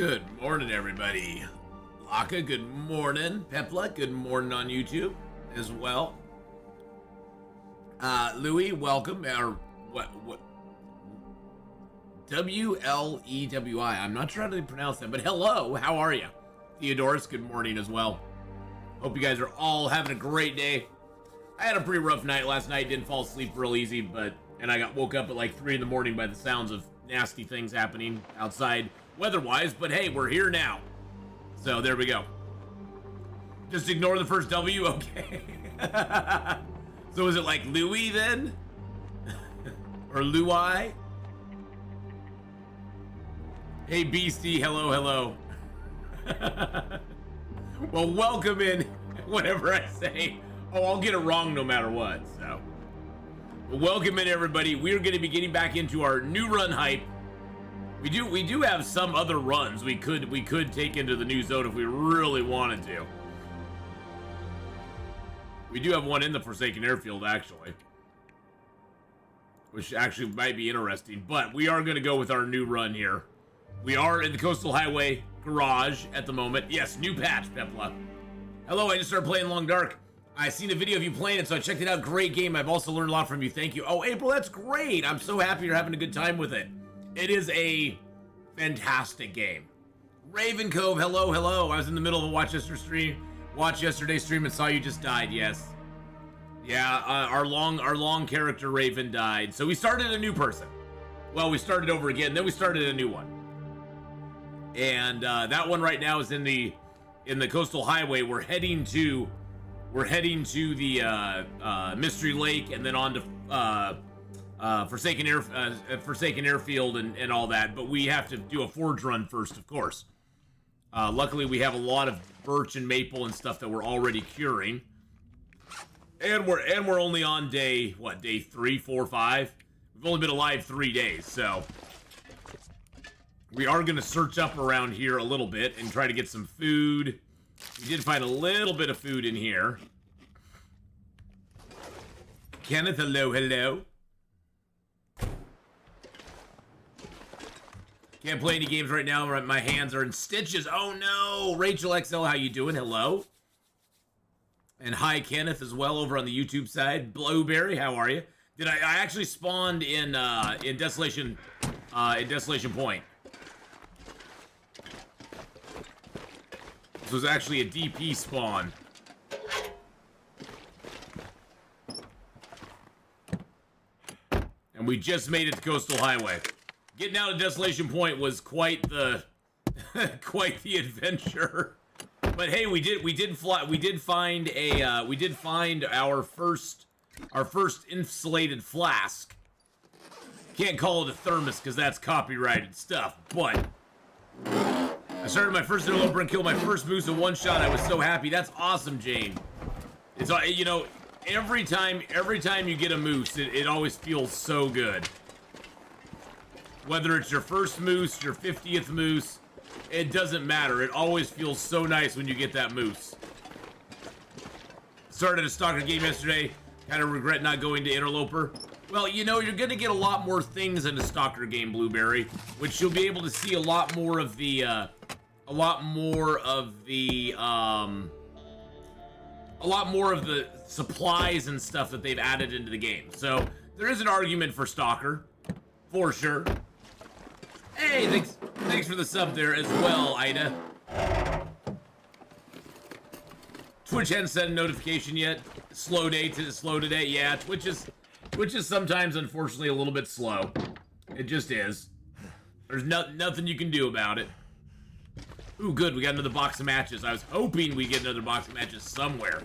Good morning, everybody. Laka, good morning. Pepla, good morning on YouTube as well. Louis, welcome. Or what? W-L-E-W-I. I'm not sure how to pronounce that, but hello. How are you? Theodorus, good morning as well. Hope you guys are all having a great day. I had a pretty rough night last night. Didn't fall asleep real easy, and I woke up at like 3 in the morning by the sounds of nasty things happening outside weather-wise, but hey, we're here now. So there we go. Just ignore the first W? Okay. So is it like Louis then? Or Louis? Hey Beastie, hello. Well, welcome in, whatever I say. Oh, I'll get it wrong no matter what, so. Well, welcome in everybody. We're going to be getting back into our new run hype. We do have some other runs we could take into the new zone if we really wanted to. We do have one in the Forsaken Airfield, actually. Which actually might be interesting, but we are going to go with our new run here. We are in the Coastal Highway Garage at the moment. Yes, new patch, Pepla. Hello, I just started playing Long Dark. I seen a video of you playing it, so I checked it out. Great game. I've also learned a lot from you. Thank you. Oh, April, that's great. I'm so happy you're having a good time with it. It is a fantastic game. Raven Cove, hello. I was in the middle of a watch yesterday's stream and saw you just died. Yes. Yeah, our long character Raven died. So we started a new person. Well, we started over again, then we started a new one. And that one right now is in the Coastal Highway. We're heading to the Mystery Lake and then on to Forsaken Airfield and all that, but we have to do a forge run first, of course. Luckily, we have a lot of birch and maple and stuff that we're already curing, and we're only on day 3, 4, 5. We've only been alive 3 days, so we are going to search up around here a little bit and try to get some food. We did find a little bit of food in here. Kenneth, hello. Can't play any games right now. My hands are in stitches. Oh no! Rachel XL, how you doing? Hello. And hi, Kenneth, as well over on the YouTube side. Blueberry, how are you? I actually spawned in Desolation Point. This was actually a DP spawn. And we just made it to Coastal Highway. Getting out of Desolation Point was quite the adventure. But hey, we did find our first insulated flask. Can't call it a thermos because that's copyrighted stuff, but I started my first interloper and killed my first moose in one shot. I was so happy. That's awesome, Jane. It's, you know, every time you get a moose, it always feels so good. Whether it's your first moose, your 50th moose, it doesn't matter. It always feels so nice when you get that moose. Started a stalker game yesterday. Kind of regret not going to Interloper. Well, you know, you're going to get a lot more things in a stalker game, Blueberry, which you'll be able to see a lot more of the supplies and stuff that they've added into the game. So there is an argument for stalker, for sure. Hey, thanks for the sub there as well, Ida. Twitch hadn't sent a notification yet. Slow today. Yeah, Twitch is sometimes, unfortunately, a little bit slow. It just is. There's nothing you can do about it. Ooh, good, we got another box of matches. I was hoping we'd get another box of matches somewhere.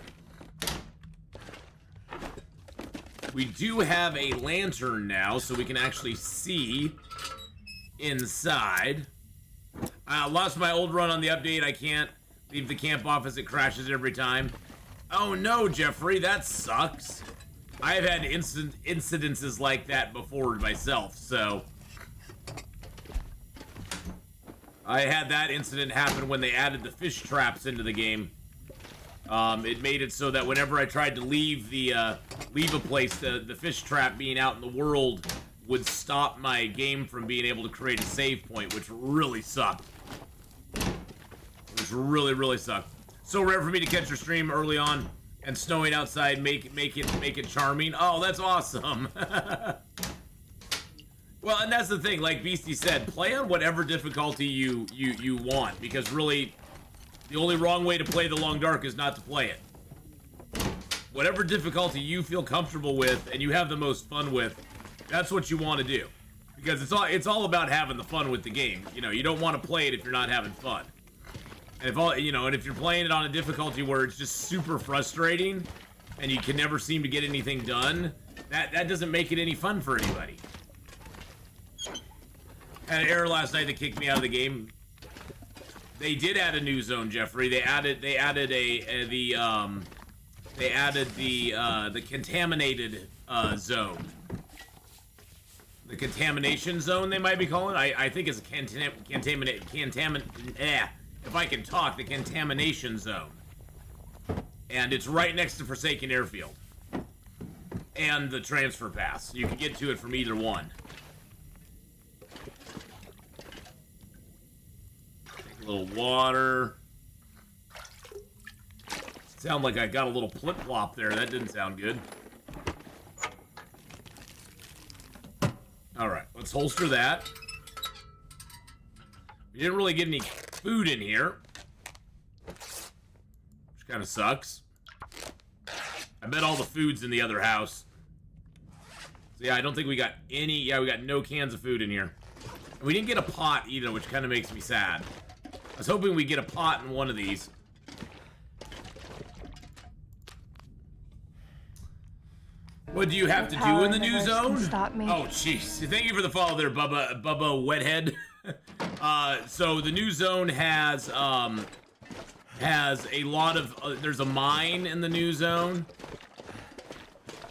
We do have a lantern now, so we can actually see inside. I lost my old run on the update. I can't leave the camp office. It crashes every time. Oh no, Jeffrey, that sucks. I've had incidences like that before myself, so I had that incident happen when they added the fish traps into the game. It made it so that whenever I tried to leave a place, the fish trap being out in the world would stop my game from being able to create a save point, which really sucked. which really, really sucked. So rare for me to catch your stream early on, and snowing outside make it charming. Oh, that's awesome. Well, and that's the thing, like Beastie said, play on whatever difficulty you want, because really, the only wrong way to play the Long Dark is not to play it. Whatever difficulty you feel comfortable with and you have the most fun with, that's what you want to do. Because it's all about having the fun with the game. You know, you don't want to play it if you're not having fun. And if you're playing it on a difficulty where it's just super frustrating and you can never seem to get anything done, that doesn't make it any fun for anybody. Had an error last night that kicked me out of the game. They did add a new zone, Jeffrey. They added the contaminated zone. The contamination zone, they might be calling it. I think it's a if I can talk, the contamination zone. And it's right next to Forsaken Airfield. And the transfer pass. You can get to it from either one. Take a little water. Sound like I got a little flip-flop there. That didn't sound good. Alright, let's holster that. We didn't really get any food in here, which kind of sucks. I bet all the food's in the other house. So yeah, I don't think we got any. Yeah, we got no cans of food in here. And we didn't get a pot either, which kind of makes me sad. I was hoping we'd get a pot in one of these. What do you have to do in the new zone? Oh, jeez. Thank you for the follow there, Bubba Wethead. So the new zone has a lot of, there's a mine in the new zone.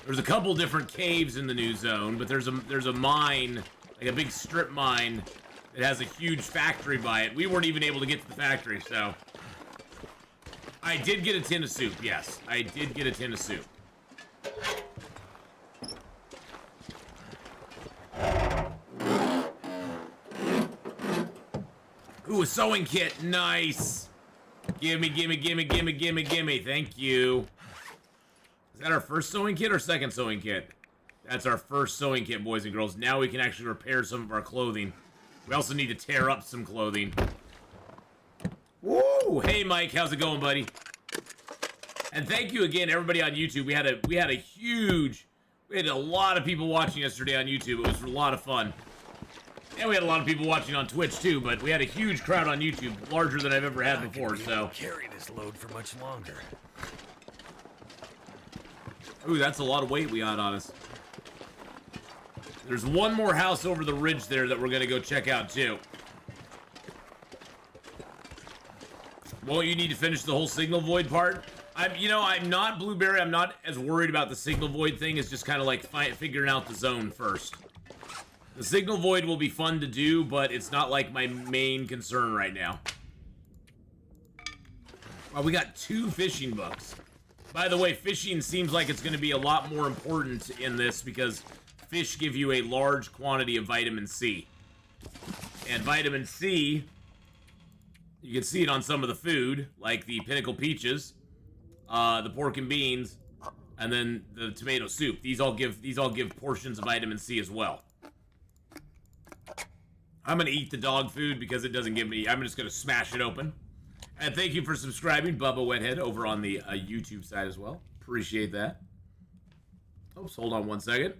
There's a couple different caves in the new zone, but there's a mine, like a big strip mine that has a huge factory by it. We weren't even able to get to the factory, so. I did get a tin of soup, yes. I did get a tin of soup. Ooh, a sewing kit. Nice. Gimme. Thank you. Is that our first sewing kit or second sewing kit? That's our first sewing kit, boys and girls. Now we can actually repair some of our clothing. We also need to tear up some clothing. Woo! Hey, Mike. How's it going, buddy? And thank you again, everybody on YouTube. We had a lot of people watching yesterday on YouTube. It was a lot of fun. And we had a lot of people watching on Twitch too, but we had a huge crowd on YouTube, larger than I've ever had before, so. Carry this load for much longer. Ooh, that's a lot of weight we got on us. There's one more house over the ridge there that we're gonna go check out too. Won't you need to finish the whole signal void part? I'm not Blueberry. I'm not as worried about the signal void thing. It's just kind of like figuring out the zone first. The signal void will be fun to do, but it's not like my main concern right now. Well, we got 2 fishing books. By the way, fishing seems like it's going to be a lot more important in this because fish give you a large quantity of vitamin C. And vitamin C, you can see it on some of the food, like the Pinnacle Peaches, the pork and beans, and then the tomato soup. These all give portions of vitamin C as well. I'm going to eat the dog food because it doesn't give me... I'm just going to smash it open. And thank you for subscribing, Bubba Wethead, over on the YouTube side as well. Appreciate that. Oops, hold on one second.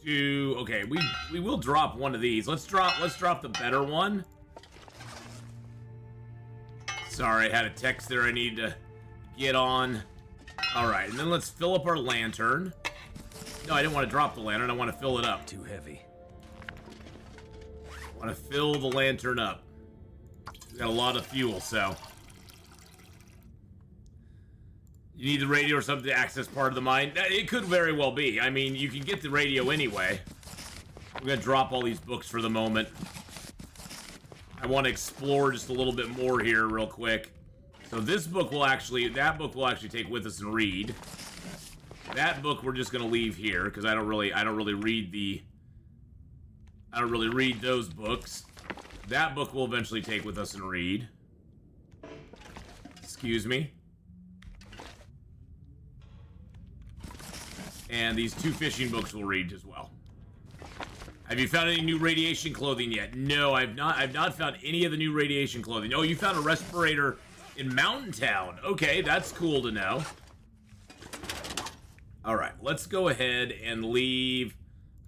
Okay, we will drop one of these. Let's drop the better one. Sorry, I had a text there I need to get on. Alright, and then let's fill up our lantern. No, I didn't want to drop the lantern, I want to fill it up. Too heavy. I want to fill the lantern up. We got a lot of fuel, so. You need the radio or something to access part of the mine? It could very well be. I mean, you can get the radio anyway. I'm gonna drop all these books for the moment. I want to explore just a little bit more here real quick. So this book will actually, that book will actually take with us and read. That book we're just gonna leave here because I don't really read those books. That book we'll eventually take with us and read. Excuse me. And these 2 fishing books we'll read as well. Have you found any new radiation clothing yet? No, I've not found any of the new radiation clothing. Oh, you found a respirator in Mountain Town. Okay, that's cool to know. Alright, let's go ahead and leave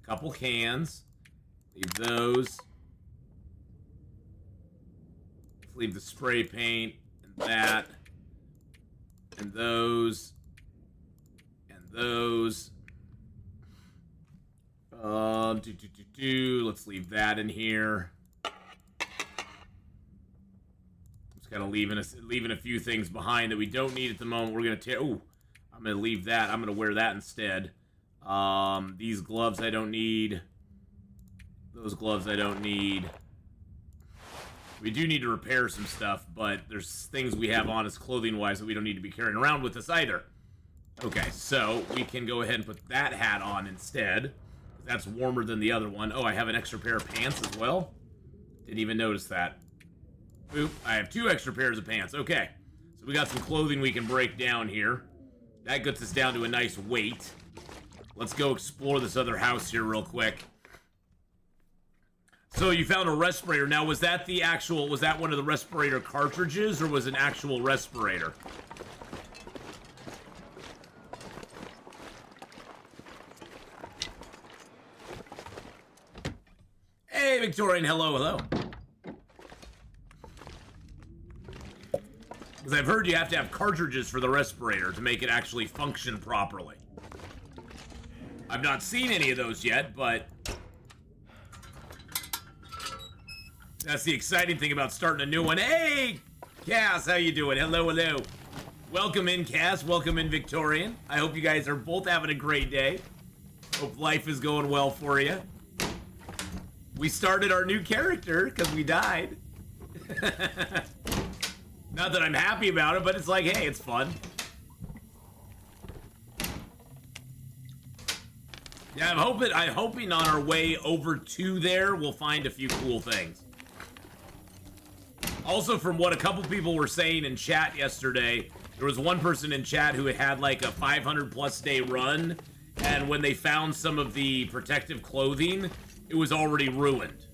a couple cans. Leave those. Let's leave the spray paint and that. And those. And those. Let's leave that in here. Just kind of leaving a few things behind that we don't need at the moment. We're gonna tear. Oh, I'm gonna leave that. I'm gonna wear that instead. These gloves I don't need. Those gloves I don't need. We do need to repair some stuff, but there's things we have on us clothing-wise that we don't need to be carrying around with us either. Okay, so we can go ahead and put that hat on instead. That's warmer than the other one. Oh, I have an extra pair of pants as well. Didn't even notice that. Oop, I have 2 extra pairs of pants. Okay, so we got some clothing we can break down here. That gets us down to a nice weight. Let's go explore this other house here real quick. So you found a respirator. Now, was that one of the respirator cartridges, or was it an actual respirator? Hey, Victorian, hello. Because I've heard you have to have cartridges for the respirator to make it actually function properly. I've not seen any of those yet, but that's the exciting thing about starting a new one. Hey, Cass, how you doing? Hello. Welcome in, Cass. Welcome in, Victorian. I hope you guys are both having a great day. Hope life is going well for you. We started our new character because we died. Not that I'm happy about it, but it's like, hey, it's fun. Yeah, I'm hoping on our way over to there, we'll find a few cool things. Also, from what a couple people were saying in chat yesterday, there was one person in chat who had like a 500+ day run, and when they found some of the protective clothing, it was already ruined.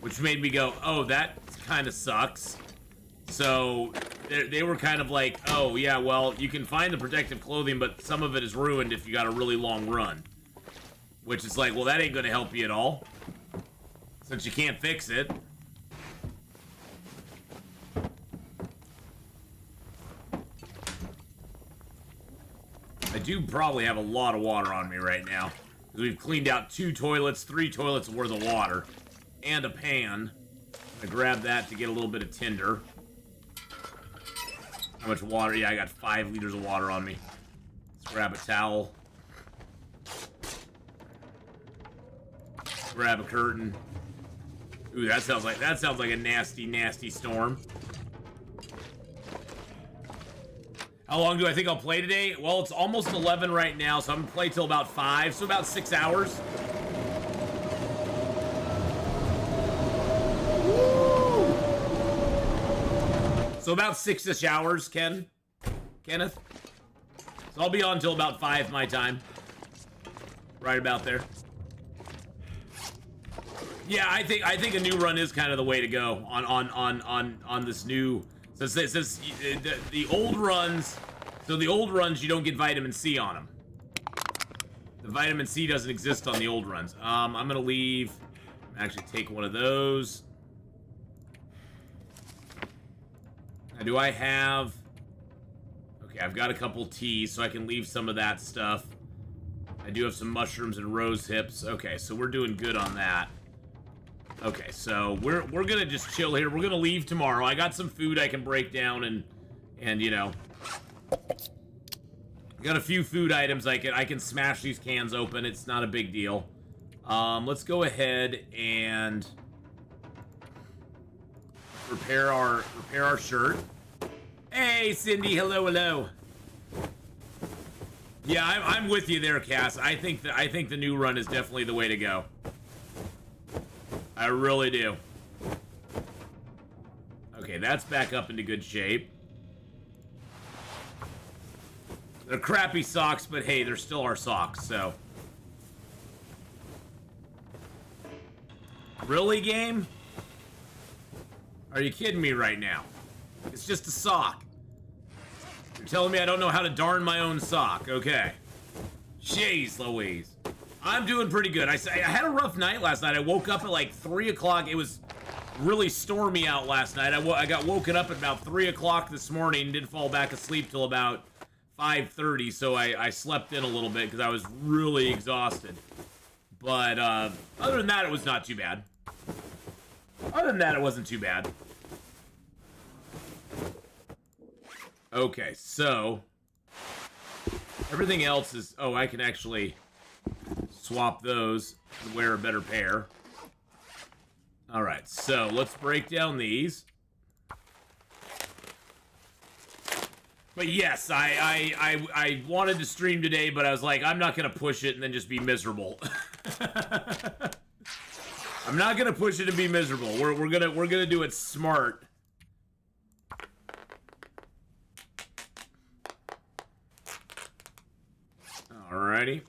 Which made me go, oh, that kind of sucks. So they were kind of like, oh, yeah, well, you can find the protective clothing, but some of it is ruined if you got a really long run. Which is like, well, that ain't gonna help you at all, since you can't fix it. I do probably have a lot of water on me right now, because we've cleaned out 2 toilets, 3 toilets worth of water, and a pan. I'm gonna grab that to get a little bit of tinder. How much water? Yeah, I got 5 liters of water on me. Let's grab a towel. Grab a curtain. Ooh, that sounds like a nasty, nasty storm. How long do I think I'll play today? Well, it's almost 11 right now, so I'm gonna play till about 5, so about 6 hours. Woo! So about 6-ish hours, Kenneth. So I'll be on till about 5 my time. Right about there. Yeah, I think a new run is kind of the way to go on this new. So it says the old runs. So the old runs, you don't get vitamin C on them. The vitamin C doesn't exist on the old runs. I'm gonna leave. Actually, take one of those. Now, do I have? Okay, I've got a couple teas, so I can leave some of that stuff. I do have some mushrooms and rose hips. Okay, so we're doing good on that. Okay, so we're gonna just chill here. We're gonna leave tomorrow. I got some food I can break down and you know, Got a few food items. I can smash these cans open. It's not a big deal. Let's go ahead and repair our shirt. Hey, Cindy. Hello, hello. Yeah, I'm with you there, Cass. I think the new run is definitely the way to go. I really do. Okay, that's back up into good shape. They're crappy socks, but hey, they're still our socks, so. Really, game? Are you kidding me right now? It's just a sock. You're telling me I don't know how to darn my own sock. Okay. Jeez Louise. I'm doing pretty good. I had a rough night last night. I woke up at like 3 o'clock. It was really stormy out last night. I got woken up at about 3 o'clock this morning and didn't fall back asleep till about 5:30, so I slept in a little bit because I was really exhausted. But other than that, it was not too bad. Other than that, it wasn't too bad. Okay, so everything else is... Oh, I can actually swap those and wear a better pair. Alright, so let's break down these. But yes, I wanted to stream today, but I was like, I'm not gonna push it and then just be miserable. I'm not gonna push it and be miserable. We're gonna do it smart. Alrighty.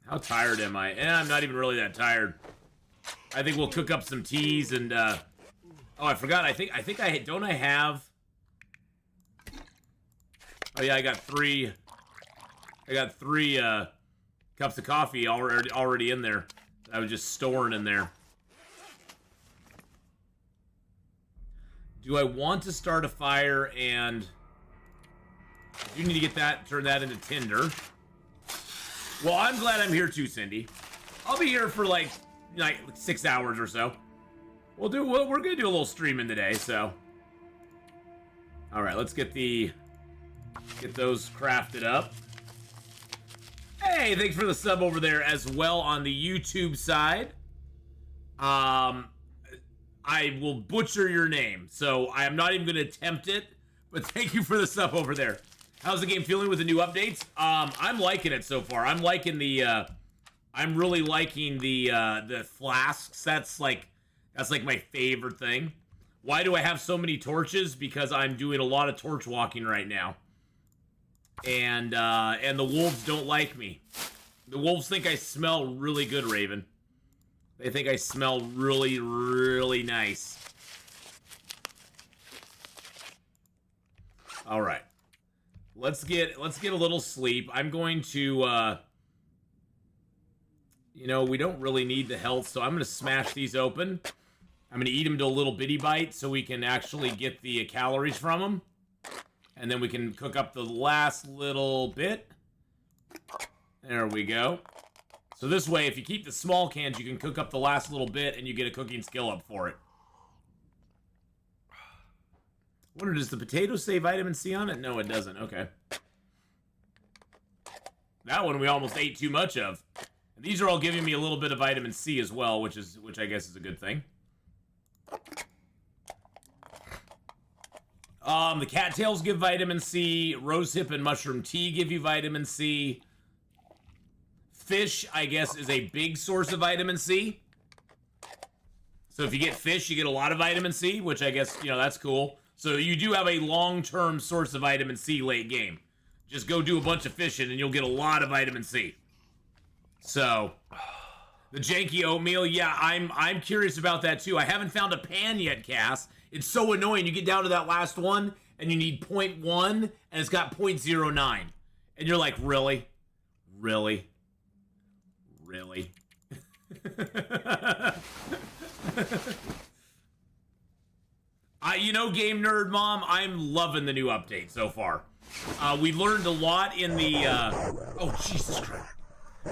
How tired am I? I'm not even really that tired. I think we'll cook up some teas and oh, I forgot. I think I don't I have. Oh yeah, I got three cups of coffee already in there. I was just storing in there. Do I want to start a fire and I do need to get that, turn that into tinder. Well, I'm glad I'm here too, Cindy. I'll be here for like 6 hours or so. We're gonna do a little streaming today, so. All right, let's get those crafted up. Hey, thanks for the sub over there as well on the YouTube side. I will butcher your name, so I am not even going to attempt it, but thank you for the sub over there. How's the game feeling with the new updates? I'm liking it so far. I'm liking I'm really liking the flasks. That's like my favorite thing. Why do I have so many torches? Because I'm doing a lot of torch walking right now. And the wolves don't like me. The wolves think I smell really good, Raven. They think I smell really, really nice. All right. Let's get a little sleep. I'm going to you know, we don't really need the health, so I'm going to smash these open. I'm going to eat them to a little bitty bite so we can actually get the calories from them. And then we can cook up the last little bit. There we go. So this way, if you keep the small cans, you can cook up the last little bit and you get a cooking skill up for it. I wonder, does the potato say vitamin C on it? No, it doesn't. Okay. That one we almost ate too much of. And these are all giving me a little bit of vitamin C as well, which I guess is a good thing. The cattails give vitamin C. Rosehip and mushroom tea give you vitamin C. Fish, I guess, is a big source of vitamin C. So if you get fish, you get a lot of vitamin C, which I guess, you know, that's cool. So you do have a long-term source of vitamin C late game. Just go do a bunch of fishing and you'll get a lot of vitamin C. So, the janky oatmeal, yeah, I'm curious about that too. I haven't found a pan yet, Cass. It's so annoying. You get down to that last one and you need 0.1 and it's got 0.09. And you're like, really? Really? Really? You know, Game Nerd Mom, I'm loving the new update so far. We learned a lot in the, oh, Jesus Christ.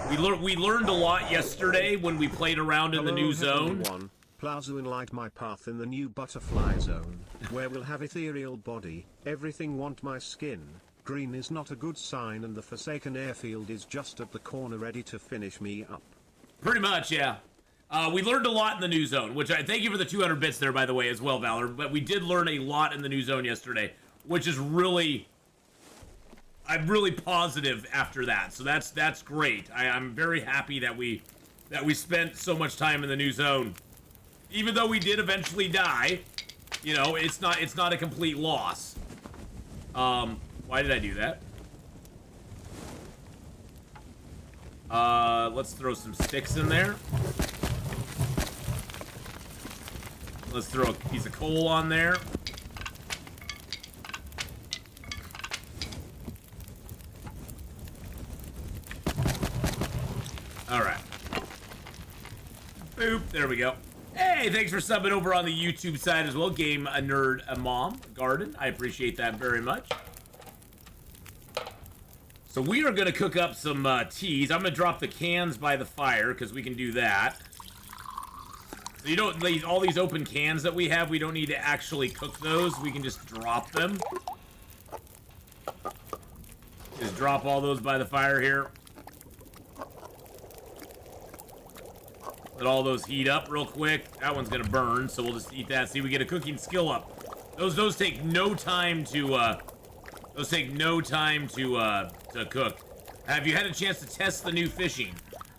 We learned a lot yesterday when we played around in the new zone. Plaza in light my path in the new butterfly zone, where we'll have ethereal body, everything want my skin, Green is not a good sign and the Forsaken airfield is just at the corner ready to finish me up. Pretty much, yeah. We learned a lot in the new zone, which I thank you for the 200 bits there, by the way, as well, Valor. But we did learn a lot in the new zone yesterday, which is really... I'm really positive after that, so that's great. I'm very happy that we spent so much time in the new zone. Even though we did eventually die, you know, it's not a complete loss. Why did I do that? Let's throw some sticks in there. Let's throw a piece of coal on there. Alright. Boop. There we go. Hey, thanks for subbing over on the YouTube side as well. Game a Nerd a Mom Garden. I appreciate that very much. So we are going to cook up some teas. I'm going to drop the cans by the fire because we can do that. So you don't, all these open cans that we have, we don't need to actually cook those. We can just drop them. Just drop all those by the fire here. Let all those heat up real quick. That one's gonna burn, so we'll just eat that. See, we get a cooking skill up. Those take no time to to cook. Have you had a chance to test the new fishing?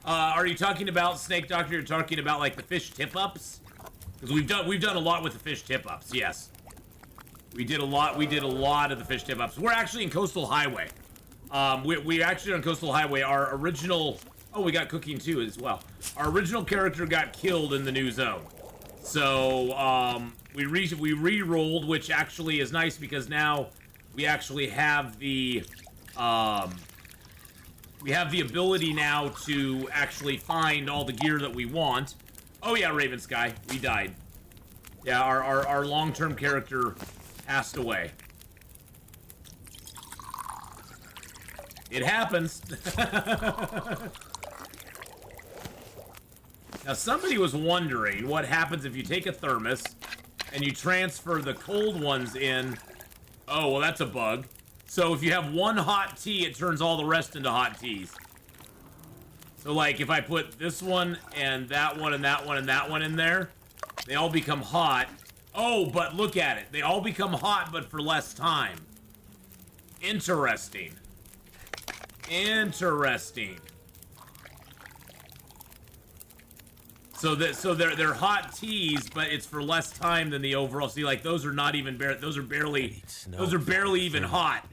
Are you talking about, Snake Doctor? You're talking about like the fish tip-ups? Because we've done a lot with the fish tip-ups. Yes, we did a lot. We did a lot of the fish tip-ups. We're actually in Coastal Highway. We actually on Coastal Highway. Our original. Oh, we got cooking too as well. Our original character got killed in the new zone, so we re-rolled, which actually is nice because now we actually have the ability now to actually find all the gear that we want. Oh yeah, Raven Sky, we died. Yeah, our long-term character passed away. It happens. Now, somebody was wondering what happens if you take a thermos and you transfer the cold ones in. Oh, well, that's a bug. So if you have one hot tea, it turns all the rest into hot teas. So, like, if I put this one and that one and that one and that one in there, they all become hot. Oh, but look at it. They all become hot, but for less time. Interesting. Interesting. So they're hot teas, but it's for less time than the overall. See, like those are not even those are barely even hot.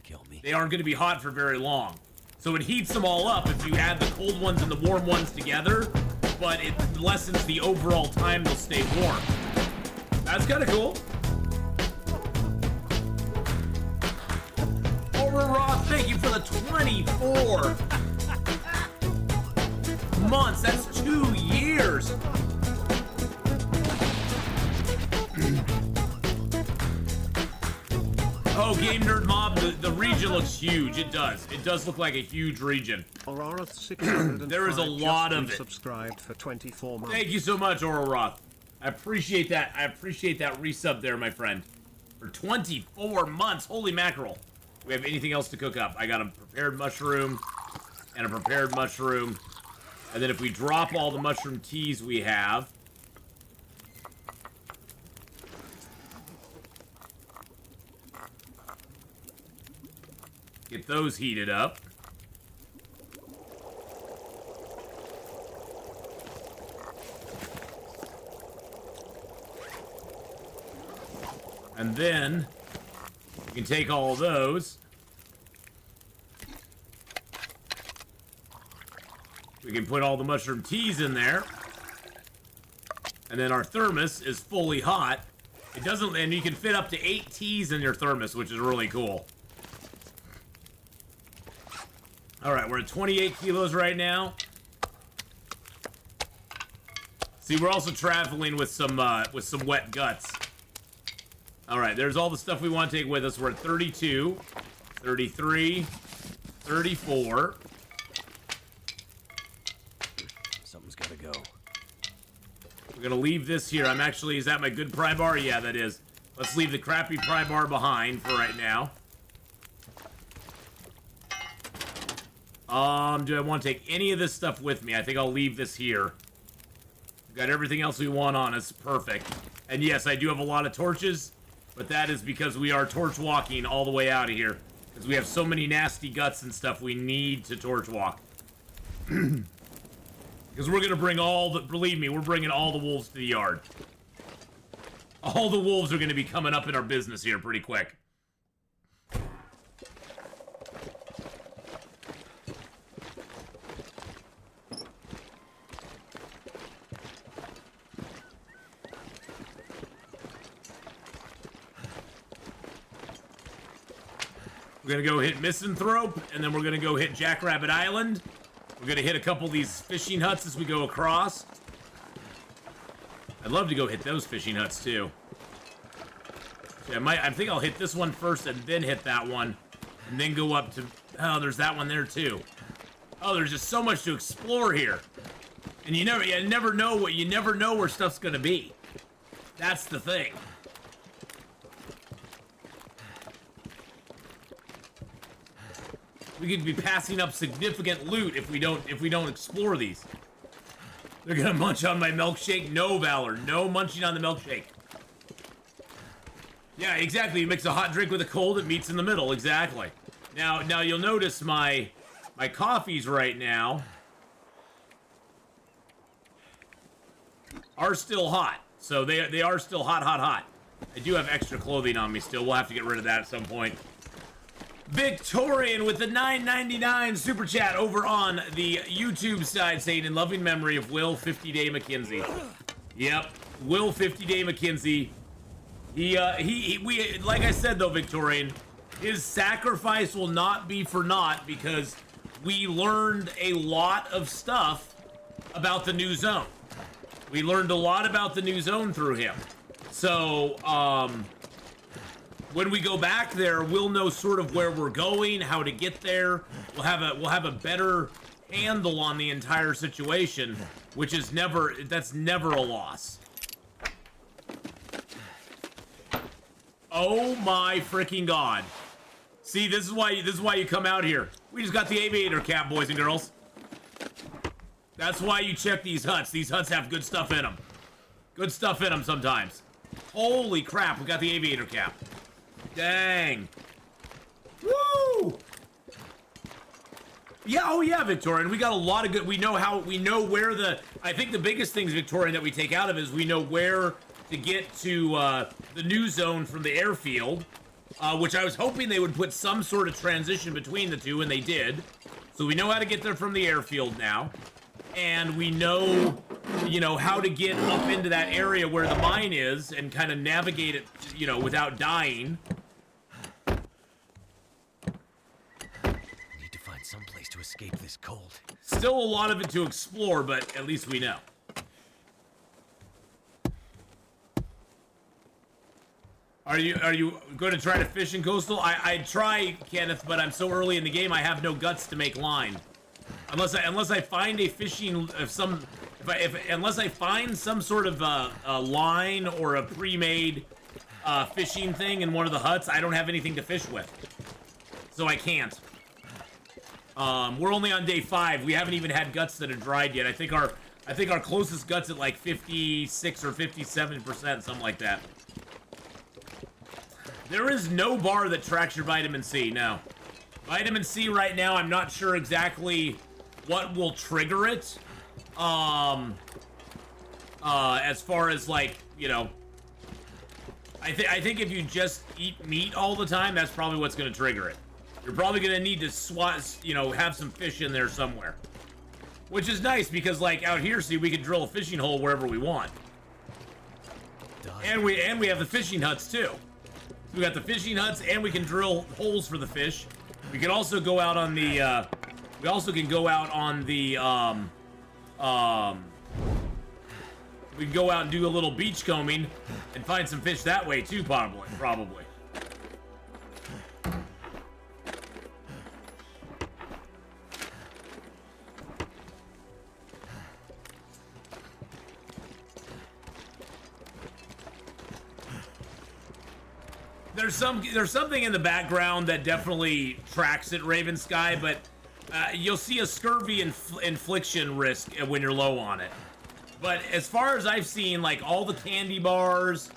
They aren't going to be hot for very long. So it heats them all up if you add the cold ones and the warm ones together, but it lessens the overall time they'll stay warm. That's kind of cool. Roth, thank you for the 24 months. That's 2 years. Oh, Game Nerd Mob, the region looks huge. It does. It does look like a huge region. There is a lot of it. Subscribed for 24 months. Thank you so much, Oral Roth. I appreciate that. I appreciate that resub there, my friend. For 24 months. Holy mackerel. Do we have anything else to cook up? I got a prepared mushroom and a prepared mushroom. And then if we drop all the mushroom teas we have. Get those heated up. And then you can take all of those. We can put all the mushroom teas in there. And then our thermos is fully hot. It doesn't, and you can fit up to 8 teas in your thermos, which is really cool. All right, we're at 28 kilos right now. See, we're also traveling with some wet guts. All right, there's all the stuff we want to take with us. We're at 32, 33, 34. Something's gotta go. We're gonna leave this here. I'm actually, is that my good pry bar? Yeah, that is. Let's leave the crappy pry bar behind for right now. Do I want to take any of this stuff with me? I think I'll leave this here. We've got everything else we want on us. Perfect. And yes, I do have a lot of torches, but that is because we are torch walking all the way out of here. Because we have so many nasty guts and stuff, we need to torch walk. Because we're going to bring all the... Believe me, we're bringing all the wolves to the yard. All the wolves are going to be coming up in our business here pretty quick. We're going to go hit Misanthrope, and then we're going to go hit Jackrabbit Island. We're going to hit a couple of these fishing huts as we go across. I'd love to go hit those fishing huts, too. So I think I'll hit this one first and then hit that one. And then go up to... Oh, there's that one there, too. Oh, there's just so much to explore here. And you never know where stuff's going to be. That's the thing. We could be passing up significant loot if we don't explore these. They're gonna munch on my milkshake? No, Valor. No munching on the milkshake. Yeah, exactly. You mix a hot drink with a cold, it meets in the middle. Exactly. Now you'll notice my coffees right now are still hot. So they are still hot. I do have extra clothing on me still. We'll have to get rid of that at some point. Victorian with the $9.99 super chat over on the YouTube side, saying in loving memory of Will 50-Day McKenzie. Yep, Will 50-Day McKenzie. We like I said though, Victorian, his sacrifice will not be for naught because we learned a lot of stuff about the new zone. We learned a lot about the new zone through him. So, when we go back there, we'll know sort of where we're going, how to get there. We'll have a better handle on the entire situation, which is that's never a loss. Oh my freaking god. See, this is why you come out here. We just got the aviator cap, boys and girls. That's why you check these huts. These huts have good stuff in them. Good stuff in them sometimes. Holy crap, we got the aviator cap. Dang. Woo! Yeah, oh yeah, Victorian. We got a lot of good... We know where the... I think the biggest things, Victorian, that we take out of is we know where to get to the new zone from the airfield, which I was hoping they would put some sort of transition between the two, and they did. So we know how to get there from the airfield now. And we know, how to get up into that area where the mine is and kind of navigate it, without dying. Need to find some place to escape this cold. Still a lot of it to explore, but at least we know. Are you going to try to fish in Coastal? I'd try, Kenneth, but I'm so early in the game I have no guts to make line. Unless I find a fishing unless I find some sort of a line or a pre-made fishing thing in one of the huts, I don't have anything to fish with, so I can't. We're only on day 5. We haven't even had guts that are dried yet. I think our closest guts at like 56 or 57%, something like that. There is no bar that tracks your vitamin C. No, vitamin C right now. I'm not sure exactly what will trigger it. As far as like, I think if you just eat meat all the time, that's probably what's going to trigger it. You're probably going to need to have some fish in there somewhere, which is nice because like out here, see, we can drill a fishing hole wherever we want, and we have the fishing huts too. So we got the fishing huts, and we can drill holes for the fish. We can also go out on the. We also can go out on the, we can go out and do a little beach combing and find some fish that way too, probably. There's something in the background that definitely tracks it, Raven Sky, but You'll see a scurvy infliction risk when you're low on it. But as far as I've seen, like all the candy bars,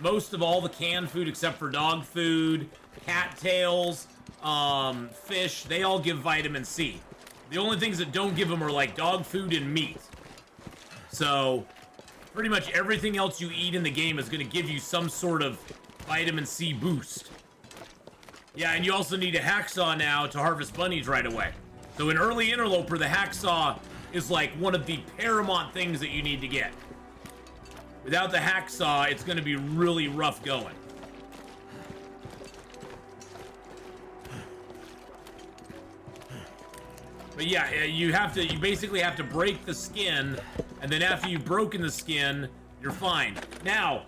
most of all the canned food except for dog food, cattails, fish, they all give vitamin C. The only things that don't give them are like dog food and meat. So pretty much everything else you eat in the game is going to give you some sort of vitamin C boost. Yeah, and you also need a hacksaw now to harvest bunnies right away. So in early Interloper, the hacksaw is like one of the paramount things that you need to get. Without the hacksaw, it's going to be really rough going. But yeah, you basically have to break the skin, and then after you've broken the skin, you're fine. Now,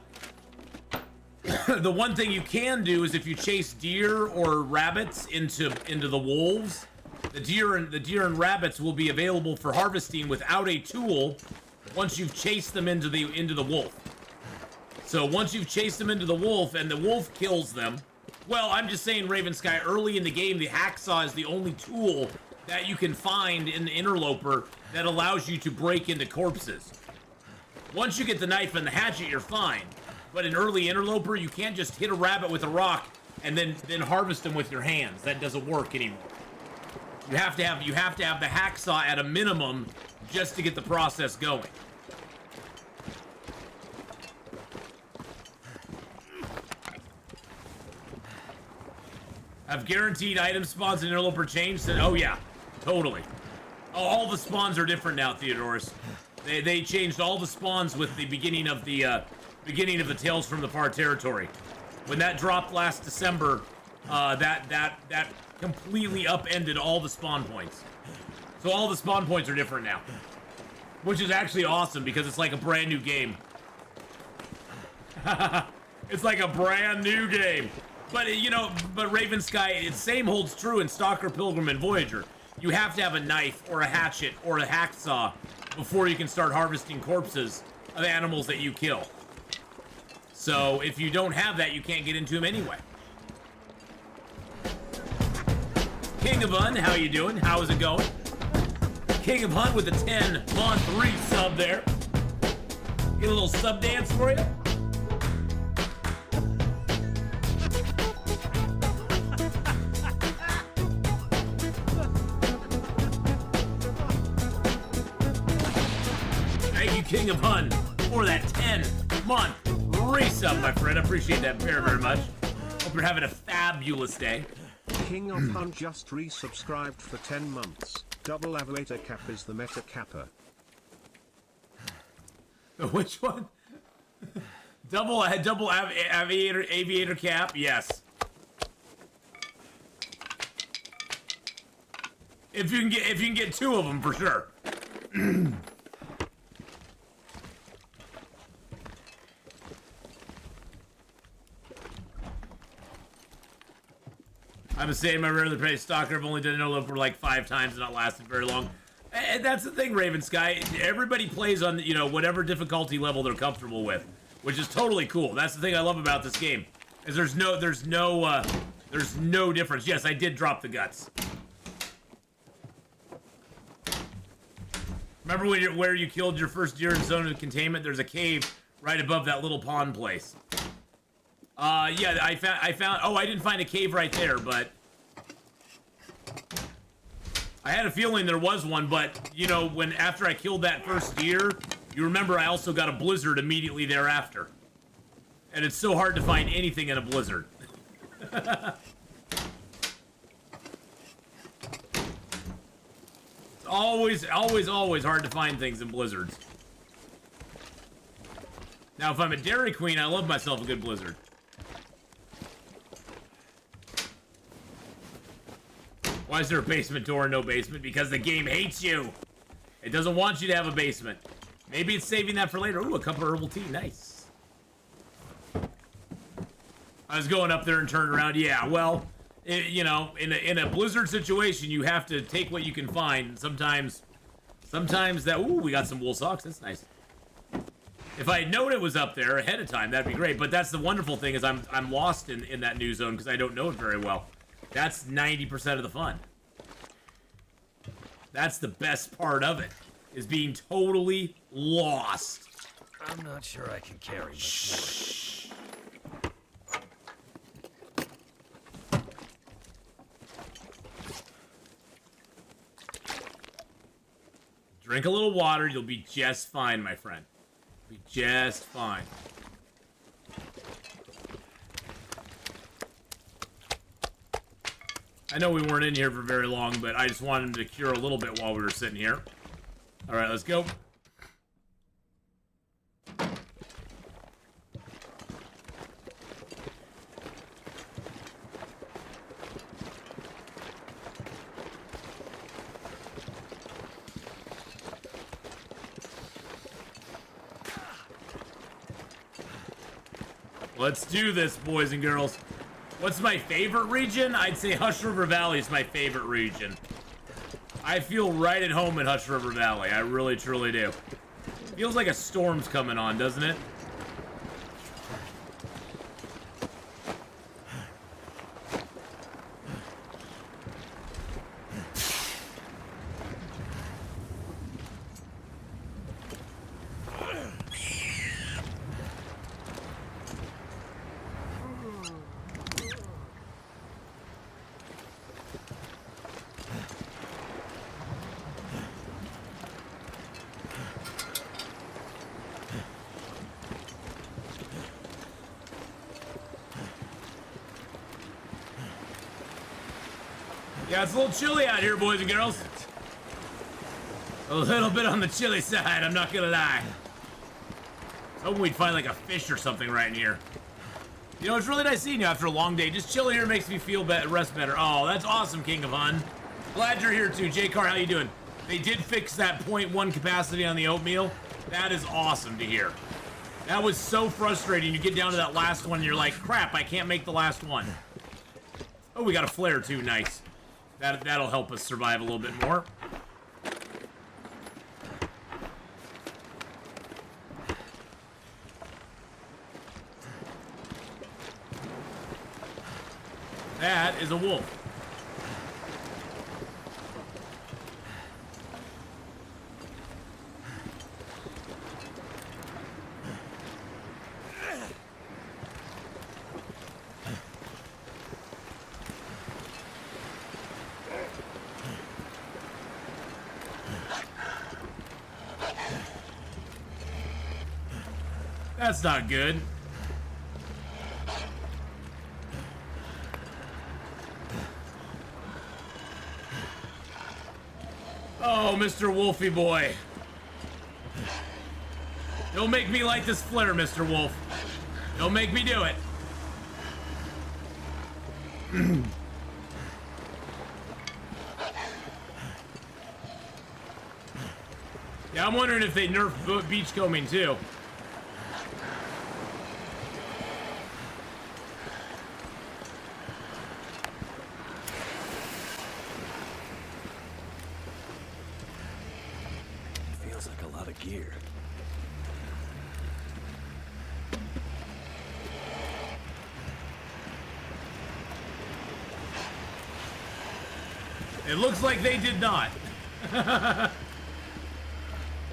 the one thing you can do is if you chase deer or rabbits into the wolves, the deer and rabbits will be available for harvesting without a tool once you've chased them into the wolf. So once you've chased them into the wolf and the wolf kills them, well, I'm just saying, Raven Sky, early in the game, the hacksaw is the only tool that you can find in the Interloper that allows you to break into corpses. Once you get the knife and the hatchet, you're fine. But in early Interloper, you can't just hit a rabbit with a rock and then harvest them with your hands. That doesn't work anymore. You have to have the hacksaw at a minimum just to get the process going. Have guaranteed item spawns in Interloper changed? Oh yeah, totally. Oh, all the spawns are different now, Theodorus. They changed all the spawns with the beginning of the Tales from the Far Territory. When that dropped last December, that completely upended all the spawn points. So all the spawn points are different now, which is actually awesome because it's like a brand new game. It's like a brand new game. But but Raven Sky, the same holds true in Stalker, Pilgrim, and Voyager. You have to have a knife or a hatchet or a hacksaw before you can start harvesting corpses of animals that you kill. So if you don't have that, you can't get into them anyway. King of Hun, how you doing? How is it going? King of Hun with a 10-month resub there. Get a little sub dance for you. Thank you, King of Hun, for that 10-month resub, my friend. I appreciate that very, very much. Hope you're having a fabulous day. King of Hun just resubscribed for 10 months. Double aviator cap is the meta kappa. Which one? double aviator cap? Yes. If you can get two of them for sure. I'm the same. I rarely play Stalker. I've only done Interloper like 5 times and not lasted very long. And that's the thing, Raven Sky. Everybody plays on, whatever difficulty level they're comfortable with, which is totally cool. That's the thing I love about this game, is there's no difference. Yes, I did drop the guts. Remember where you killed your first deer in zone of containment? There's a cave right above that little pond place. Yeah, I found. Oh, I didn't find a cave right there, but I had a feeling there was one. But after I killed that first deer, you remember I also got a blizzard immediately thereafter, and it's so hard to find anything in a blizzard. It's always hard to find things in blizzards. Now, if I'm a Dairy Queen, I love myself a good blizzard. Why is there a basement door and no basement? Because the game hates you. It doesn't want you to have a basement. Maybe it's saving that for later. Ooh, a cup of herbal tea. Nice. I was going up there and turned around. Yeah, well, in a blizzard situation, you have to take what you can find. Sometimes that... Ooh, we got some wool socks. That's nice. If I had known it was up there ahead of time, that'd be great. But that's the wonderful thing, is I'm lost in that new zone because I don't know it very well. That's 90% of the fun. That's the best part of it, is being totally lost. I'm not sure I can carry much more. Drink a little water, you'll be just fine, my friend. Be just fine. I know we weren't in here for very long, but I just wanted him to cure a little bit while we were sitting here. All right, let's go. Let's do this, boys and girls. What's my favorite region? I'd say Hush River Valley is my favorite region. I feel right at home in Hush River Valley. I really, truly do. Feels like a storm's coming on, doesn't it? Yeah, it's a little chilly out here, boys and girls. A little bit on the chilly side, I'm not gonna lie. I was hoping we'd find like a fish or something right in here. You know, it's really nice seeing you after a long day. Just chilling here makes me feel rest better. Oh, that's awesome, King of Hun. Glad you're here too. J-Car, how you doing? They did fix that 0.1 capacity on the oatmeal. That is awesome to hear. That was so frustrating. You get down to that last one and you're like, crap, I can't make the last one. Oh, we got a flare too, nice. That'll help us survive a little bit more. That is a wolf. That's not good. Oh, Mr. Wolfie boy. Don't make me light this flare, Mr. Wolf. Don't make me do it. Yeah, I'm wondering if they nerfed beachcombing too. Feels like a lot of gear. It looks like they did not.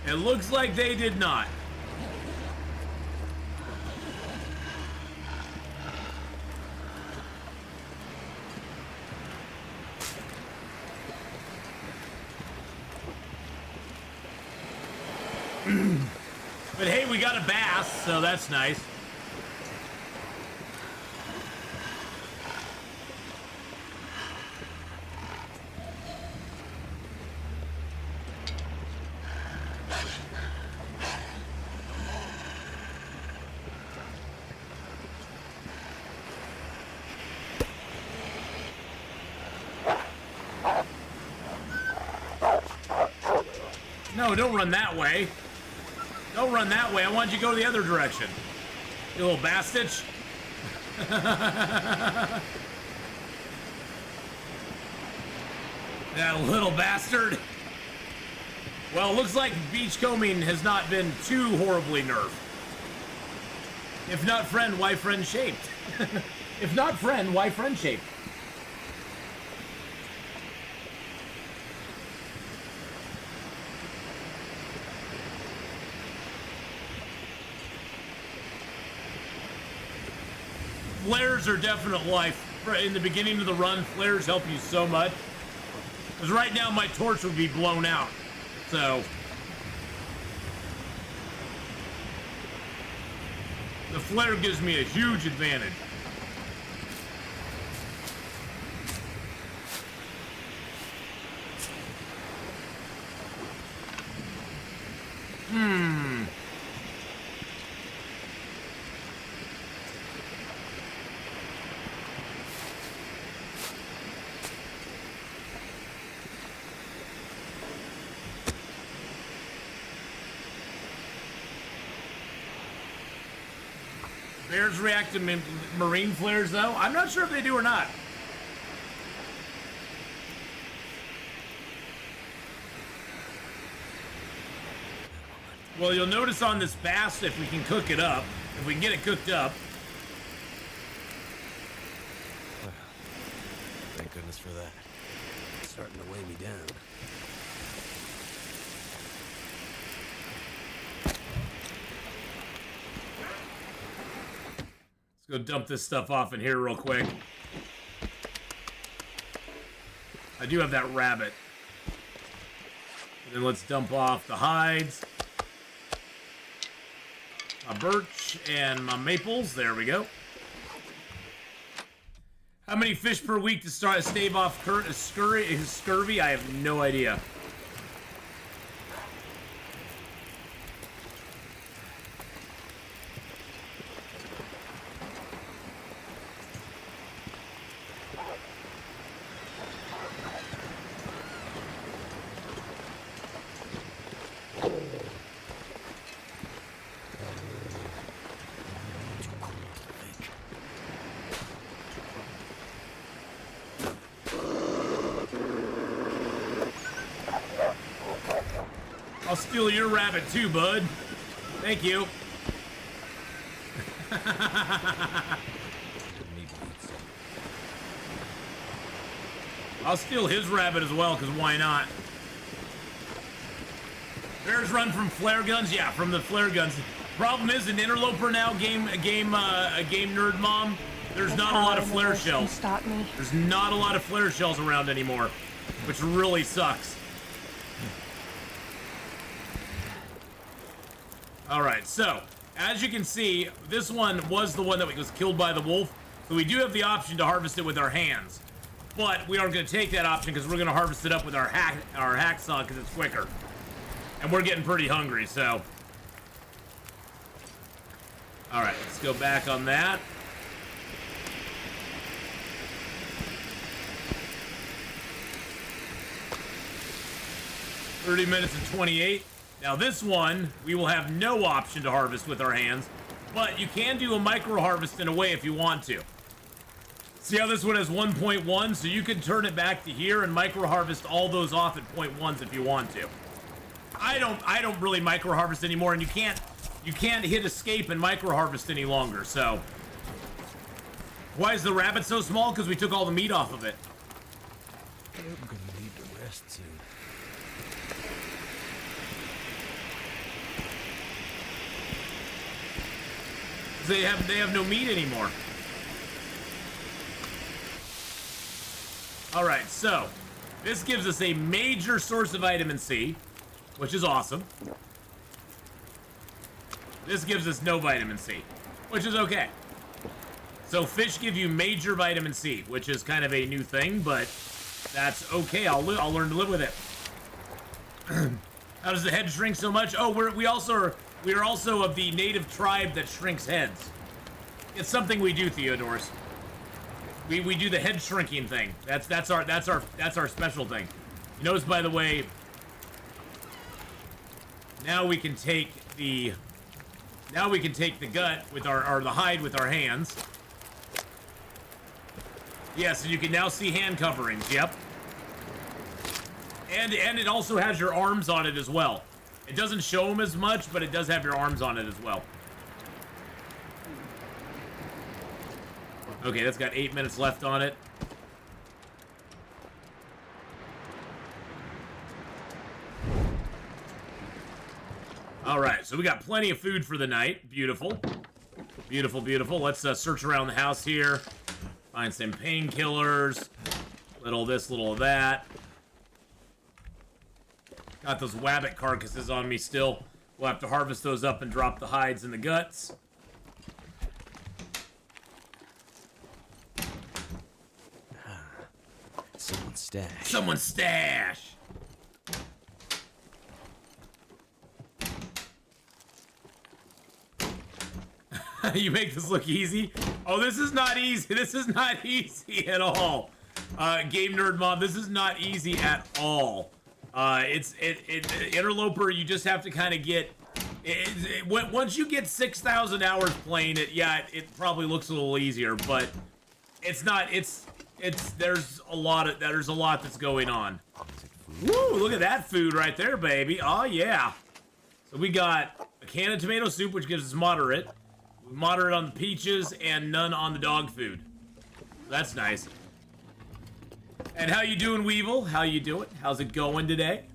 It looks like they did not. But hey, we got a bass, so that's nice. No, don't run that way. Don't run that way. I want you to go the other direction. You little bastard. That little bastard. Well, it looks like beachcombing has not been too horribly nerfed. If not friend, why friend shaped? If not friend, why friend shaped? flares are definite life. In the beginning of the run, flares help you so much. Because right now my torch would be blown out. So the flare gives me a huge advantage. Bears react to marine flares, though? I'm not sure if they do or not. Well, you'll notice on this bass, if we can cook it up, if we can get it cooked up. Well, thank goodness for that. It's starting to weigh me down. Let's go dump this stuff off in here real quick. I do have that rabbit. And then let's dump off the hides. My birch and my maples. There we go. How many fish per week to stave off scurvy? I have no idea. I'll steal your rabbit too, bud. Thank you. I'll steal his rabbit as well, because why not? Bears run from flare guns? Yeah, from the flare guns. Problem is, in Interloper now, game nerd mom, there's not a lot of flare shells. Stop me. There's not a lot of flare shells around anymore, which really sucks. Alright, so, as you can see, this one was the one that was killed by the wolf, so we do have the option to harvest it with our hands. But we aren't going to take that option because we're going to harvest it up with our hacksaw because it's quicker. And we're getting pretty hungry, so. Alright, let's go back on that. $30 minutes and 28. Now this one, we will have no option to harvest with our hands, but you can do a micro harvest in a way if you want to. See how this one has 1.1, so you can turn it back to here and micro harvest all those off at 0.1s if you want to. I don't really micro harvest anymore, and you can't hit escape and micro harvest any longer. So why is the rabbit so small? Because we took all the meat off of it. I'm gonna need to rest soon. They have no meat anymore. All right, so this gives us a major source of vitamin C, which is awesome. This gives us no vitamin C, which is okay. So fish give you major vitamin C, which is kind of a new thing, but that's okay. I'll learn to live with it. How does the head shrink so much? Oh, we are also of the native tribe that shrinks heads. It's something we do, Theodorus. We do the head shrinking thing. That's our special thing. You notice, by the way, now we can take the gut with or the hide with our hands. Yes, and you can now see hand coverings. Yep. And it also has your arms on it as well. It doesn't show them as much, but it does have your arms on it as well. Okay, that's got 8 minutes left on it. All right, so we got plenty of food for the night. Beautiful. Beautiful, beautiful. Let's search around the house here. Find some painkillers. Little of this, little of that. Got those wabbit carcasses on me still. We'll have to harvest those up and drop the hides and the guts. Someone's stash. Someone's stash! You make this look easy? Oh, this is not easy. This is not easy at all. Game Nerd Mom, this is not easy at all. Interloper, you just have to kind of get... once you get 6,000 hours playing it, yeah, it probably looks a little easier, but it's not... There's a lot that's going on. Woo, look at that food right there, baby. Oh, yeah. So we got a can of tomato soup, which gives us moderate. Moderate on the peaches and none on the dog food. That's nice. And how you doing, Weevil? How you doing? How's it going today?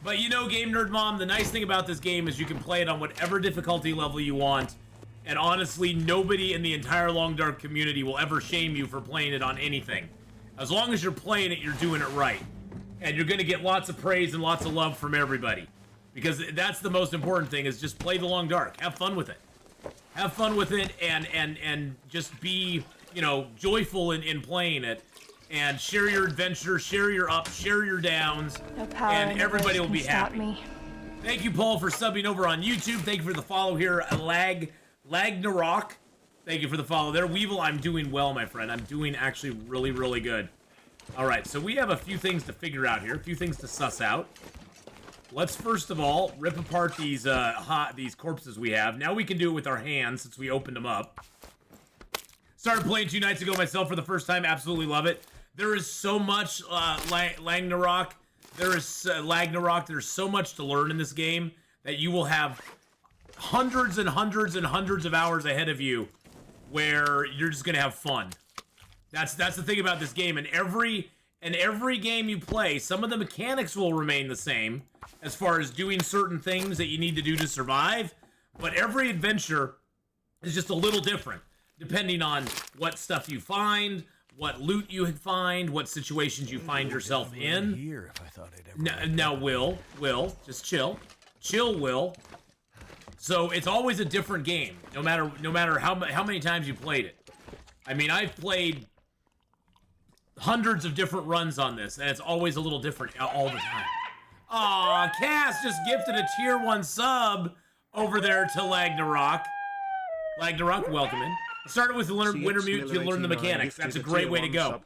But you know, Game Nerd Mom, the nice thing about this game is you can play it on whatever difficulty level you want. And honestly, nobody in the entire Long Dark community will ever shame you for playing it on anything. As long as you're playing it, you're doing it right. And you're going to get lots of praise and lots of love from everybody. Because that's the most important thing, is just play the Long Dark. Have fun with it. Have fun with it and just be, you know, joyful in playing it. And share your adventure, share your ups, share your downs, and everybody will be happy. Thank you, Paul, for subbing over on YouTube. Thank you for the follow here, Lagnarok. Thank you for the follow there. Weevil, I'm doing well, my friend. I'm doing actually really, really good. All right, so we have a few things to figure out here, a few things to suss out. Let's first of all rip apart these corpses we have. Now we can do it with our hands since we opened them up. Started playing 2 nights ago myself for the first time. Absolutely love it. There is so much Lagnarok. There's so much to learn in this game that you will have hundreds and hundreds and hundreds of hours ahead of you where you're just gonna have fun. That's the thing about this game. And every game you play, some of the mechanics will remain the same as far as doing certain things that you need to do to survive, but every adventure is just a little different depending on what stuff you find, what loot you find, what situations you find yourself in. Here, if I thought I'd ever Now, Will, just chill, Will. So it's always a different game, no matter how many times you played it. I mean, I've played hundreds of different runs on this, and it's always a little different all the time. Aw, Cass just gifted a tier 1 sub over there to Lagnarok. Lagnarok, welcome in. Started with Wintermute to learn the mechanics. That's a great way to go.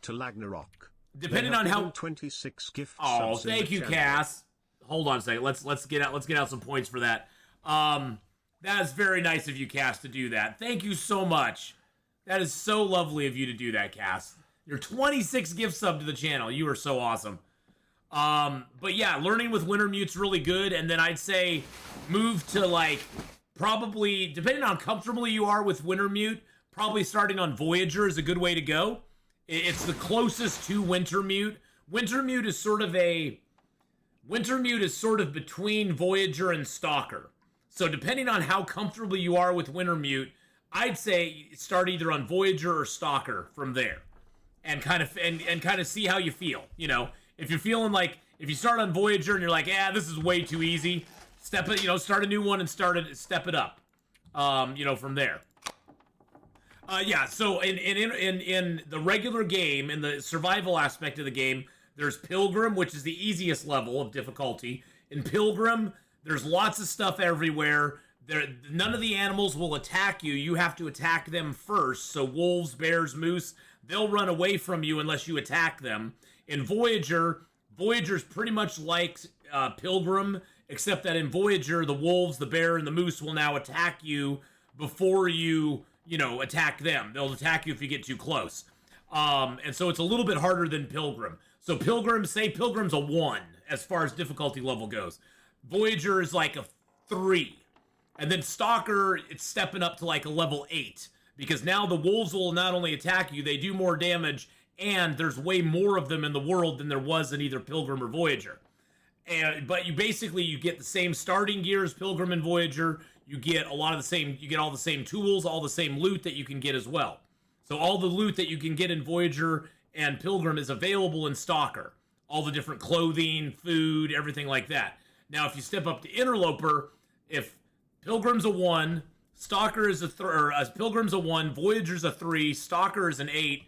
Depending on how 26 gift Oh, thank you, Cass. Hold on a second. Let's get out some points for that. That is very nice of you, Cass, to do that. Thank you so much. That is so lovely of you to do that, Cass. Your 26 gift sub to the channel. You are so awesome. But yeah, learning with Wintermute's really good, and then I'd say move to, like, probably, depending on how comfortable you are with Wintermute, probably starting on Voyager is a good way to go. It's the closest to Wintermute. Wintermute is sort of between Voyager and Stalker. So depending on how comfortable you are with Wintermute, I'd say start either on Voyager or Stalker from there. And kind of see how you feel. You know, if you're feeling like, if you start on Voyager and you're like, yeah, this is way too easy, start a new one and step it up. From there. Yeah, so in the regular game, in the survival aspect of the game, there's Pilgrim, which is the easiest level of difficulty. In Pilgrim, there's lots of stuff everywhere. None of the animals will attack you. You have to attack them first. So wolves, bears, moose, they'll run away from you unless you attack them. In Voyager's pretty much like Pilgrim, except that in Voyager, the wolves, the bear, and the moose will now attack you before you attack them. They'll attack you if you get too close. And so it's a little bit harder than Pilgrim. So Pilgrim's a 1 as far as difficulty level goes. Voyager is like a 3. And then Stalker, it's stepping up to like a level 8. Because now the wolves will not only attack you, they do more damage, and there's way more of them in the world than there was in either Pilgrim or Voyager. But you get the same starting gear as Pilgrim and Voyager. You get all the same tools, all the same loot that you can get as well. So all the loot that you can get in Voyager and Pilgrim is available in Stalker. All the different clothing, food, everything like that. Now, if you step up to Interloper, if Pilgrim's a 1, Stalker is Pilgrim's a 1, Voyager's a 3, Stalker is an 8,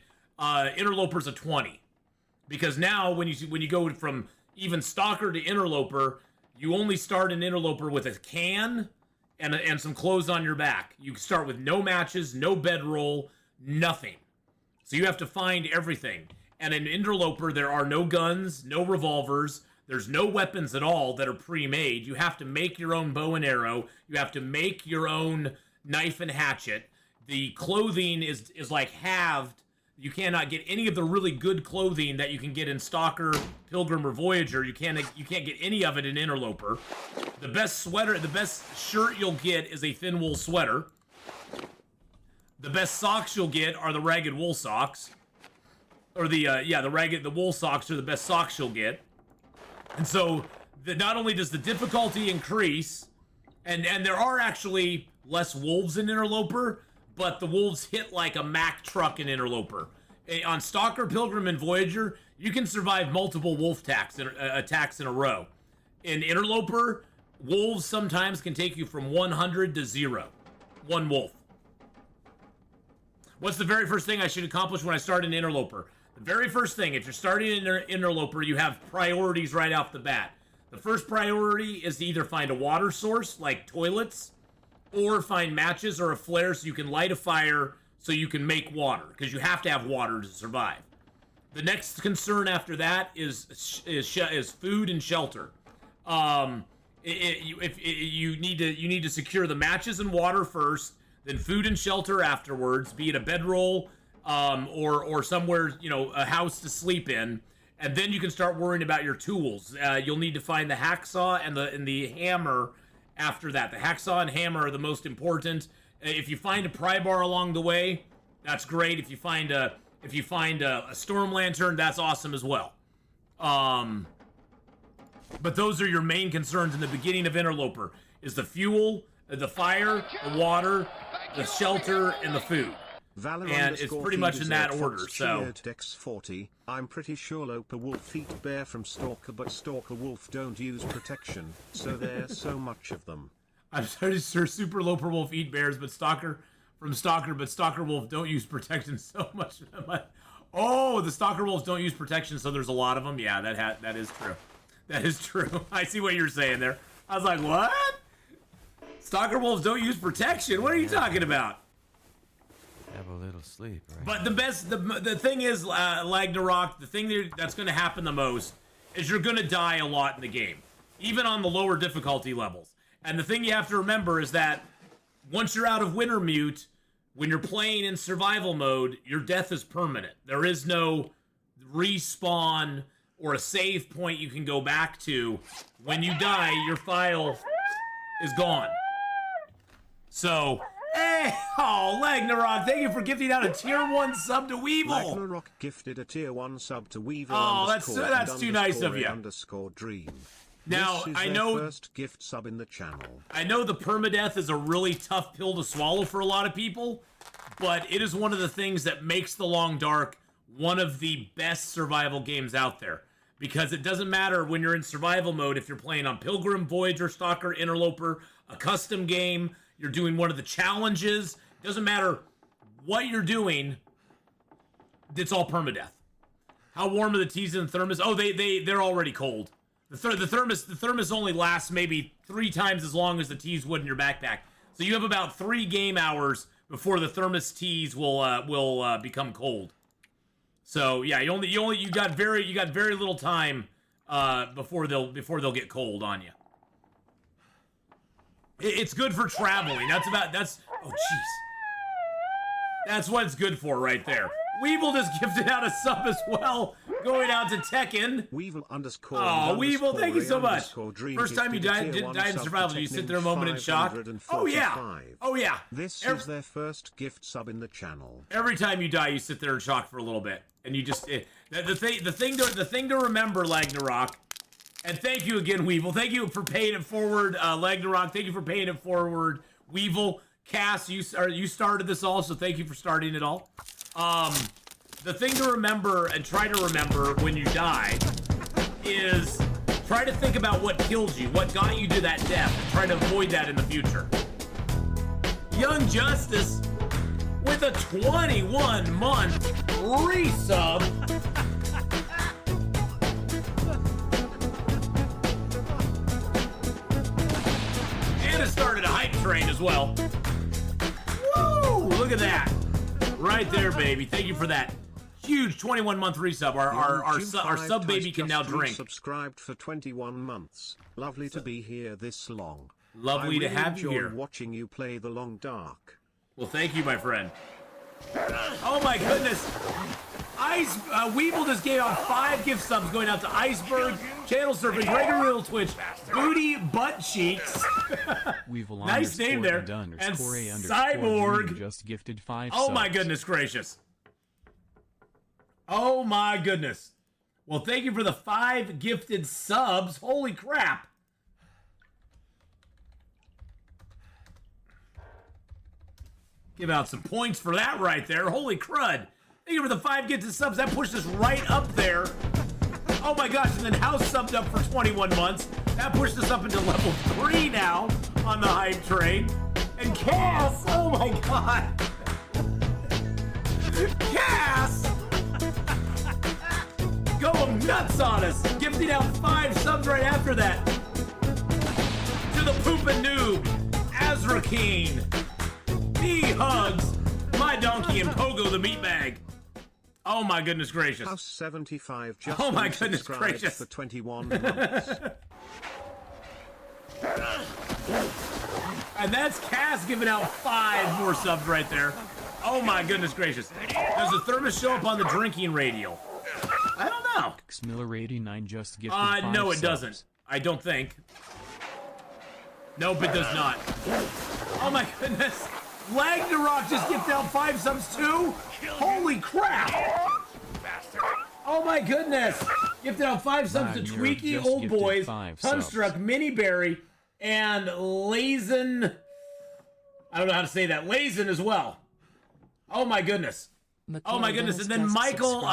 Interloper's a 20. Because now when you go from even Stalker to Interloper, you only start an Interloper with a can and some clothes on your back. You start with no matches, no bedroll, nothing. So you have to find everything. And in Interloper, there are no guns, no revolvers. There's no weapons at all that are pre-made. You have to make your own bow and arrow. You have to make your own knife and hatchet. The clothing is like halved. You cannot get any of the really good clothing that you can get in Stalker, Pilgrim, or Voyager. You can't get any of it in Interloper. The best shirt you'll get is a thin wool sweater. The best socks you'll get are the ragged wool socks. Or the wool socks are the best socks you'll get. And so, not only does the difficulty increase, and there are actually less wolves in Interloper, but the wolves hit like a Mack truck in Interloper. On Stalker, Pilgrim, and Voyager, you can survive multiple wolf attacks in a row. In Interloper, wolves sometimes can take you from 100 to 0. One wolf. What's the very first thing I should accomplish when I start an Interloper? The very first thing, if you're starting an Interloper, you have priorities right off the bat. The first priority is to either find a water source, like toilets, or find matches or a flare so you can light a fire so you can make water, because you have to have water to survive. The next concern after that is food and shelter. You need to secure the matches and water first, then food and shelter afterwards, be it a bedroll or somewhere, a house to sleep in, and then you can start worrying about your tools. You'll need to find the hacksaw and the hammer after that. The hacksaw and hammer are the most important. If you find a pry bar along the way, that's great. If you find a storm lantern, that's awesome as well. But those are your main concerns in the beginning of Interloper: is the fuel, the fire, the water, the shelter, and the food. And it's pretty much in that order. So Dex 40. I'm pretty sure Loper Wolf eat bear from Stalker, but Stalker Wolf don't use protection, so there's so much of them. I'm sorry, sir. Super Loper Wolf eat bears, but Stalker Wolf don't use protection so much. Oh, the Stalker Wolves don't use protection, so there's a lot of them. Yeah, that is true. That is true. I see what you're saying there. I was like, what? Stalker Wolves don't use protection? What are you talking about? Have a little sleep, right? But the thing is, Lagnarok, the thing that's going to happen the most is you're going to die a lot in the game, even on the lower difficulty levels. And the thing you have to remember is that once you're out of Wintermute, when you're playing in survival mode, your death is permanent. There is no respawn or a save point you can go back to. When you die, your file is gone. So... Hey, Lagnarok, thank you for gifting out a tier 1 sub to Weevil. Lagnarok gifted a tier 1 sub to Weevil. Oh, that's too nice of you. _dream. Now, this is I know first gift sub in the channel. I know the permadeath is a really tough pill to swallow for a lot of people, but it is one of the things that makes The Long Dark one of the best survival games out there. Because it doesn't matter when you're in survival mode, if you're playing on Pilgrim, Voyager, Stalker, Interloper, a custom game, you're doing one of the challenges, doesn't matter what you're doing, it's all permadeath. How warm are the teas in the thermos? Oh, they're already cold. The thermos only lasts maybe 3 times as long as the teas would in your backpack. So you have about 3 game hours before the thermos teas will become cold. So yeah, you got very little time before they'll get cold on you. It's good for traveling. That's oh jeez. That's what it's good for right there. Weevil just gifted out a sub as well, going out to Tekken. Weevil _ Oh, Weevil, thank you so much. First time you died in survival, do you sit there a moment in shock? Oh yeah. Oh yeah. This is their first gift sub in the channel. Every time you die, you sit there in shock for a little bit, and you just the thing to remember, Lagnarok, And thank you again, Weevil. Thank you for paying it forward, Ragnarok. Thank you for paying it forward, Weevil. Cass, you started this all, so thank you for starting it all. The thing to remember and try to remember when you die is try to think about what killed you, what got you to that death, and try to avoid that in the future. Young Justice with a 21-month resub. And it started a hype train as well. Woo! Look at that. Right there, baby. Thank you for that huge 21-month resub. Our sub baby can now drink. Subscribed for 21 months. Lovely to be here this long. Lovely to have you here. Watching you play The Long Dark. Well, thank you, my friend. Oh my goodness. Weeble just gave out 5 gift subs going out to Iceberg, Channel Surfing, Regular Real Twitch, Booty Butt Cheeks. Weevil nice name there. And Cyborg just gifted 5 Oh subs. my goodness gracious. Oh my goodness. Well, thank you for the 5 gifted subs. Holy crap. Give out some points for that right there. Holy crud. Thank you for the 5 gifted subs. That pushed us right up there. Oh my gosh. And then House subbed up for 21 months. That pushed us up into level 3 now on the hype train. And Cass. Oh my god. Cass. Going nuts on us. Gifting out 5 subs right after that. To the Poopin' Noob. Azrakeen. Hugs, my donkey, and Pogo the meatbag. Oh my goodness gracious. House 75 just oh my goodness gracious. For 21 months. And that's Cass giving out 5 more subs right there. Oh my goodness gracious. Does the thermos show up on the drinking radio? I don't know. Miller89 just gifted 5 no, it subs. doesn't. I don't think. Nope, it does not. Oh my goodness. Ragnarok just gifted out 5 subs too? Holy crap! Oh my goodness! Gifted out 5 subs to Tweaky, Old Boys, Tunstruck, Miniberry, and Lazen. I don't know how to say that. Lazen as well. Oh my goodness. Oh my goodness. And then Michael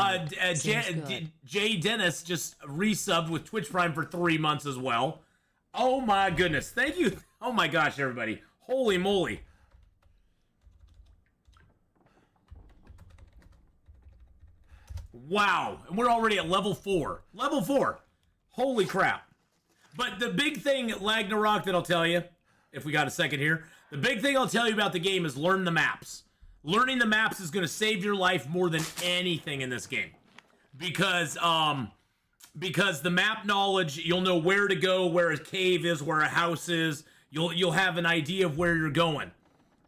J. Dennis just resubbed with Twitch Prime for 3 months as well. Oh my goodness. Thank you. Oh my gosh, everybody. Holy moly. Wow, and we're already at level 4. Level 4. Holy crap. But the big thing, Ragnarok, that I'll tell you, if we got a second here, the big thing I'll tell you about the game is learn the maps. Learning the maps is going to save your life more than anything in this game. Because the map knowledge, you'll know where to go, where a cave is, where a house is. You'll have an idea of where you're going.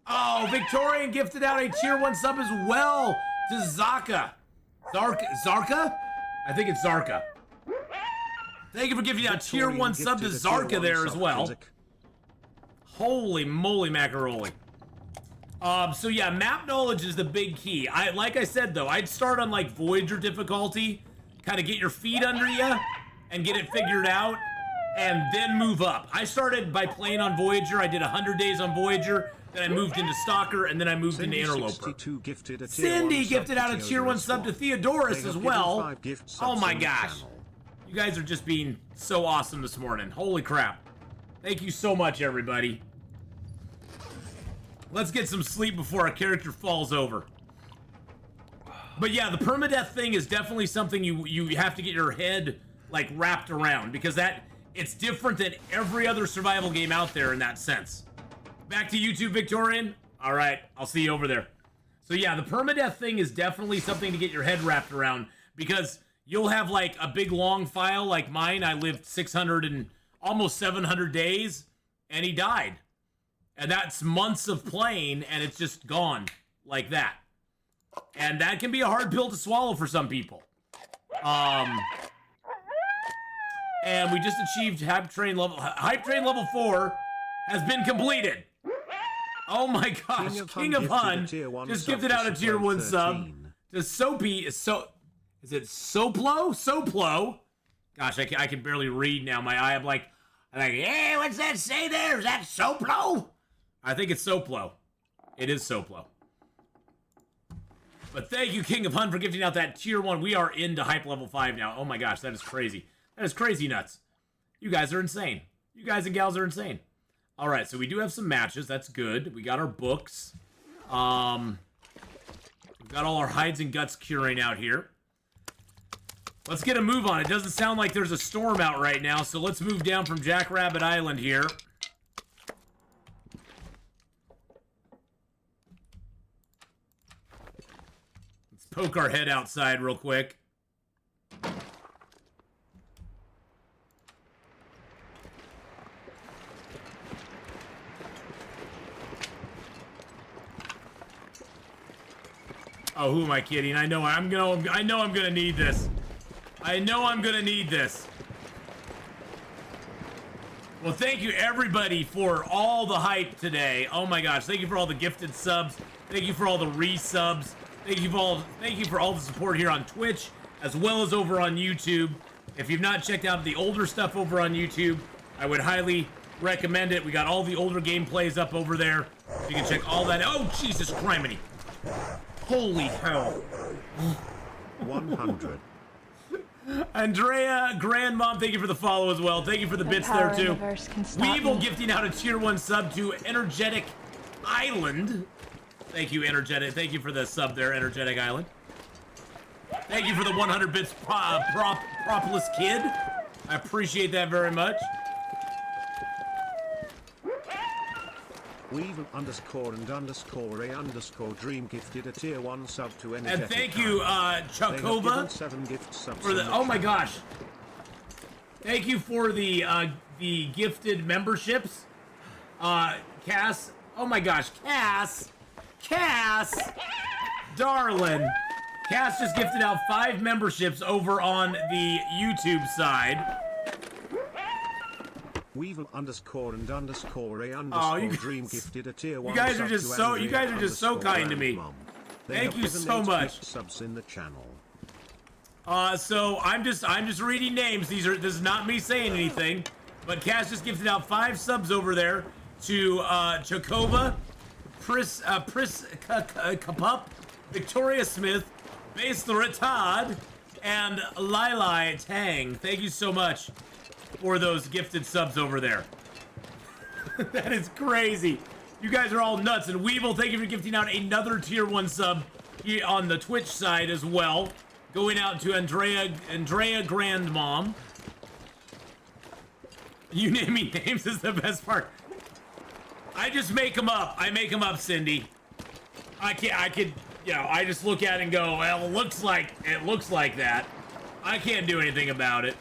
Oh, Victorian gifted out a tier 1 sub as well to Zaka. Zarka? I think it's Zarka. Thank you for giving out tier 1 sub to Zarka there as well. Holy moly macaroni. So yeah, map knowledge is the big key. Like I said though, I'd start on like Voyager difficulty, kind of get your feet under you and get it figured out, and then move up. I started by playing on Voyager. I did 100 days on Voyager. Then I moved into Stalker, and then I moved into Interloper. Cindy gifted out a tier 1 sub to Theodorus as well. Oh my gosh. You guys are just being so awesome this morning. Holy crap. Thank you so much, everybody. Let's get some sleep before our character falls over. But yeah, the permadeath thing is definitely something you have to get your head like wrapped around, because it's different than every other survival game out there in that sense. Back to YouTube, Victorian. All right, I'll see you over there. So yeah, the permadeath thing is definitely something to get your head wrapped around, because you'll have like a big long file like mine. I lived 600 and almost 700 days, and he died. And that's months of playing, and it's just gone like that. And that can be a hard pill to swallow for some people. And we just achieved Hype Train level 4 has been completed. Oh my gosh, King of Hun just gifted out a tier 1 sub to Soapy. Is it Soplo? Soplo. Gosh, I can barely read now. My eye, I'm like, hey, what's that say there? Is that Soplo? I think it's Soplo. It is Soplo. But thank you, King of Hun, for gifting out that tier 1. We are into hype level 5 now. Oh my gosh, that is crazy. That is crazy nuts. You guys are insane. You guys and gals are insane. All right, so we do have some matches. That's good. We got our books. We've got all our hides and guts curing out here. Let's get a move on. It doesn't sound like there's a storm out right now, so let's move down from Jackrabbit Island here. Let's poke our head outside real quick. Oh, who am I kidding? I know I'm gonna need this. I know I'm gonna need this. Well, thank you everybody for all the hype today. Oh my gosh, thank you for all the gifted subs. Thank you for all the resubs. Thank you for all the support here on Twitch as well as over on YouTube. If you've not checked out the older stuff over on YouTube, I would highly recommend it. We got all the older gameplays up over there. So you can check all that. Oh, Jesus criminy. Holy hell. 100. Andrea, Grandmom, thank you for the follow as well. Thank you for the bits there, too. Weevil gifting out a tier 1 sub to Energetic Island. Thank you, Energetic. Thank you for the sub there, Energetic Island. Thank you for the 100 bits, Propolis Kid. I appreciate that very much. Weevil _and_a_ dream gifted a tier 1 sub to Energetic. And thank you, Chakova, 7 gift subs for the. Oh my gosh! Thank you for the gifted memberships, Cass. Oh my gosh, Cass, darling. Cass just gifted out 5 memberships over on the YouTube side. Weevil _and_a_ Oh, you dream gifted a tier 1 you guys sub are just to so Andrea you guys are just so kind to me. Mom. They Thank have you given so 8 much. gift subs in the channel. So I'm just reading names. This is not me saying anything, but Cass just gifted out 5 subs over there to Chakova, Pris Kapup, Victoria Smith, Base the Retard, and Lili Tang. Thank you so much for those gifted subs over there. That is crazy. You guys are all nuts. And Weevil, thank you for gifting out another tier 1 sub here on the Twitch side as well. Going out to Andrea Grandmom. You naming names is the best part. I just make them up. I make them up, Cindy. I just look at it and go, well, it looks like that. I can't do anything about it.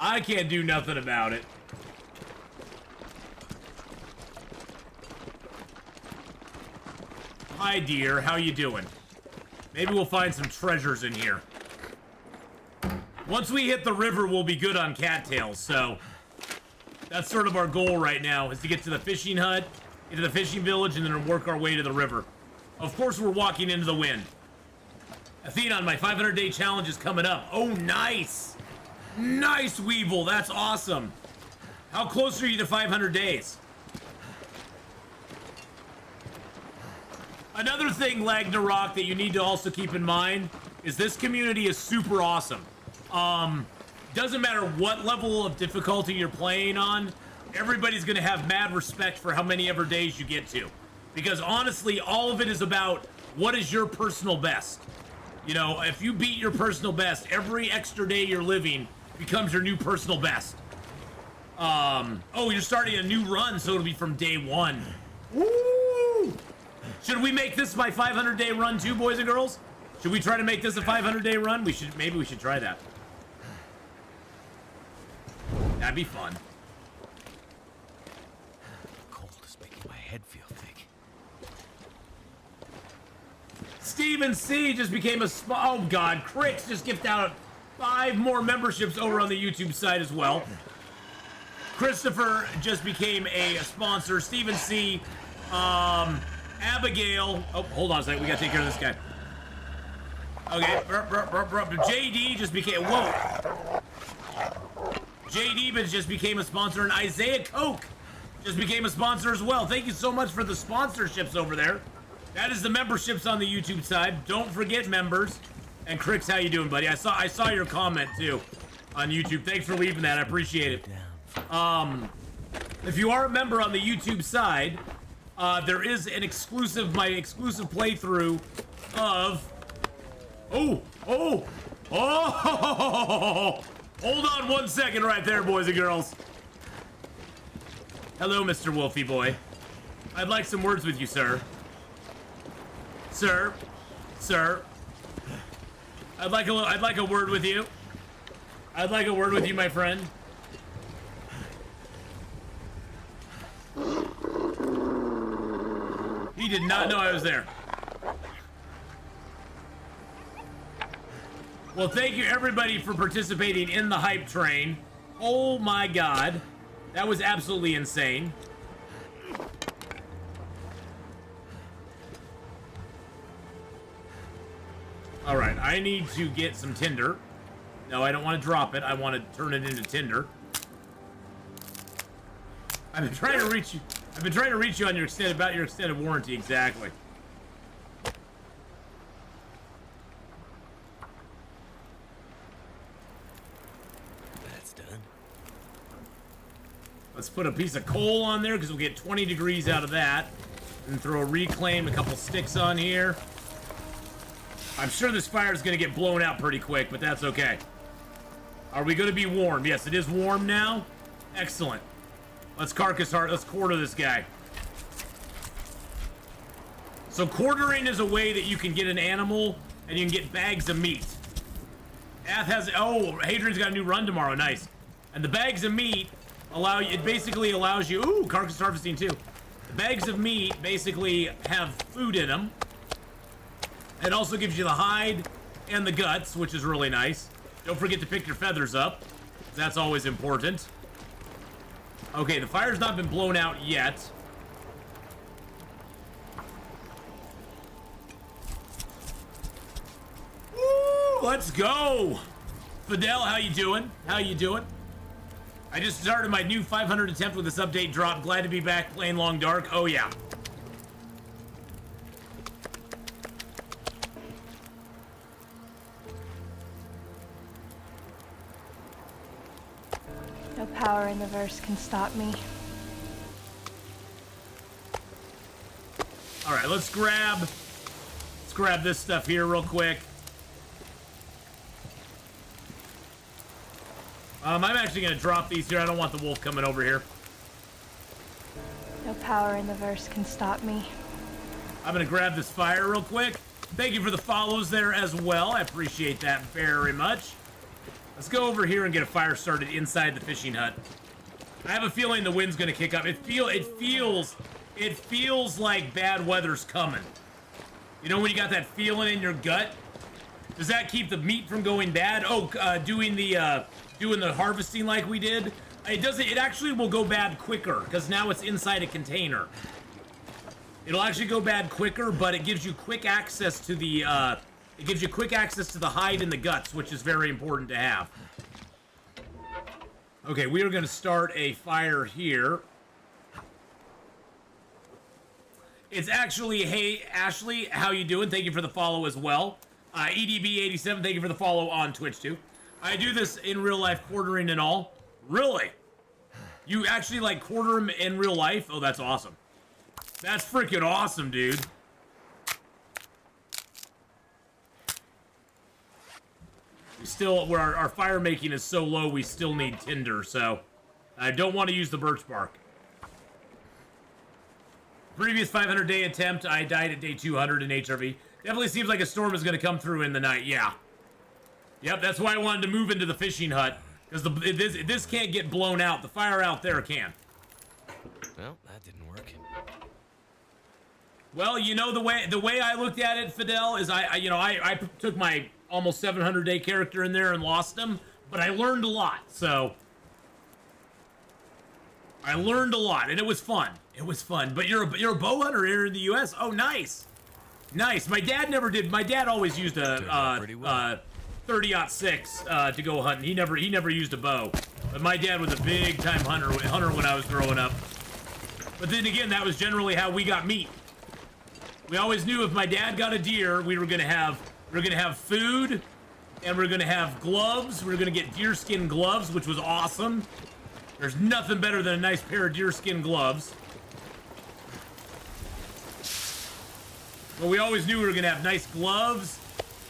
I can't do nothing about it. Hi, dear. How you doing? Maybe we'll find some treasures in here. Once we hit the river, we'll be good on cattails, so that's sort of our goal right now, is to get to the fishing hut, get to the fishing village, and then work our way to the river. Of course, we're walking into the wind. Atheenon, my 500-day challenge is coming up. Oh, nice! Nice, Weevil. That's awesome. How close are you to 500 days? Another thing, Lagnarok, that you need to also keep in mind is this community is super awesome. Doesn't matter what level of difficulty you're playing on, everybody's gonna have mad respect for how many ever days you get to. Because honestly, all of it is about what is your personal best. You know, if you beat your personal best, every extra day you're living becomes your new personal best. Oh, you're starting a new run, so it'll be from day 1. Woo! Should we make this my 500-day run too, boys and girls? Should we try to make this a 500-day run? Maybe we should try that. That'd be fun. Cold is making my head feel thick. Steven C just became a oh god, Crix just gifted out 5 more memberships over on the YouTube side as well. Christopher just became a sponsor. Steven C, Abigail. Oh, hold on a second. We gotta take care of this guy. Okay, JD just became, whoa. JD just became a sponsor, and Isaiah Coke just became a sponsor as well. Thank you so much for the sponsorships over there. That is the memberships on the YouTube side. Don't forget members. And Crix, how you doing, buddy? I saw your comment too on YouTube. Thanks for leaving that. I appreciate it. If you are a member on the YouTube side, there is an my exclusive playthrough of. Oh! Hold on 1 second right there, boys and girls. Hello, Mr. Wolfie boy. I'd like some words with you, sir. Sir. I'd like a word with you. I'd like a word with you, my friend. He did not know I was there. Well, thank you everybody for participating in the hype train. Oh my god. That was absolutely insane. Alright, I need to get some tinder. No, I don't want to drop it. I want to turn it into tinder. I've been trying to reach you. I've been trying to reach you on your extended warranty, exactly. That's done. Let's put a piece of coal on there because we'll get 20 degrees out of that. And throw a reclaim, a couple sticks on here. I'm sure this fire is going to get blown out pretty quick, but that's okay. Are we going to be warm? Yes, it is warm now. Excellent. Let's carcass heart. Let's quarter this guy. So quartering is a way that you can get an animal and you can get bags of meat. Ath has, oh, Hadrian's got a new run tomorrow. Nice. And the bags of meat allow you, it basically allows you, ooh, carcass harvesting too. The bags of meat basically have food in them. It also gives you the hide and the guts, which is really nice. Don't forget to pick your feathers up. That's always important. Okay, the fire's not been blown out yet. Woo, let's go. Fidel, how you doing? How you doing? I just started my new 500 attempt with this update drop. Glad to be back playing Long Dark. Oh, yeah. No power in the verse can stop me. All right, let's grab this stuff here real quick. I'm actually gonna drop these here. I don't want the wolf coming over here. No power in the verse can stop me. I'm gonna grab this fire real quick. Thank you for the follows there as well. I appreciate that very much. Let's go over here and get a fire started inside the fishing hut. I have a feeling the wind's gonna kick up. It feels like bad weather's coming. You know when you got that feeling in your gut? Does that keep the meat from going bad? Oh, doing the harvesting like we did. It doesn't. It actually will go bad quicker because now it's inside a container. It'll actually go bad quicker, but it gives you quick access to the. It gives you quick access to the hide and the guts, which is very important to have. Okay, we are going to start a fire here. It's actually, hey, Ashley, how you doing? Thank you for the follow as well. EDB87, thank you for the follow on Twitch, too. I do this in real life, quartering and all. Really? You actually, like, quarter them in real life? Oh, that's awesome. That's freaking awesome, dude. We still, where our fire making is so low, we still need tinder, so I don't want to use the birch bark. Previous 500-day attempt, I died at day 200 in HRV. Definitely seems like a storm is going to come through in the night, yeah. Yep, that's why I wanted to move into the fishing hut, because this can't get blown out. The fire out there can. Well, that didn't work. Well, you know, the way I looked at it, Fidel, is I took my almost 700-day character in there and lost him, but I learned a lot, so I learned a lot, and it was fun. It was fun. But you're a bow hunter here in the U.S. Oh, nice. Nice. My dad never did. My dad always used Turned out a pretty well. 30-06 to go hunting. He never used a bow. But my dad was a big time hunter when I was growing up. But then again, that was generally how we got meat. We always knew if my dad got a deer, we were gonna have food, and we were gonna have gloves. We were gonna get deerskin gloves, which was awesome. There's nothing better than a nice pair of deerskin gloves. But we always knew we were gonna have nice gloves.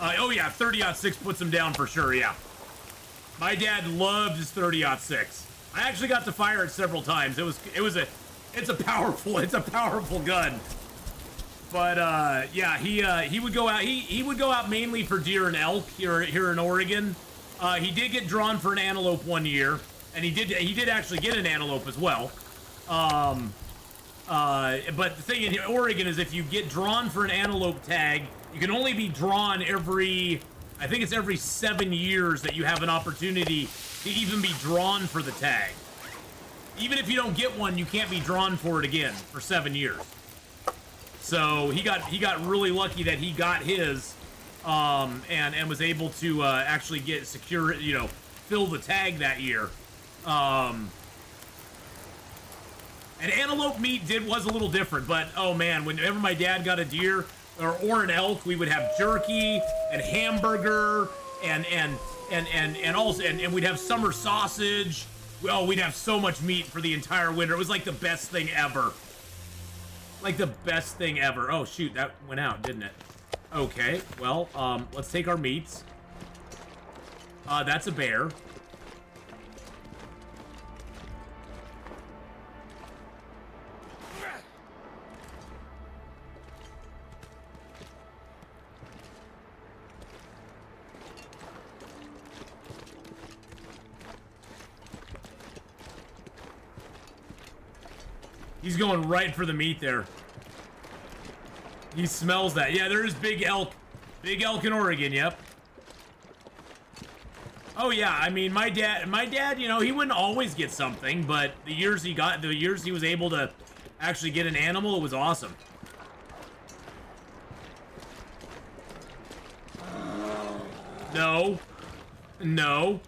Oh yeah, 30-06 puts them down for sure. Yeah, my dad loved his 30-06. I actually got to fire it several times. It's a powerful gun. But yeah, he would go out. He would go out mainly for deer and elk here in Oregon. He did get drawn for an antelope one year, and he did actually get an antelope as well. But the thing in Oregon is if you get drawn for an antelope tag, you can only be drawn every 7 years that you have an opportunity to even be drawn for the tag. Even if you don't get one, you can't be drawn for it again for 7 years. So he got really lucky that he got his, and was able to actually get secure, fill the tag that year. And antelope meat was a little different, but oh man, whenever my dad got a deer or an elk, we would have jerky and hamburger and we'd have summer sausage. Oh, we'd have so much meat for the entire winter. It was like the best thing ever. Like the best thing ever. Oh shoot, that went out, didn't it? Okay, well, let's take our meats. That's a bear. He's going right for the meat there. He smells that. Yeah, there is big elk. Big elk in Oregon, yep. Oh yeah, I mean, my dad, he wouldn't always get something, but the years he was able to actually get an animal, it was awesome. No. No.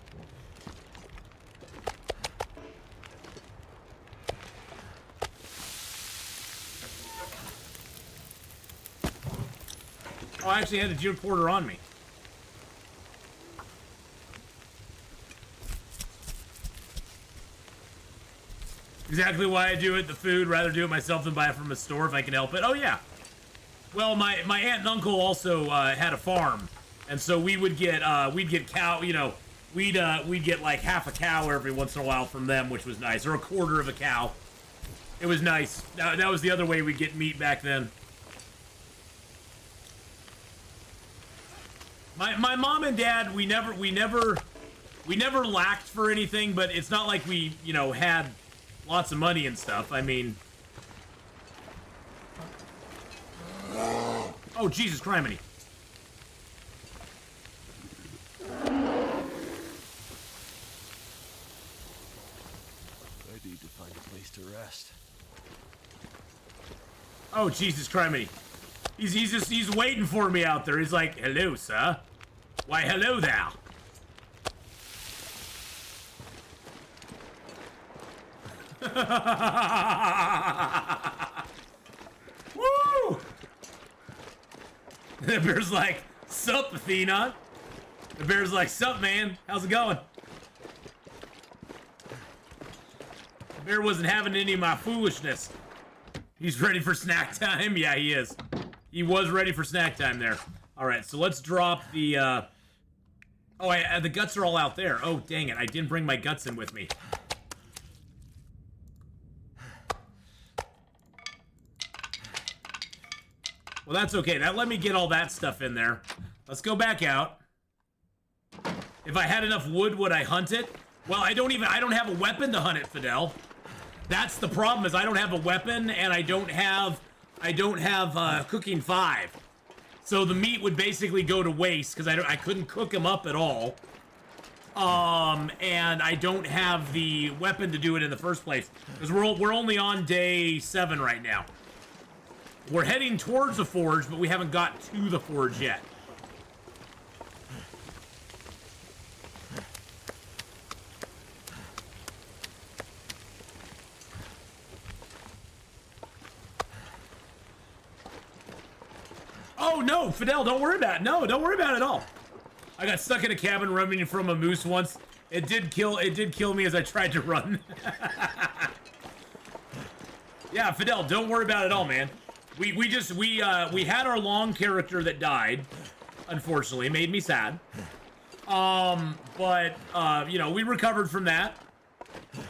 Oh, I actually had a deer quarter on me. Exactly why I do it. The food, rather do it myself than buy it from a store if I can help it. Oh yeah. Well, my aunt and uncle also had a farm, and so we'd get cow. We'd get like half a cow every once in a while from them, which was nice, or a quarter of a cow. It was nice. That was the other way we'd get meat back then. My mom and dad, we never lacked for anything, but it's not like we, had lots of money and stuff. I mean, oh Jesus criminy. I need to find a place to rest. Oh Jesus criminy. He's waiting for me out there. He's like, hello, sir. Why, hello there. Woo! The bear's like, sup, Atheenon? The bear's like, sup, man? How's it going? The bear wasn't having any of my foolishness. He's ready for snack time? Yeah, he is. He was ready for snack time there. All right, so let's drop the, oh, the guts are all out there. Oh, dang it. I didn't bring my guts in with me. Well, that's okay. That let me get all that stuff in there. Let's go back out. If I had enough wood, would I hunt it? Well, I don't have a weapon to hunt it, Fidel. That's the problem, is I don't have a weapon, and I don't have cooking 5. So the meat would basically go to waste because I couldn't cook them up at all. And I don't have the weapon to do it in the first place because we're only on day 7 right now. We're heading towards the forge, but we haven't got to the forge yet. Oh no, Fidel, don't worry about it. No, don't worry about it at all. I got stuck in a cabin running from a moose once. It did kill me as I tried to run. Yeah, Fidel, don't worry about it at all, man. We had our long character that died, unfortunately. It made me sad. But you know, we recovered from that.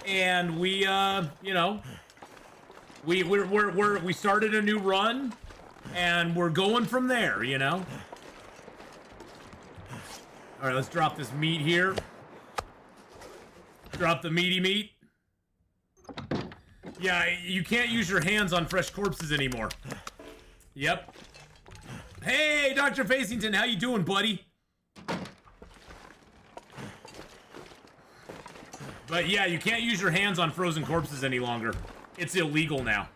And we you know, we started a new run. And we're going from there, you know? Alright, let's drop this meat here. Drop the meaty meat. Yeah, you can't use your hands on fresh corpses anymore. Yep. Hey, Dr. Facington, how you doing, buddy? But yeah, you can't use your hands on frozen corpses any longer. It's illegal now.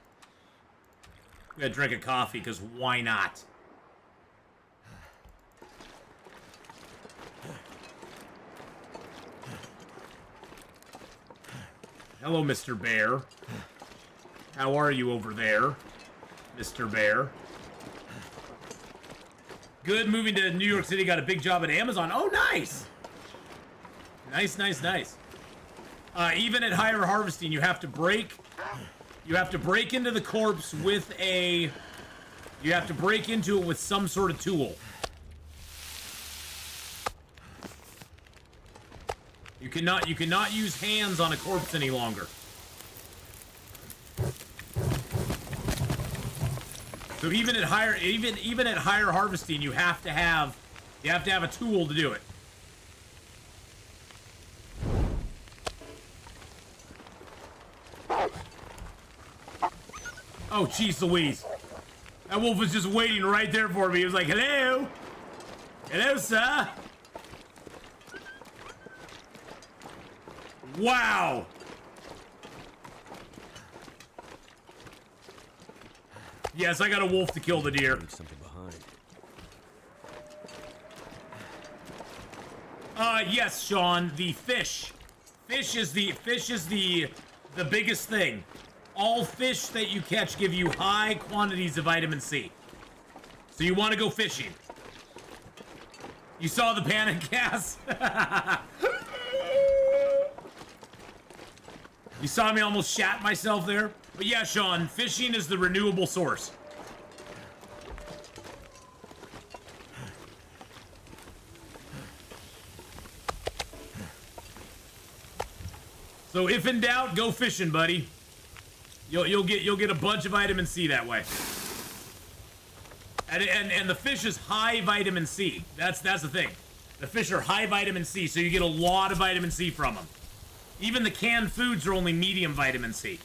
I'm gonna drink a coffee, because why not? Hello, Mr. Bear. How are you over there, Mr. Bear? Good, moving to New York City, got a big job at Amazon. Oh, nice! Nice, nice, nice. Even at higher harvesting, you have to break into the corpse with a... You have to break into it with some sort of tool. You cannot use hands on a corpse any longer. So even at higher harvesting, you have to have a tool to do it. Oh, jeez Louise. That wolf was just waiting right there for me. He was like, hello? Hello, sir? Wow. Yes, I got a wolf to kill the deer. Leave something behind. Yes, Sean, the fish. Fish is the biggest thing. All fish that you catch give you high quantities of vitamin C. So you want to go fishing. You saw the panic gas? You saw me almost shat myself there? But yeah, Sean, fishing is the renewable source. So if in doubt, go fishing, buddy. You'll get a bunch of vitamin C that way. And the fish is high vitamin C. That's the thing. The fish are high vitamin C, so you get a lot of vitamin C from them. Even the canned foods are only medium vitamin C.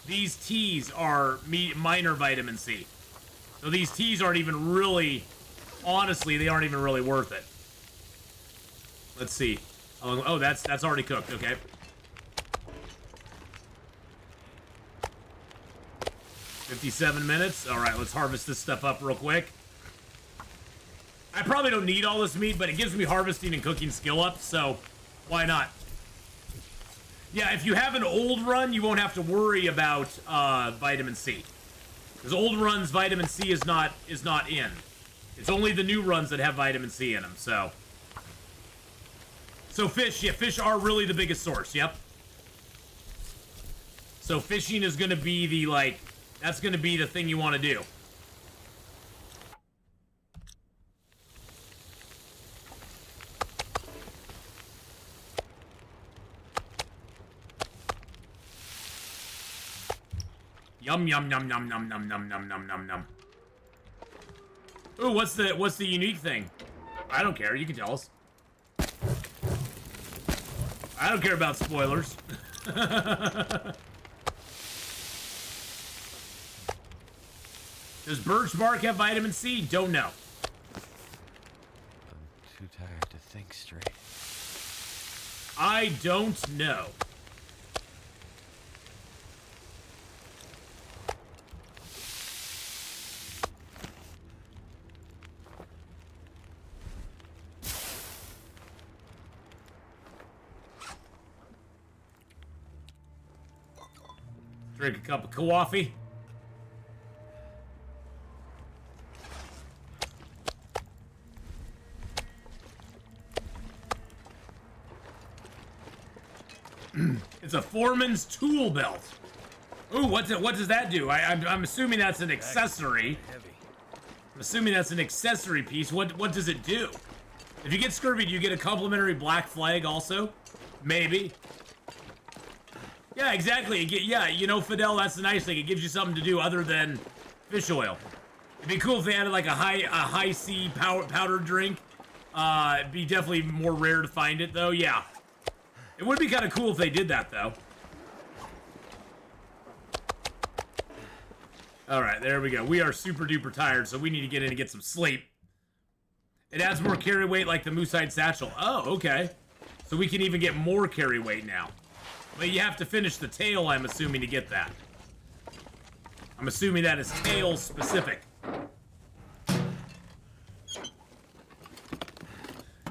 These teas are minor vitamin C. So these teas aren't even really, honestly, they aren't even really worth it. Let's see. Oh, that's already cooked. Okay. $57 minutes. All right, let's harvest this stuff up real quick. I probably don't need all this meat, but it gives me harvesting and cooking skill up, so why not? Yeah, if you have an old run, you won't have to worry about vitamin C. Because old runs, vitamin C is not in. It's only the new runs that have vitamin C in them, so. So fish, yeah, fish are really the biggest source, yep. So fishing is gonna be the, like, that's gonna be the thing you want to do. Yum yum yum yum yum yum yum yum yum yum yum. Ooh, what's the unique thing? I don't care, you can tell us. I don't care about spoilers. Does birch bark have vitamin C? Don't know. I'm too tired to think straight. I don't know. Drink a cup of coffee. It's a foreman's tool belt. Ooh, what does that do? I'm assuming that's an accessory. Heavy. I'm assuming that's an accessory piece. What does it do? If you get Scurvy, do you get a complimentary black flag also? Maybe. Yeah, exactly. Yeah, you know, Fidel, that's the nice thing. It gives you something to do other than fish oil. It'd be cool if they added like a high C powder drink. It'd be definitely more rare to find it though. Yeah. It would be kind of cool if they did that, though. Alright, there we go. We are super duper tired, so we need to get in and get some sleep. It adds more carry weight like the moose-hide satchel. Oh, okay. So we can even get more carry weight now. But you have to finish the tail, I'm assuming, to get that. I'm assuming that is tail specific.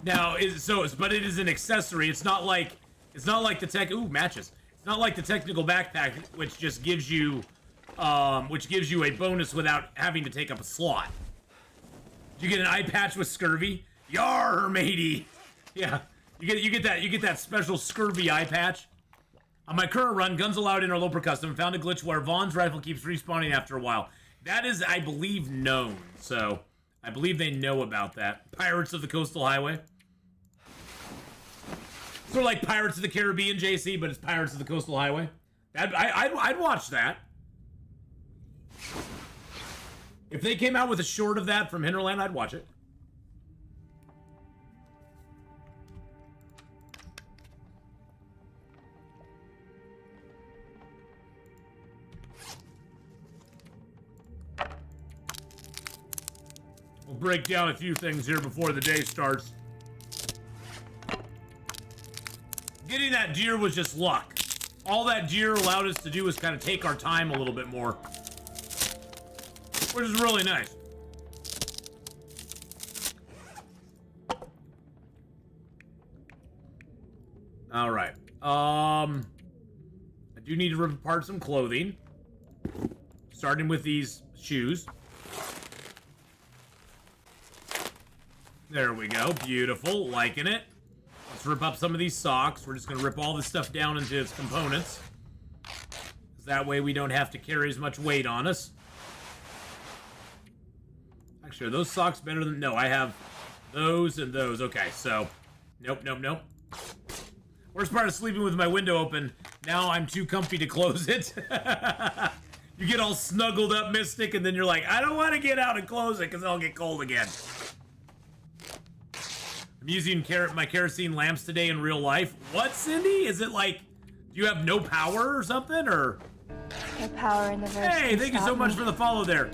Now, but it is an accessory. It's not like the tech. Ooh, matches. It's not like the technical backpack, which just gives you, a bonus without having to take up a slot. Did you get an eye patch with Scurvy? Yar, matey. Yeah, you get that special Scurvy eye patch. On my current run, Guns Allowed Interloper Custom found a glitch where Vaughn's rifle keeps respawning after a while. That is, I believe, known. So I believe they know about that. Pirates of the Coastal Highway. Sort of like Pirates of the Caribbean, JC, but it's Pirates of the Coastal Highway. I'd watch that. If they came out with a short of that from Hinterland, I'd watch it. We'll break down a few things here before the day starts. Getting that deer was just luck. All that deer allowed us to do was kind of take our time a little bit more. Which is really nice. Alright. I do need to rip apart some clothing. Starting with these shoes. There we go. Beautiful. Liking it. Let's rip up some of these socks. We're just going to rip all this stuff down into its components. That way we don't have to carry as much weight on us. Actually, are those socks better than... No, I have those and those. Okay, so... Nope. Worst part of sleeping with my window open, now I'm too comfy to close it. You get all snuggled up, Mystic, and then you're like, I don't want to get out and close it because I'll get cold again. I'm using my kerosene lamps today in real life. What, Cindy? Is it like, do you have no power or something, or? No power in the verse. Hey, thank you so much for the follow there.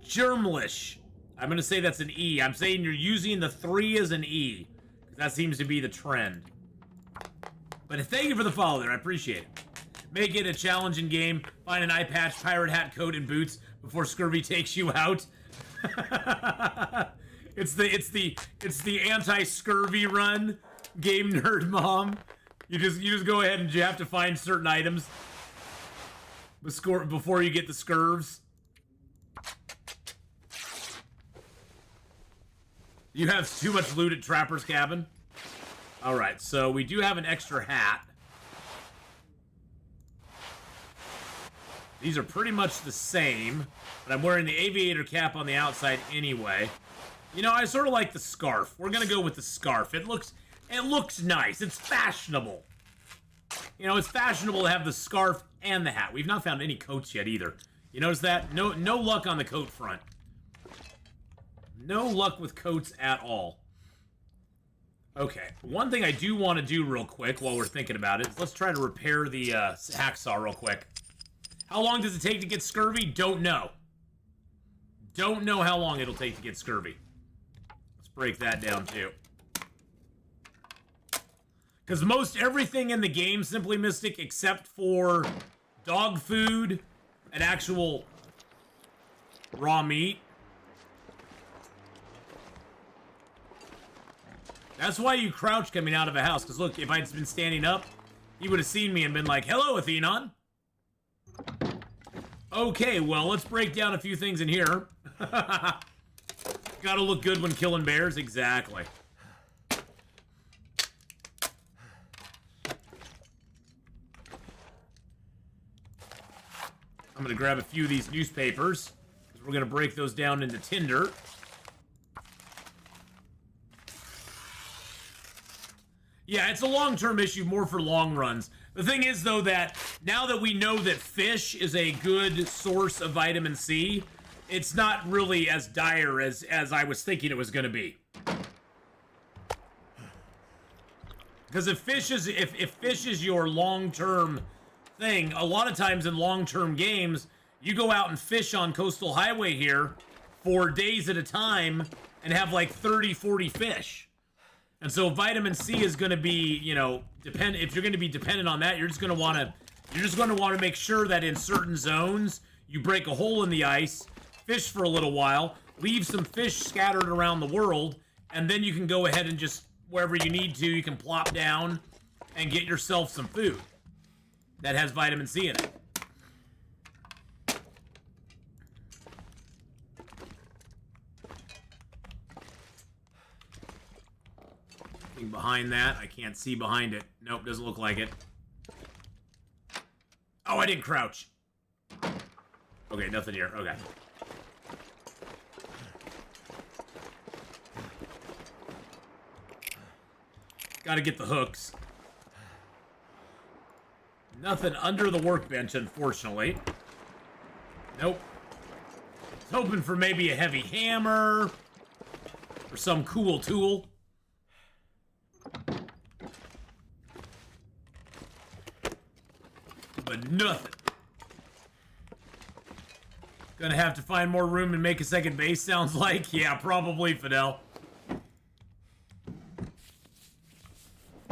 Germlish. I'm gonna say that's an E. I'm saying you're using the 3 as an E. That seems to be the trend. But thank you for the follow there. I appreciate it. Make it a challenging game. Find an eye patch, pirate hat, coat, and boots before Scurvy takes you out. It's the anti-Scurvy run, game nerd mom. You just go ahead and you have to find certain items before you get the scurvs. You have too much loot at Trapper's Cabin. All right, so we do have an extra hat. These are pretty much the same, but I'm wearing the aviator cap on the outside anyway. You know, I sort of like the scarf. We're gonna go with the scarf. It looks nice. It's fashionable. You know, it's fashionable to have the scarf and the hat. We've not found any coats yet either. You notice that? No luck on the coat front. No luck with coats at all. Okay, one thing I do want to do real quick while we're thinking about it is let's try to repair the hacksaw real quick. How long does it take to get Scurvy? Don't know. Don't know how long it'll take to get Scurvy. Let's break that down too. Because most everything in the game, Simply Mystic, except for dog food and actual raw meat. That's why you crouch coming out of a house. Because look, if I'd been standing up, he would have seen me and been like, hello, Atheenon. Okay, well, let's break down a few things in here. Gotta look good when killing bears. Exactly. I'm gonna grab a few of these newspapers, because we're gonna break those down into tinder. Yeah, it's a long-term issue, more for long runs. The thing is, though, that now that we know that fish is a good source of vitamin C, it's not really as dire as I was thinking it was going to be. Because if fish is your long-term thing, a lot of times in long-term games, you go out and fish on Coastal Highway here for days at a time and have like 30, 40 fish. And so vitamin C is going to be, you know, if you're going to be dependent on that, you're just going to want to make sure that in certain zones you break a hole in the ice, fish for a little while, leave some fish scattered around the world, and then you can go ahead and just wherever you need to, you can plop down and get yourself some food that has vitamin C in it. Behind that, I can't see behind it. Nope, doesn't look like it. Oh, I didn't crouch. Okay, nothing here. Okay. Gotta get the hooks. Nothing under the workbench, unfortunately. Nope. I was hoping for maybe a heavy hammer or some cool tool. But nothing. Gonna have to find more room and make a second base, sounds like. Yeah, probably, Fidel.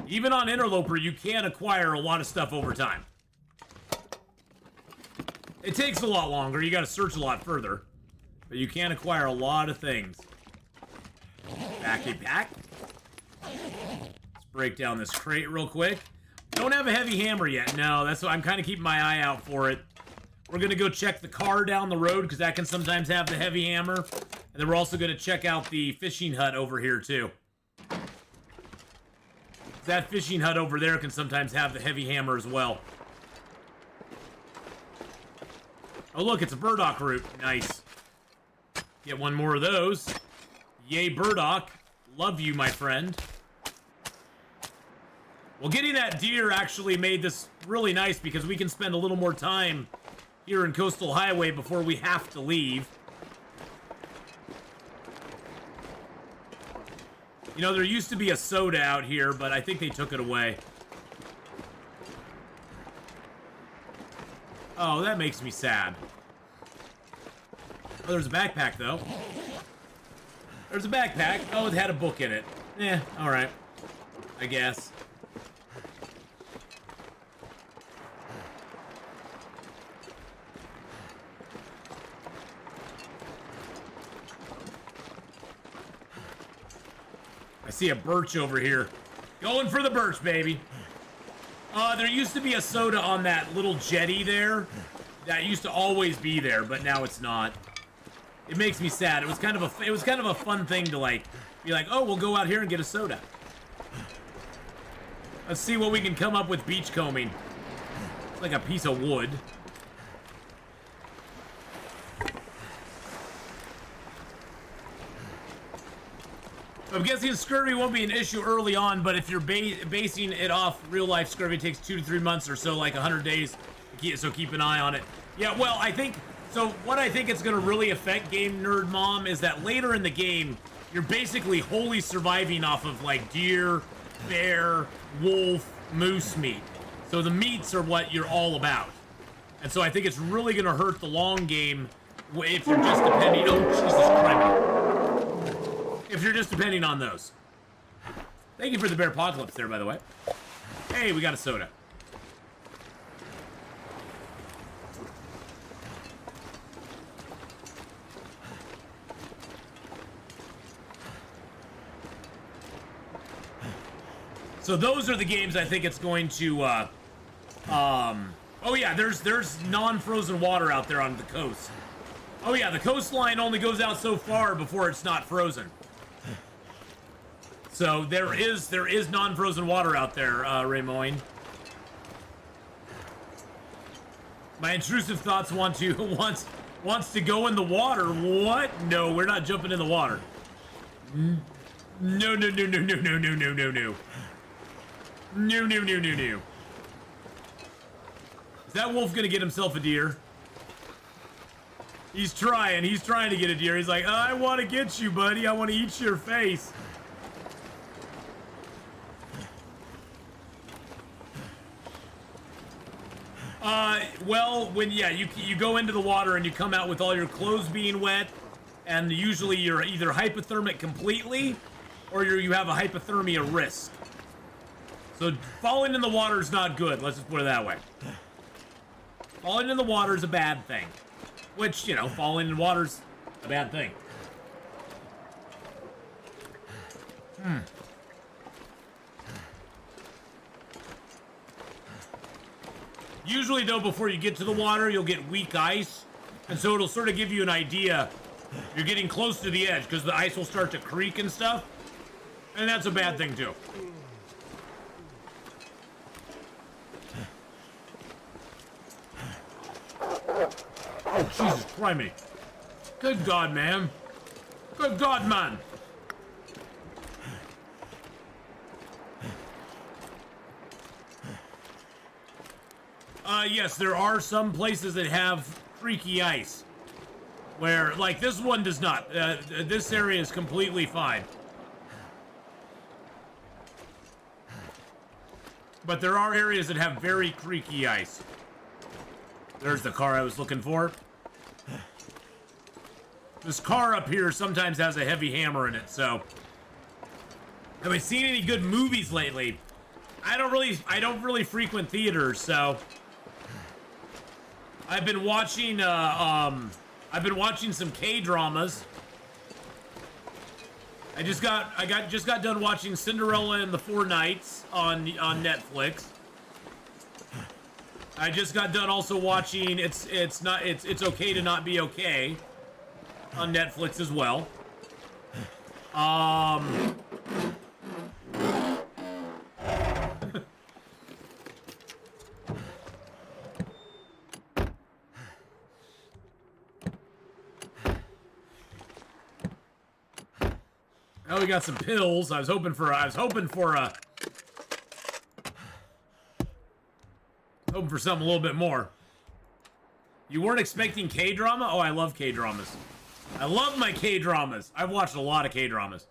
Even on Interloper, you can acquire a lot of stuff over time. It takes a lot longer. You gotta search a lot further. But you can acquire a lot of things. Packy pack. Let's break down this crate real quick. Don't have a heavy hammer yet. No, that's what I'm kind of keeping my eye out for it. We're going to go check the car down the road because that can sometimes have the heavy hammer. And then we're also going to check out the fishing hut over here too. That fishing hut over there can sometimes have the heavy hammer as well. Oh look, it's a burdock root. Nice. Get one more of those. Yay, burdock. Love you, my friend. Well, getting that deer actually made this really nice because we can spend a little more time here in Coastal Highway before we have to leave. You know, there used to be a soda out here, but I think they took it away. Oh, that makes me sad. Oh, there's a backpack, though. There's a backpack. Oh, it had a book in it. Eh, alright. I guess. I see a birch over here. Going for the birch, baby. There used to be a soda on that little jetty there. That used to always be there, but now it's not. It makes me sad. It was kind of a fun thing to like be like, oh, we'll go out here and get a soda. Let's see what we can come up with beachcombing. It's like a piece of wood. I'm guessing scurvy won't be an issue early on, but if you're basing it off real life scurvy, it takes 2 to 3 months or so, like 100 days. So keep an eye on it. Yeah, well, I think, so what I think it's going to really affect Game Nerd Mom is that later in the game, you're basically wholly surviving off of like deer, bear, wolf, moose meat. So the meats are what you're all about. And so I think it's really going to hurt the long game if you're just depending, oh, Jesus Christ. If you're just depending on those. Thank you for the bear apocalypse there, by the way. Hey, we got a soda. So those are the games I think it's going to, oh yeah, there's non-frozen water out there on the coast. Oh yeah, the coastline only goes out so far before it's not frozen. So there is non-frozen water out there, Raymoin. My intrusive thoughts wants to go in the water. What? No, we're not jumping in the water. No, no, no, no, no, no, no, no, no, no. No, no, no, no, no. Is that wolf gonna get himself a deer? He's trying to get a deer. He's like, I want to get you, buddy. I want to eat your face. Well, when, yeah, you go into the water and you come out with all your clothes being wet, and usually you're either hypothermic completely, or you have a hypothermia risk. So falling in the water is not good, let's just put it that way. Falling in the water is a bad thing. Which, you know, falling in water's a bad thing. Usually, though, before you get to the water, you'll get weak ice. And so it'll sort of give you an idea. You're getting close to the edge, because the ice will start to creak and stuff. And that's a bad thing, too. Oh, Jesus Christ. Good God, man. Good God, man. Yes, there are some places that have creaky ice. Where, like, this one does not. This area is completely fine. But there are areas that have very creaky ice. There's the car I was looking for. This car up here sometimes has a heavy hammer in it, so. Have I seen any good movies lately? I don't really frequent theaters, so. I've been watching some K-dramas. I just got done watching Cinderella and the Four Knights on Netflix. I just got done also watching It's Okay to Not Be Okay on Netflix as well. Now we got some pills. I was hoping for something a little bit more. You weren't expecting K-drama? Oh, I love K-dramas. I love my K-dramas. I've watched a lot of K-dramas.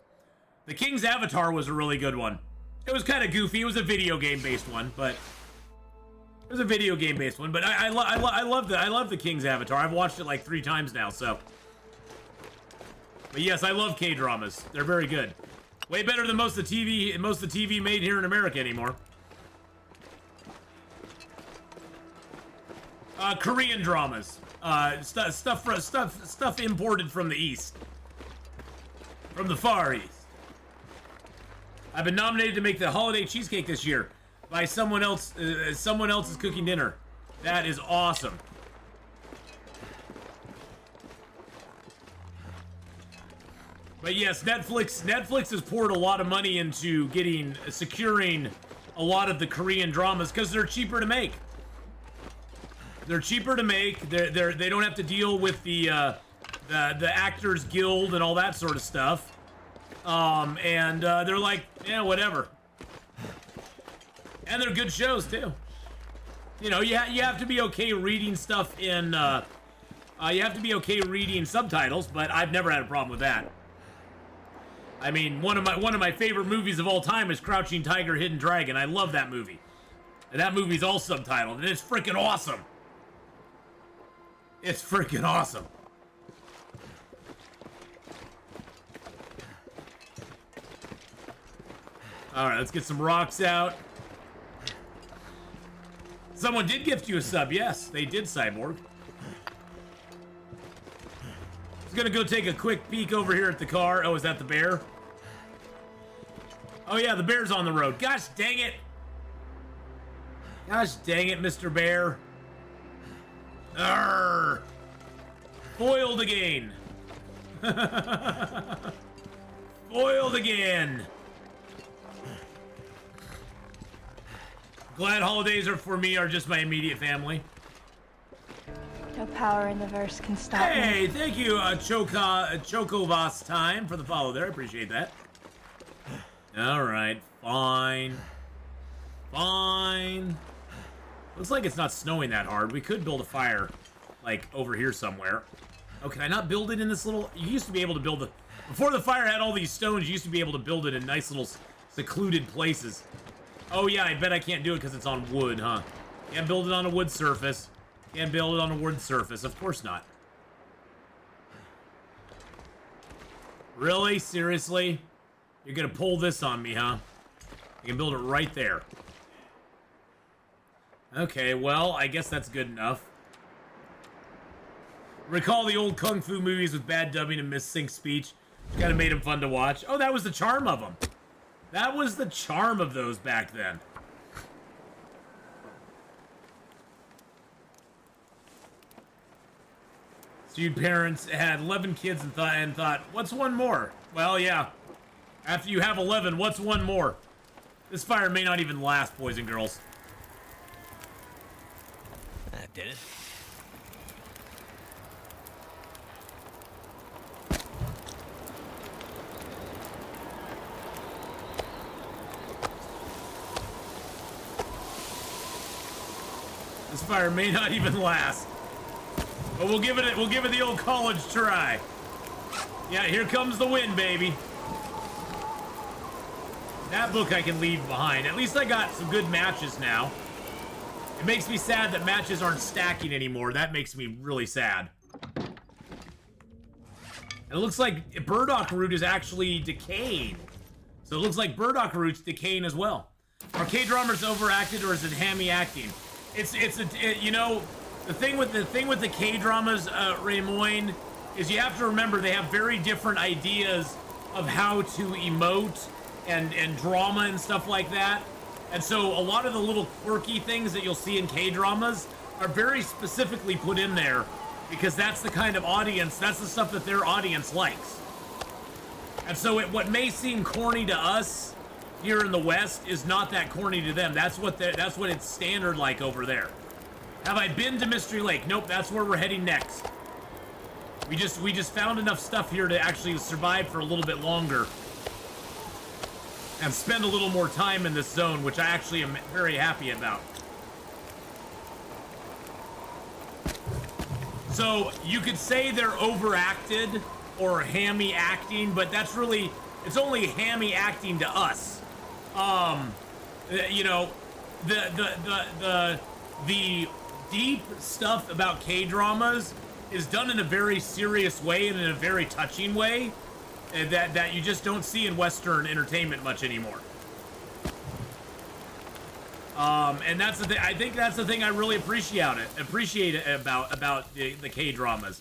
The King's Avatar was a really good one. It was kind of goofy. It was a video game-based one, but it was a video game-based one. But I love the King's Avatar. I've watched it like 3 times now, so. But yes, I love K-dramas. They're very good. Way better than most of the TV made here in America anymore. Korean dramas. Stuff imported from the East. From the Far East. I've been nominated to make the holiday cheesecake this year by someone else. Someone else is cooking dinner. That is awesome. But yes, Netflix has poured a lot of money into securing a lot of the Korean dramas because they're cheaper to make. They're cheaper to make. They don't have to deal with the Actors Guild and all that sort of stuff. They're like, yeah, whatever. And they're good shows too. You know, you have to be okay reading stuff in. You have to be okay reading subtitles, but I've never had a problem with that. I mean, one of my favorite movies of all time is Crouching Tiger, Hidden Dragon. I love that movie. And that movie's all subtitled, and it's freaking awesome. It's freaking awesome. All right, let's get some rocks out. Someone did gift you a sub. Yes, they did, Cyborg. Just gonna go take a quick peek over here at the car. Oh, is that the bear? Oh yeah, the bear's on the road. Gosh dang it. Gosh dang it, Mr. Bear. Arrgh. Foiled again. Foiled again. Glad holidays are for me are just my immediate family. No power in the verse can stop me. Hey, thank you, Chokovas time for the follow there. I appreciate that. All right, fine. Fine. Looks like it's not snowing that hard. We could build a fire, like, over here somewhere. Oh, can I not build it in this little... You used to be able to build the... Before the fire had all these stones, you used to be able to build it in nice little secluded places. Oh, yeah, I bet I can't do it because it's on wood, huh? Can't build it on a wood surface. Can't build it on a wood surface. Of course not. Really? Seriously? You're gonna pull this on me, huh? You can build it right there. Okay, well, I guess that's good enough. Recall the old Kung Fu movies with bad dubbing and missing speech. Kind of made them fun to watch. Oh, that was the charm of them. That was the charm of those back then. Dude, parents had 11 kids and thought, what's one more? Well, yeah. After you have 11, what's one more? This fire may not even last, boys and girls. That did it. This fire may not even last. But we'll give it the old college try. Yeah, here comes the wind, baby. That book I can leave behind. At least I got some good matches now. It makes me sad that matches aren't stacking anymore. That makes me really sad. And it looks like burdock root is actually decaying. So it looks like burdock root's decaying as well. Are K-dramas overacted or is it hammy acting? You know, the thing with the K-dramas, Raymoin, is you have to remember they have very different ideas of how to emote and drama and stuff like that. And so a lot of the little quirky things that you'll see in K-dramas are very specifically put in there because that's the kind of audience, that's the stuff that their audience likes. And so what may seem corny to us here in the West is not that corny to them. That's what it's standard like over there. Have I been to Mystery Lake? Nope, that's where we're heading next. We just found enough stuff here to actually survive for a little bit longer and spend a little more time in this zone, which I actually am very happy about. So you could say they're overacted or hammy acting, but that's really, it's only hammy acting to us. You know, the deep stuff about K-dramas is done in a very serious way and in a very touching way that you just don't see in Western entertainment much anymore. And that's the thing. I think that's the thing I really appreciate about the K-dramas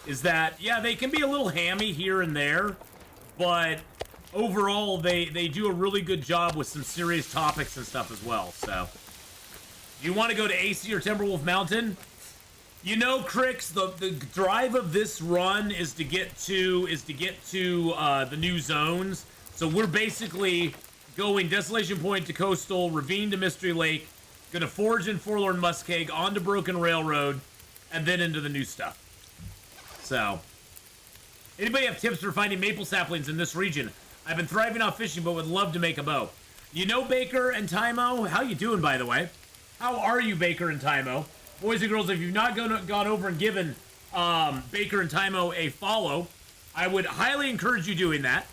is that, yeah, they can be a little hammy here and there, but overall they do a really good job with some serious topics and stuff as well. So, you want to go to AC or Timberwolf Mountain? You know, Crix, the drive of this run is to get to the new zones. So we're basically going Desolation Point to Coastal, Ravine to Mystery Lake, gonna Forge and Forlorn Muskeg, onto Broken Railroad, and then into the new stuff. So, anybody have tips for finding maple saplings in this region? I've been thriving off fishing, but would love to make a bow. You know Baker and Tymo? How you doing, by the way? How are you, Baker and Tymo? Boys and girls, if you've not gone over and given Baker and Tymo a follow, I would highly encourage you doing that.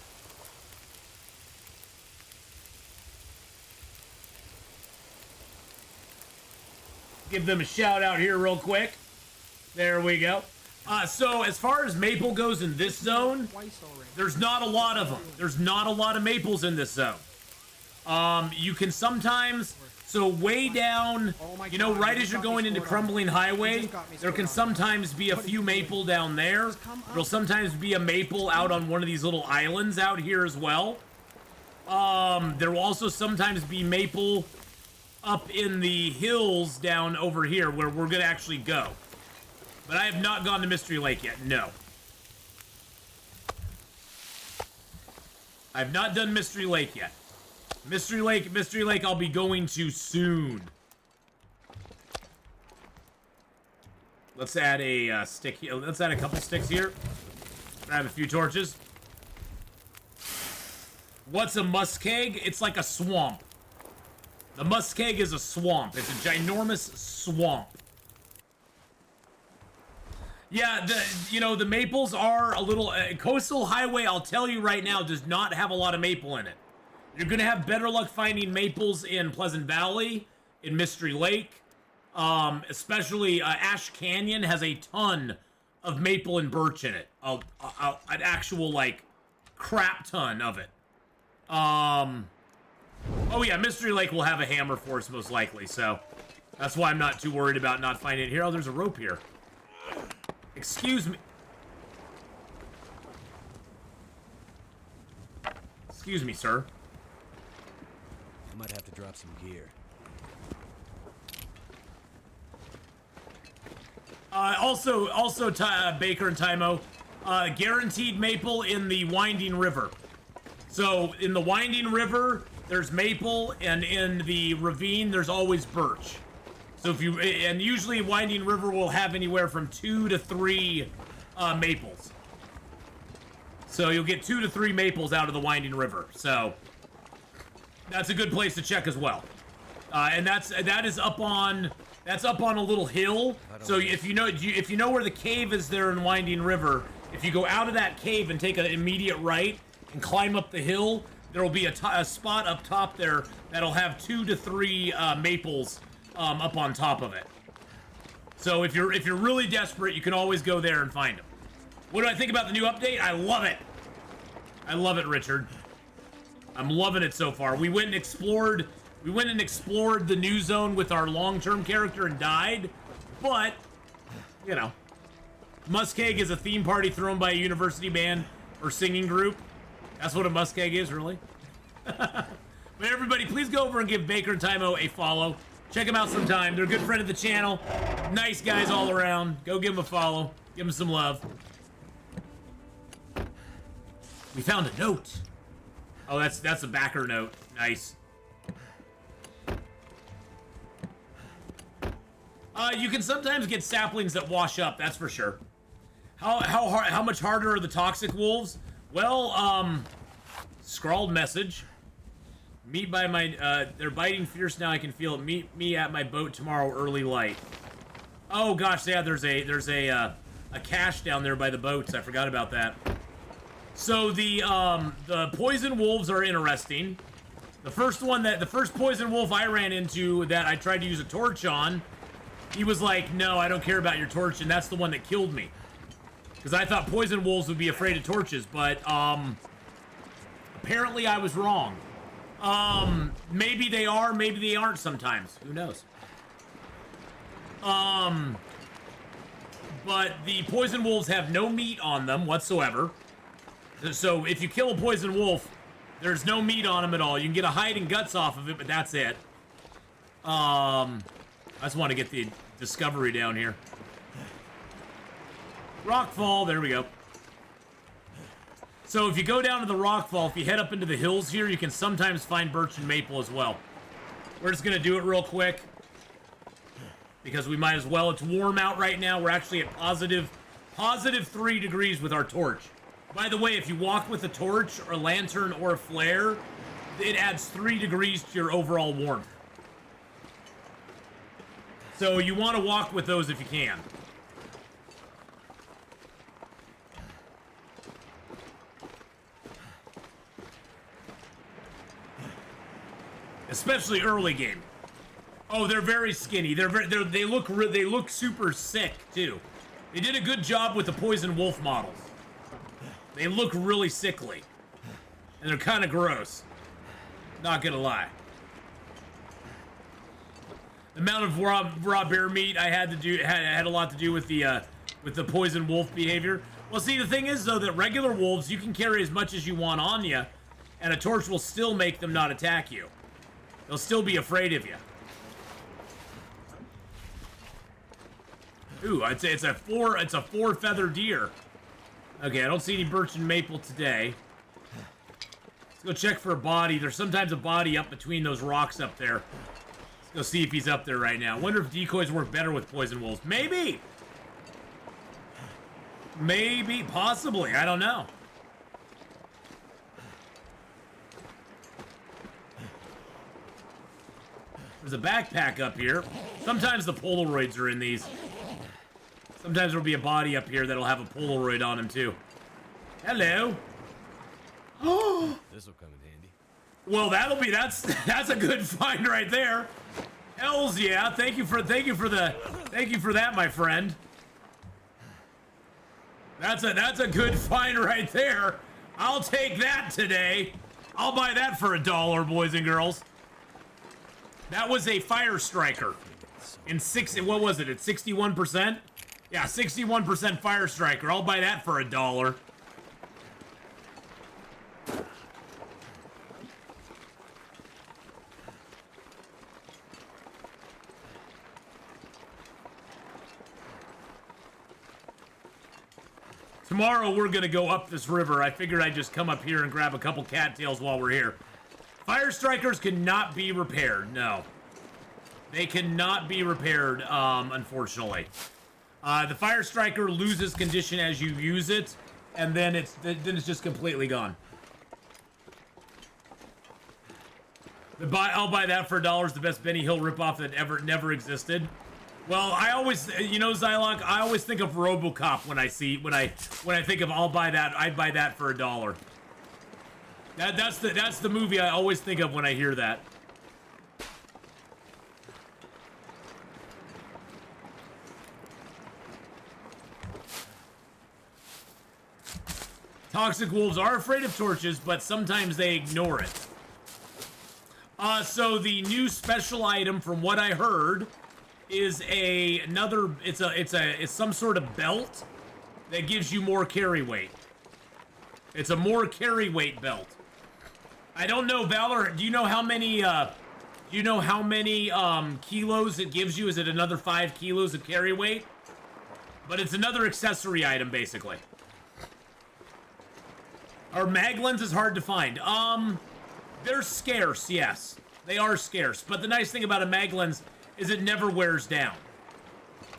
Give them a shout out here real quick. There we go. So as far as maple goes in this zone, there's not a lot of them. There's not a lot of maples in this zone. You can sometimes, so way down, you know, right as you're going into Crumbling Highway, there can sometimes be a few maple down there. There'll sometimes be a maple out on one of these little islands out here as well. There will also sometimes be maple up in the hills down over here where we're gonna actually go. But I have not gone to Mystery Lake yet, no. I've not done Mystery Lake yet. Mystery Lake I'll be going to soon. Let's add a stick here. Let's add a couple sticks here. Grab a few torches. What's a muskeg? It's like a swamp. The muskeg is a swamp. It's a ginormous swamp. Yeah, the maples are a little... Coastal Highway, I'll tell you right now, does not have a lot of maple in it. You're going to have better luck finding maples in Pleasant Valley, in Mystery Lake. Especially Ash Canyon has a ton of maple and birch in it. An actual, like, crap ton of it. Oh yeah, Mystery Lake will have a hammer force most likely, so that's why I'm not too worried about not finding it here. Oh, there's a rope here. Excuse me. Excuse me, sir. I might have to drop some gear. Also, Baker and Tymo, guaranteed maple in the Winding River. So, in the Winding River, there's maple, and in the ravine, there's always birch. So if you, and usually Winding River will have anywhere from 2 to 3 maples. So you'll get 2 to 3 maples out of the Winding River. So that's a good place to check as well. And that is up on a little hill. So if you know where the cave is there in Winding River, if you go out of that cave and take an immediate right and climb up the hill, there will be a spot up top there that'll have 2 to 3 maples up on top of it. So if you're really desperate, you can always go there and find them. What do I think about the new update? I love it. I love it, Richard. I'm loving it so far. We went and explored the new zone with our long-term character and died, but you know, muskeg is a theme party thrown by a university band or singing group. That's what a muskeg is, really. But everybody, please go over and give Baker and Tymo a follow. Check them out sometime. They're a good friend of the channel. Nice guys all around. Go give them a follow. Give them some love. We found a note. Oh, that's a backer note. Nice. You can sometimes get saplings that wash up. That's for sure. How much harder are the toxic wolves? Well, scrawled message. Meet by my, they're biting fierce now, I can feel it. Meet me at my boat tomorrow, early light. Oh gosh, yeah, there's a cache down there by the boats. I forgot about that. So the poison wolves are interesting. The first poison wolf I ran into that I tried to use a torch on, he was like, no, I don't care about your torch, and that's the one that killed me. Because I thought poison wolves would be afraid of torches, but, apparently I was wrong. Maybe they are, maybe they aren't sometimes. Who knows? But the poison wolves have no meat on them whatsoever. So if you kill a poison wolf, there's no meat on them at all. You can get a hide and guts off of it, but that's it. I just want to get the discovery down here. Rockfall, there we go. So if you go down to the Rockfall, if you head up into the hills here, you can sometimes find birch and maple as well. We're just going to do it real quick, because we might as well. It's warm out right now. We're actually at positive 3 degrees with our torch. By the way, if you walk with a torch or a lantern or a flare, it adds 3 degrees to your overall warmth. So you want to walk with those if you can. Especially early game. Oh, they're very skinny. They look super sick too. They did a good job with the poison wolf models. They look really sickly, and they're kind of gross. Not gonna lie. The amount of raw bear meat I had to do had a lot to do with the poison wolf behavior. Well, see, the thing is though that regular wolves you can carry as much as you want on you, and a torch will still make them not attack you. They'll still be afraid of you. Ooh, I'd say it's a four feather deer. Okay, I don't see any birch and maple today. Let's go check for a body. There's sometimes a body up between those rocks up there. Let's go see if he's up there right now. Wonder if decoys work better with poison wolves. Maybe. Maybe, possibly. I don't know. There's a backpack up here. Sometimes the Polaroids are in these. Sometimes there'll be a body up here that'll have a Polaroid on him too. Hello. Oh. This will come in handy. Well, that's a good find right there. Hells yeah! Thank you for that, my friend. That's a good find right there. I'll take that today. I'll buy that for $1, boys and girls. That was a fire striker. What was it? At 61%? Yeah, 61% fire striker. I'll buy that for $1. Tomorrow we're gonna go up this river. I figured I'd just come up here and grab a couple cattails while we're here. Fire strikers cannot be repaired. No, they cannot be repaired. Unfortunately, the fire striker loses condition as you use it, and then it's just completely gone. I'll buy that for $1. The best Benny Hill ripoff that never existed. Well, I always, Zylok, I always think of RoboCop when I think of I'd buy that for $1. That's the movie I always think of when I hear that. Toxic wolves are afraid of torches, but sometimes they ignore it. So the new special item, from what I heard, is it's some sort of belt that gives you more carry weight. It's a more carry weight belt. I don't know, Valor. Do you know how many kilos it gives you? Is it another 5 kilos of carry weight? But it's another accessory item, basically. Our maglens is hard to find. They're scarce, yes. They are scarce. But the nice thing about a maglens is it never wears down.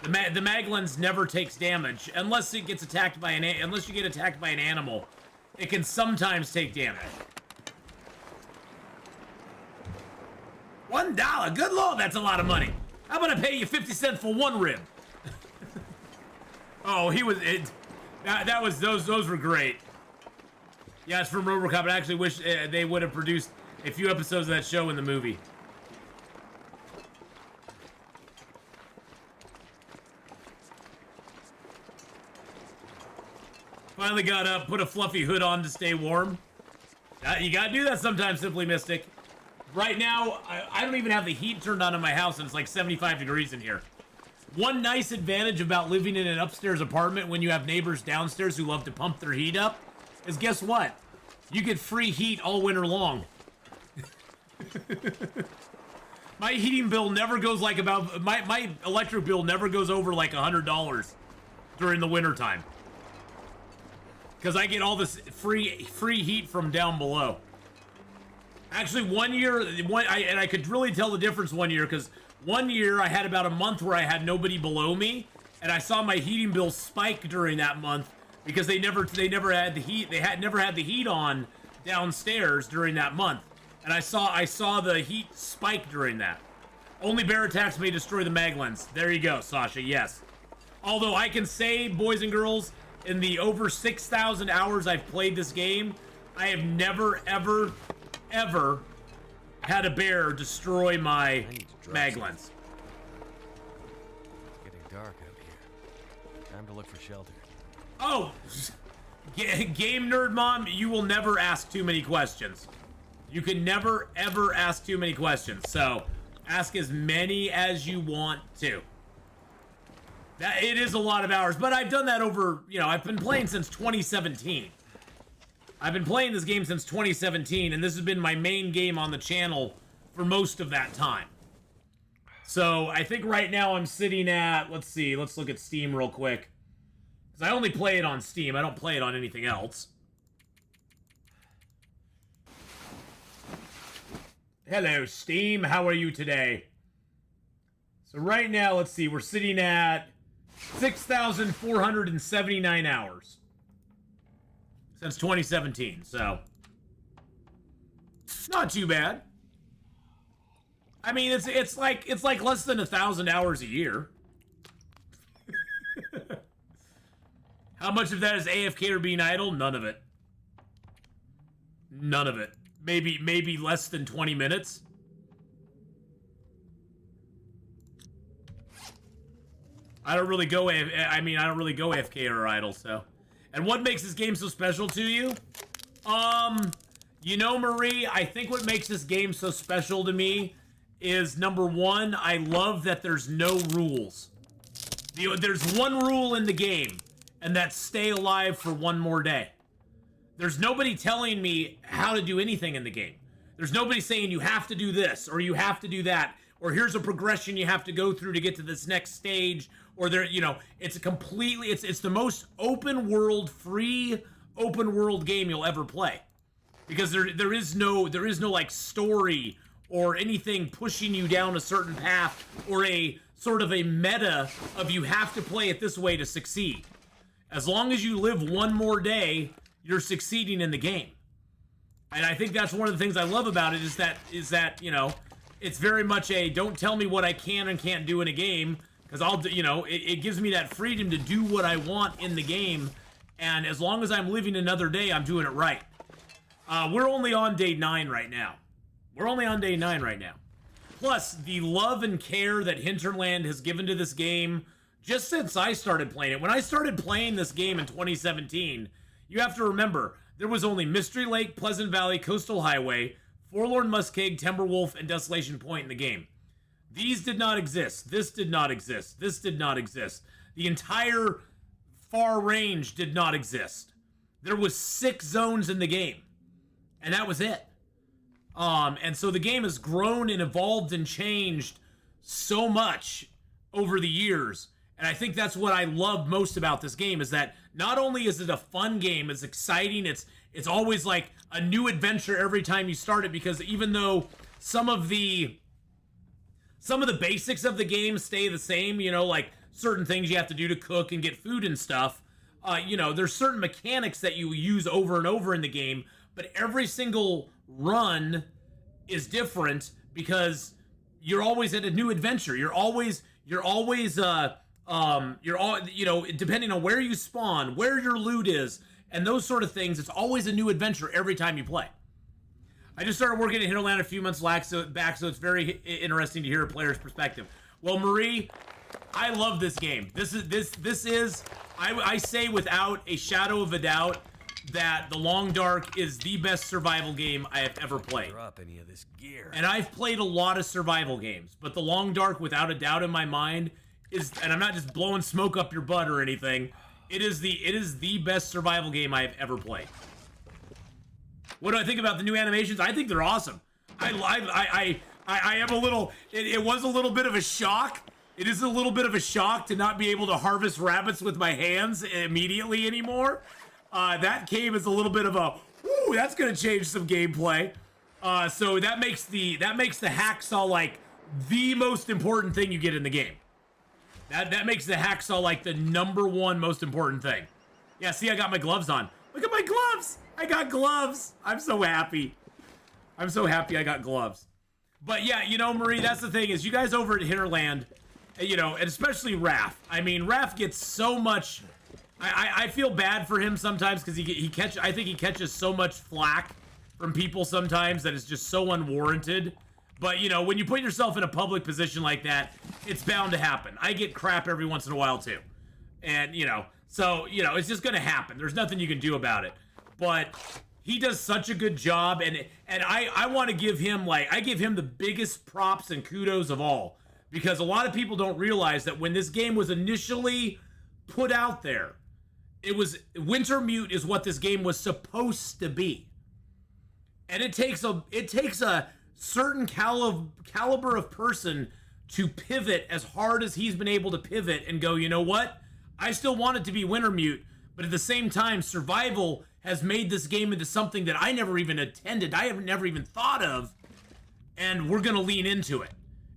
The maglens never takes damage unless it gets attacked by unless you get attacked by an animal. It can sometimes take damage. $1, good lord, that's a lot of money. How about I pay you 50 cents for one rib? Oh, those were great. Yeah, it's from RoboCop. I actually wish they would have produced a few episodes of that show in the movie. Finally got up, put a fluffy hood on to stay warm. You gotta do that sometimes, Simply Mystic. Right now, I don't even have the heat turned on in my house, and it's like 75 degrees in here. One nice advantage about living in an upstairs apartment when you have neighbors downstairs who love to pump their heat up is, guess what? You get free heat all winter long. My heating bill never goes like my electric bill never goes over like $100 during the winter time. Because I get all this free heat from down below. Actually, one year, and I could really tell the difference one year, because one year I had about a month where I had nobody below me, and I saw my heating bill spike during that month because they never had the heat. They never had the heat on downstairs during that month, and I saw the heat spike during that. Only bear attacks may destroy the maglens. There you go, Sasha. Yes. Although I can say, boys and girls, in the over 6,000 hours I've played this game, I have never, ever had a bear destroy my maglens. It's getting dark out here. Time to look for shelter. Oh, Game Nerd Mom, you will never ask too many questions. You can never, ever ask too many questions. So, ask as many as you want to. It is a lot of hours, but I've done that over, you know, I've been playing since 2017. I've been playing this game since 2017, and this has been my main game on the channel for most of that time. So, I think right now I'm sitting at, let's see, let's look at Steam real quick. Because I only play it on Steam, I don't play it on anything else. Hello, Steam, how are you today? So right now, let's see, we're sitting at 6,479 hours since 2017, so not too bad. I mean, it's like less than 1,000 hours a year. How much of that is AFK or being idle? None of it. None of it. Maybe less than 20 minutes. I don't really go AFK or idle, so. And what makes this game so special to you? You know, Marie, I think what makes this game so special to me is, number one, I love that there's no rules. There's one rule in the game, and that's stay alive for one more day. There's nobody telling me how to do anything in the game. There's nobody saying you have to do this, or you have to do that, or here's a progression you have to go through to get to this next stage, or there, you know, it's a completely, it's the most open world, free open world game you'll ever play. Because there is no like story or anything pushing you down a certain path, or a sort of a meta of you have to play it this way to succeed. As long as you live one more day, you're succeeding in the game. And I think that's one of the things I love about it is that, you know, it's very much a don't tell me what I can and can't do in a game, because I'll, you know, it gives me that freedom to do what I want in the game, and as long as I'm living another day, I'm doing it right. We're only on day 9 right now. Plus, the love and care that Hinterland has given to this game just since I started playing it. When I started playing this game in 2017, you have to remember, there was only Mystery Lake, Pleasant Valley, Coastal Highway, Forlorn Muskeg, Timberwolf, and Desolation Point in the game. These did not exist. This did not exist. This did not exist. The entire Far Range did not exist. There was 6 zones in the game, and that was it. And so the game has grown and evolved and changed so much over the years. And I think that's what I love most about this game, is that not only is it a fun game, it's exciting, it's always like a new adventure every time you start it, because even though some of the basics of the game stay the same, you know, like certain things you have to do to cook and get food and stuff, you know, there's certain mechanics that you use over and over in the game, but every single run is different because you're always at a new adventure. You're always you know, depending on where you spawn, where your loot is, and those sort of things, it's always a new adventure every time you play. I just started working at Hinterland a few months back, so it's very interesting to hear a player's perspective. Well, Marie, I love this game. This is I say without a shadow of a doubt that The Long Dark is the best survival game I have ever played. Drop any of this gear. And I've played a lot of survival games, but The Long Dark, without a doubt in my mind, is, and I'm not just blowing smoke up your butt or anything, it is the best survival game I've ever played. What do I think about the new animations? I think they're awesome. I am a little, it was a little bit of a shock. It is a little bit of a shock to not be able to harvest rabbits with my hands immediately anymore. That came as a little bit of a, ooh, that's gonna change some gameplay. So that makes the hacksaw like the most important thing you get in the game. That makes the hacksaw like the #1 most important thing. Yeah, see, I got my gloves on. Look at my gloves! I got gloves! I'm so happy. I'm so happy I got gloves. But yeah, you know, Marie, that's the thing, is you guys over at Hinterland, you know, and especially Raph. I mean, Raph gets so much... I feel bad for him sometimes because I think he catches so much flack from people sometimes that is just so unwarranted. But, you know, when you put yourself in a public position like that, it's bound to happen. I get crap every once in a while, too. And, you know, so, you know, it's just going to happen. There's nothing you can do about it. But, he does such a good job, and I want to give him, like, I give him the biggest props and kudos of all, because a lot of people don't realize that when this game was initially put out there, it was Wintermute is what this game was supposed to be. And it takes a certain caliber of person to pivot as hard as he's been able to pivot and go, you know what? I still want it to be Wintermute, but at the same time, survival has made this game into something that I never even attended, I have never even thought of, and we're gonna lean into it.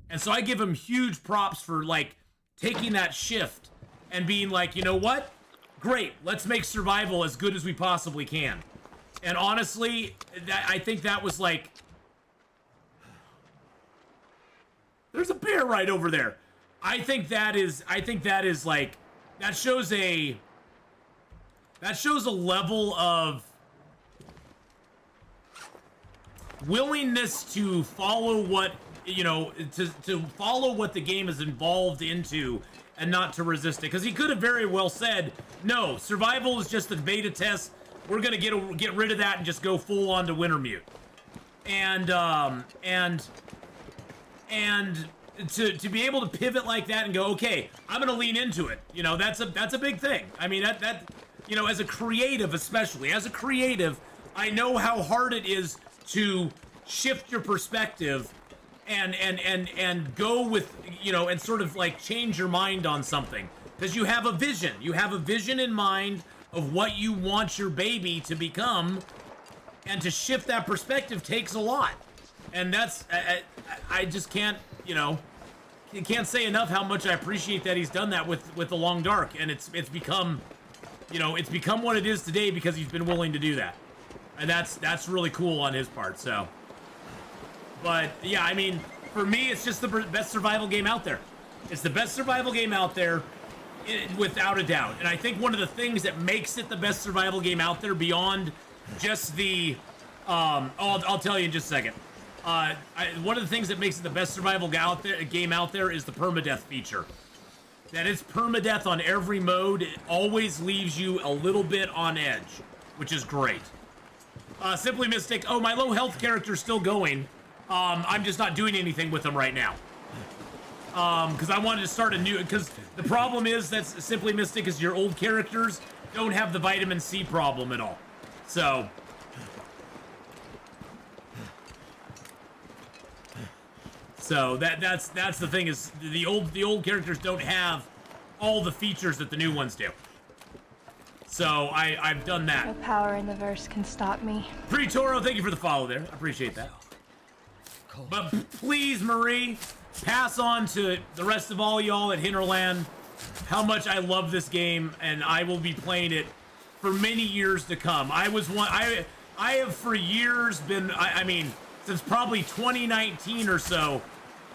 And so I give him huge props for, like, taking that shift and being like, you know what? Great, let's make survival as good as we possibly can. And honestly, I think that was like... There's a bear right over there. I think that is like... That shows a level of willingness to follow what, you know, to follow what the game is involved into and not to resist it. Because he could have very well said, no, survival is just the beta test. We're gonna get rid of that and just go full on to Wintermute. And to be able to pivot like that and go, okay, I'm gonna lean into it. You know, that's a big thing. I mean, that you know, as a creative, especially as a creative, I know how hard it is to shift your perspective and go with, you know, and sort of like change your mind on something, because you have a vision. You have a vision in mind of what you want your baby to become, and to shift that perspective takes a lot. And that's I just can't, you know, can't say enough how much I appreciate that he's done that with the Long Dark, and it's become, you know, it's become what it is today because he's been willing to do that. And that's really cool on his part. So, but yeah, I mean, for me, it's just the best survival game out there. It's the best survival game out there, without a doubt. And I think one of the things that makes it the best survival game out there, beyond just the, I'll tell you in just a second. One of the things that makes it the best survival game out there is the permadeath feature. That it's permadeath on every mode. It always leaves you a little bit on edge, which is great. Simply Mystic, oh, my low health character's still going. I'm just not doing anything with them right now. Because I wanted to start a new, because the problem is that Simply Mystic is your old characters don't have the vitamin C problem at all. So that's the thing, is the old characters don't have all the features that the new ones do. So I've done that. No power in the verse can stop me. Pre-Toro, thank you for the follow there. I appreciate that. But please, Marie, pass on to the rest of all y'all at Hinterland how much I love this game, and I will be playing it for many years to come. I have for years been, I mean, since probably 2019 or so,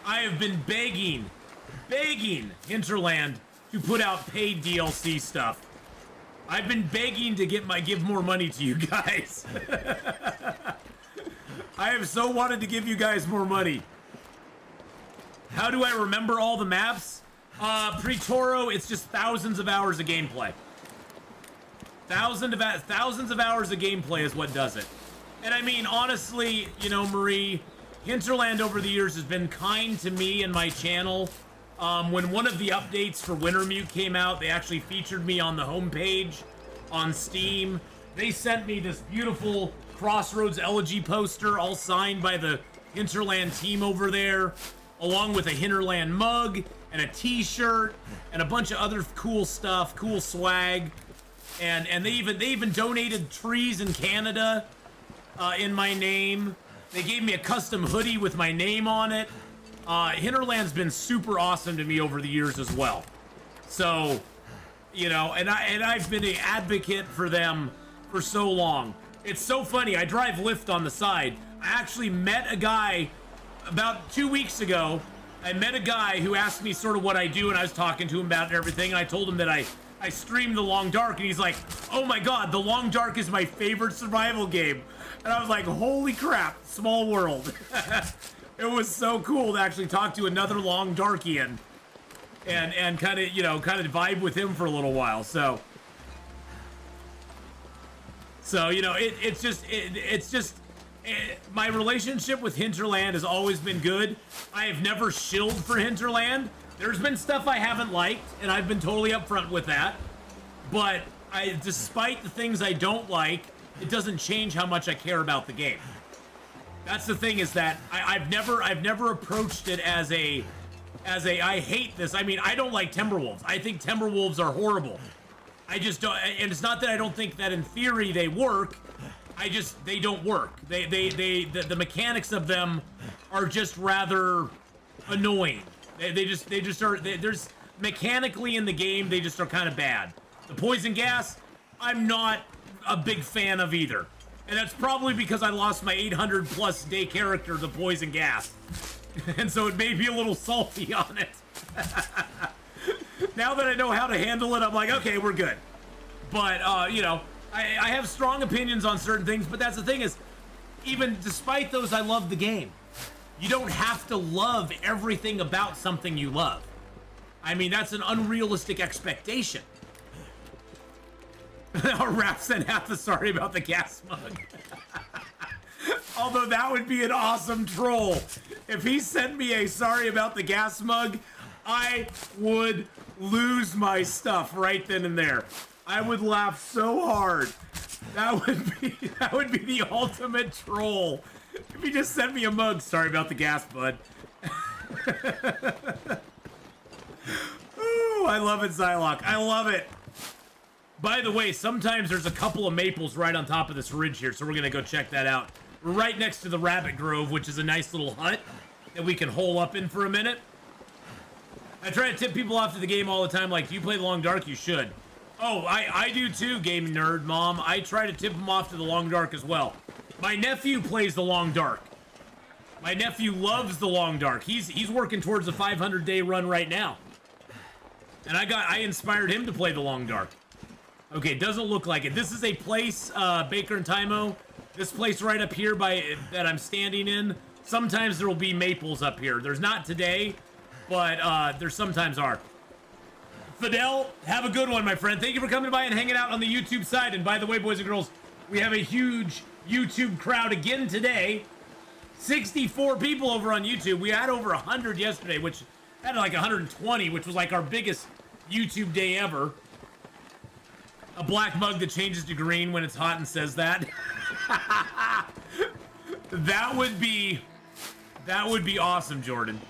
I have been begging Hinterland to put out paid DLC stuff. I've been begging to give more money to you guys. I have so wanted to give you guys more money. How do I remember all the maps? Pre-Toro, it's just thousands of hours of gameplay. Thousands of hours of gameplay is what does it. And I mean, honestly, you know, Marie, Hinterland over the years has been kind to me and my channel. When one of the updates for Wintermute came out, they actually featured me on the homepage on Steam. They sent me this beautiful Crossroads Elegy poster, all signed by the Hinterland team over there, along with a Hinterland mug and a t-shirt and a bunch of other cool stuff, cool swag. And they even donated trees in Canada in my name. They gave me a custom hoodie with my name on it. Hinterland's been super awesome to me over the years as well. So, you know, and I've been an advocate for them for so long. It's so funny. I drive Lyft on the side. I actually met a guy about 2 weeks ago. I met a guy who asked me sort of what I do, and I was talking to him about it and everything, and I told him that I streamed The Long Dark, and he's like, oh my god, The Long Dark is my favorite survival game. And I was like, holy crap, small world. It was so cool to actually talk to another Long Darkian and kind of, you know, kind of vibe with him for a little while. So So, you know, my relationship with Hinterland has always been good. I have never shilled for Hinterland. There's been stuff I haven't liked, and I've been totally upfront with that. But despite the things I don't like, it doesn't change how much I care about the game. That's the thing, is that I've never approached it as a I hate this. I mean, I don't like Timberwolves. I think Timberwolves are horrible. I just don't, and it's not that I don't think that in theory they work. They don't work. The mechanics of them are just rather annoying. They just are. There's mechanically in the game, they just are kind of bad. The poison gas, I'm not a big fan of either. And that's probably because I lost my 800 plus day character, the poison gas. And so it may be a little salty on it. Now that I know how to handle it, I'm like, okay, we're good. But, you know, I have strong opinions on certain things, but that's the thing is, even despite those, I love the game. You don't have to love everything about something you love. I mean, that's an unrealistic expectation. Our rap sent half the sorry about the gas mug. Although that would be an awesome troll. If he sent me a sorry about the gas mug, I would lose my stuff right then and there. I would laugh so hard. That would be the ultimate troll. If he just sent me a mug, sorry about the gas, bud. Ooh, I love it, Zylock. I love it. By the way, sometimes there's a couple of maples right on top of this ridge here, so we're gonna go check that out. We're right next to the rabbit grove, which is a nice little hut that we can hole up in for a minute. I try to tip people off to the game all the time, like, do you play the Long Dark? You should. Oh, I do too, Game Nerd Mom. I try to tip them off to the Long Dark as well. My nephew plays the Long Dark. My nephew loves the Long Dark. He's working towards a 500-day run right now. And I inspired him to play the Long Dark. Okay, doesn't look like it. This is a place, Baker and Tymo. This place right up here that I'm standing in. Sometimes there will be maples up here. There's not today, but there sometimes are. Fidel, have a good one, my friend. Thank you for coming by and hanging out on the YouTube side. And by the way, boys and girls, we have a huge YouTube crowd again today. 64 people over on YouTube. We had over 100 yesterday, which had like 120, which was like our biggest YouTube day ever. A black mug that changes to green when it's hot and says that. That would be awesome, Jordan.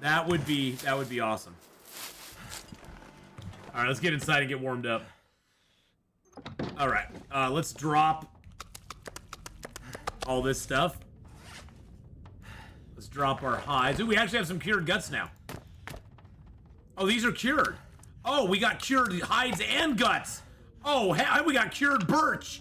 That would be awesome. All right, let's get inside and get warmed up. All right, let's drop all this stuff. Let's drop our hides. Ooh, we actually have some cured guts now. Oh, these are cured. Oh, we got cured hides and guts. Oh, hey, we got cured birch.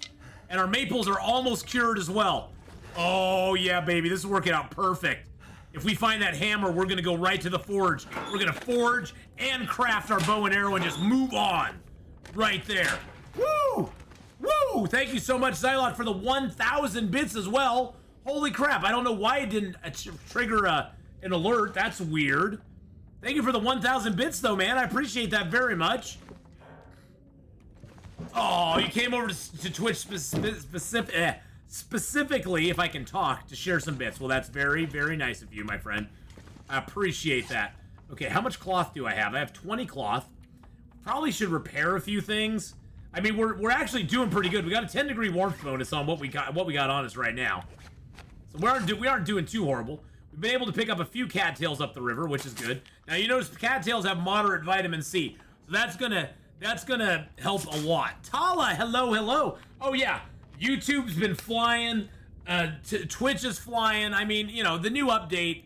And our maples are almost cured as well. Oh, yeah, baby. This is working out perfect. If we find that hammer, we're going to go right to the forge. We're going to forge and craft our bow and arrow and just move on. Right there. Woo! Woo! Thank you so much, Zylock, for the 1,000 bits as well. Holy crap. I don't know why it didn't trigger an alert. That's weird. Thank you for the 1,000 bits, though, man. I appreciate that very much. Oh, you came over to Twitch specifically, if I can talk, to share some bits. Well, that's very, very nice of you, my friend. I appreciate that. Okay, how much cloth do I have? I have 20 cloth. Probably should repair a few things. I mean, we're actually doing pretty good. We got a 10-degree warmth bonus on what we got on us right now. So we aren't doing too horrible. We've been able to pick up a few cattails up the river, which is good. Now you notice cattails have moderate vitamin C, so that's gonna help a lot. Tala, hello. Oh yeah, YouTube's been flying. Twitch is flying. I mean, you know, the new update.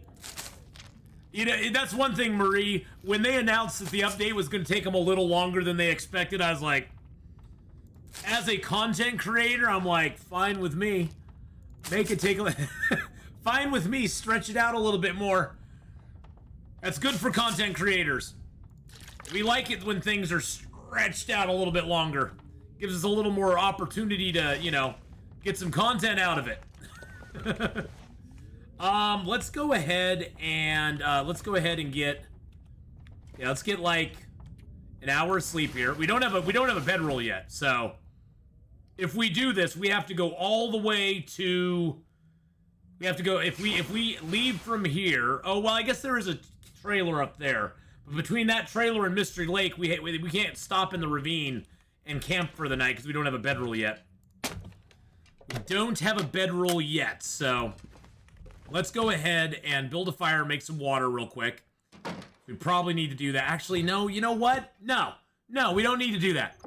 You know, that's one thing, Marie. When they announced that the update was going to take them a little longer than they expected, I was like, as a content creator, I'm like, fine with me. Make it take a fine with me. Stretch it out a little bit more. That's good for content creators. We like it when things are stretched out a little bit longer. Gives us a little more opportunity to, you know, get some content out of it. Let's go ahead and get, yeah, let's get like an hour of sleep here. We don't have a bedroll yet, so if we do this, we have to go all the way to... We have to go... If we leave from here... Oh, well, I guess there is a trailer up there. But between that trailer and Mystery Lake, we can't stop in the ravine and camp for the night because we don't have a bedroll yet. We don't have a bedroll yet, so... Let's go ahead and build a fire and make some water real quick. We probably need to do that. Actually, no, you know what? No, we don't need to do that.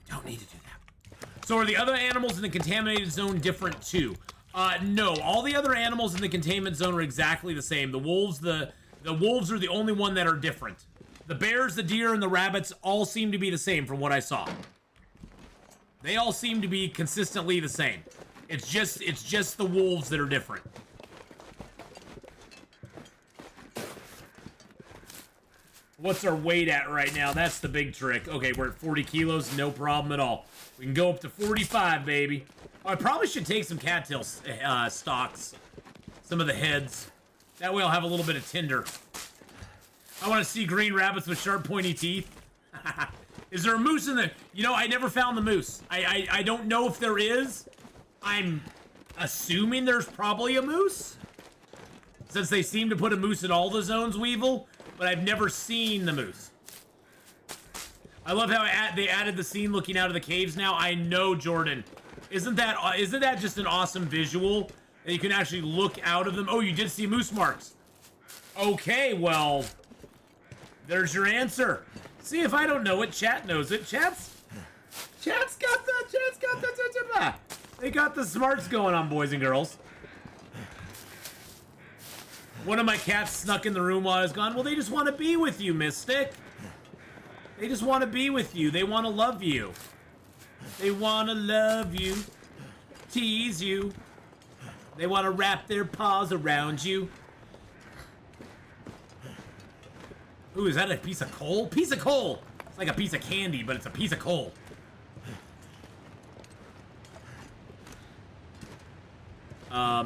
Don't need to do that. So are the other animals in the contaminated zone different too? No, all the other animals in the containment zone are exactly the same. The wolves are the only one that are different. The bears, the deer, and the rabbits all seem to be the same from what I saw. They all seem to be consistently the same. It's just the wolves that are different. What's our weight at right now? That's the big trick. Okay, we're at 40 kilos, no problem at all. We can go up to 45, baby. Oh, I probably should take some cattail stalks. Some of the heads. That way I'll have a little bit of tinder. I want to see green rabbits with sharp, pointy teeth. Is there a moose in there? You know, I never found the moose. I don't know if there is. I'm assuming there's probably a moose. Since they seem to put a moose in all the zones, Weevil. But I've never seen the moose. I love how they added the scene looking out of the caves now. I know, Jordan. Isn't that just an awesome visual? That you can actually look out of them. Oh, you did see moose marks. Okay, well, there's your answer. See, if I don't know it, chat knows it. Chat's got the they got the smarts going on, boys and girls. One of my cats snuck in the room while I was gone. Well, they just want to be with you, Mystic. They just want to be with you. They want to love you. They want to love you. Tease you. They want to wrap their paws around you. Ooh, is that a piece of coal? Piece of coal! It's like a piece of candy, but it's a piece of coal.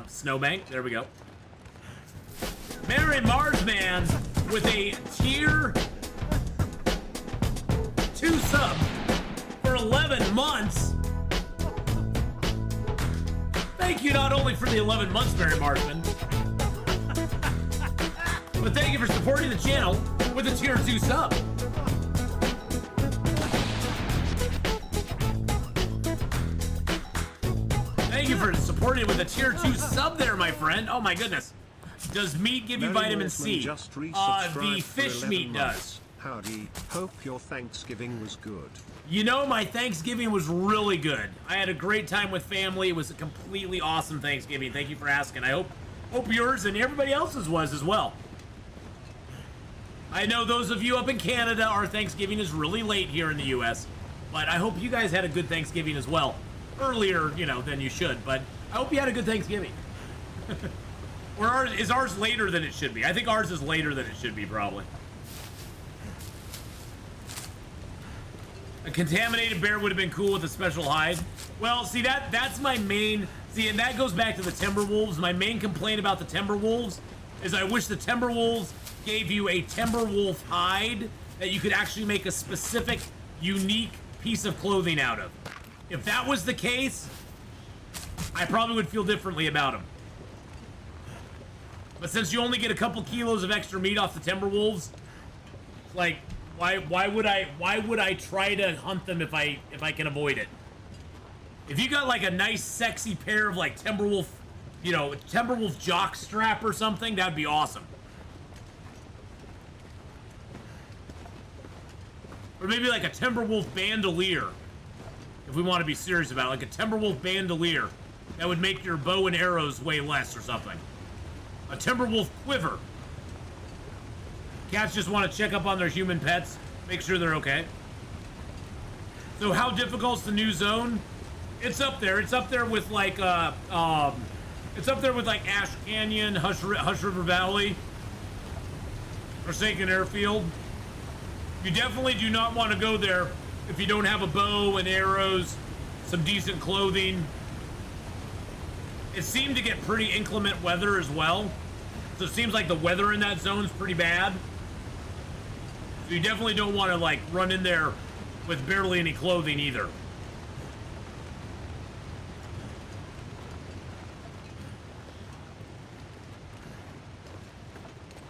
Snowbank. There we go. Mary Marsman with a tier 2 sub for 11 months. Thank you not only for the 11 months, Mary Marsman, but thank you for supporting the channel with a tier 2 sub. Thank you for supporting with a tier 2 sub there, my friend. Oh my goodness. Does meat give you vitamin C? The fish meat does. Howdy, hope your Thanksgiving was good. You know, my Thanksgiving was really good. I had a great time with family. It was a completely awesome Thanksgiving. Thank you for asking. I hope yours and everybody else's was as well. I know those of you up in Canada, our Thanksgiving is really late here in the U.S., but I hope you guys had a good Thanksgiving as well. Earlier, you know, than you should, but I hope you had a good Thanksgiving. Or is ours later than it should be? I think ours is later than it should be, probably. A contaminated bear would have been cool with a special hide. Well, see, that's my main... See, and that goes back to the Timberwolves. My main complaint about the Timberwolves is I wish the Timberwolves gave you a Timberwolf hide that you could actually make a specific, unique piece of clothing out of. If that was the case, I probably would feel differently about them. But since you only get a couple kilos of extra meat off the Timberwolves, like, why would I try to hunt them if I can avoid it? If you got like a nice sexy pair of like Timberwolf, you know, Timberwolf jock strap or something, that'd be awesome. Or maybe like a Timberwolf bandolier. If we want to be serious about it, like a Timberwolf bandolier that would make your bow and arrows weigh less or something. A Timberwolf quiver. Cats just want to check up on their human pets, make sure they're okay. So how difficult's the new zone? It's up there. It's up there with like it's up there with like Ash Canyon, Hush River Valley, Forsaken Airfield. You definitely do not want to go there if you don't have a bow and arrows, some decent clothing. It seemed to get pretty inclement weather as well. So it seems like the weather in that zone's pretty bad. So you definitely don't want to like run in there with barely any clothing either.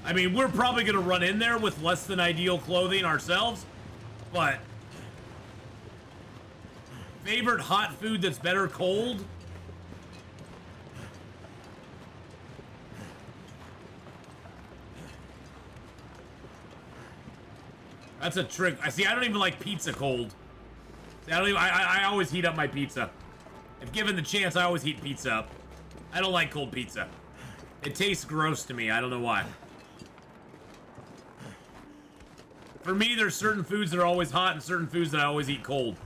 I mean, we're probably going to run in there with less than ideal clothing ourselves, but favorite hot food that's better cold? That's a trick. I see. I don't even like pizza cold. I always heat up my pizza. If given the chance, I always heat pizza up. I don't like cold pizza. It tastes gross to me. I don't know why. For me, there's certain foods that are always hot and certain foods that I always eat cold.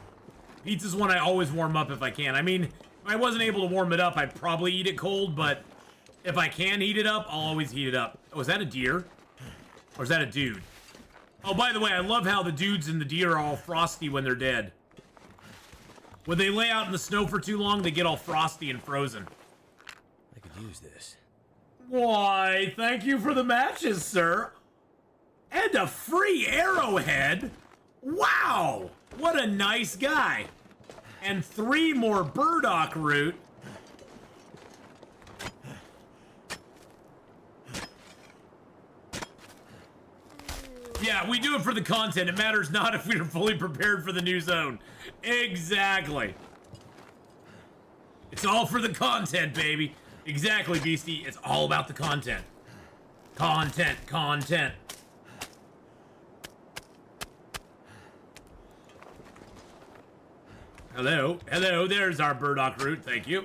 Pizza's one I always warm up if I can. I mean, if I wasn't able to warm it up, I'd probably eat it cold, but if I can heat it up, I'll always heat it up. Oh, is that a deer? Or is that a dude? Oh, by the way, I love how the dudes and the deer are all frosty when they're dead. When they lay out in the snow for too long, they get all frosty and frozen. I could use this. Why, thank you for the matches, sir. And a free arrowhead? Wow! What a nice guy. And 3 more burdock root. Yeah, we do it for the content. It matters not if we are fully prepared for the new zone. Exactly. It's all for the content, baby. Exactly, Beastie. It's all about the content. Content. Hello, there's our burdock root, thank you.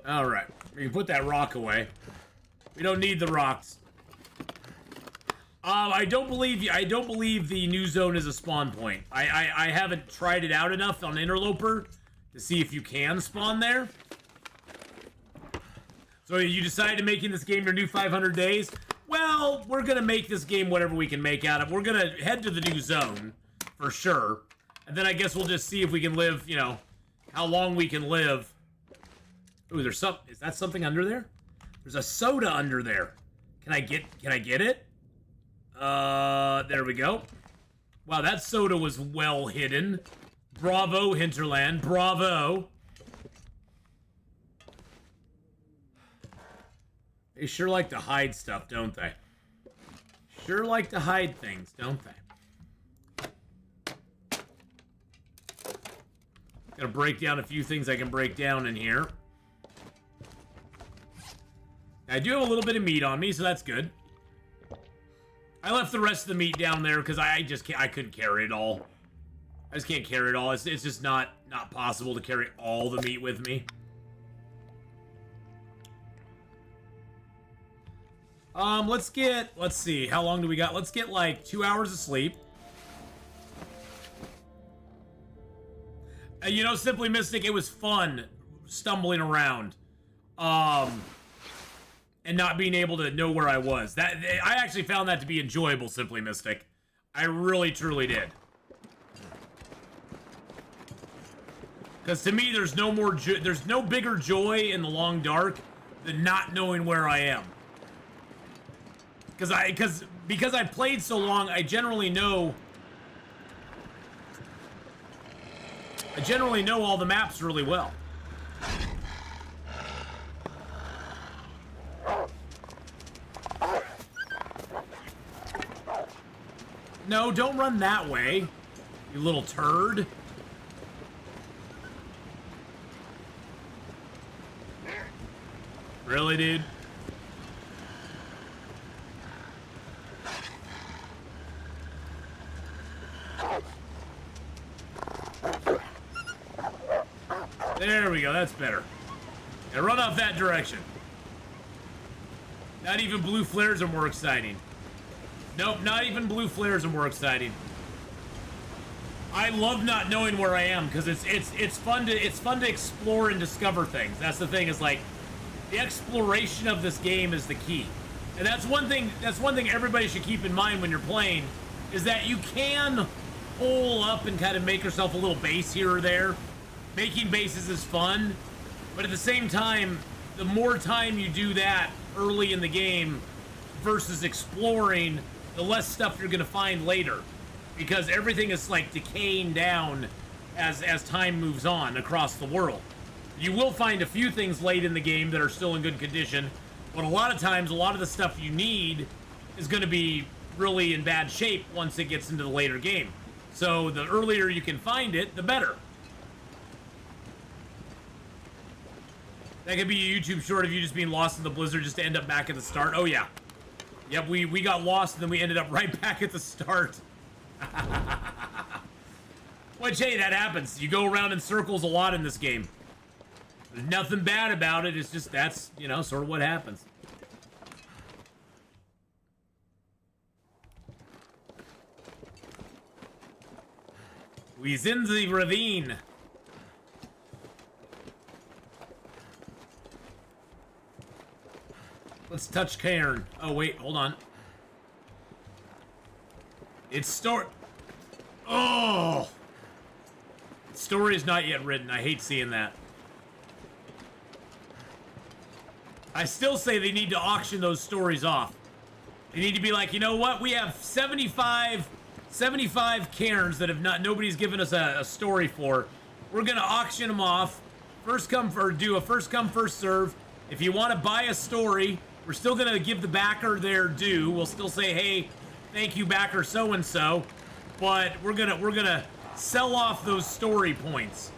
All right, we can put that rock away. We don't need the rocks. I don't believe the new zone is a spawn point. I haven't tried it out enough on Interloper to see if you can spawn there. So you decided to making this game your new 500 days? Well, we're gonna make this game whatever we can make out of. We're gonna head to the new zone for sure, and then I guess we'll just see if we can live. You know, how long we can live. Ooh, there's some. Is that something under there? There's a soda under there. Can I get it? There we go. Wow, that soda was well hidden. Bravo, Hinterland. Bravo. They sure like to hide stuff, don't they? Sure like to hide things, don't they? Gotta break down a few things I can break down in here. I do have a little bit of meat on me, so that's good. I left the rest of the meat down there because I couldn't carry it all. I just can't carry it all. It's just not possible to carry all the meat with me. Let's see, how long do we got? Let's get like 2 hours of sleep. You know, Simply Mystic, it was fun stumbling around. And not being able to know where I was. I actually found that to be enjoyable, Simply Mystic. I really, truly did. Because to me, there's no bigger joy in the long dark than not knowing where I am. Because I played so long, I generally know all the maps really well. No, don't run that way, you little turd. Really, dude? There we go, that's better. Now run off that direction. Not even blue flares are more exciting. Nope, not even blue flares are more exciting. I love not knowing where I am because it's fun to explore and discover things. That's the thing, is like the exploration of this game is the key. And that's one thing everybody should keep in mind when you're playing, is that you can hole up and kind of make yourself a little base here or there. Making bases is fun, but at the same time, the more time you do that early in the game, versus exploring, the less stuff you're gonna find later, because everything is like decaying down as time moves on across the world. You will find a few things late in the game that are still in good condition, but a lot of times, a lot of the stuff you need is going to be really in bad shape once it gets into the later game. So the earlier you can find it, the better. That could be a YouTube short of you just being lost in the blizzard just to end up back at the start. Oh yeah. Yep, we got lost and then we ended up right back at the start. Which, hey, that happens. You go around in circles a lot in this game. There's nothing bad about it. It's just that's, you know, sort of what happens. We's in the ravine. Let's touch Cairn. Oh, wait, hold on. It's story. Oh! Story is not yet written. I hate seeing that. I still say they need to auction those stories off. They need to be like, you know what? We have 75 cairns that have nobody's given us a story for. We're gonna auction them off. First come, or do a first come, first serve. If you want to buy a story, we're still gonna give the backer their due. We'll still say, hey, thank you, backer so and so. But we're gonna sell off those story points,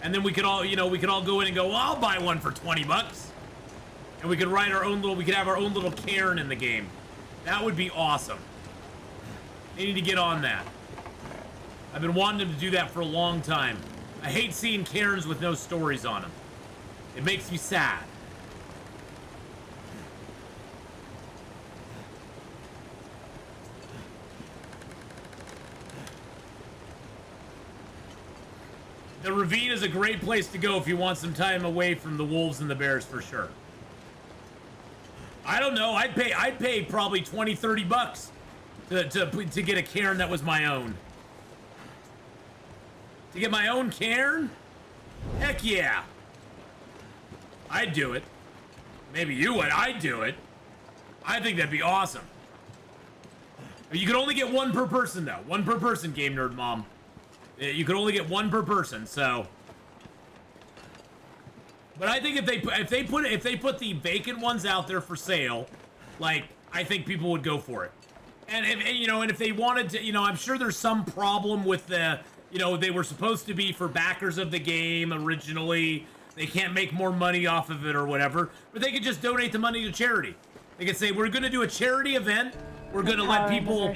and then we could all, you know, we could all go in and go, well, I'll buy one for 20 bucks. And we could write our own little, we could have our own little cairn in the game. That would be awesome. They need to get on that. I've been wanting them to do that for a long time. I hate seeing cairns with no stories on them. It makes me sad. The ravine is a great place to go if you want some time away from the wolves and the bears, for sure. I don't know. I'd pay probably 20, 30 bucks to get a cairn that was my own. To get my own cairn? Heck yeah. I'd do it. Maybe you would. I'd do it. I think that'd be awesome. You could only get one per person, though. One per person, Game Nerd Mom. You could only get one per person, so. But I think if they put the vacant ones out there for sale, like, I think people would go for it. And if they wanted to, you know, I'm sure there's some problem with the, you know, they were supposed to be for backers of the game originally. They can't make more money off of it or whatever, but they could just donate the money to charity. They could say, we're going to do a charity event. We're going to let people.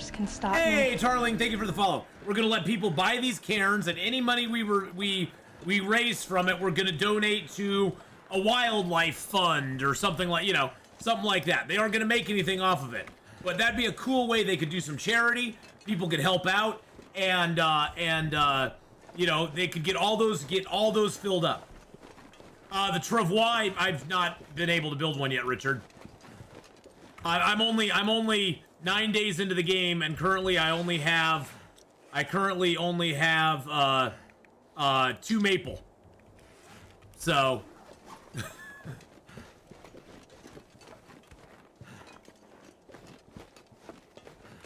Hey, Tarling, thank you for the follow. We're going to let people buy these cairns, and any money we raise from it, we're going to donate to a wildlife fund or something like, you know, something like that. They aren't going to make anything off of it, but that'd be a cool way they could do some charity. People could help out, and you know, they could get all those filled up. The Travois, I've not been able to build one yet, Richard. I'm only 9 days into the game, and currently I currently only have 2 maple. So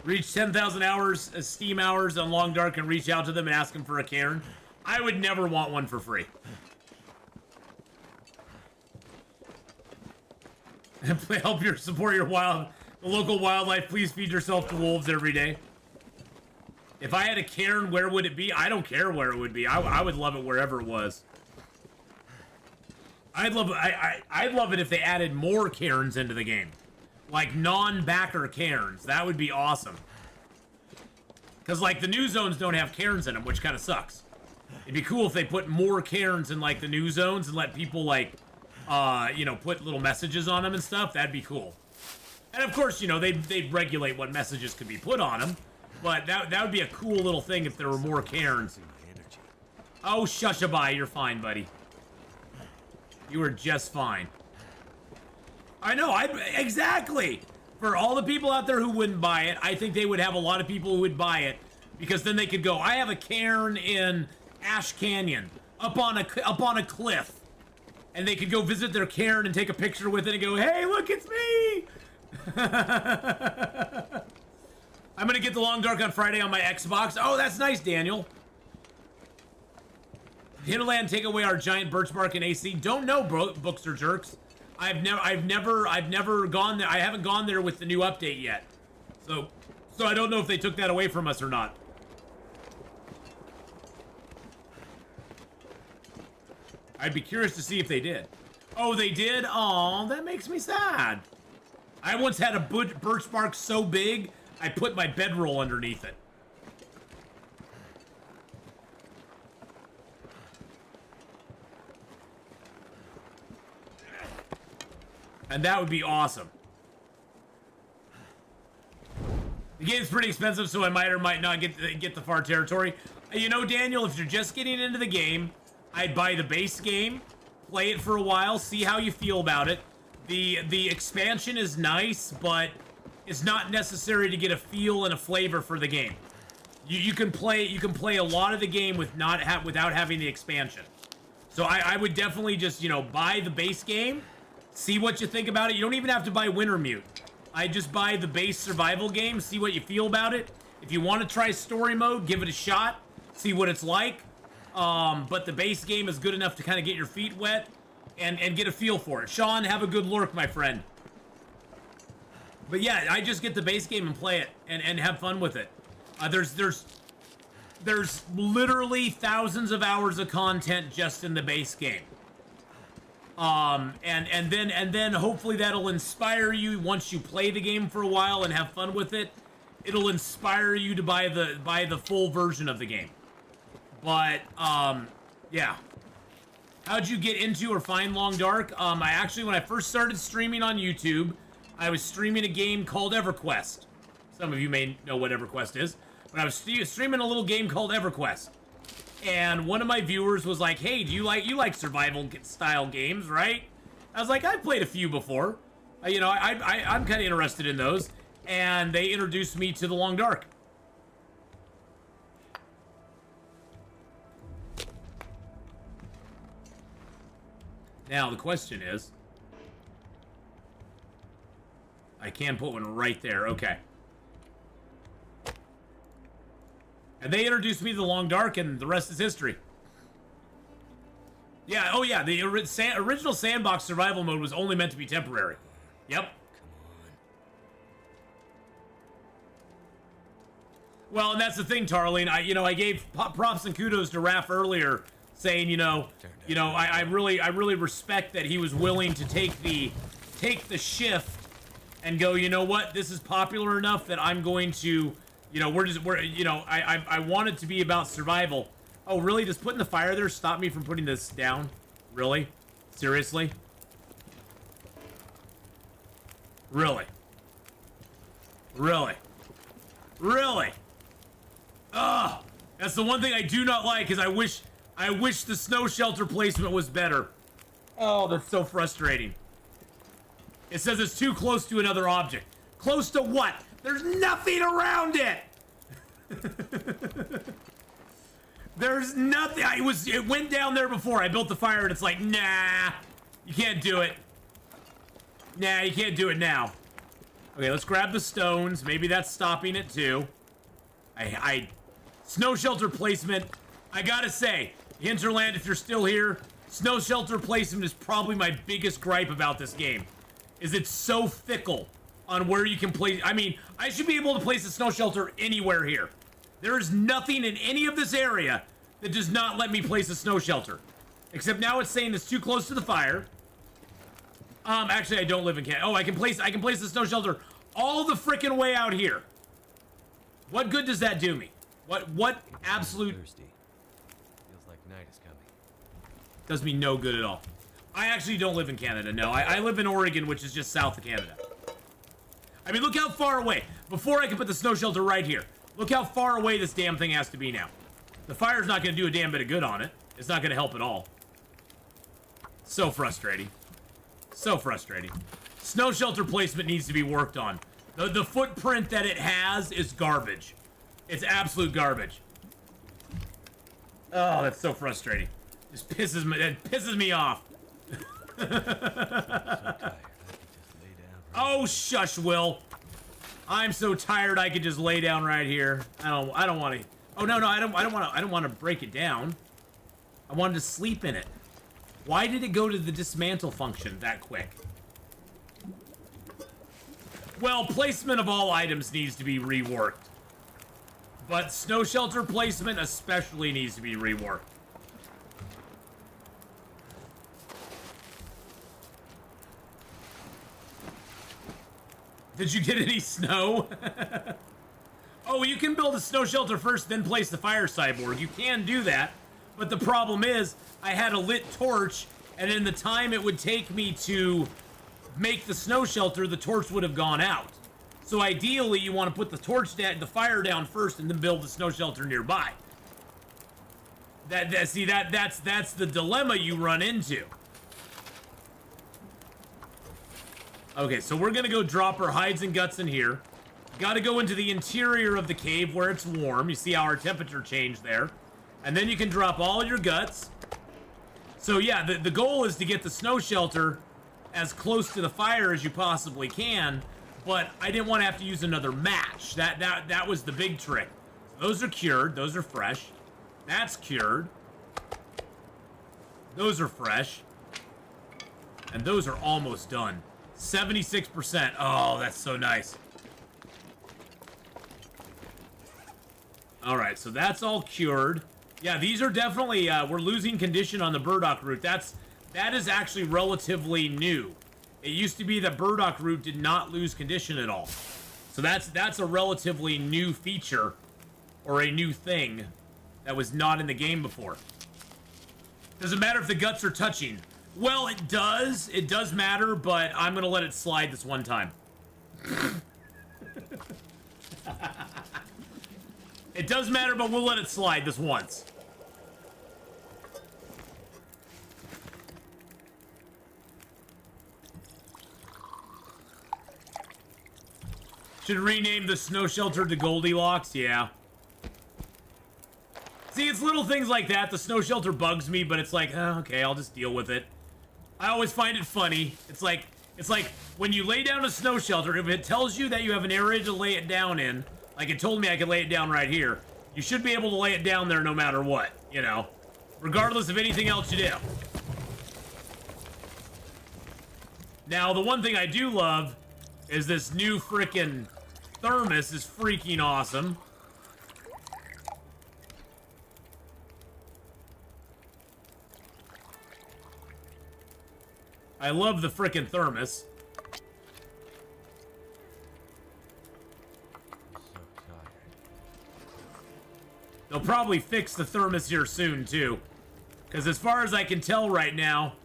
reach 10,000 hours, Steam hours on Long Dark, and reach out to them and ask them for a cairn. I would never want one for free. Help support your the local wildlife. Please feed yourself to wolves every day. If I had a cairn, where would it be? I don't care where it would be. I would love it wherever it was. I'd love it if they added more cairns into the game. Like non-backer cairns. That would be awesome. Because like the new zones don't have cairns in them, which kind of sucks. It'd be cool if they put more cairns in like the new zones and let people like you know, put little messages on them and stuff. That'd be cool. And of course, you know, they'd regulate what messages could be put on them. But that would be a cool little thing if there were more cairns. Oh, shushabai, you're fine, buddy. You are just fine. I know, exactly. For all the people out there who wouldn't buy it, I think they would have a lot of people who would buy it, because then they could go, I have a cairn in Ash Canyon, up on a cliff. And they could go visit their cairn and take a picture with it and go, hey, look, it's me! I'm gonna get the Long Dark on Friday on my Xbox. Oh, that's nice, Daniel. Hinterland, take away our giant birch bark and AC. Don't know, bro, books or jerks. I've never gone there. I haven't gone there with the new update yet. So I don't know if they took that away from us or not. I'd be curious to see if they did. Oh, they did? Aw, that makes me sad. I once had a birch bark so big, I put my bedroll underneath it. And that would be awesome. The game's pretty expensive, so I might or might not get the far territory. You know, Daniel, if you're just getting into the game, I'd buy the base game, play it for a while, see how you feel about it. The expansion is nice, but it's not necessary to get a feel and a flavor for the game. You can play a lot of the game without having the expansion. So I would definitely just, you know, buy the base game, see what you think about it. You don't even have to buy Wintermute. I just buy the base survival game, see what you feel about it. If you want to try story mode, give it a shot, see what it's like. But the base game is good enough to kind of get your feet wet and get a feel for it. Sean, have a good lurk, my friend. But yeah, I just get the base game and play it and have fun with it. There's literally thousands of hours of content just in the base game. And then hopefully that'll inspire you once you play the game for a while and have fun with it. It'll inspire you to buy the full version of the game. But yeah. How'd you get into or find Long Dark? I actually, when I first started streaming on YouTube, I was streaming a game called EverQuest. Some of you may know what EverQuest is, but I was streaming a little game called EverQuest. And one of my viewers was like, "Hey, you like survival style games, right?" I was like, "I've played a few before. You know, I'm kind of interested in those." And they introduced me to the Long Dark. Now the question is, I can put one right there. Okay. And they introduced me to the Long Dark, and the rest is history. Yeah, oh yeah, the original sandbox survival mode was only meant to be temporary. Yep. Well, and that's the thing, Tarlene. I gave props and kudos to Raph earlier, saying, I really respect that he was willing to take the shift and go, you know what, this is popular enough that I'm going to, I want it to be about survival. Oh, really? Does putting the fire there stop me from putting this down? Really? Seriously? Really? Really? Really? Ugh! That's the one thing I do not like, is I wish the snow shelter placement was better. Oh, that's so frustrating. It says it's too close to another object. Close to what? There's nothing around it! There's nothing. It went down there before. I built the fire and it's like, nah, you can't do it. Nah, you can't do it now. Okay, let's grab the stones. Maybe that's stopping it too. Snow shelter placement. I gotta say, Hinterland, if you're still here, snow shelter placement is probably my biggest gripe about this game. Is it's so fickle on where you can place. I mean, I should be able to place a snow shelter anywhere here. There is nothing in any of this area that does not let me place a snow shelter. Except now it's saying it's too close to the fire. Actually, I don't live in Canada. Oh, I can place the snow shelter all the frickin' way out here. What good does that do me? What absolute... Thirsty. Feels like night is coming. Does me no good at all. I actually don't live in Canada, no. I live in Oregon, which is just south of Canada. I mean, look how far away. Before I could put the snow shelter right here. Look how far away this damn thing has to be now. The fire's not going to do a damn bit of good on it. It's not going to help at all. So frustrating. So frustrating. Snow shelter placement needs to be worked on. The footprint that it has is garbage. It's absolute garbage. Oh, that's so frustrating. It pisses me off. So tired. I could just lay down. Oh, Oh, shush, Will. I'm so tired I could just lay down right here. I don't want to. Oh, no, I don't want to break it down. I wanted to sleep in it. Why did it go to the dismantle function that quick? Well, placement of all items needs to be reworked. But snow shelter placement especially needs to be reworked. Did you get any snow? Oh, you can build a snow shelter first, then place the fire cyborg. You can do that, but the problem is I had a lit torch, and in the time it would take me to make the snow shelter, the torch would have gone out. So ideally, you want to put the torch down, the fire down first, and then build the snow shelter nearby. That's the dilemma you run into. Okay, so we're gonna go drop our hides and guts in here. Gotta go into the interior of the cave where it's warm. You see how our temperature changed there. And then you can drop all your guts. So yeah, the goal is to get the snow shelter as close to the fire as you possibly can, but I didn't want to have to use another match. That was the big trick. Those are cured, those are fresh. That's cured. Those are fresh. And those are almost done. 76%. Oh, that's so nice. Alright, so that's all cured. Yeah, these are definitely, we're losing condition on the burdock root. That is actually relatively new. It used to be that burdock root did not lose condition at all. So that's a relatively new feature, or a new thing, that was not in the game before. Does it matter if the guts are touching? Well, it does. It does matter, but I'm going to let it slide this one time. It does matter, but we'll let it slide this once. Should rename the snow shelter to Goldilocks? Yeah. See, it's little things like that. The snow shelter bugs me, but it's like, oh, okay, I'll just deal with it. I always find it funny. It's like when you lay down a snow shelter, if it tells you that you have an area to lay it down in, like it told me I could lay it down right here, you should be able to lay it down there no matter what, you know, regardless of anything else you do. Now, the one thing I do love is this new frickin' thermos is freaking awesome. I love the frickin' thermos. They'll probably fix the thermos here soon, too. Because as far as I can tell right now,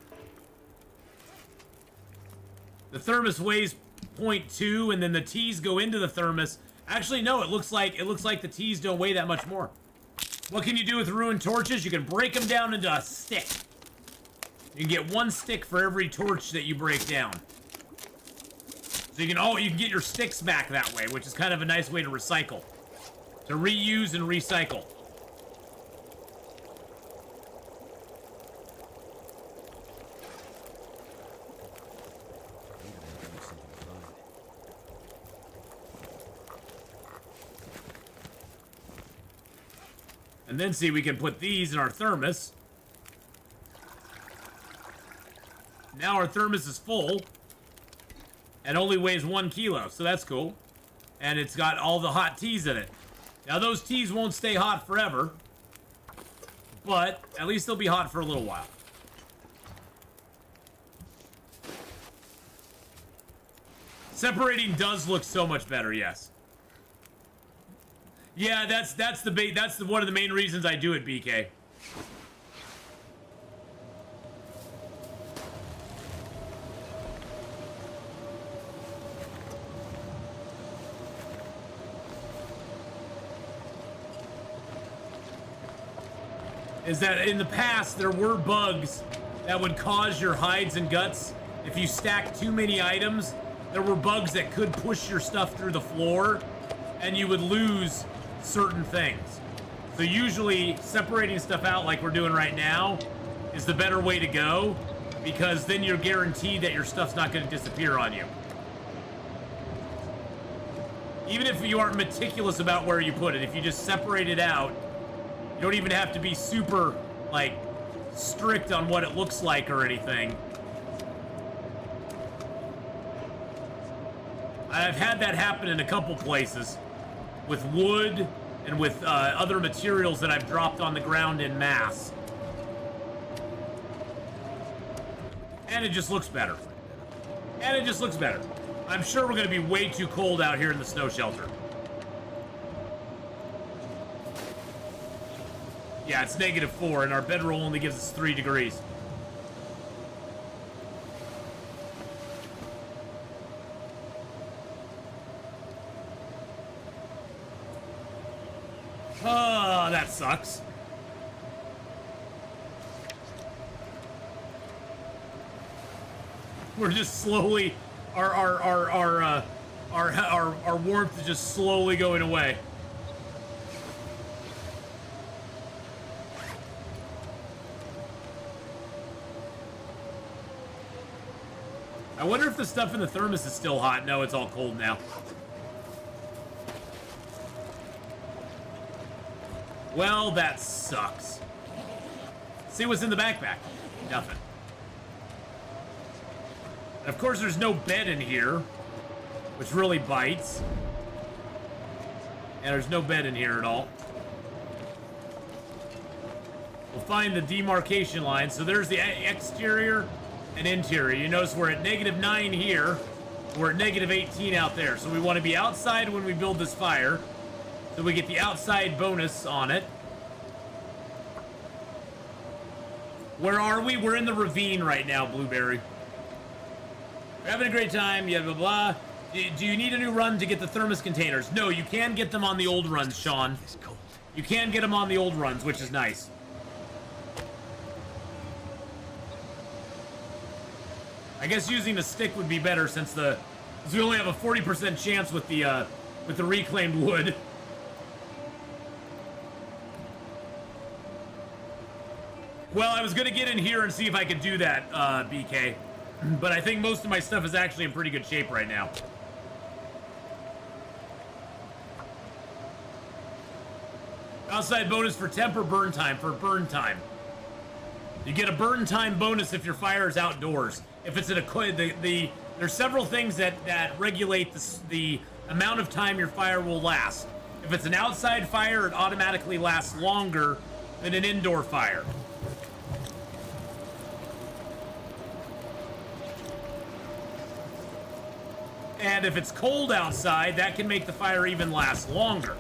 the thermos weighs 0.2, and then the teas go into the thermos. Actually, no, it looks like the teas don't weigh that much more. What can you do with ruined torches? You can break them down into a stick. You can get one stick for every torch that you break down. So you can get your sticks back that way, which is kind of a nice way to recycle. To reuse and recycle. And then see, we can put these in our thermos. Now our thermos is full. And only weighs 1 kilo, so that's cool. And it's got all the hot teas in it. Now those teas won't stay hot forever. But at least they'll be hot for a little while. Separating does look so much better, yes. Yeah, that's one of the main reasons I do it, BK. Is that in the past there were bugs that would cause your hides and guts. If you stacked too many items, there were bugs that could push your stuff through the floor and you would lose certain things. So usually separating stuff out like we're doing right now is the better way to go, because then you're guaranteed that your stuff's not going to disappear on you. Even if you aren't meticulous about where you put it, if you just separate it out, you don't even have to be super, like, strict on what it looks like or anything. I've had that happen in a couple places with wood and with other materials that I've dropped on the ground in mass. And it just looks better. And it just looks better. I'm sure we're going to be way too cold out here in the snow shelter. Yeah, it's -4, and our bedroll only gives us 3 degrees. Oh, that sucks. We're just slowly, our warmth is just slowly going away. I wonder if the stuff in the thermos is still hot. No, it's all cold now. Well, that sucks. See what's in the backpack. Nothing. And of course, there's no bed in here, which really bites. And there's no bed in here at all. We'll find the demarcation line. So there's the exterior and interior. You notice we're at -9 here. We're at -18 out there. So we want to be outside when we build this fire, so we get the outside bonus on it. Where are we? We're in the ravine right now, Blueberry. We're having a great time, yeah, blah, blah. Do you need a new run to get the thermos containers? No, you can get them on the old runs, Sean. It's cold. You can get them on the old runs, which is nice. I guess using a stick would be better since we only have a 40% chance with the reclaimed wood. Well, I was gonna get in here and see if I could do that, BK. But I think most of my stuff is actually in pretty good shape right now. Outside bonus for temp or burn time? For burn time. You get a burn time bonus if your fire is outdoors. If it's in a there's several things that regulate the amount of time your fire will last. If it's an outside fire, it automatically lasts longer than an indoor fire. And if it's cold outside, that can make the fire even last longer.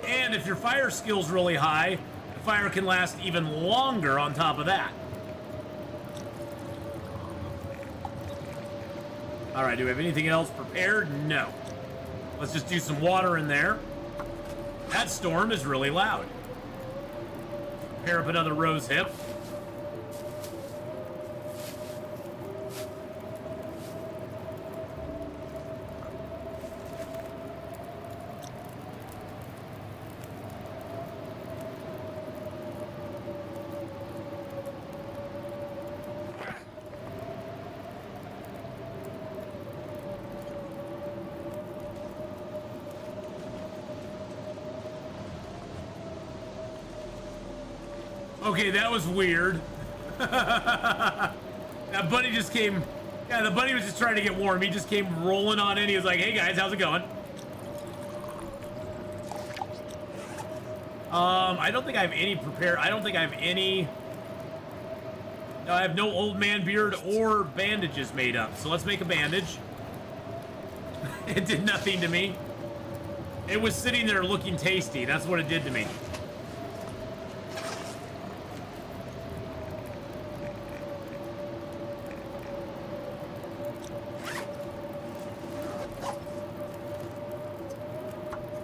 And if your fire skill's really high, the fire can last even longer on top of that. All right, do we have anything else prepared? No. Let's just do some water in there. That storm is really loud. Pair up another rose hip. Okay, that was weird. That bunny just came... Yeah, the bunny was just trying to get warm. He just came rolling on in. He was like, hey guys, how's it going? I don't think I have any prepared... I don't think I have any... No, I have no old man beard or bandages made up. So let's make a bandage. It did nothing to me. It was sitting there looking tasty. That's what it did to me.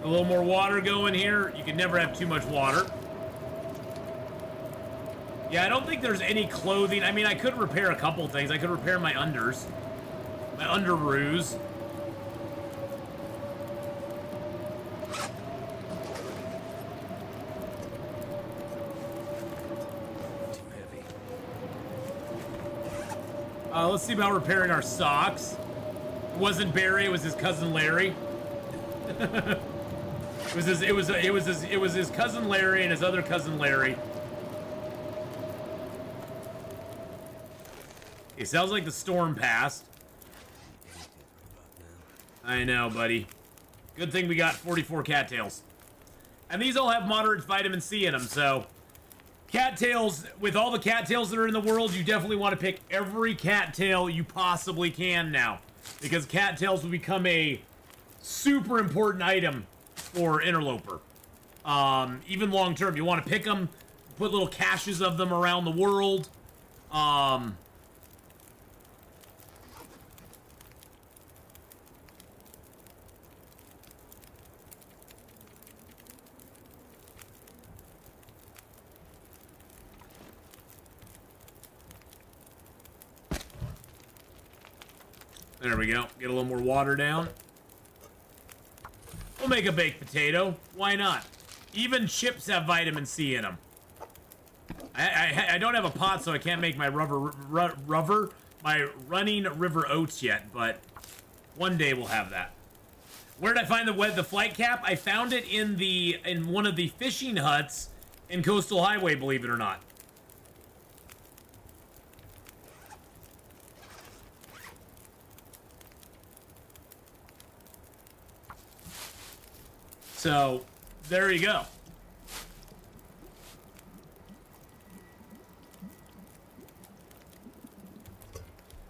A little more water going here. You can never have too much water. Yeah, I don't think there's any clothing. I mean, I could repair a couple things. I could repair my unders. My underoos. Too heavy. Let's see about repairing our socks. It wasn't Barry, it was his cousin Larry. It was his cousin Larry and his other cousin Larry. It sounds like the storm passed. I know, buddy. Good thing we got 44 cattails. And these all have moderate vitamin C in them, so... Cattails, with all the cattails that are in the world, you definitely want to pick every cattail you possibly can now. Because cattails will become a super important item for Interloper. Even long term, you want to pick them, put little caches of them around the world. There we go. Get a little more water down. We'll make a baked potato. Why not? Even chips have vitamin C in them. I don't have a pot, so I can't make my my running river oats yet, but one day we'll have that. Where did I find the flight cap? I found it in one of the fishing huts in Coastal Highway, believe it or not. So, there you go.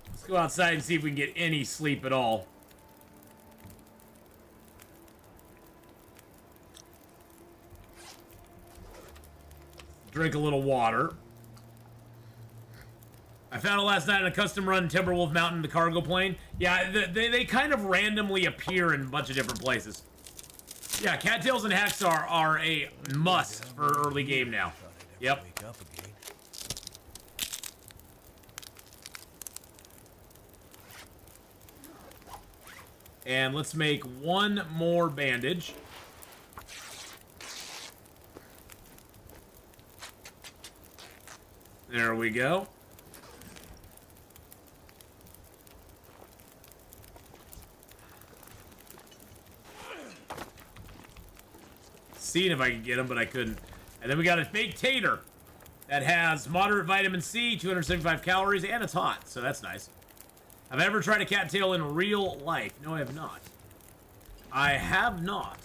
Let's go outside and see if we can get any sleep at all. Drink a little water. I found it last night on a custom run Timberwolf Mountain, the cargo plane. Yeah, they kind of randomly appear in a bunch of different places. Yeah, cattails and hacks are a must for early game now. Yep. And let's make one more bandage. There we go. Seeing if I could get them, but I couldn't. And then we got a baked tater that has moderate vitamin C, 275 calories, and it's hot, so that's nice. Have I ever tried a cattail in real life? No, I have not. I have not.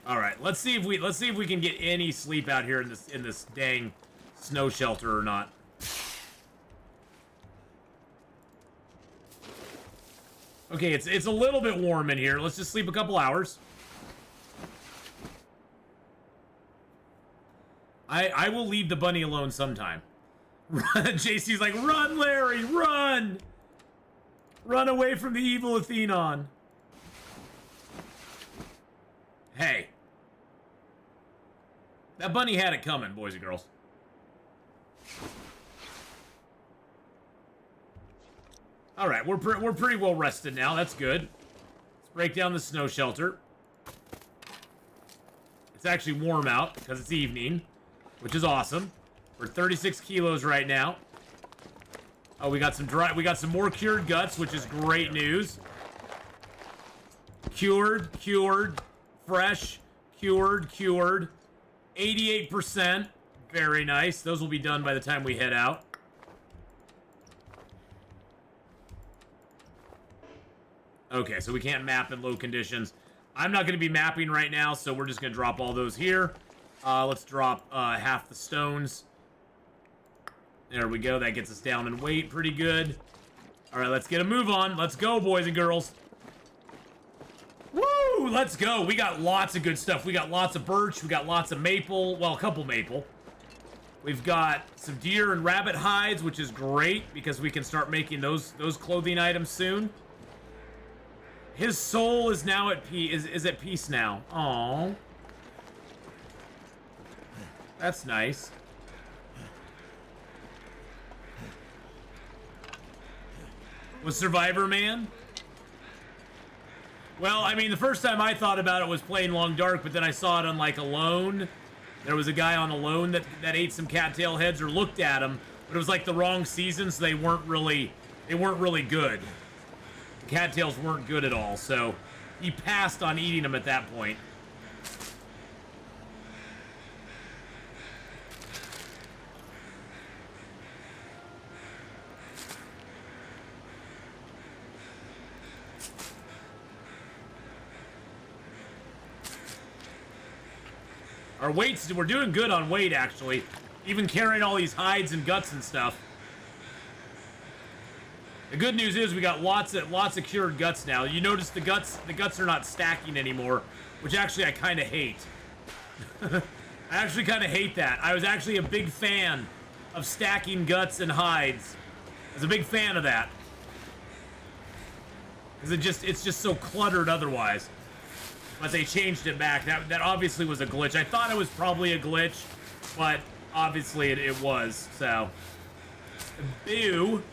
All right, let's see if we can get any sleep out here in this dang snow shelter or not. Okay, it's a little bit warm in here. Let's just sleep a couple hours. I will leave the bunny alone sometime. JC's like, run, Larry, run! Run away from the evil Atheenon. Hey. That bunny had it coming, boys and girls. Alright, we're pretty well rested now. That's good. Let's break down the snow shelter. It's actually warm out because it's evening, which is awesome. We're 36 kilos right now. Oh, we got some more cured guts, which is great news. Cured, fresh, cured. 88%. Very nice. Those will be done by the time we head out. Okay, so we can't map in low conditions. I'm not going to be mapping right now, so we're just going to drop all those here. Let's drop half the stones. There we go. That gets us down in weight pretty good. All right, let's get a move on. Let's go, boys and girls. Woo! Let's go. We got lots of good stuff. We got lots of birch. We got lots of maple. Well, a couple maple. We've got some deer and rabbit hides, which is great because we can start making those clothing items soon. His soul is now at peace. Is at peace now. Aww. That's nice. Was Survivor Man? Well, I mean, the first time I thought about it was playing Long Dark, but then I saw it on, like, Alone. There was a guy on Alone that ate some cattail heads or looked at them, but it was like the wrong season, so they weren't really good. The cattails weren't good at all, so he passed on eating them at that point. Our weights, we're doing good on weight, actually. Even carrying all these hides and guts and stuff. The good news is we got lots of cured guts now. You notice the guts are not stacking anymore, which actually I kind of hate. I actually kind of hate that. I was actually a big fan of stacking guts and hides. I was a big fan of that. Because it's just so cluttered otherwise. But they changed it back. That obviously was a glitch. I thought it was probably a glitch, but obviously it was, so. Boo.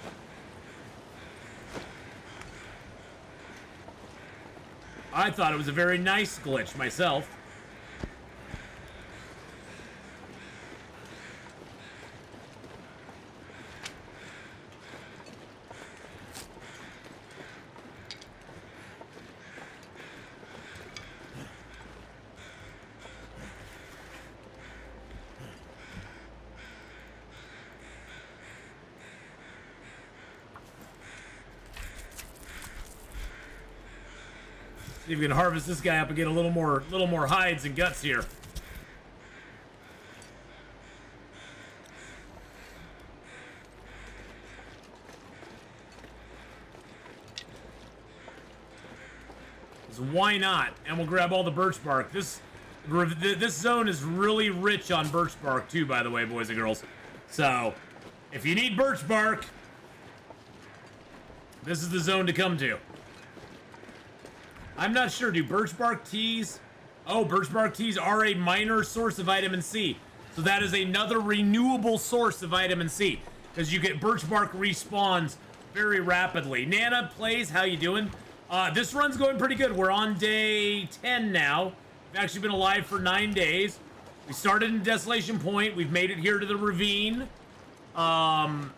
I thought it was a very nice glitch myself. See if we can harvest this guy up and get a little more hides and guts here. So why not? And we'll grab all the birch bark. This zone is really rich on birch bark too, by the way, boys and girls. So if you need birch bark, this is the zone to come to. I'm not sure, do birch bark teas? Oh, birch bark teas are a minor source of vitamin C. So that is another renewable source of vitamin C. Because you get birch bark respawns very rapidly. Nana plays, how you doing? This run's going pretty good. We're on day 10 now. We've actually been alive for 9 days. We started in Desolation Point. We've made it here to the ravine. And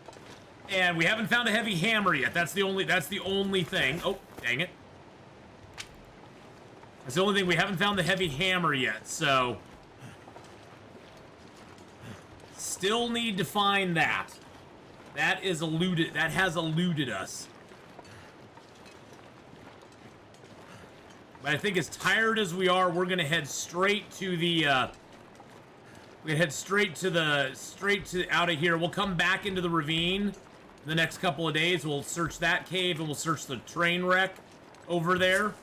we haven't found a heavy hammer yet. That's the only thing. Oh, dang it. That's the only thing. We haven't found the heavy hammer yet, so still need to find that. That has eluded us. But I think as tired as we are, we're gonna head straight to the out of here. We'll come back into the ravine in the next couple of days. We'll search that cave and we'll search the train wreck over there.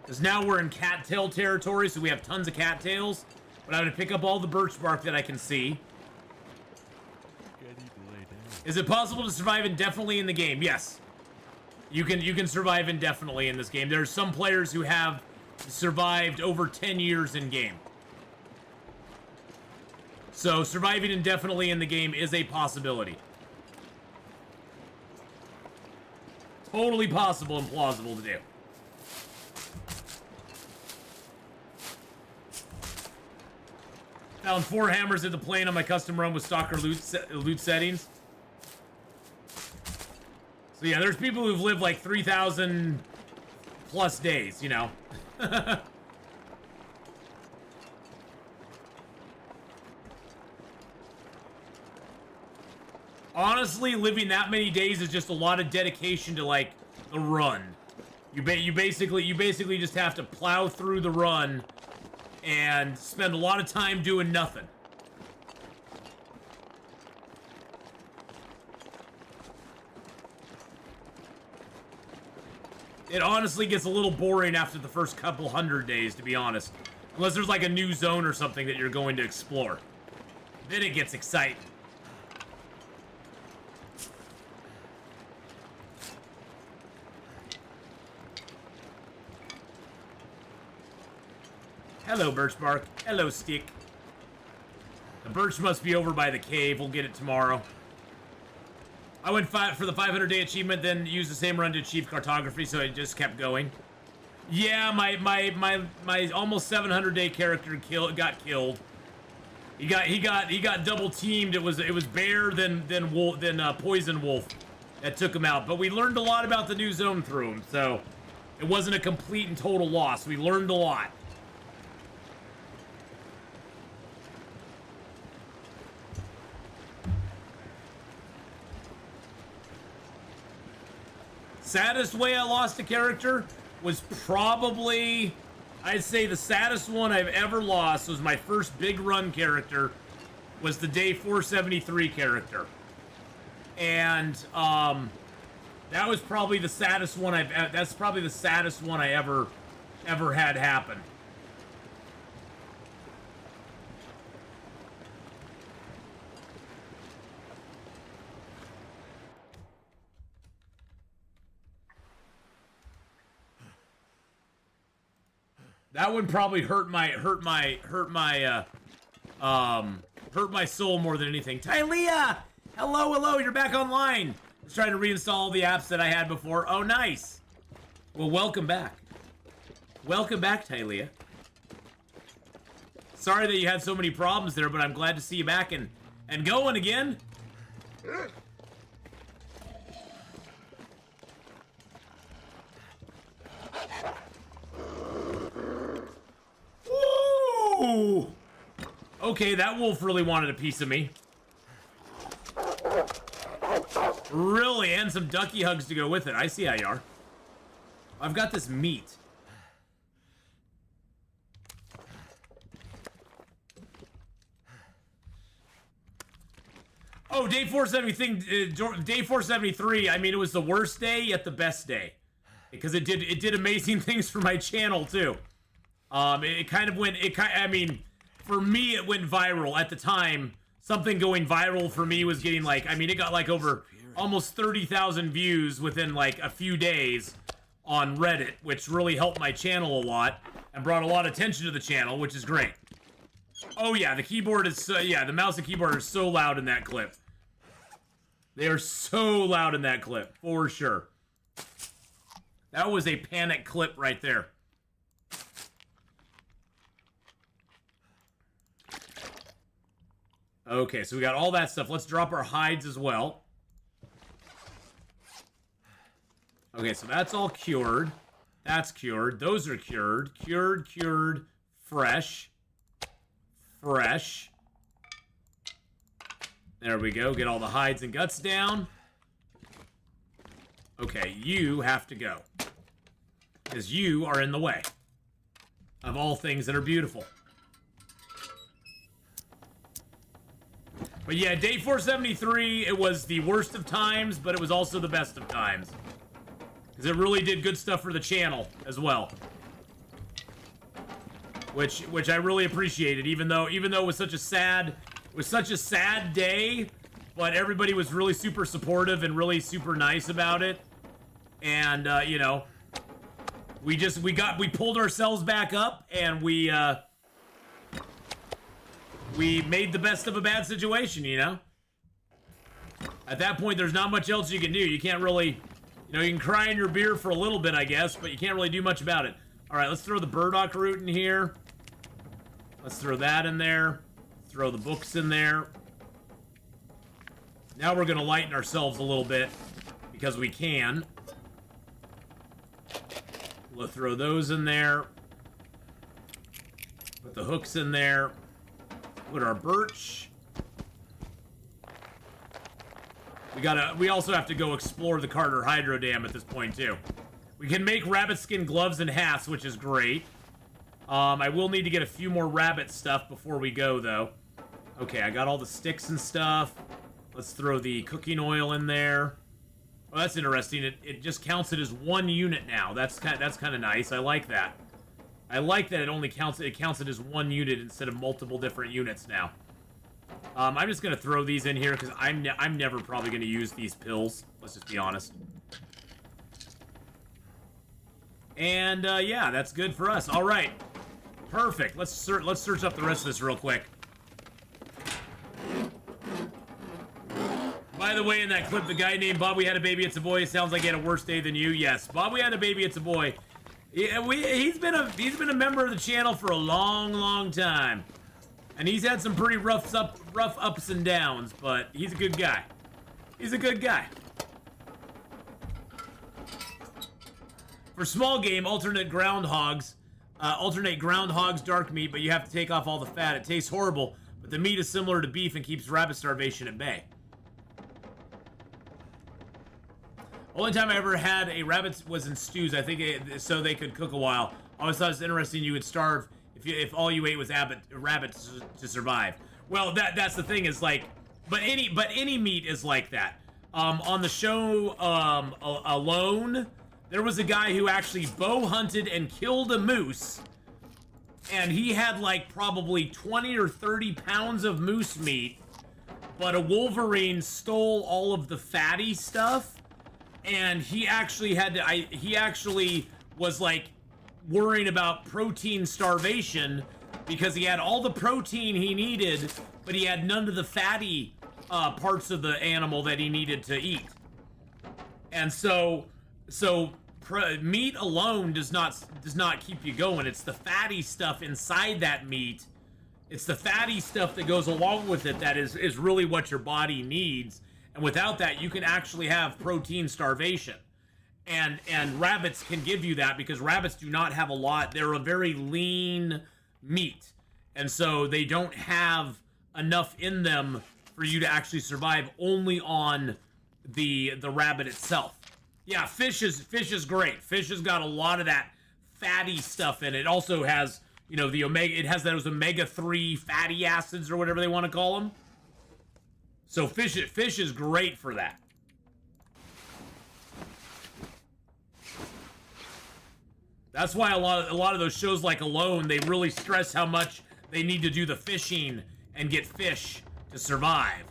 Because now we're in cattail territory, so we have tons of cattails. But I'm going to pick up all the birch bark that I can see. Is it possible to survive indefinitely in the game? Yes. You can survive indefinitely in this game. There's some players who have survived over 10 years in game. So surviving indefinitely in the game is a possibility. Totally possible and plausible to do. Found 4 hammers at the plane on my custom run with stalker loot settings. So yeah, there's people who've lived like 3,000 plus days, you know. Honestly, living that many days is just a lot of dedication to like the run. You basically just have to plow through the run and spend a lot of time doing nothing. It honestly gets a little boring after the first couple 100 days, to be honest. Unless there's like a new zone or something that you're going to explore. Then it gets exciting. Hello, birch bark. Hello, stick. The birch must be over by the cave. We'll get it tomorrow. I went for the 500-day achievement, then used the same run to achieve cartography, so it just kept going. Yeah, my almost 700-day character got killed. He got double teamed. It was Bear then Wolf then Poison Wolf that took him out. But we learned a lot about the new zone through him, so it wasn't a complete and total loss. We learned a lot. Saddest way I lost a character was probably, I'd say the saddest one I've ever lost was my first big run character, was the day 473 character. And that was probably the saddest one that's probably the saddest one I ever had happen. That one probably hurt my soul more than anything. Tylea! Hello, you're back online. I was trying to reinstall all the apps that I had before. Oh, nice. Well, welcome back. Welcome back, Tylea. Sorry that you had so many problems there, but I'm glad to see you back and going again. Ooh. Okay, that wolf really wanted a piece of me. Really, and some ducky hugs to go with it. I see how you are. I've got this meat. Oh, day 473. I mean, it was the worst day yet the best day, because it did amazing things for my channel too. I mean, for me, it went viral at the time. Something going viral for me was getting like, I mean, it got like over almost 30,000 views within like a few days on Reddit, which really helped my channel a lot and brought a lot of attention to the channel, which is great. Oh yeah, the keyboard is so, yeah, the mouse and keyboard are so loud in that clip. They are so loud in that clip, for sure. That was a panic clip right there. Okay, so we got all that stuff. Let's drop our hides as well. Okay, so that's all cured. That's cured. Those are cured. Cured. Fresh. There we go. Get all the hides and guts down. Okay, you have to go. Because you are in the way of all things that are beautiful. But yeah, day 473, it was the worst of times, but it was also the best of times. Because it really did good stuff for the channel as well. Which I really appreciated, even though it was such a sad day, but everybody was really super supportive and really super nice about it. And you know, we pulled ourselves back up, and we made the best of a bad situation, you know? At that point, there's not much else you can do. You can't really, you know, you can cry in your beer for a little bit, I guess, but you can't really do much about it. All right, let's throw the burdock root in here. Let's throw that in there. Throw the books in there. Now we're gonna lighten ourselves a little bit, because we can. We'll throw those in there. Put the hooks in there. Put our birch. We also have to go explore the Carter Hydro Dam at this point too. We can make rabbit skin gloves and hats, which is great. I will need to get a few more rabbit stuff before we go though. Okay, I got all the sticks and stuff. Let's throw the cooking oil in there. Oh, that's interesting. It just counts it as one unit now. That's kind of nice. I like that. I like that it counts it as one unit instead of multiple different units now. I'm just gonna throw these in here because I'm never probably gonna use these pills. Let's just be honest. And yeah, that's good for us. All right, perfect. Let's search up the rest of this real quick. By the way, in that clip, the guy named Bob, we had a baby, it's a boy. It sounds like he had a worse day than you. Yes, Bob, we had a baby, it's a boy. Yeah, he's been a member of the channel for a long time. And he's had some pretty rough ups and downs, but he's a good guy. He's a good guy. For small game, alternate groundhogs dark meat, but you have to take off all the fat. It tastes horrible, but the meat is similar to beef and keeps rabbit starvation at bay. Only time I ever had a rabbit was in stews. I think so they could cook a while. Always thought it was interesting you would starve if all you ate was rabbits to survive. Well, that's the thing is like, but any meat is like that. On the show Alone, there was a guy who actually bow hunted and killed a moose, and he had like probably 20 or 30 pounds of moose meat, but a wolverine stole all of the fatty stuff, and he actually had to. He actually was like worrying about protein starvation because he had all the protein he needed, but he had none of the fatty parts of the animal that he needed to eat. And so meat alone does not keep you going. It's the fatty stuff inside that meat. It's the fatty stuff that goes along with it that is really what your body needs. And without that, you can actually have protein starvation. And rabbits can give you that because rabbits do not have a lot. They're a very lean meat. And so they don't have enough in them for you to actually survive only on the rabbit itself. Yeah, fish is great. Fish has got a lot of that fatty stuff in it. It also has, you know, it has those omega-3 fatty acids or whatever they want to call them. So fish is great for that. That's why a lot of those shows like Alone, they really stress how much they need to do the fishing and get fish to survive.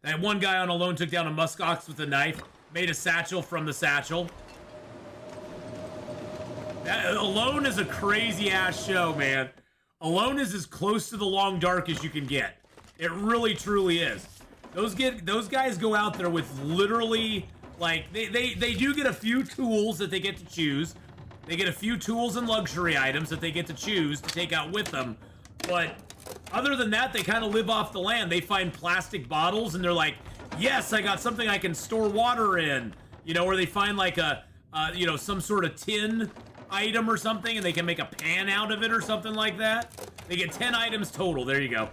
That one guy on Alone took down a muskox with a knife, made a satchel from the satchel. Alone is a crazy ass show, man. Alone is as close to the Long Dark as you can get. It really truly is. Those guys go out there with literally, like, they do get a few tools that they get to choose. They get a few tools and luxury items that they get to choose to take out with them. But other than that, they kind of live off the land. They find plastic bottles and they're like, yes, I got something I can store water in. You know, or they find like you know, some sort of tin item or something and they can make a pan out of it or something like that. They get 10 items total. There you go.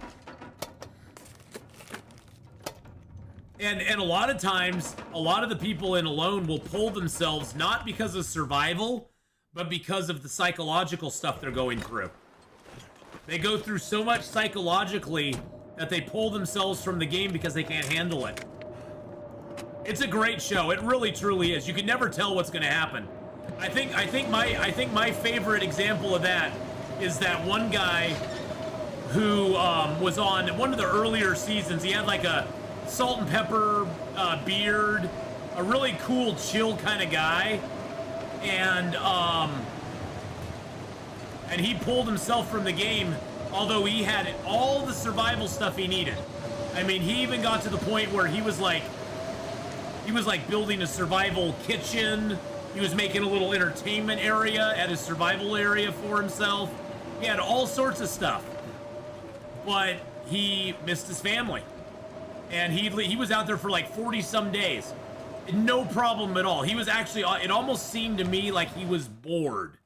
And a lot of times, a lot of the people in Alone will pull themselves not because of survival, but because of the psychological stuff they're going through. They go through so much psychologically that they pull themselves from the game because they can't handle it. It's a great show. It really truly is. You can never tell what's going to happen. I think my favorite example of that is that one guy who was on one of the earlier seasons. He had like a salt and pepper beard, a really cool, chill kind of guy, and he pulled himself from the game, although he had all the survival stuff he needed. I mean, he even got to the point where he was like building a survival kitchen. He was making a little entertainment area at his survival area for himself. He had all sorts of stuff, but he missed his family. And he was out there for like 40 some days. No problem at all. He was actually, it almost seemed to me like he was bored.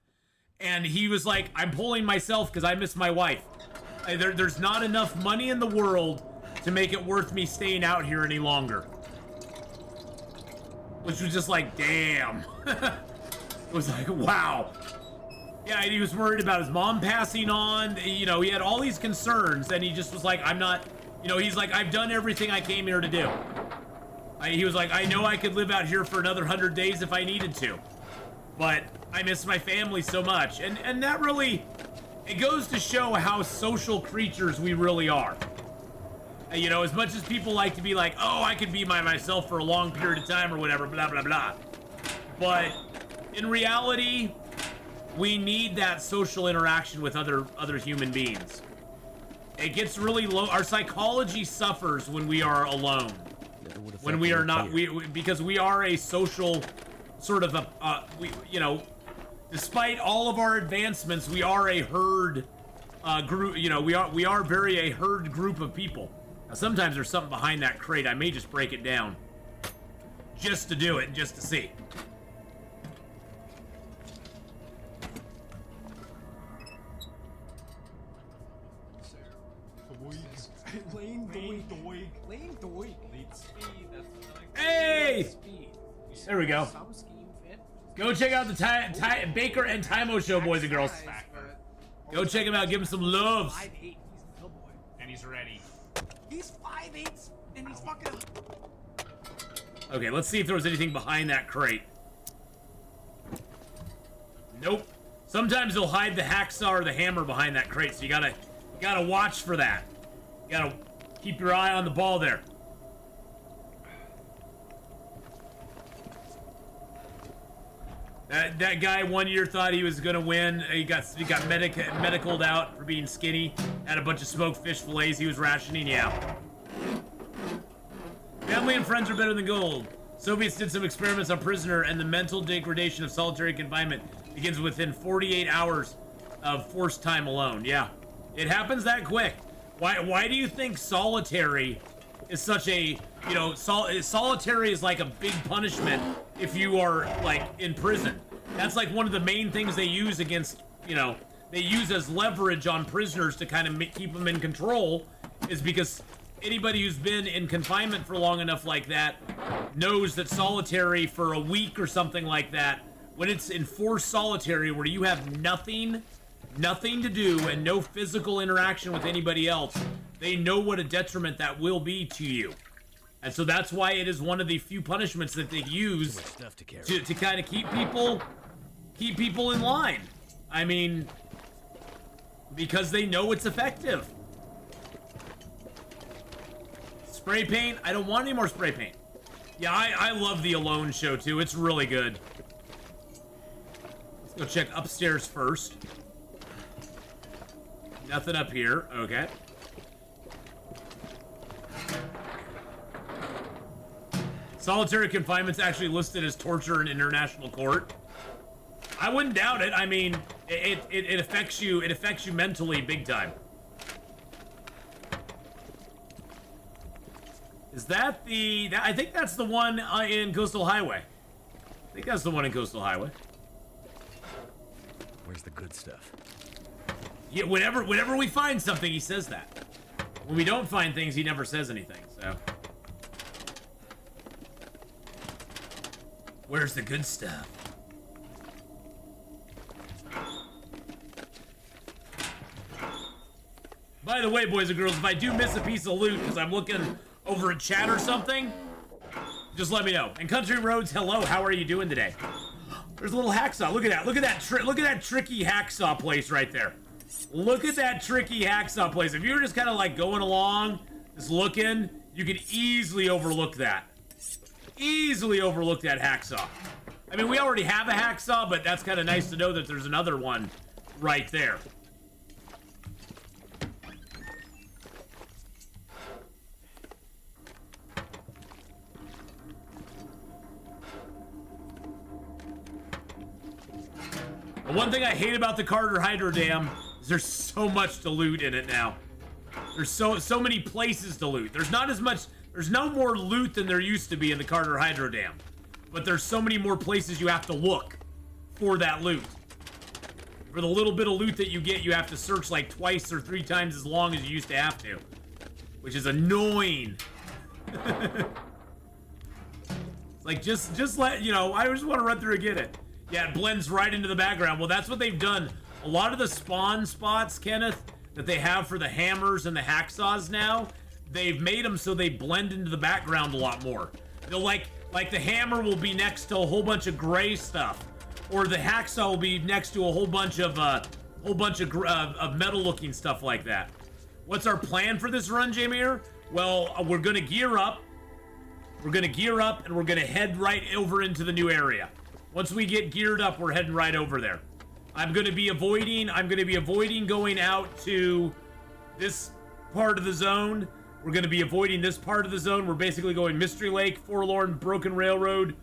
And he was like, I'm pulling myself because I miss my wife. There's not enough money in the world to make it worth me staying out here any longer. Which was just like, damn. It was like, wow. Yeah, and he was worried about his mom passing on. You know, he had all these concerns and he just was like, I'm not... You know, he's like, I've done everything I came here to do. He was like, I know I could live out here for another 100 days if I needed to. But I miss my family so much. And that really, it goes to show how social creatures we really are. You know, as much as people like to be like, oh, I could be by myself for a long period of time or whatever, blah, blah, blah. But in reality, we need that social interaction with other human beings. It gets really low. Our psychology suffers when we are alone. When we are not, because we are a social sort of you know, despite all of our advancements, we are a herd group. You know, we are very a herd group of people. Now, sometimes there's something behind that crate. I may just break it down, just to do it, just to see. Hey! There we go. Go check out the Baker and Timo show, boys and girls. Go check him out. Give him some loves. 5'8", he's a billboy. And he's ready. He's 5'8", and he's fucking... Okay, let's see if there was anything behind that crate. Nope. Sometimes they'll hide the hacksaw or the hammer behind that crate, so you gotta watch for that. You gotta keep your eye on the ball there. That guy 1 year thought he was gonna win. He got medicaled out for being skinny. Had a bunch of smoked fish fillets he was rationing. Yeah. Family and friends are better than gold. Soviets did some experiments on prisoner, and the mental degradation of solitary confinement begins within 48 hours of forced time alone. Yeah, it happens that quick. Why do you think solitary is such a, you know, solitary is like a big punishment if you are like in prison? That's like one of the main things they use against, you know, they use as leverage on prisoners to kind of keep them in control, is because anybody who's been in confinement for long enough like that knows that solitary for a week or something like that, when it's enforced solitary where you have nothing to do and no physical interaction with anybody else, they know what a detriment that will be to you. And so that's why it is one of the few punishments that they use to kind of keep people in line. I mean, because they know it's effective. Spray paint? I don't want any more spray paint. Yeah, I love the Alone show too. It's really good. Let's go check upstairs first. Nothing up here. Okay. Solitary confinement's actually listed as torture in international court. I wouldn't doubt it. I mean, it affects you. It affects you mentally big time. Is that the... I think that's the one in Coastal Highway. I think that's the one in Coastal Highway. Where's the good stuff? Yeah, whenever we find something, he says that. When we don't find things, he never says anything, so... Where's the good stuff? By the way, boys and girls, if I do miss a piece of loot because I'm looking over a chat or something, just let me know. And Country Roads, hello, how are you doing today? There's a little hacksaw. Look at that. Look at that tricky hacksaw place right there. Look at that tricky hacksaw place. If you were just kind of like going along, just looking, you could easily overlook that. Easily overlook that hacksaw. I mean, we already have a hacksaw, but that's kind of nice to know that there's another one right there. The one thing I hate about the Carter Hydro Dam is there's so much to loot in it now. There's so many places to loot. There's not as much, there's no more loot than there used to be in the Carter Hydro Dam. But there's so many more places you have to look for that loot. For the little bit of loot that you get, you have to search like twice or 3 times as long as you used to have to. Which is annoying. Like, just let, you know, I just want to run through and get it. Yeah, it blends right into the background. Well, that's what they've done. A lot of the spawn spots, Kenneth, that they have for the hammers and the hacksaws now, they've made them so they blend into the background a lot more. They'll like the hammer will be next to a whole bunch of gray stuff, or the hacksaw will be next to a whole bunch of metal-looking stuff like that. What's our plan for this run, Jameer? Well, we're gonna gear up. We're gonna gear up, and we're gonna head right over into the new area. Once we get geared up, we're heading right over there. I'm gonna be avoiding going out to this part of the zone. We're gonna be avoiding this part of the zone. We're basically going Mystery Lake, Forlorn, Broken Railroad,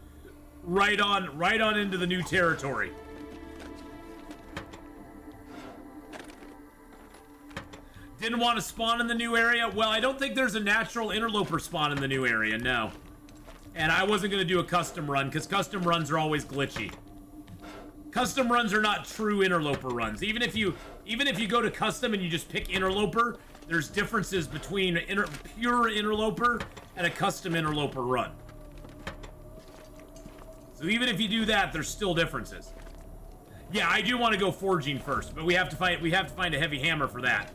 right on into the new territory. Didn't want to spawn in the new area? Well, I don't think there's a natural interloper spawn in the new area, no. And I wasn't going to do a custom run, because custom runs are always glitchy. Custom runs are not true interloper runs. Even if you go to custom and you just pick interloper, there's differences between pure interloper and a custom interloper run. So even if you do that, there's still differences. Yeah, I do want to go forging first, but we have to find a heavy hammer for that.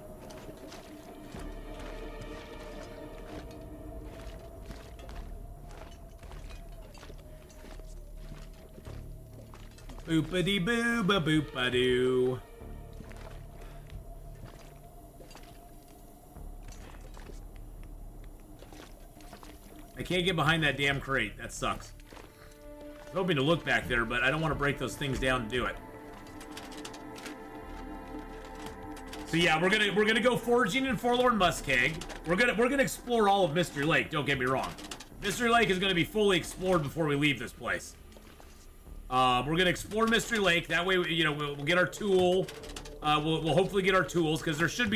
Boopity boo ba boop ba doo. I can't get behind that damn crate. That sucks. I was hoping to look back there, but I don't want to break those things down to do it. So yeah, we're gonna go foraging in Forlorn Muskeg. We're gonna explore all of Mystery Lake. Don't get me wrong. Mystery Lake is gonna be fully explored before we leave this place. We're gonna explore Mystery Lake. That way, you know, we'll get our tool. We'll hopefully get our tools, because there should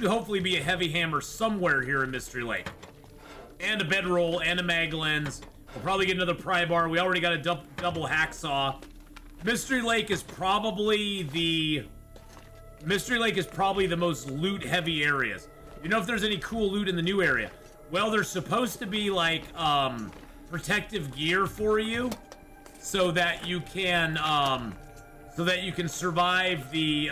hopefully be a heavy hammer somewhere here in Mystery Lake, and a bedroll and a mag lens. We'll probably get another pry bar. We already got a double hacksaw. Mystery Lake is probably the most loot heavy areas. You know if there's any cool loot in the new area? Well, there's supposed to be like protective gear for you, so that you can survive the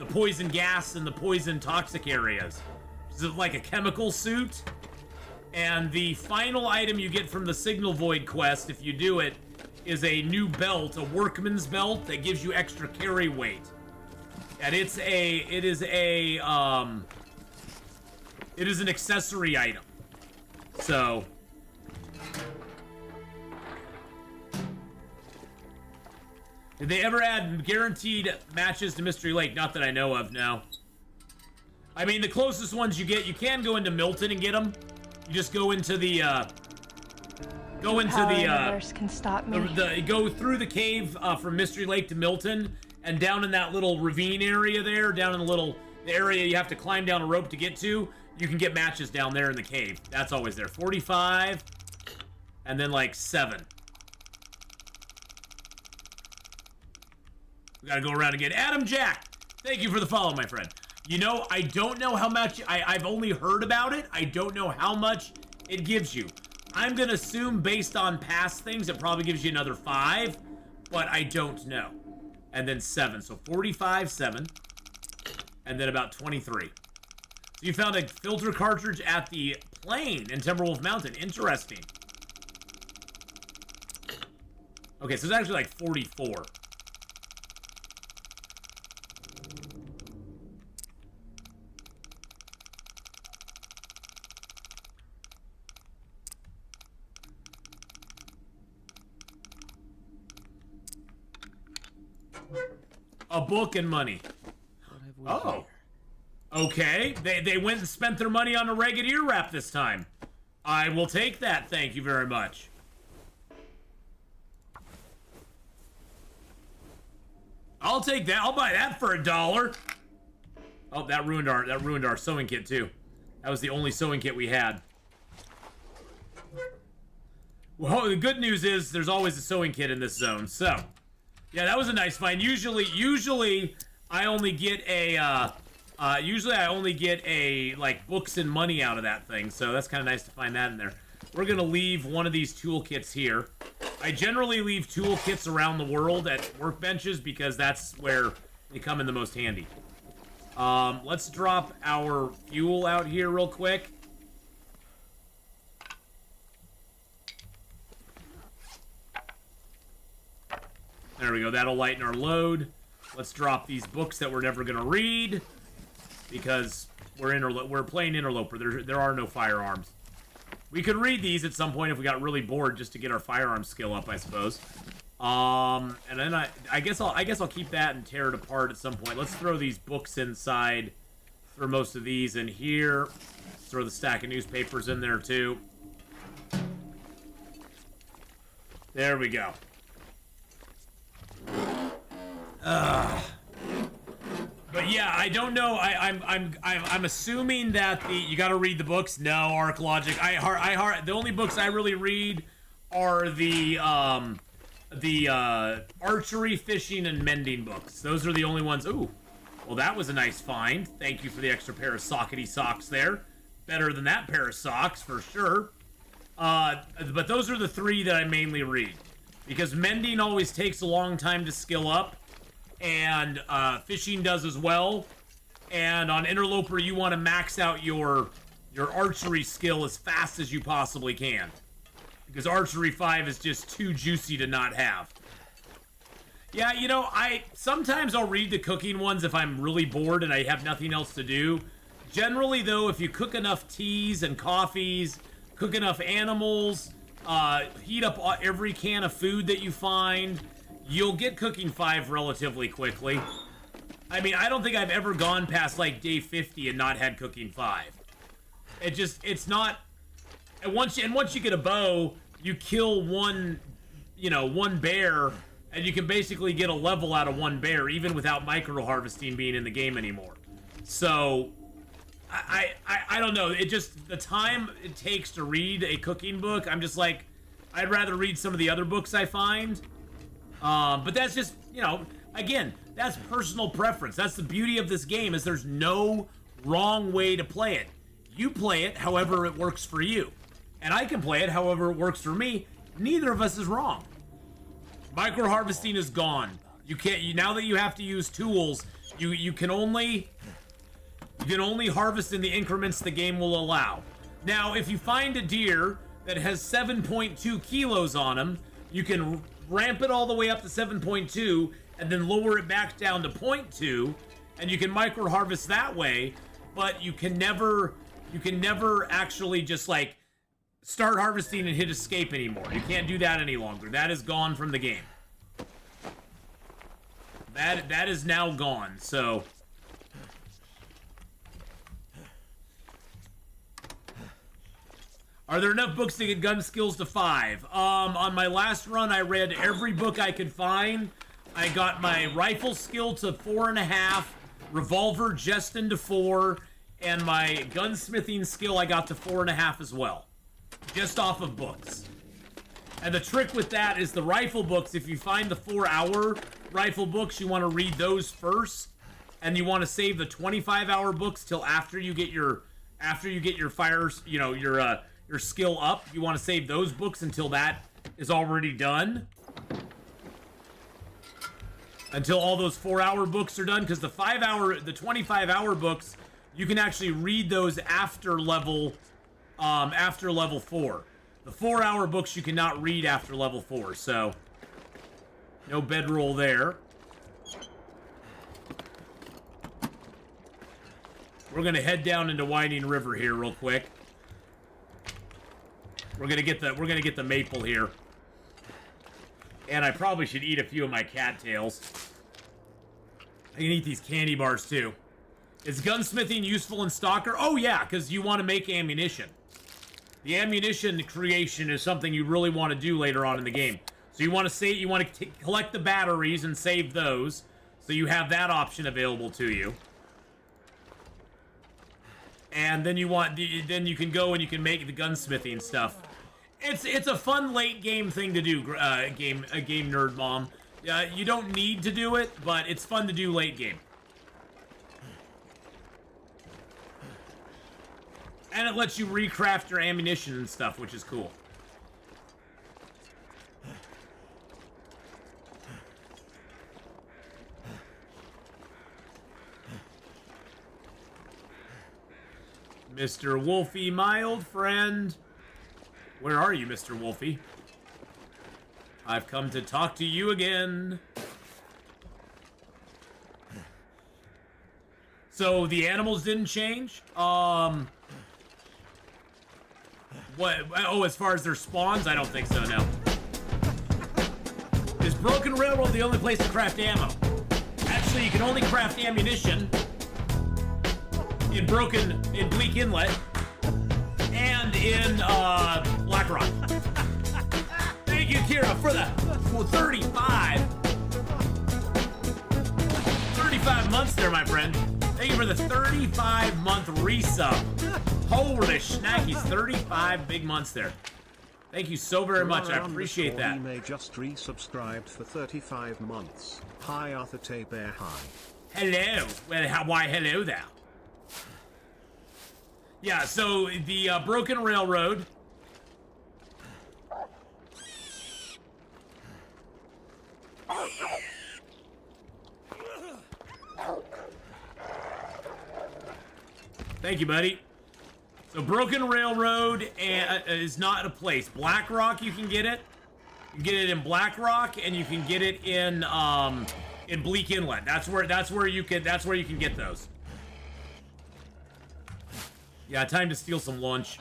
poison gas and the poison toxic areas. This is like a chemical suit. And the final item you get from the Signal Void quest, if you do it, is a new belt, a workman's belt that gives you extra carry weight. And it is an accessory item. So did they ever add guaranteed matches to Mystery Lake? Not that I know of, no. I mean, the closest ones you get, you can go into Milton and get them. You just go into the, universe can stop me. go through the cave from Mystery Lake to Milton, and down in that little ravine area there, down in the area you have to climb down a rope to get to, you can get matches down there in the cave. That's always there. 45, and then like 7. We gotta go around again. Adam Jack, thank you for the follow, my friend. You know, I don't know how much, I've only heard about it. I don't know how much it gives you. I'm gonna assume based on past things, it probably gives you another 5, but I don't know. And then 7, so 45, 7, and then about 23. So you found a filter cartridge at the plane in Timberwolf Mountain. Interesting. Okay, so it's actually like 44. A book and money. Oh. Okay. They went and spent their money on a ragged ear wrap this time. I will take that. Thank you very much. I'll take that. I'll buy that for $1. Oh, that ruined our sewing kit too. That was the only sewing kit we had. Well, the good news is there's always a sewing kit in this zone. So, yeah, that was a nice find. Usually I only get a like books and money out of that thing. So that's kind of nice to find that in there. We're gonna leave one of these toolkits here. I generally leave toolkits around the world at workbenches because that's where they come in the most handy. Let's drop our fuel out here real quick. There we go. That'll lighten our load. Let's drop these books that we're never gonna read because we're playing Interloper. There are no firearms. We could read these at some point if we got really bored, just to get our firearm skill up, I suppose. And then I guess I'll keep that and tear it apart at some point. Let's throw these books inside. Throw most of these in here. Throw the stack of newspapers in there too. There we go. But yeah, I don't know. I'm assuming that you got to read the books. No, Arc Logic. The only books I really read are the archery, fishing, and mending books. Those are the only ones. Ooh, well, that was a nice find. Thank you for the extra pair of sockety socks there. Better than that pair of socks for sure. But those are the three that I mainly read, because mending always takes a long time to skill up, and fishing does as well. And on Interloper, you want to max out your archery skill as fast as you possibly can, because Archery 5 is just too juicy to not have. Yeah, you know, sometimes I'll read the cooking ones if I'm really bored and I have nothing else to do. Generally, though, if you cook enough teas and coffees, cook enough animals, heat up every can of food that you find, you'll get Cooking 5 relatively quickly. I mean, I don't think I've ever gone past, like, day 50 and not had Cooking 5. It's not... And once you get a bow, you kill one bear, and you can basically get a level out of one bear, even without micro-harvesting being in the game anymore. So... I don't know. It just, the time it takes to read a cooking book, I'm just like, I'd rather read some of the other books I find. But that's just, you know, again, that's personal preference. That's the beauty of this game, is there's no wrong way to play it. You play it however it works for you. And I can play it however it works for me. Neither of us is wrong. Micro harvesting is gone. You can't, now that you have to use tools, you can only harvest in the increments the game will allow. Now, if you find a deer that has 7.2 kilos on him, you can ramp it all the way up to 7.2 and then lower it back down to 0.2, and you can micro harvest that way. But you can never actually just like start harvesting and hit escape anymore. You can't do that any longer. That is gone from the game. That is now gone. So. Are there enough books to get gun skills to 5? On my last run, I read every book I could find. I got my rifle skill to 4.5, revolver just into 4, and my gunsmithing skill I got to 4.5 as well. Just off of books. And the trick with that is the rifle books, if you find the 4-hour rifle books, you want to read those first, and you want to save the 25-hour books till after you get your fires, you know, your skill up. You want to save those books until that is already done. Until all those 4-hour books are done, because the 25-hour books, you can actually read those after level 4. The 4-hour books you cannot read after level 4, so no bedroll there. We're gonna head down into Winding River here real quick. We're gonna get the maple here. And I probably should eat a few of my cattails. I can eat these candy bars too. Is gunsmithing useful in Stalker? Oh yeah, because you want to make ammunition. The ammunition creation is something you really want to do later on in the game. So you want to collect the batteries and save those, so you have that option available to you. And then then you can go and you can make the gunsmithing stuff. It's a fun late game thing to do, game nerd mom. You don't need to do it, but it's fun to do late game. And it lets you recraft your ammunition and stuff, which is cool. Mr. Wolfie, my old friend. Where are you, Mr. Wolfie? I've come to talk to you again. So the animals didn't change? What? Oh, as far as their spawns? I don't think so, no. Is Broken Railroad the only place to craft ammo? Actually, you can only craft ammunition in Bleak Inlet and in Black Rock. Thank you, Kira, for the 35 35 months there, my friend. Thank you for the 35-month resub. Holy snackies, 35 big months there. Thank you so very much. I appreciate that. He may just resubscribed for 35 months. Hi, Arthur Tay Bear. Hi. Hello. Well, why hello there. Yeah, so the Broken Railroad. Thank you, buddy. So Broken Railroad is not a place. Black Rock, you can get it. You can get it in Black Rock, and you can get it in Bleak Inlet. That's where you can get those. Yeah, time to steal some lunch.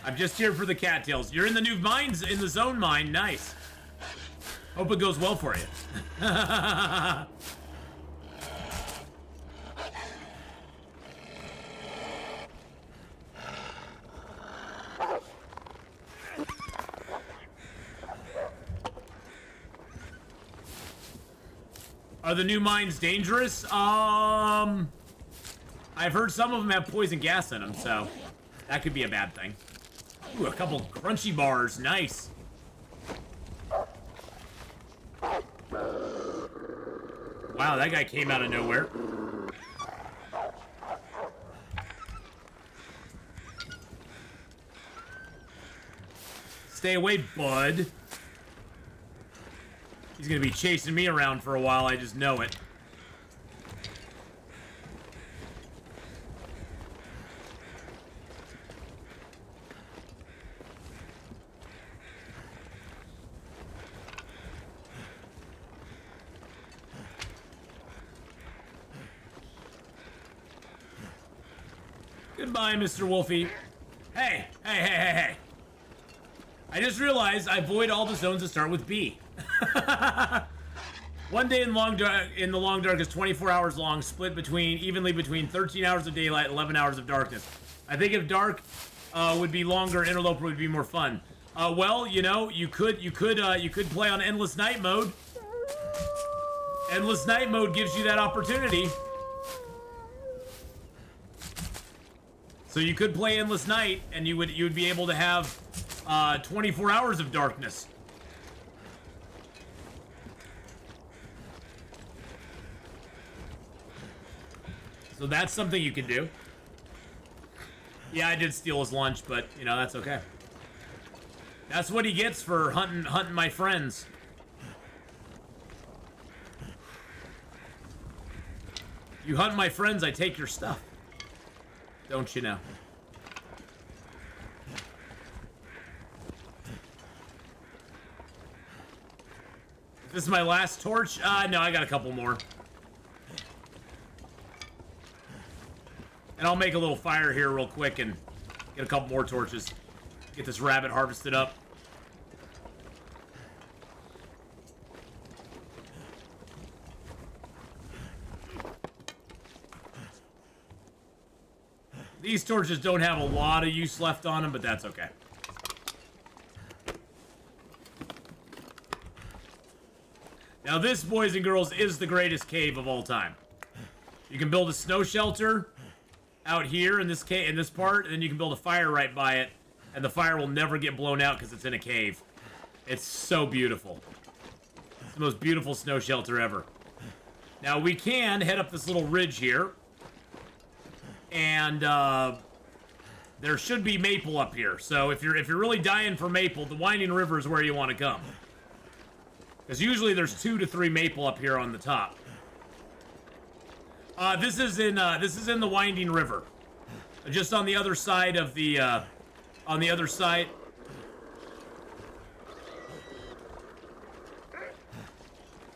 I'm just here for the cattails. You're in the new mines, in the zone mine. Nice. Hope it goes well for you. Are the new mines dangerous? I've heard some of them have poison gas in them, so that could be a bad thing. Ooh, a couple crunchy bars. Nice. Wow, that guy came out of nowhere. Stay away, bud. He's gonna be chasing me around for a while, I just know it. Goodbye, Mr. Wolfie. Hey, hey. I just realized I void all the zones that start with B. One day in the long dark is 24 hours long, split evenly between 13 hours of daylight and 11 hours of darkness. I think if dark would be longer, Interloper would be more fun. Well, you know, you could play on endless night mode. Endless night mode gives you that opportunity. So you could play endless night, and you would be able to have 24 hours of darkness. So that's something you can do. Yeah, I did steal his lunch, but, you know, that's okay. That's what he gets for hunting my friends. You hunt my friends, I take your stuff. Don't you know? This is my last torch? No, I got a couple more. And I'll make a little fire here real quick and get a couple more torches. Get this rabbit harvested up. These torches don't have a lot of use left on them, but that's okay. Now this, boys and girls, is the greatest cave of all time. You can build a snow shelter out here in this cave, in this part, and then you can build a fire right by it, and the fire will never get blown out because it's in a cave. It's so beautiful. It's the most beautiful snow shelter ever. Now we can head up this little ridge here, and there should be maple up here. So if you're really dying for maple, the Winding River is where you want to come, because usually there's 2 to 3 maple up here on the top. This is in the Winding River, just on the other side of the on the other side.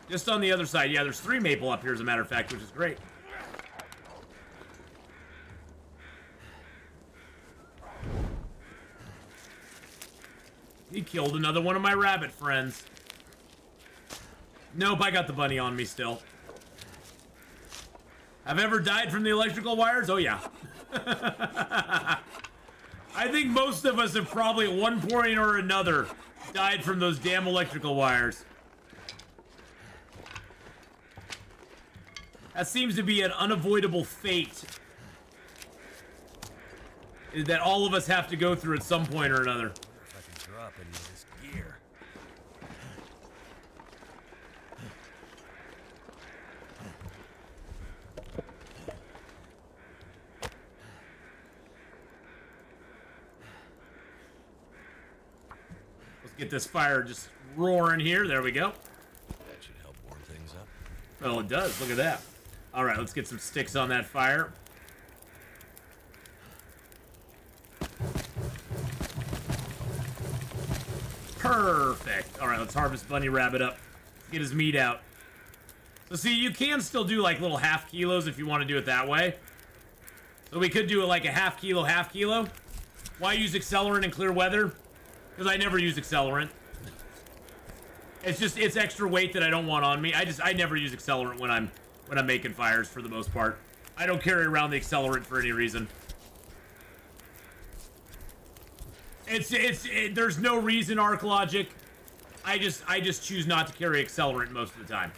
Just on the other side. Yeah, there's 3 maple up here, as a matter of fact, which is great. He killed another one of my rabbit friends. Nope, I got the bunny on me still. Have ever died from the electrical wires? Oh, yeah. I think most of us have probably at one point or another died from those damn electrical wires. That seems to be an unavoidable fate that all of us have to go through at some point or another. If I can drop any of this gear. Let's get this fire just roaring here. There we go. That should help warm things up. Oh, it does. Look at that. All right, let's get some sticks on that fire. Perfect. All right, let's harvest Bunny Rabbit up. Let's get his meat out. So see, you can still do like little half kilos if you want to do it that way. So we could do it like a half kilo. Why use accelerant in clear weather? Because I never use accelerant. It's extra weight that I don't want on me. I never use accelerant when I'm making fires for the most part. I don't carry around the accelerant for any reason. There's no reason, Arc Logic. I just choose not to carry accelerant most of the time.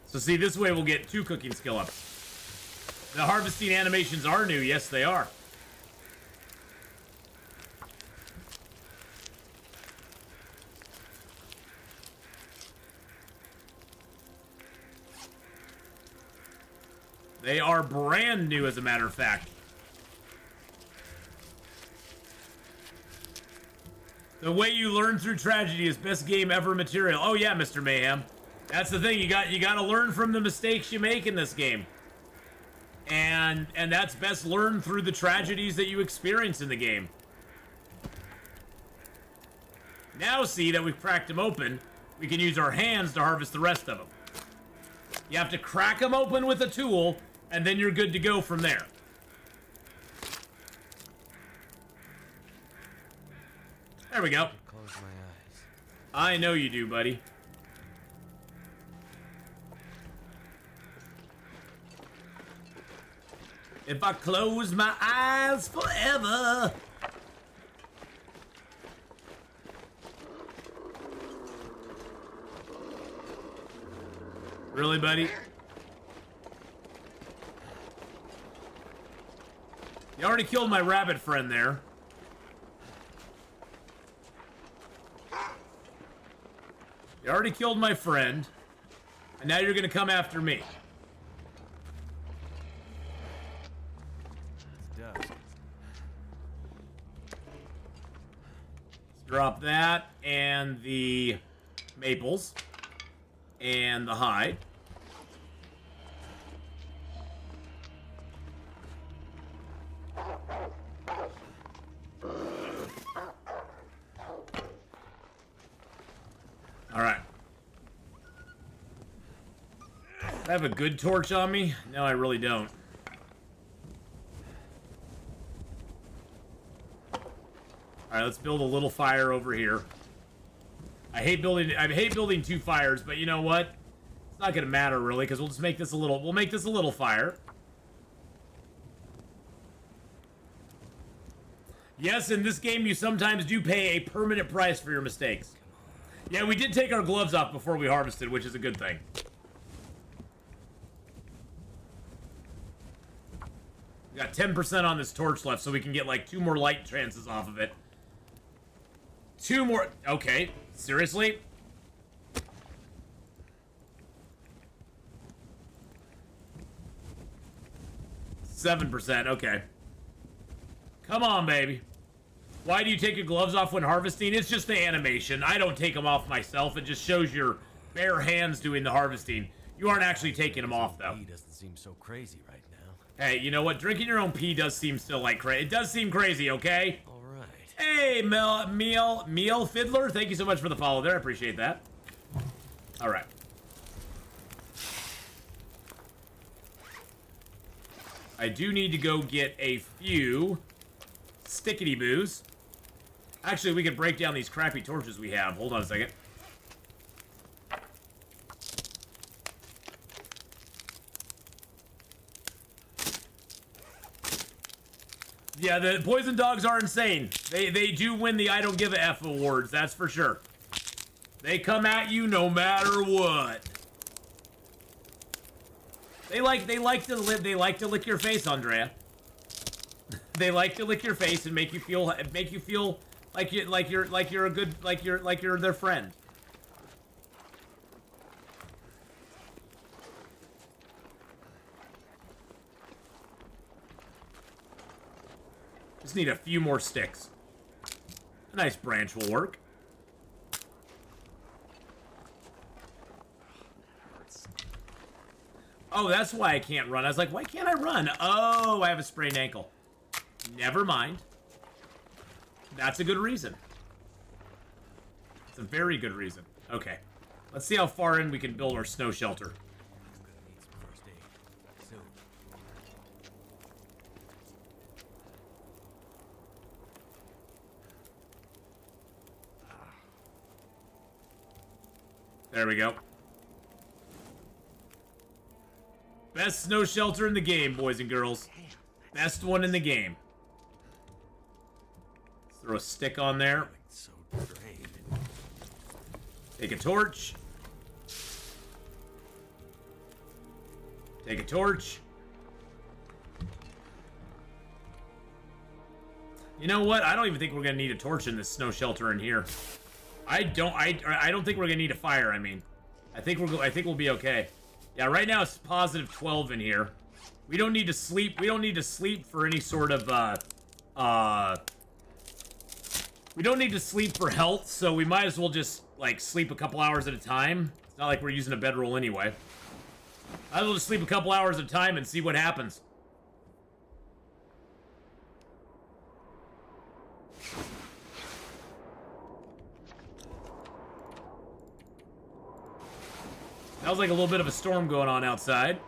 So see, this way we'll get 2 cooking skill ups. The harvesting animations are new. Yes, they are. They are brand new, as a matter of fact. The way you learn through tragedy is best game ever material. Oh yeah, Mr. Mayhem. That's the thing. You got to learn from the mistakes you make in this game. And that's best learned through the tragedies that you experience in the game. Now see that we've cracked them open, we can use our hands to harvest the rest of them. You have to crack them open with a tool, and then you're good to go from there. There we go. Close my eyes. I know you do, buddy. If I close my eyes forever. Really, buddy? You already killed my rabbit friend there. You already killed my friend. And now you're gonna come after me. It's dusk. Let's drop that and the maples and the hide. All right. I have a good torch on me? No, I really don't. All right, let's build a little fire over here. I hate building 2 fires, but you know what? It's not gonna matter really, because we'll just make this a little. We'll make this a little fire. Yes, in this game you sometimes do pay a permanent price for your mistakes. Yeah, we did take our gloves off before we harvested, which is a good thing. We got 10% on this torch left, so we can get like 2 more light chances off of it. 2 more. Okay, seriously? %, okay. Come on, baby. Why do you take your gloves off when harvesting? It's just the animation. I don't take them off myself. It just shows your bare hands doing the harvesting. You aren't actually taking them off, though. He doesn't seem so crazy right now. Hey, you know what? Drinking your own pee does seem still like crazy. It does seem crazy, okay? All right. Hey, Meal Fiddler. Thank you so much for the follow there. I appreciate that. All right. I do need to go get a few stickety-boos. Actually, we could break down these crappy torches we have. Hold on a second. Yeah, the poison dogs are insane. They do win the I don't give a F awards, that's for sure. They come at you no matter what. They like to lick your face, Andrea. They like to lick your face and make you feel like you're a good like you're their friend. Just need a few more sticks. A nice branch will work. Oh, that's why I can't run. I was like, why can't I run? Oh, I have a sprained ankle. Never mind. That's a good reason. It's a very good reason. Okay. Let's see how far in we can build our snow shelter. There we go. Best snow shelter in the game, boys and girls. Best one in the game. Let's throw a stick on there. Take a torch. Take a torch. You know what? I don't even think we're gonna need a torch in this snow shelter in here. I don't think we're gonna need a fire. I mean, I think we'll be okay. Yeah, right now it's positive 12 in here. We don't need to sleep. We don't need to sleep for any sort of we don't need to sleep for health, so we might as well just like sleep a couple hours at a time. It's not like we're using a bedroll anyway. Might as well just sleep a couple hours at a time and see what happens. Sounds like a little bit of a storm going on outside.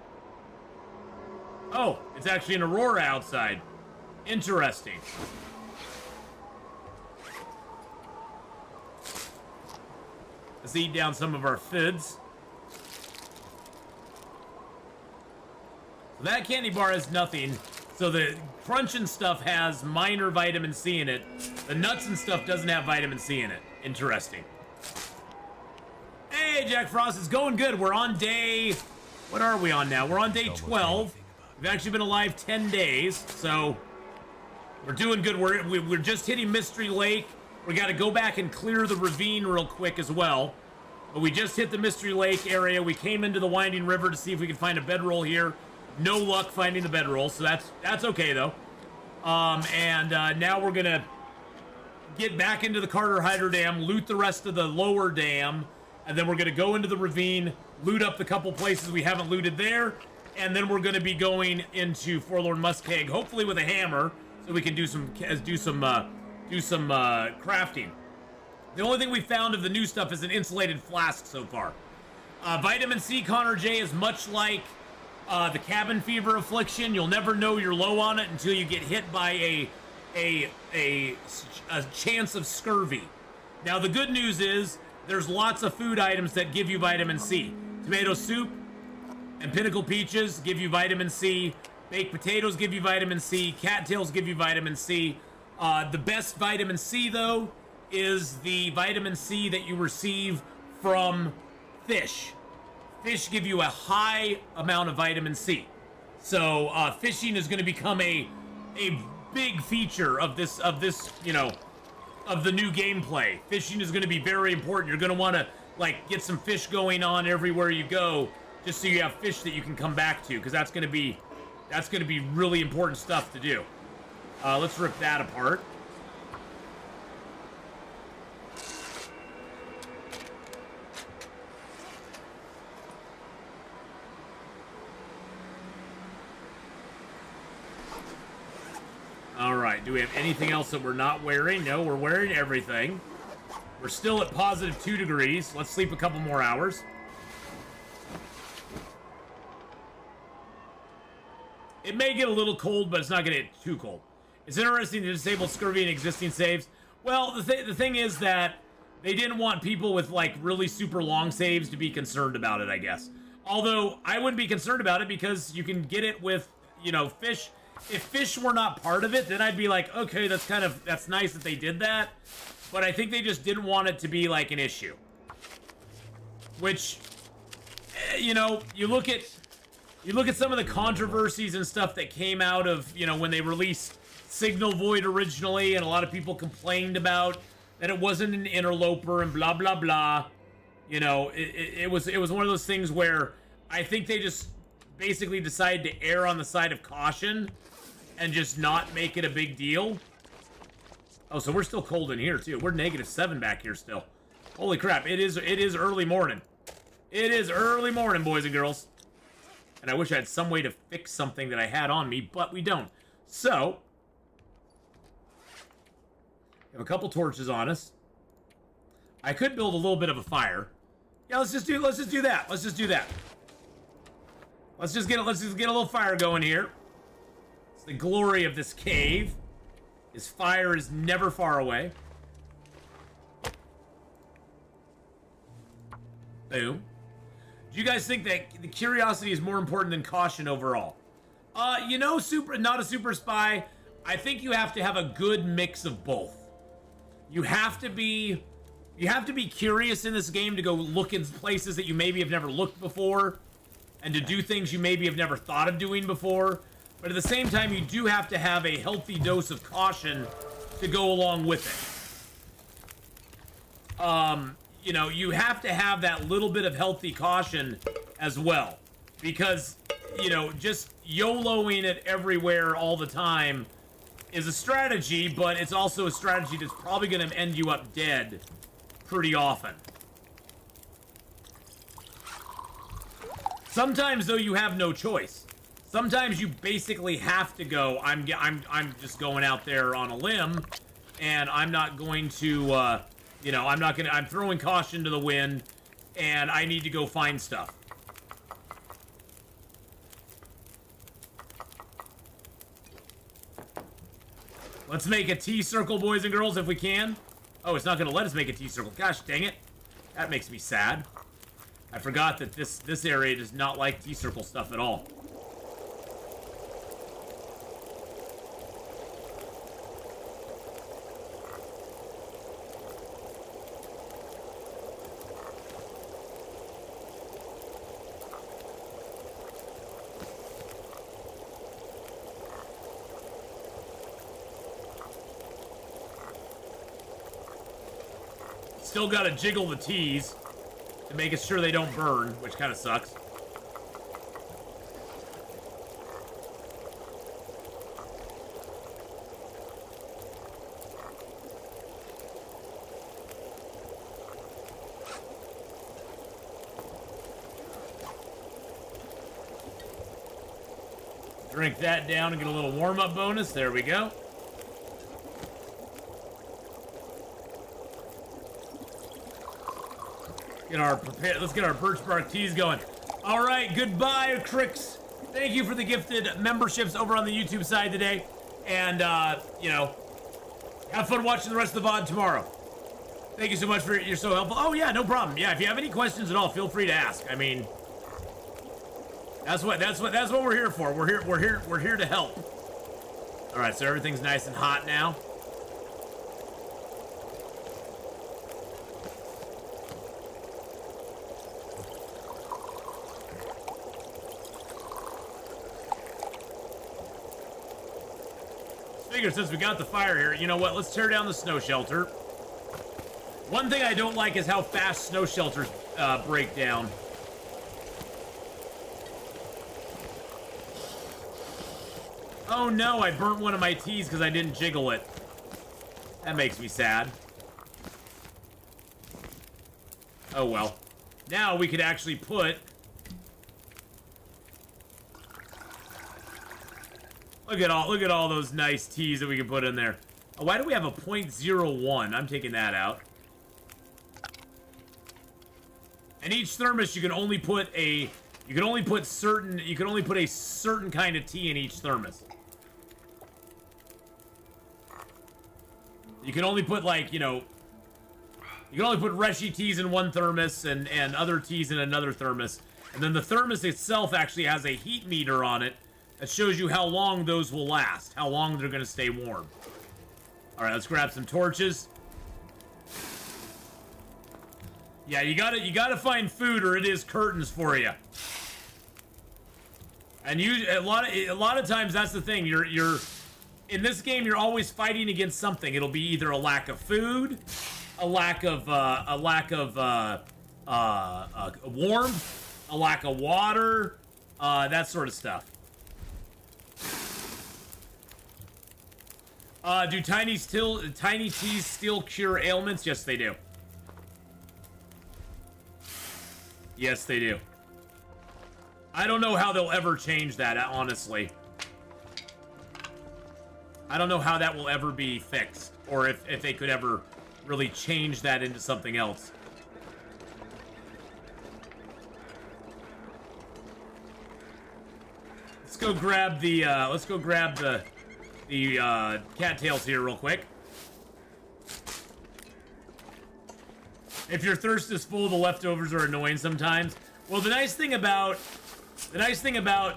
Oh, it's actually an aurora outside. Interesting. Let's eat down some of our foods. That candy bar has nothing. So the crunch and stuff has minor vitamin C in it. The nuts and stuff doesn't have vitamin C in it. Interesting. Hey, Jack Frost, it's going good. We're on day... What are we on now? We're on day 12. We've actually been alive 10 days, so... We're doing good. We're just hitting Mystery Lake. We got to go back and clear the ravine real quick as well. But we just hit the Mystery Lake area. We came into the Winding River to see if we could find a bedroll here. No luck finding the bedroll, so that's okay, though. Now we're going to get back into the Carter Hydro Dam, loot the rest of the lower dam, and then we're going to go into the ravine, loot up the couple places we haven't looted there, and then we're going to be going into Forlorn Muskeg, hopefully with a hammer, so we can do some crafting. The only thing we found of the new stuff is an insulated flask so far. Vitamin C, Connor J, is much like the cabin fever affliction. You'll never know you're low on it until you get hit by a chance of scurvy. Now the good news is there's lots of food items that give you vitamin C. Tomato soup and Pinnacle peaches give you vitamin C. Baked potatoes give you vitamin C. Cattails give you vitamin C. The best vitamin C, though, is the vitamin C that you receive from fish. Fish give you a high amount of vitamin C. So fishing is going to become a big feature of this, you know, of the new gameplay. Fishing is going to be very important. You're going to want to like get some fish going on everywhere you go, just so you have fish that you can come back to, because that's going to be really important stuff to do. Let's rip that apart. All right, do we have anything else that we're not wearing? No, we're wearing everything. We're still at positive 2 degrees. Let's sleep a couple more hours. It may get a little cold, but it's not going to get too cold. It's interesting to disable scurvy in existing saves. Well, the thing is that they didn't want people with, like, really super long saves to be concerned about it, I guess. Although, I wouldn't be concerned about it because you can get it with, you know, fish. If fish were not part of it, then I'd be like, okay, that's nice that they did that. But I think they just didn't want it to be, like, an issue. which, you know, you look at some of the controversies and stuff that came out of, you know, when they released Signal Void originally, and a lot of people complained about that it wasn't an interloper and blah blah blah. You know, it was one of those things where I think they just basically decided to err on the side of caution and just not make it a big deal. Oh, so we're still cold in here too. We're -7 back here still. Holy crap! It is early morning. It is early morning, boys and girls. And I wish I had some way to fix something that I had on me, but we don't. So, we have a couple torches on us. I could build a little bit of a fire. Yeah, let's just do that. Let's just do that. Let's just get a little fire going here. It's the glory of this cave. His fire is never far away. Boom. Do you guys think that the curiosity is more important than caution overall? You know, not a super spy. I think you have to have a good mix of both. You have to be curious in this game to go look in places that you maybe have never looked before, and to do things you maybe have never thought of doing before. But at the same time, you do have to have a healthy dose of caution to go along with it. You know, you have to have that little bit of healthy caution as well. Because, you know, just YOLOing it everywhere all the time is a strategy, but it's also a strategy that's probably going to end you up dead pretty often. Sometimes, though, you have no choice. Sometimes you basically have to go, I'm just going out there on a limb, and I'm not going to, you know, I'm throwing caution to the wind, and I need to go find stuff. Let's make a T-circle, boys and girls, if we can. Oh, it's not going to let us make a T-circle. Gosh, dang it. That makes me sad. I forgot that this area does not like T-circle stuff at all. Still gotta jiggle the T's to make sure they don't burn, which kind of sucks. Drink that down and get a little warm-up bonus. There we go. Let's get our birch bark teas going. All right, goodbye, Crix. Thank you for the gifted memberships over on the YouTube side today. And, you know, have fun watching the rest of the VOD tomorrow. Thank you so much for you're so helpful. Oh, yeah, no problem. Yeah, if you have any questions at all, feel free to ask. I mean, that's what we're here for. We're here to help. All right, so everything's nice and hot now. Figure since we got the fire here, you know what? Let's tear down the snow shelter. One thing I don't like is how fast snow shelters break down. Oh no, I burnt one of my teas because I didn't jiggle it. That makes me sad. Oh well. Now we could actually put... Look at all those nice teas that we can put in there. Oh, why do we have a 0.01? I'm taking that out. And each thermos you can only put a certain kind of tea in each thermos. You can only put, like, you know, you can only put Reshi teas in one thermos and other teas in another thermos. And then the thermos itself actually has a heat meter on it that shows you how long those will last, how long they're going to stay warm. All right, let's grab some torches. Yeah, you gotta find food, or it is curtains for you. And a lot of times that's the thing. You're in this game, you're always fighting against something. It'll be either a lack of food, a lack of warmth, a lack of water, that sort of stuff. Do tiny teas still cure ailments? Yes, they do. Yes, they do. I don't know how they'll ever change that, honestly. I don't know how that will ever be fixed, or if they could ever really change that into something else. Let's go grab the cattails here real quick. If your thirst is full, the leftovers are annoying sometimes. Well, the nice thing about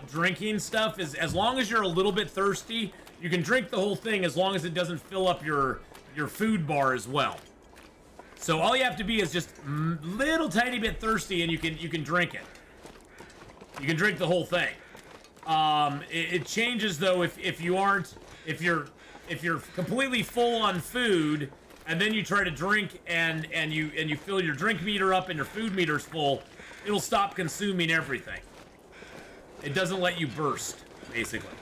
drinking stuff is, as long as you're a little bit thirsty, you can drink the whole thing as long as it doesn't fill up your food bar as well. So all you have to be is just little tiny bit thirsty, and you can drink it. You can drink the whole thing. It changes though if you're completely full on food, and then you try to drink and you fill your drink meter up and your food meter's full, it'll stop consuming everything. It doesn't let you burst, basically.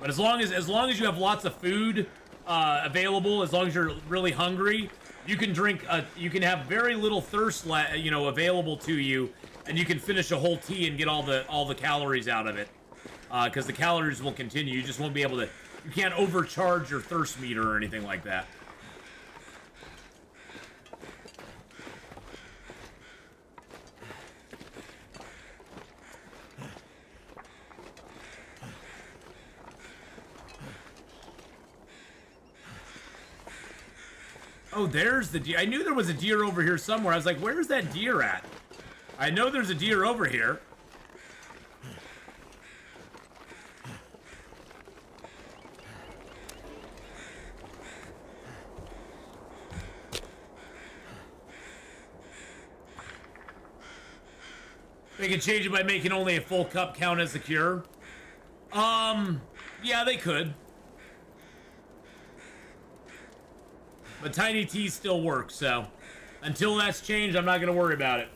But as long as you have lots of food available, as long as you're really hungry, you can drink. You can have very little thirst, available to you, and you can finish a whole tea and get all the calories out of it. Because the calories will continue. You just won't be able to. You can't overcharge your thirst meter or anything like that. Oh, there's the deer. I knew there was a deer over here somewhere. I was like, where's that deer at? I know there's a deer over here. They can change it by making only a full cup count as a cure. Yeah, they could. But tiny teas still work, so until that's changed, I'm not going to worry about it.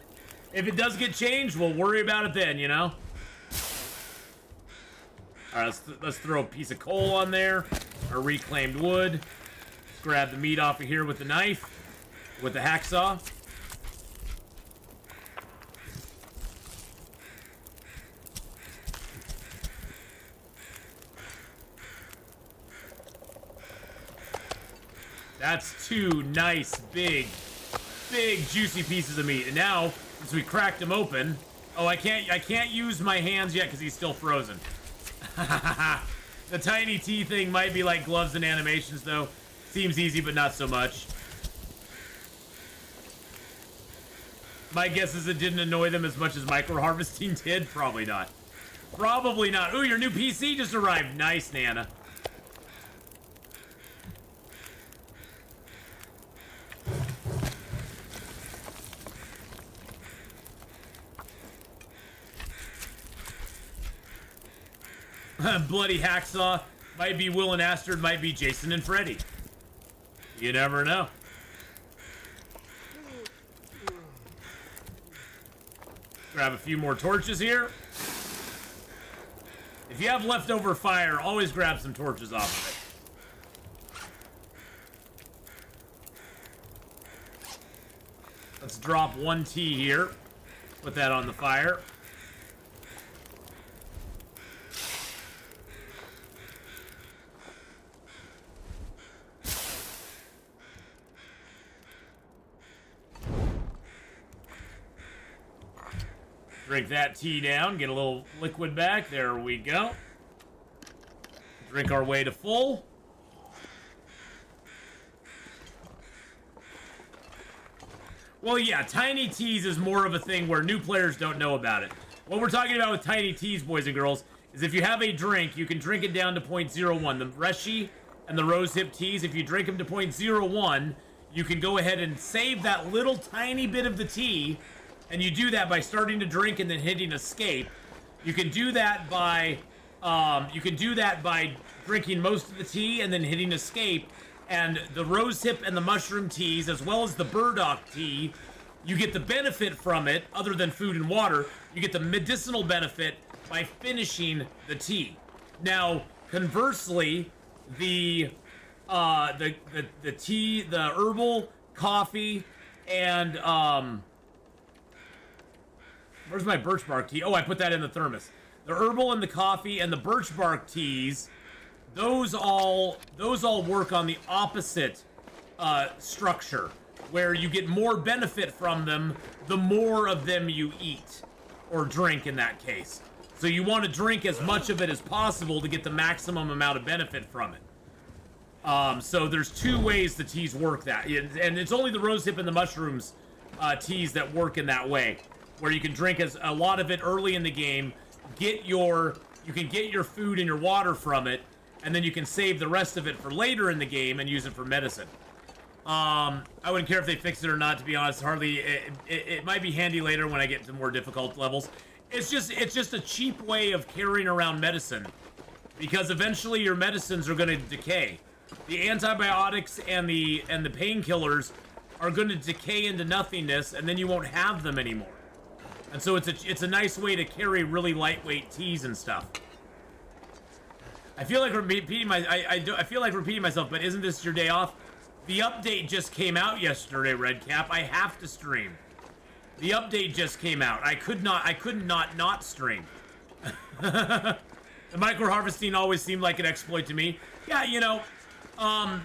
If it does get changed, we'll worry about it then, you know? Alright, let's throw a piece of coal on there. Our reclaimed wood. Let's grab the meat off of here with the knife. With the hacksaw. That's two nice, big, juicy pieces of meat. And now, since we cracked him open, oh, I can't use my hands yet because he's still frozen. The tiny tea thing might be like gloves and animations, though. Seems easy, but not so much. My guess is it didn't annoy them as much as micro harvesting did. Probably not. Probably not. Ooh, your new PC just arrived. Nice, Nana. Bloody hacksaw. Might be Will and Astrid, might be Jason and Freddy. You never know. Grab a few more torches here. If you have leftover fire, always grab some torches off of it. Let's drop one tea here. Put that on the fire. Drink that tea down, get a little liquid back. There we go. Drink our way to full. Well, yeah, tiny teas is more of a thing where new players don't know about it. What we're talking about with tiny teas, boys and girls, is if you have a drink, you can drink it down to 0.01. The Reshi and the rose hip teas, if you drink them to 0.01, you can go ahead and save that little tiny bit of the tea, and you do that by starting to drink and then hitting escape. You can do that by drinking most of the tea and then hitting escape. And the rosehip and the mushroom teas, as well as the burdock tea, you get the benefit from it, other than food and water. You get the medicinal benefit by finishing the tea. Now, conversely, the tea, the herbal, coffee, and where's my birch bark tea? Oh, I put that in the thermos. The herbal and the coffee and the birch bark teas, those all work on the opposite structure, where you get more benefit from them the more of them you eat or drink in that case. So you want to drink as much of it as possible to get the maximum amount of benefit from it. So there's two ways the teas work that, and it's only the rosehip and the mushrooms teas that work in that way, where you can drink a lot of it early in the game, you can get your food and your water from it, and then you can save the rest of it for later in the game and use it for medicine. I wouldn't care if they fix it or not, to be honest. Hardly. It might be handy later when I get to more difficult levels. It's just a cheap way of carrying around medicine, because eventually your medicines are going to decay. The antibiotics and the painkillers are going to decay into nothingness, and then you won't have them anymore. And so it's a nice way to carry really lightweight teas and stuff. I feel like repeating myself, but isn't this your day off? The update just came out yesterday, Redcap. I have to stream. The update just came out. I could not stream. The micro harvesting always seemed like an exploit to me. Yeah, you know, I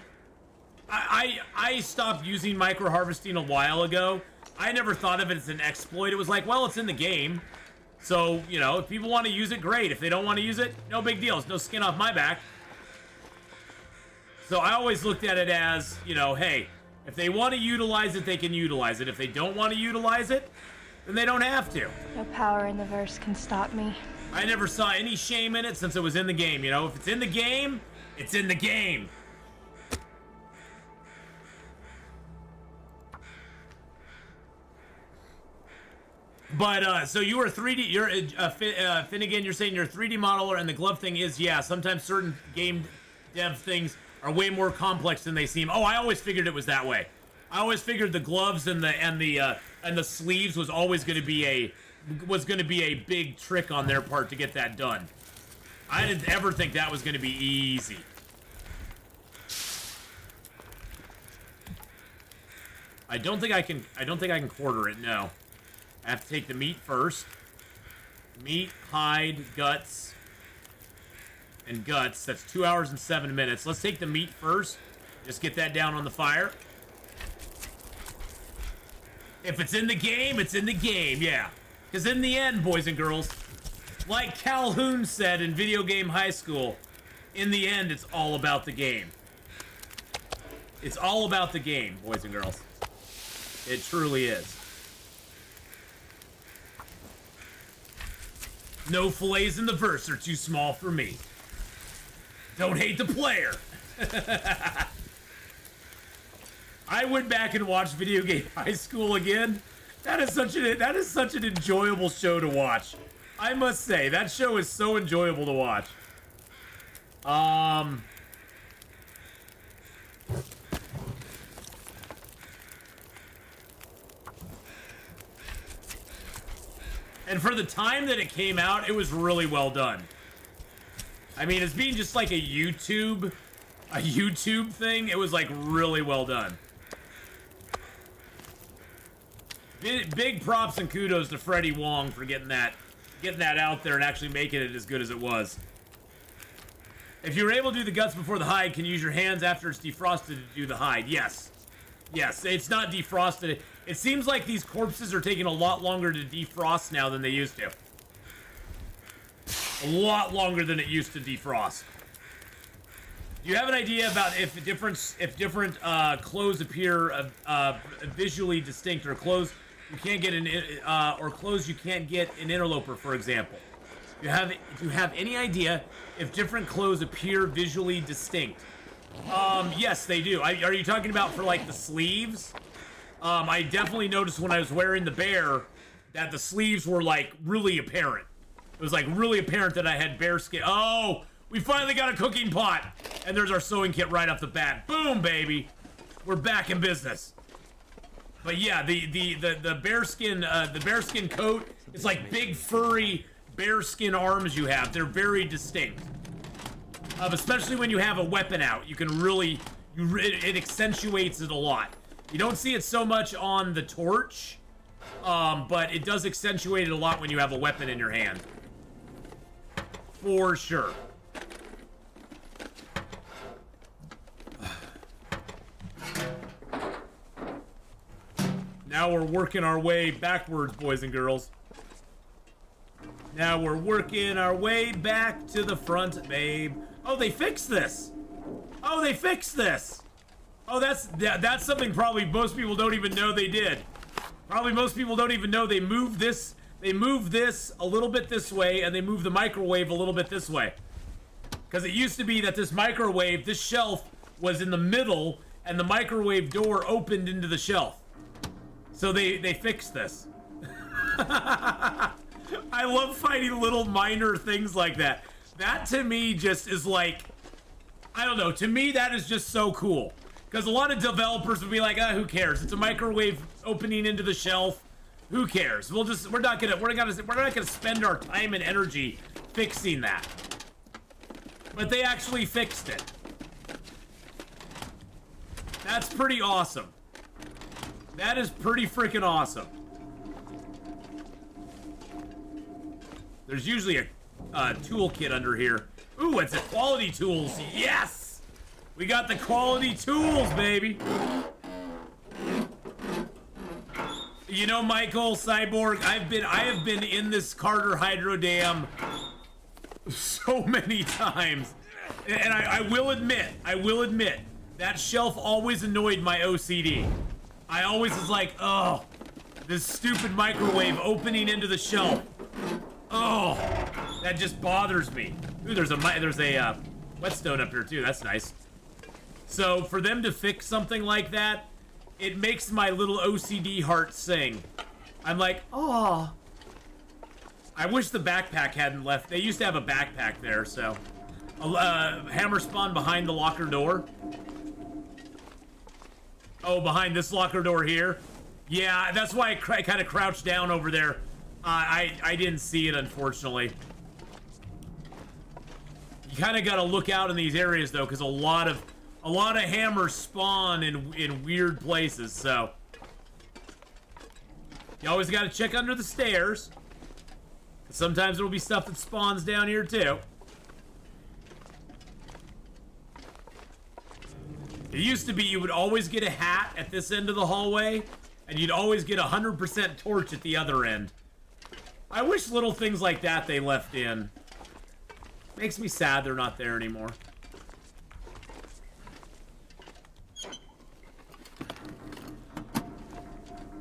stopped using micro harvesting a while ago. I never thought of it as an exploit. It was like, well, it's in the game. So, you know, if people want to use it, great. If they don't want to use it, no big deal. It's no skin off my back. So I always looked at it as, you know, hey, if they want to utilize it, they can utilize it. If they don't want to utilize it, then they don't have to. No power in the verse can stop me. I never saw any shame in it since it was in the game, you know? If it's in the game, it's in the game. But, so you were 3D, you're, Finnegan, you're saying you're a 3D modeler, and the glove thing is, yeah, sometimes certain game dev things are way more complex than they seem. Oh, I always figured it was that way. I always figured the gloves and the sleeves was always going to be a big trick on their part to get that done. I didn't ever think that was going to be easy. I don't think I can quarter it, no. I have to take the meat first. Meat, hide, guts, and guts. That's 2 hours and 7 minutes. Let's take the meat first. Just get that down on the fire. If it's in the game, it's in the game, yeah. Because in the end, boys and girls, like Calhoun said in Video Game High School, in the end, it's all about the game. It's all about the game, boys and girls. It truly is. No fillets in the verse are too small for me. Don't hate the player. I went back and watched Video Game High School again. That is such an enjoyable show to watch. I must say, that show is so enjoyable to watch. And for the time that it came out, it was really well done. I mean, as being just like a YouTube thing, it was like really well done. Big props and kudos to Freddie Wong for getting that out there and actually making it as good as it was. If you were able to do the guts before the hide, can you use your hands after it's defrosted to do the hide? Yes. Yes, it's not defrosted. It seems like these corpses are taking a lot longer to defrost now than they used to. A lot longer than it used to defrost. Do you have an idea about if different clothes appear visually distinct, or clothes you can't get or clothes you can't get in Interloper, for example? Do you have any idea if different clothes appear visually distinct? Yes, they do. Are you talking about for like the sleeves? I definitely noticed when I was wearing the bear that the sleeves were like really apparent. It was like really apparent that I had bear skin. Oh, we finally got a cooking pot. And there's our sewing kit right off the bat. Boom, baby. We're back in business. But yeah, the bearskin coat, it's like big furry bearskin arms you have. They're very distinct. Especially when you have a weapon out, you can really, it accentuates it a lot. You don't see it so much on the torch, but it does accentuate it a lot when you have a weapon in your hand. For sure. Now we're working our way backwards, boys and girls. Now we're working our way back to the front, babe. Oh, they fixed this. Oh, they fixed this. Oh, that's something probably most people don't even know they did. Probably most people don't even know they moved this. They moved this a little bit this way, and they moved the microwave a little bit this way. Because it used to be that this microwave, this shelf, was in the middle, and the microwave door opened into the shelf. So they fixed this. I love finding little minor things like that. That to me just is like, I don't know, to me that is just so cool. Because a lot of developers would be like, who cares? It's a microwave opening into the shelf. Who cares? We're not gonna spend our time and energy fixing that. But they actually fixed it. That's pretty awesome. That is pretty freaking awesome. There's usually a toolkit under here. Ooh, it's a quality tools. Yes! We got the quality tools, baby. You know, Michael, Cyborg, I have been in this Carter Hydro Dam so many times. And I will admit, that shelf always annoyed my OCD. I always was like, oh, this stupid microwave opening into the shelf. Oh, that just bothers me. Ooh, there's a whetstone up here too. That's nice. So for them to fix something like that, it makes my little OCD heart sing. I'm like, oh. I wish the backpack hadn't left. They used to have a backpack there, so. Hammer spawn behind the locker door. Oh, behind this locker door here? Yeah, that's why I kind of crouched down over there. I didn't see it, unfortunately. You kind of got to look out in these areas, though, because a lot of hammers spawn in weird places, so. You always got to check under the stairs. Sometimes there'll be stuff that spawns down here, too. It used to be you would always get a hat at this end of the hallway, and you'd always get 100% torch at the other end. I wish little things like that they left in. Makes me sad they're not there anymore.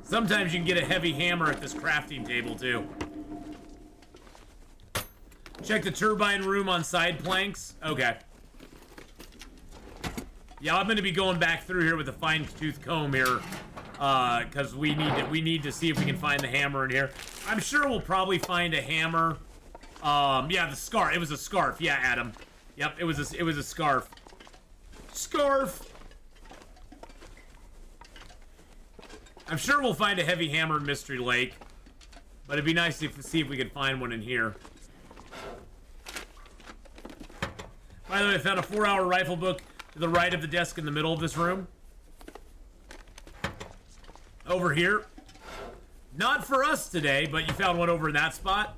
Sometimes you can get a heavy hammer at this crafting table, too. Check the turbine room on side planks. Okay. Yeah, I'm going to be going back through here with a fine-tooth comb here, because we need to see if we can find the hammer in here. I'm sure we'll probably find a hammer. Yeah, the scarf. It was a scarf. Yeah, Adam. Yep, it was a scarf. Scarf. I'm sure we'll find a heavy hammer in Mystery Lake, but it'd be nice to see if we could find one in here. By the way, I found a 4-hour rifle book to the right of the desk in the middle of this room. Over here. Not for us today, but you found one over in that spot.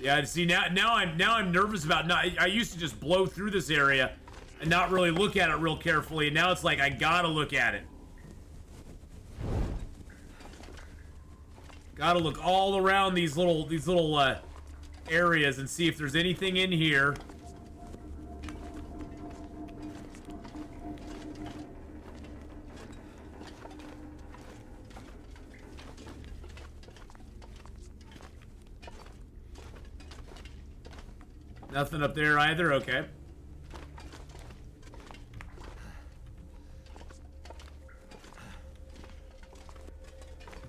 Yeah, see now I'm nervous about I used to just blow through this area and not really look at it real carefully, and now it's like I gotta look at it. Gotta look all around these little areas and see if there's anything in here. Nothing up there either, okay.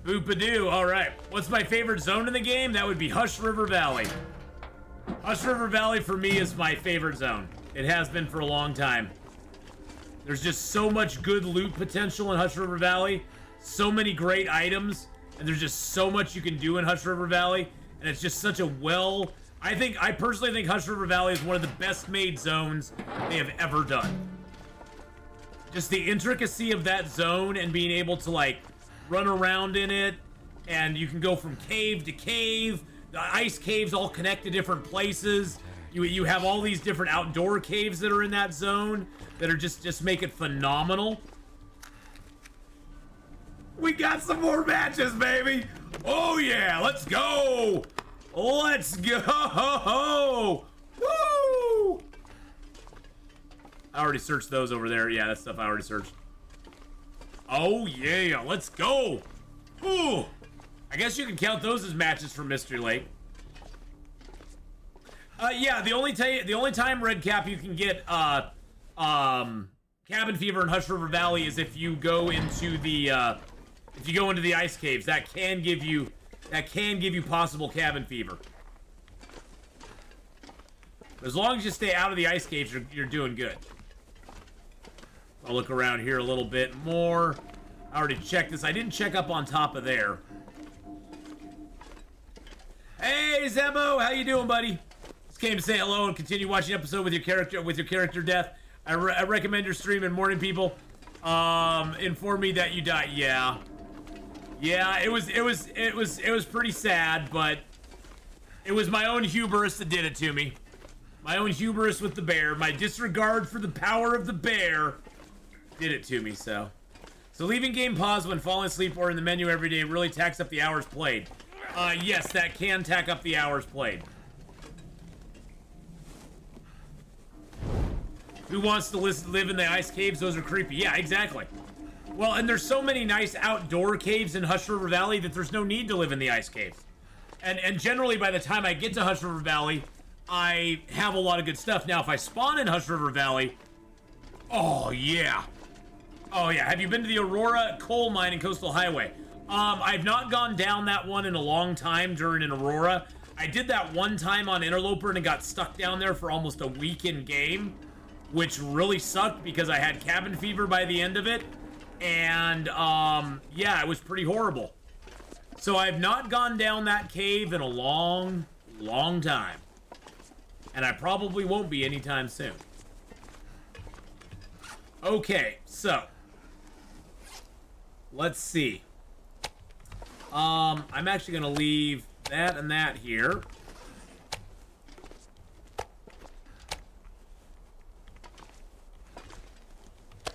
Boopadoo, alright. What's my favorite zone in the game? That would be Hush River Valley. Hush River Valley for me is my favorite zone. It has been for a long time. There's just so much good loot potential in Hush River Valley. So many great items. And there's just so much you can do in Hush River Valley. And it's just such a well... I personally think Hush River Valley is one of the best made zones they have ever done. Just the intricacy of that zone and being able to, like, run around in it. And you can go from cave to cave. The ice caves all connect to different places. You have all these different outdoor caves that are in that zone that are just make it phenomenal. We got some more matches, baby. Oh yeah, let's go. Let's go. Woo! I already searched those over there. Yeah, that stuff I already searched. Oh yeah, let's go. Ooh. I guess you can count those as matches for Mystery Lake. Yeah, the only time, Red Cap, you can get cabin fever in Hush River Valley is if you go into the ice caves. That can give you possible cabin fever. As long as you stay out of the ice caves, you're doing good. I'll look around here a little bit more. I already checked this. I didn't check up on top of there. Hey Zebo, how you doing, buddy? Just came to say hello and continue watching episode with your character death. I recommend your stream in morning, people. Inform me that you died. Yeah, it was pretty sad, but it was my own hubris that did it to me. My own hubris with the bear, my disregard for the power of the bear did it to me. So leaving game pause when falling asleep or in the menu every day really tacks up the hours played. Yes, that can tack up the hours played. Who wants to live in the ice caves? Those are creepy. Yeah, exactly. Well, and there's so many nice outdoor caves in Hush River Valley that there's no need to live in the ice caves. And generally, by the time I get to Hush River Valley, I have a lot of good stuff. Now, if I spawn in Hush River Valley... Oh, yeah. Oh, yeah. Have you been to the Aurora coal mine and Coastal Highway? I've not gone down that one in a long time during an Aurora. I did that one time on Interloper and it got stuck down there for almost a week in game, which really sucked because I had cabin fever by the end of it. And, yeah, it was pretty horrible. So I've not gone down that cave in a long, long time. And I probably won't be anytime soon. Okay, so. Let's see. I'm actually going to leave that and that here.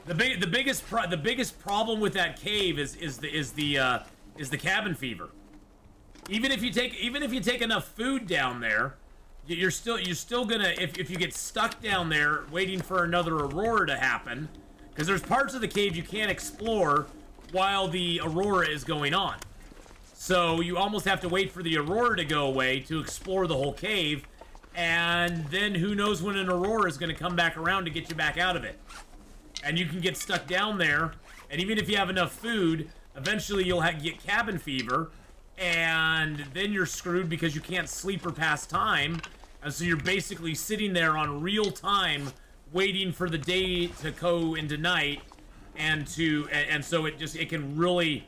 The biggest problem with that cave is the cabin fever. Even if you take enough food down there, you're still gonna if you get stuck down there waiting for another aurora to happen, because there's parts of the cave you can't explore while the aurora is going on. So you almost have to wait for the aurora to go away to explore the whole cave, and then who knows when an aurora is going to come back around to get you back out of it. And you can get stuck down there, and even if you have enough food, eventually you'll get cabin fever, and then you're screwed because you can't sleep or pass time, and so you're basically sitting there on real time waiting for the day to go into night, and so it can really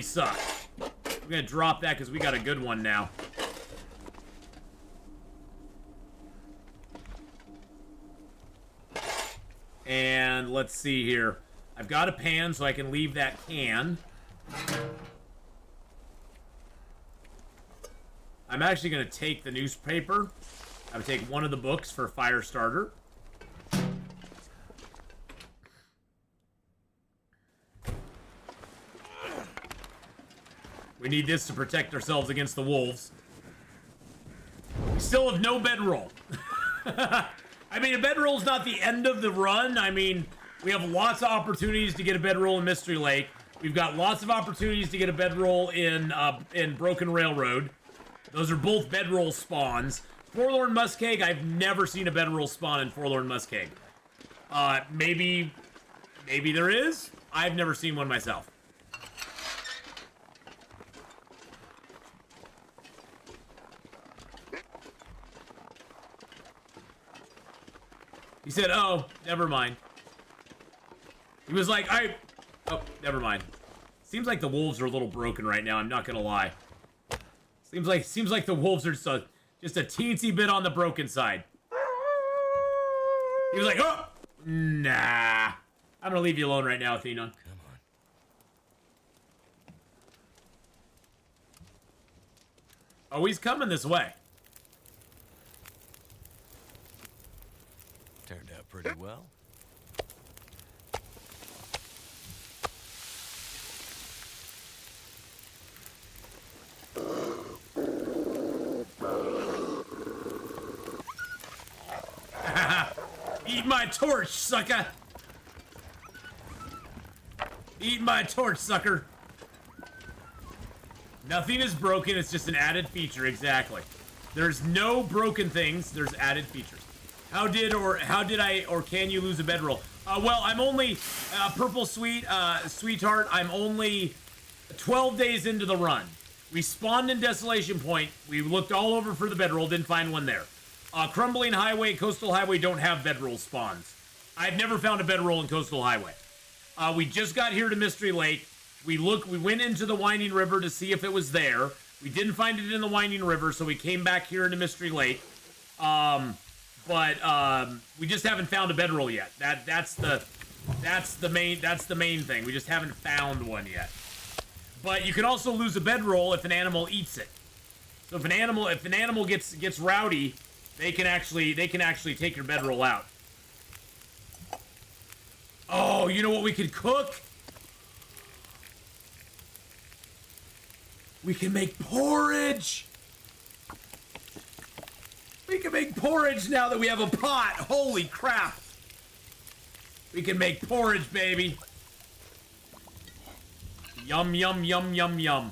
suck. I'm gonna drop that because we got a good one now. And let's see here. I've got a pan, so I can leave that can. I'm actually going to take the newspaper. I would take one of the books for fire starter. We need this to protect ourselves against the wolves. We still have no bedroll. I mean, a bedroll is not the end of the run. I mean, we have lots of opportunities to get a bedroll in Mystery Lake. We've got lots of opportunities to get a bedroll in Broken Railroad. Those are both bedroll spawns. Forlorn Muskeg, I've never seen a bedroll spawn in Forlorn Muskeg. Maybe there is. I've never seen one myself. He said, oh, never mind. He was like, oh, never mind. Seems like the wolves are a little broken right now, I'm not gonna lie. Seems like the wolves are just a teensy bit on the broken side. He was like, oh, nah. I'm gonna leave you alone right now, Atheenon. Come on. Oh, he's coming this way. Turned out pretty well. Eat my torch, sucker! Eat my torch, sucker! Nothing is broken, it's just an added feature, exactly. There's no broken things, there's added features. How did I or can you lose a bedroll? Well, I'm only, Purple Sweetheart, I'm only 12 days into the run. We spawned in Desolation Point, we looked all over for the bedroll, didn't find one there. Crumbling Highway, Coastal Highway don't have bedroll spawns. I've never found a bedroll in Coastal Highway. We just got here to Mystery Lake. We went into the Winding River to see if it was there. We didn't find it in the Winding River, so we came back here into Mystery Lake. But we just haven't found a bedroll yet. That's the main thing. We just haven't found one yet. But you can also lose a bedroll if an animal eats it. So if an animal gets rowdy, they can actually take your bedroll out. Oh, you know what we could cook? We can make porridge. We can make porridge now that we have a pot. Holy crap. We can make porridge, baby. Yum, yum, yum, yum, yum.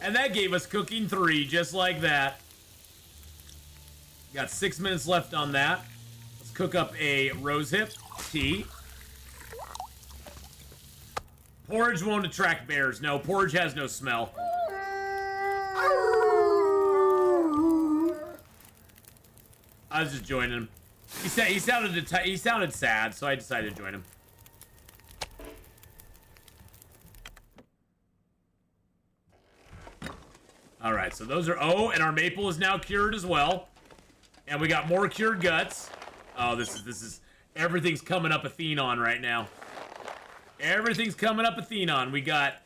And that gave us cooking 3, just like that. Got 6 minutes left on that. Let's cook up a rosehip tea. Porridge won't attract bears. No, porridge has no smell. I was just joining him. He sounded sad, so I decided to join him. All right, so those are, oh, and our maple is now cured as well. And we got more cured guts. Oh, this is, everything's coming up Atheenon right now. Everything's coming up Atheenon. We got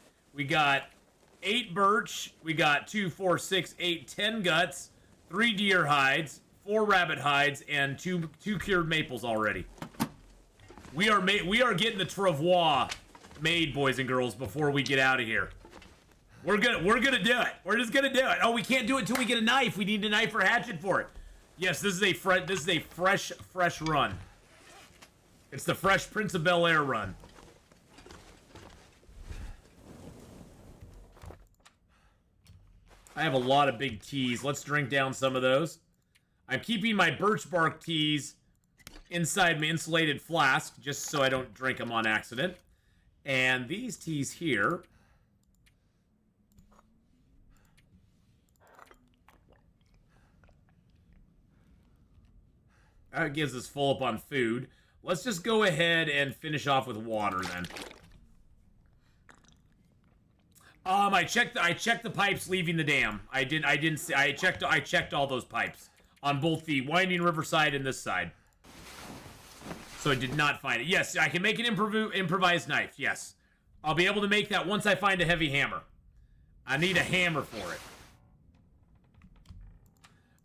8 birch. We got 2, 4, 6, 8, 10 guts, 3 deer hides, 4 rabbit hides, and two cured maples already. We are getting the travois made, boys and girls, before we get out of here. We're gonna do it. We're just gonna do it. Oh, we can't do it until we get a knife. We need a knife or hatchet for it. Yes, this is a fresh run. It's the Fresh Prince of Bel-Air run. I have a lot of big teas. Let's drink down some of those. I'm keeping my birch bark teas inside my insulated flask just so I don't drink them on accident. And these teas here, that gives us full up on food. Let's just go ahead and finish off with water then. I checked the pipes leaving the dam. I checked all those pipes on both the Winding River side and this side. So I did not find it. Yes, I can make an improvised knife. Yes. I'll be able to make that once I find a heavy hammer. I need a hammer for it.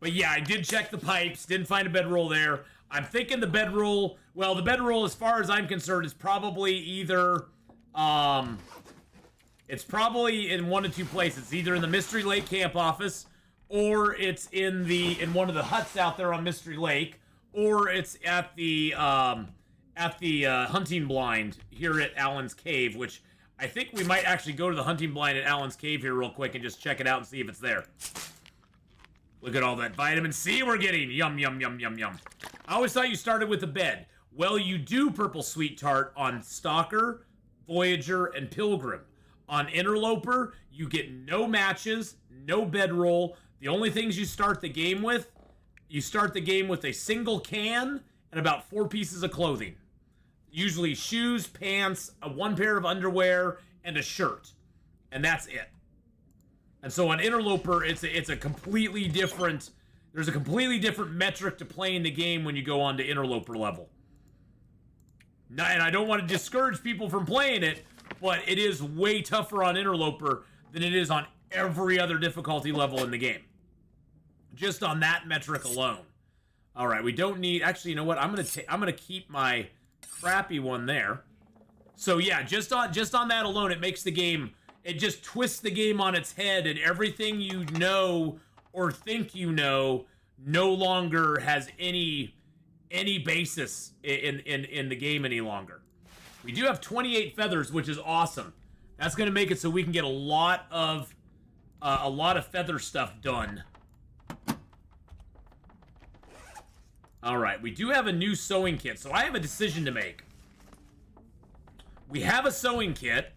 But yeah, I did check the pipes. Didn't find a bedroll there. I'm thinking the bedroll... Well, the bedroll, as far as I'm concerned, is probably either... It's probably in one of 2 places. It's either in the Mystery Lake camp office, or it's in one of the huts out there on Mystery Lake, or it's at the hunting blind here at Allen's Cave, which I think we might actually go to the hunting blind at Allen's Cave here real quick and just check it out and see if it's there. Look at all that vitamin C we're getting. Yum, yum, yum, yum, yum. I always thought you started with the bed. Well, you do Purple Sweet Tart on Stalker, Voyager, and Pilgrim. On Interloper, you get no matches, no bedroll. The only things you start the game with, you start the game with a single can and about 4 pieces of clothing. Usually shoes, pants, one pair of underwear, and a shirt. And that's it. And so on Interloper, it's a completely different... There's a completely different metric to playing the game when you go on to Interloper level. Now, and I don't want to discourage people from playing it, but it is way tougher on Interloper than it is on every other difficulty level in the game. Just on that metric alone. All right, we don't need... Actually, you know what? I'm gonna keep my crappy one there. So yeah, just on that alone, it makes the game... It just twists the game on its head, and everything you know or think you know no longer has any basis in the game any longer. We do have 28 feathers, which is awesome. That's going to make it so we can get a lot of feather stuff done. All right, we do have a new sewing kit, so I have a decision to make. We have a sewing kit.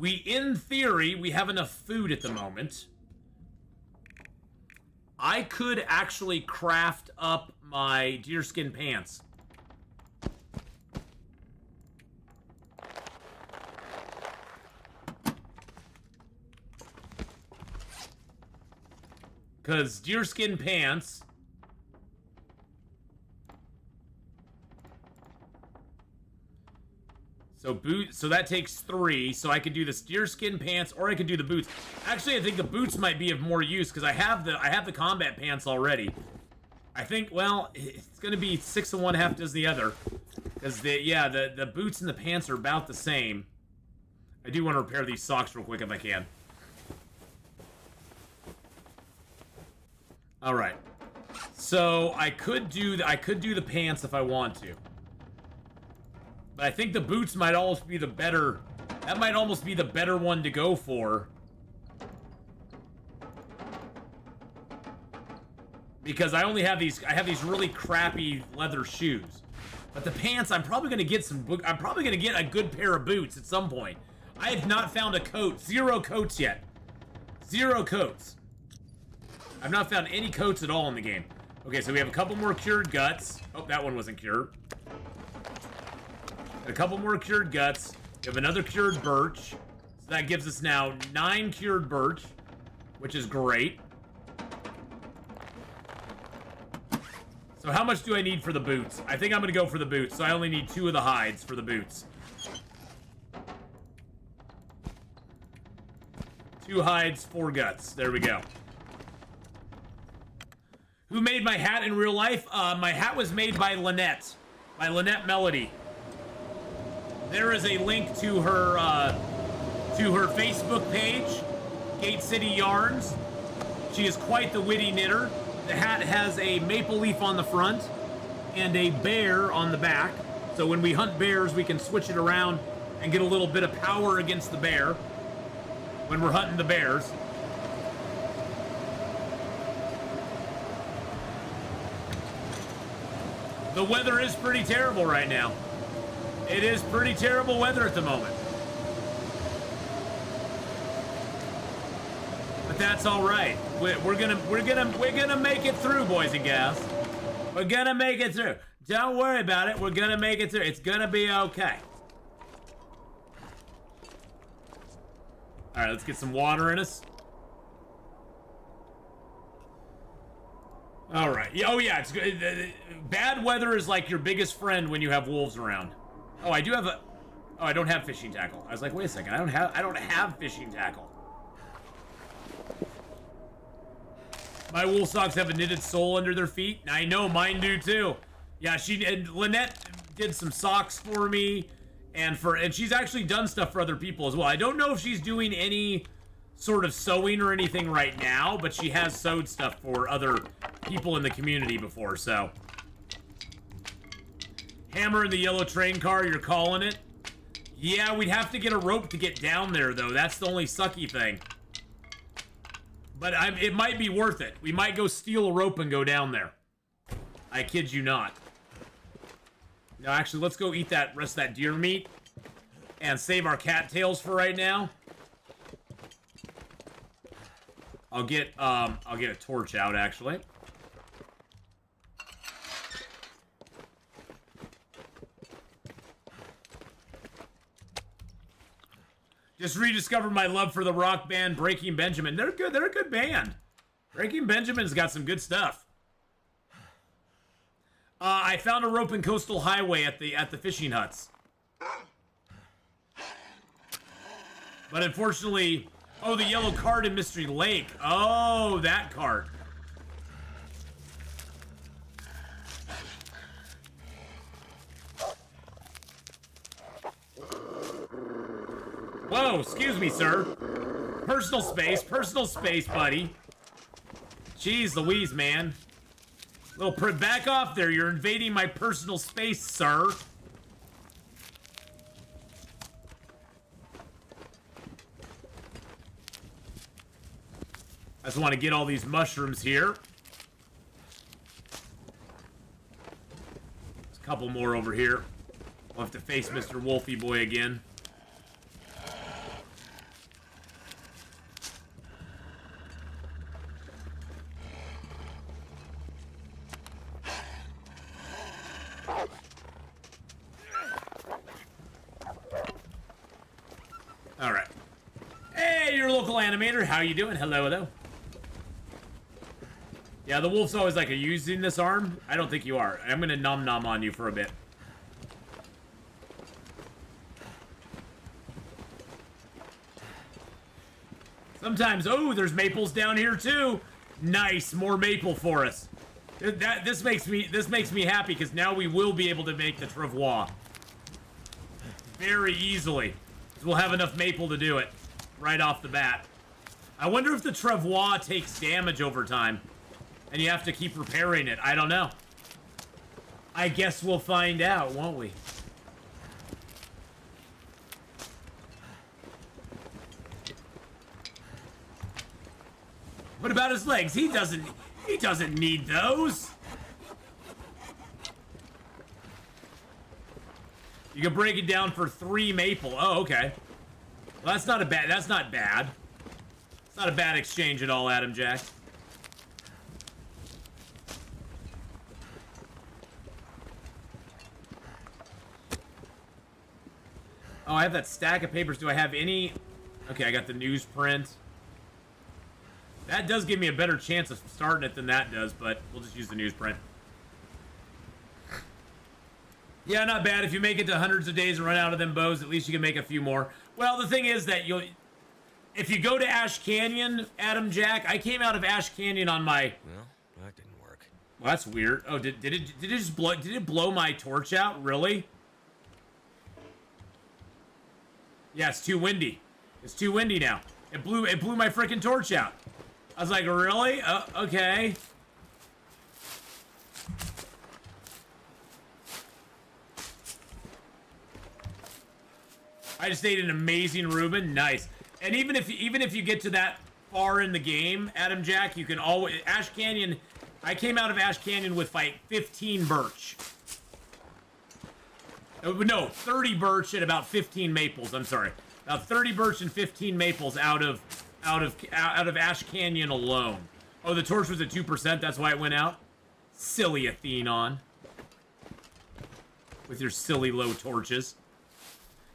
In theory, we have enough food at the moment. I could actually craft up my deerskin pants. Because deerskin pants... So that takes 3. So I could do the deerskin pants, or I could do the boots. Actually, I think the boots might be of more use because I have the combat pants already. I think, well, it's gonna be 6 of one, half does the other. Because the boots and the pants are about the same. I do want to repair these socks real quick if I can. All right. So I could do the pants if I want to. But I think the boots might almost be the better... That might almost be the better one to go for. Because I only have these... I have these really crappy leather shoes. But the pants, I'm probably going to get I'm probably going to get a good pair of boots at some point. I have not found a coat. 0 coats yet. 0 coats. I've not found any coats at all in the game. Okay, so we have a couple more cured guts. Oh, that one wasn't cured. A couple more cured guts. We have another cured birch. So that gives us now 9 cured birch, which is great. So how much do I need for the boots? I think I'm going to go for the boots. So I only need 2 of the hides for the boots. 2 hides, 4 guts. There we go. Who made my hat in real life? My hat was made by Lynette. By Lynette Melody. There is a link to her Facebook page, Gate City Yarns. She is quite the witty knitter. The hat has a maple leaf on the front and a bear on the back. So when we hunt bears, we can switch it around and get a little bit of power against the bear when we're hunting the bears. The weather is pretty terrible right now. It is pretty terrible weather at the moment. But that's all right. We're gonna make it through, boys and gals. We're gonna make it through. Don't worry about it. We're gonna make it through. It's gonna be okay. All right, let's get some water in us. All right. Oh yeah, it's good. Bad weather is like your biggest friend when you have wolves around. Oh, I do have a... Oh, I don't have fishing tackle. I was like, wait a second. I don't have fishing tackle. My wool socks have a knitted sole under their feet. I know, mine do too. Yeah, Lynette did some socks for me, and she's actually done stuff for other people as well. I don't know if she's doing any sort of sewing or anything right now, but she has sewed stuff for other people in the community before, so... Hammer in the yellow train car, you're calling it? Yeah, we'd have to get a rope to get down there, though. That's the only sucky thing. But it might be worth it. We might go steal a rope and go down there. I kid you not. No, actually, let's go eat that rest of that deer meat and save our cattails for right now. I'll get a torch out, actually. Just rediscovered my love for the rock band Breaking Benjamin. They're good. They're a good band. Breaking Benjamin's got some good stuff. I found a rope in Coastal Highway at the fishing huts. But unfortunately, oh, the yellow cart in Mystery Lake. Oh, that cart. Whoa, excuse me, sir. Personal space, buddy. Jeez Louise, man. Back off there. You're invading my personal space, sir. I just want to get all these mushrooms here. There's a couple more over here. I'll have to face Mr. Wolfie Boy again. All right. Hey, your local animator. How you doing? Hello. Yeah, the wolf's always like, are you using this arm? I don't think you are. I'm gonna nom on you for a bit. Sometimes, oh, there's maples down here too. Nice, more maple for us. This makes me happy because now we will be able to make the travois very easily. We'll have enough maple to do it right off the bat. I wonder if the travois takes damage over time and you have to keep repairing it. I don't know. I guess we'll find out, won't we? What about his legs? He doesn't need those. You can break it down for 3 maple. Oh, okay. Well, that's not bad. It's not a bad exchange at all, Adam Jack. Oh, I have that stack of papers. Do I have any? Okay, I got the newsprint. That does give me a better chance of starting it than that does, but we'll just use the newsprint. Yeah, not bad. If you make it to hundreds of days and run out of them bows, at least you can make a few more. Well, the thing is that if you go to Ash Canyon, Adam Jack, I came out of Ash Canyon on my... Well, that didn't work. Well, that's weird. Oh, did it blow my torch out? Really? Yeah, it's too windy. It's too windy now. It blew my freaking torch out. I was like, really? Okay. I just ate an amazing Reuben. Nice. And even if you get to that far in the game, Adam Jack, you can always... Ash Canyon... I came out of Ash Canyon with, like, 15 birch. No, 30 birch and about 15 maples. I'm sorry. About 30 birch and 15 maples out of Ash Canyon alone. Oh, the torch was at 2%. That's why it went out. Silly Atheenon. With your silly low torches.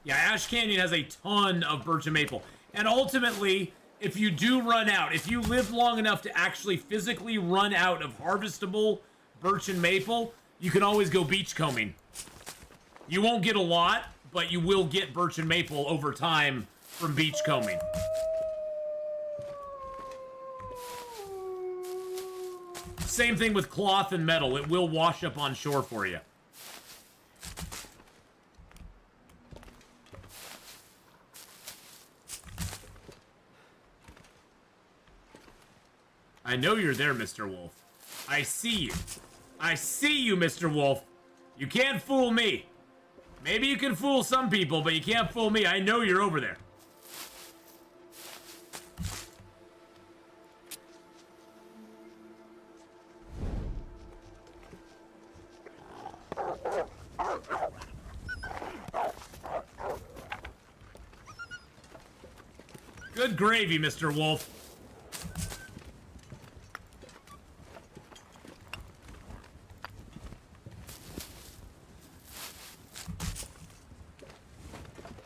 Yeah, Ash Canyon has a ton of birch and maple. And ultimately, if you do run out, if you live long enough to actually physically run out of harvestable birch and maple, you can always go beachcombing. You won't get a lot, but you will get birch and maple over time from beachcombing. Same thing with cloth and metal. It will wash up on shore for you. I know you're there, Mr. Wolf. I see you. I see you, Mr. Wolf. You can't fool me. Maybe you can fool some people, but you can't fool me. I know you're over there. Good gravy, Mr. Wolf.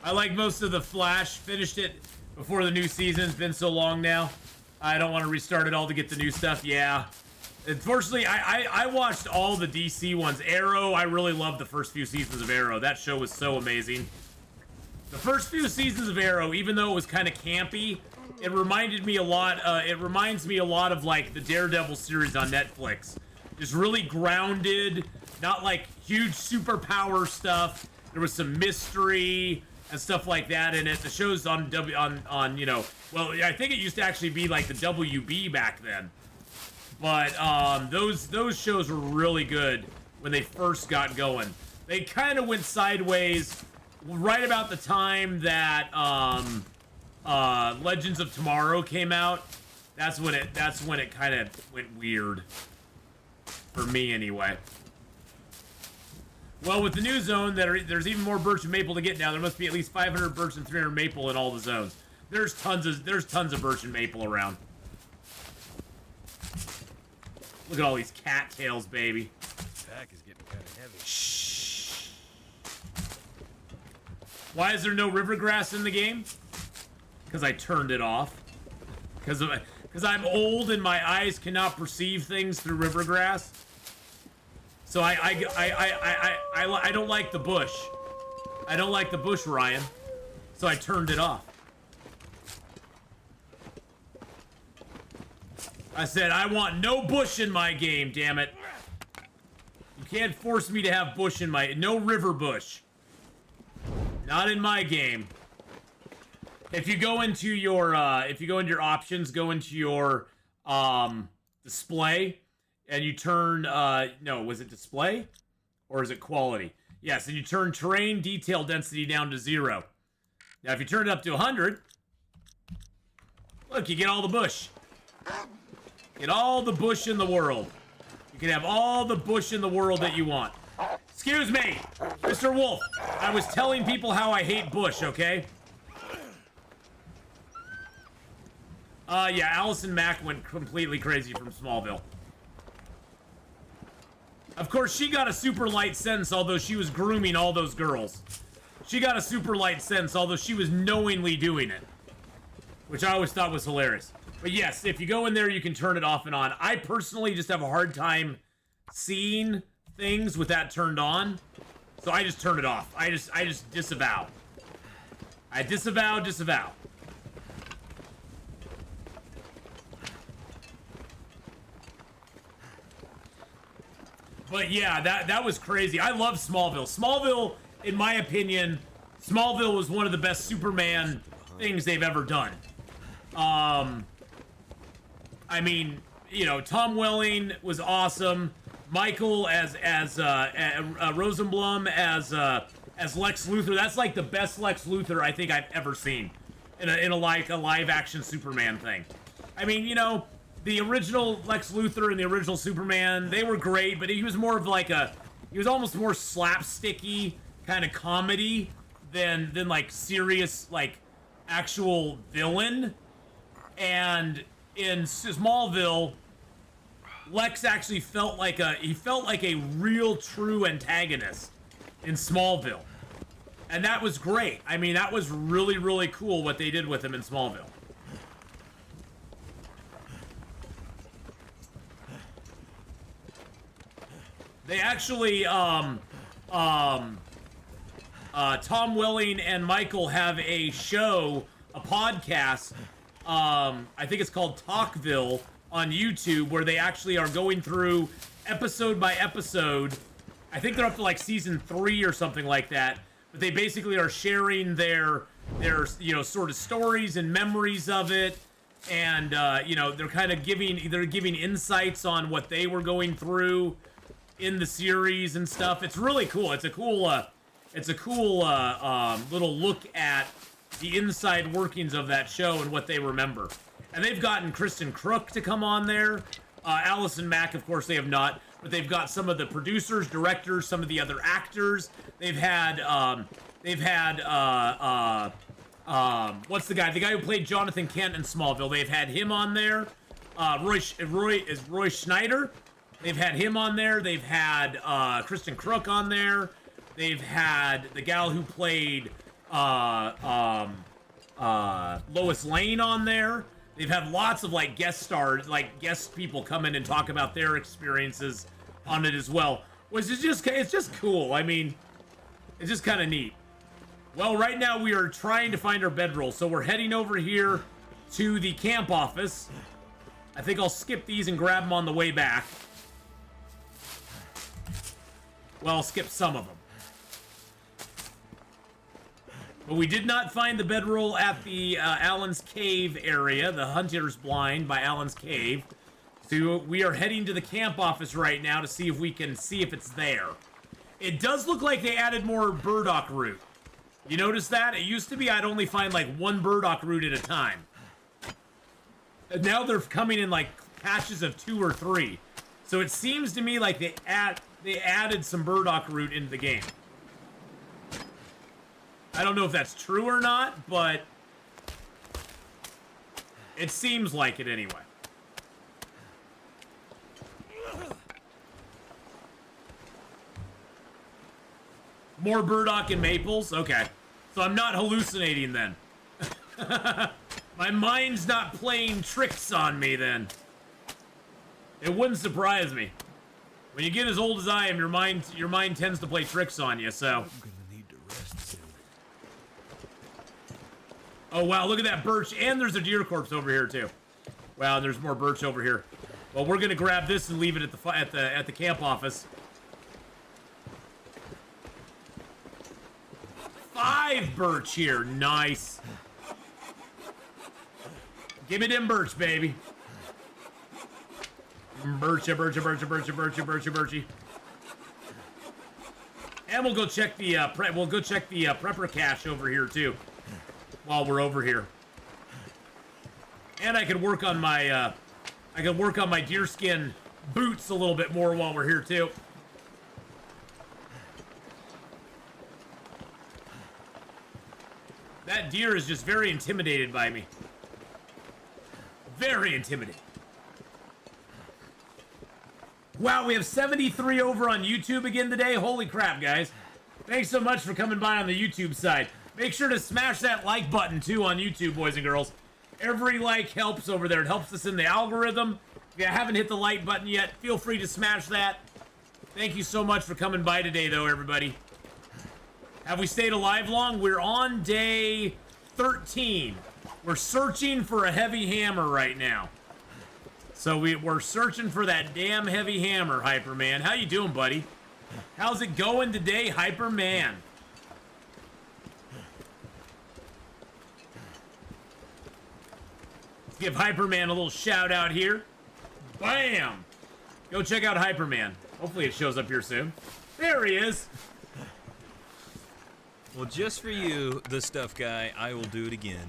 I like most of the Flash. Finished it before the new season. It's been so long now. I don't want to restart it all to get the new stuff. Yeah. Unfortunately, I watched all the DC ones. Arrow, I really loved the first few seasons of Arrow. That show was so amazing. The first few seasons of Arrow, even though it was kind of campy, it reminded me a lot. It reminds me a lot of like the Daredevil series on Netflix. Just really grounded, not like huge superpower stuff. There was some mystery and stuff like that in it. The show's on you know, well, I think it used to actually be like the WB back then. But those shows were really good when they first got going. They kind of went sideways right about the time that Legends of Tomorrow came out. That's when it kind of went weird for me anyway. Well, with the new zone, there's even more birch and maple to get now. There must be at least 500 birch and 300 maple in all the zones. There's tons of birch and maple around. Look at all these cattails, baby. Pack is getting kind of heavy. Shh. Why is there no river grass in the game? Because I turned it off. Because I'm old and my eyes cannot perceive things through river grass. So I don't like the bush. I don't like the bush, Ryan. So I turned it off. I said, I want no bush in my game, damn it. You can't force me to have bush in my... No river bush. Not in my game. If you go into your, options, go into your, display, and you turn, no, was it display? Or is it quality? Yes, and you turn terrain detail density down to 0. Now, if you turn it up to 100, look, you get all the bush. Get all the bush in the world. You can have all the bush in the world that you want. Excuse me, Mr. Wolf. I was telling people how I hate bush, okay? Yeah, Allison Mack went completely crazy from Smallville. Of course, she got a super light sentence, although she was grooming all those girls. She got a super light sentence, although she was knowingly doing it. Which I always thought was hilarious. But yes, if you go in there, you can turn it off and on. I personally just have a hard time seeing things with that turned on. So I just turn it off. I just disavow. I disavow. But yeah, that was crazy. I love Smallville. Smallville, in my opinion, Smallville was one of the best Superman things they've ever done. I mean, you know, Tom Welling was awesome. Michael as Rosenblum as Lex Luthor. That's like the best Lex Luthor I think I've ever seen in a live action Superman thing. I mean, you know, the original Lex Luthor and the original Superman, they were great, but he was more of like he was almost more slapsticky kind of comedy than like serious like actual villain. And in Smallville, Lex actually felt like a real true antagonist in Smallville. And that was great. I mean, that was really, really cool what they did with him in Smallville. They actually, Tom Welling and Michael have a show, a podcast, I think it's called Talkville on YouTube, where they actually are going through episode by episode. I think they're up to like season 3 or something like that. But they basically are sharing their you know, sort of stories and memories of it. And, you know, they're kind of giving insights on what they were going through in the series and stuff. It's really cool. It's a cool little look at the inside workings of that show and what they remember. And they've gotten Kristen Crook to come on there. Allison Mack, of course, they have not. But they've got some of the producers, directors, some of the other actors. They've had what's the guy? The guy who played Jonathan Kent in Smallville. They've had him on there. Roy Schneider. They've had him on there. They've had Kristen Crook on there. They've had the gal who played Lois Lane on there. They've had lots of like guest stars, like guest people come in and talk about their experiences on it as well. Which is it's just cool. I mean, it's just kind of neat. Well, right now we are trying to find our bedroll, so we're heading over here to the camp office. I think I'll skip these and grab them on the way back. Well, I'll skip some of them. But we did not find the bedroll at the Allen's Cave area, the Hunter's Blind by Allen's Cave. So we are heading to the camp office right now to see if we can see if it's there. It does look like they added more burdock root. You notice that? It used to be I'd only find like one burdock root at a time. And now they're coming in like patches of 2 or 3. So it seems to me like they added some burdock root into the game. I don't know if that's true or not, but it seems like it anyway. More burdock and maples? Okay. So I'm not hallucinating then. My mind's not playing tricks on me then. It wouldn't surprise me. When you get as old as I am, your mind tends to play tricks on you, so. I'm gonna need to rest soon. Oh wow, look at that birch, and there's a deer corpse over here too. Wow, there's more birch over here. Well, we're gonna grab this and leave it at the camp office. 5 birch here, nice. Give me them birch, baby. Birchy. And we'll go check the prepper cache over here too, while we're over here. And I can work on my deerskin boots a little bit more while we're here too. That deer is just very intimidated by me. Very intimidated. Wow, we have 73 over on YouTube again today. Holy crap, guys. Thanks so much for coming by on the YouTube side. Make sure to smash that like button, too, on YouTube, boys and girls. Every like helps over there. It helps us in the algorithm. If you haven't hit the like button yet, feel free to smash that. Thank you so much for coming by today, though, everybody. Have we stayed alive long? We're on day 13. We're searching for a heavy hammer right now. So we're searching for that damn heavy hammer, Hyperman. How you doing, buddy? How's it going today, Hyperman? Let's give Hyperman a little shout out here. Bam! Go check out Hyperman. Hopefully it shows up here soon. There he is. Well, just for you, the stuff guy, I will do it again.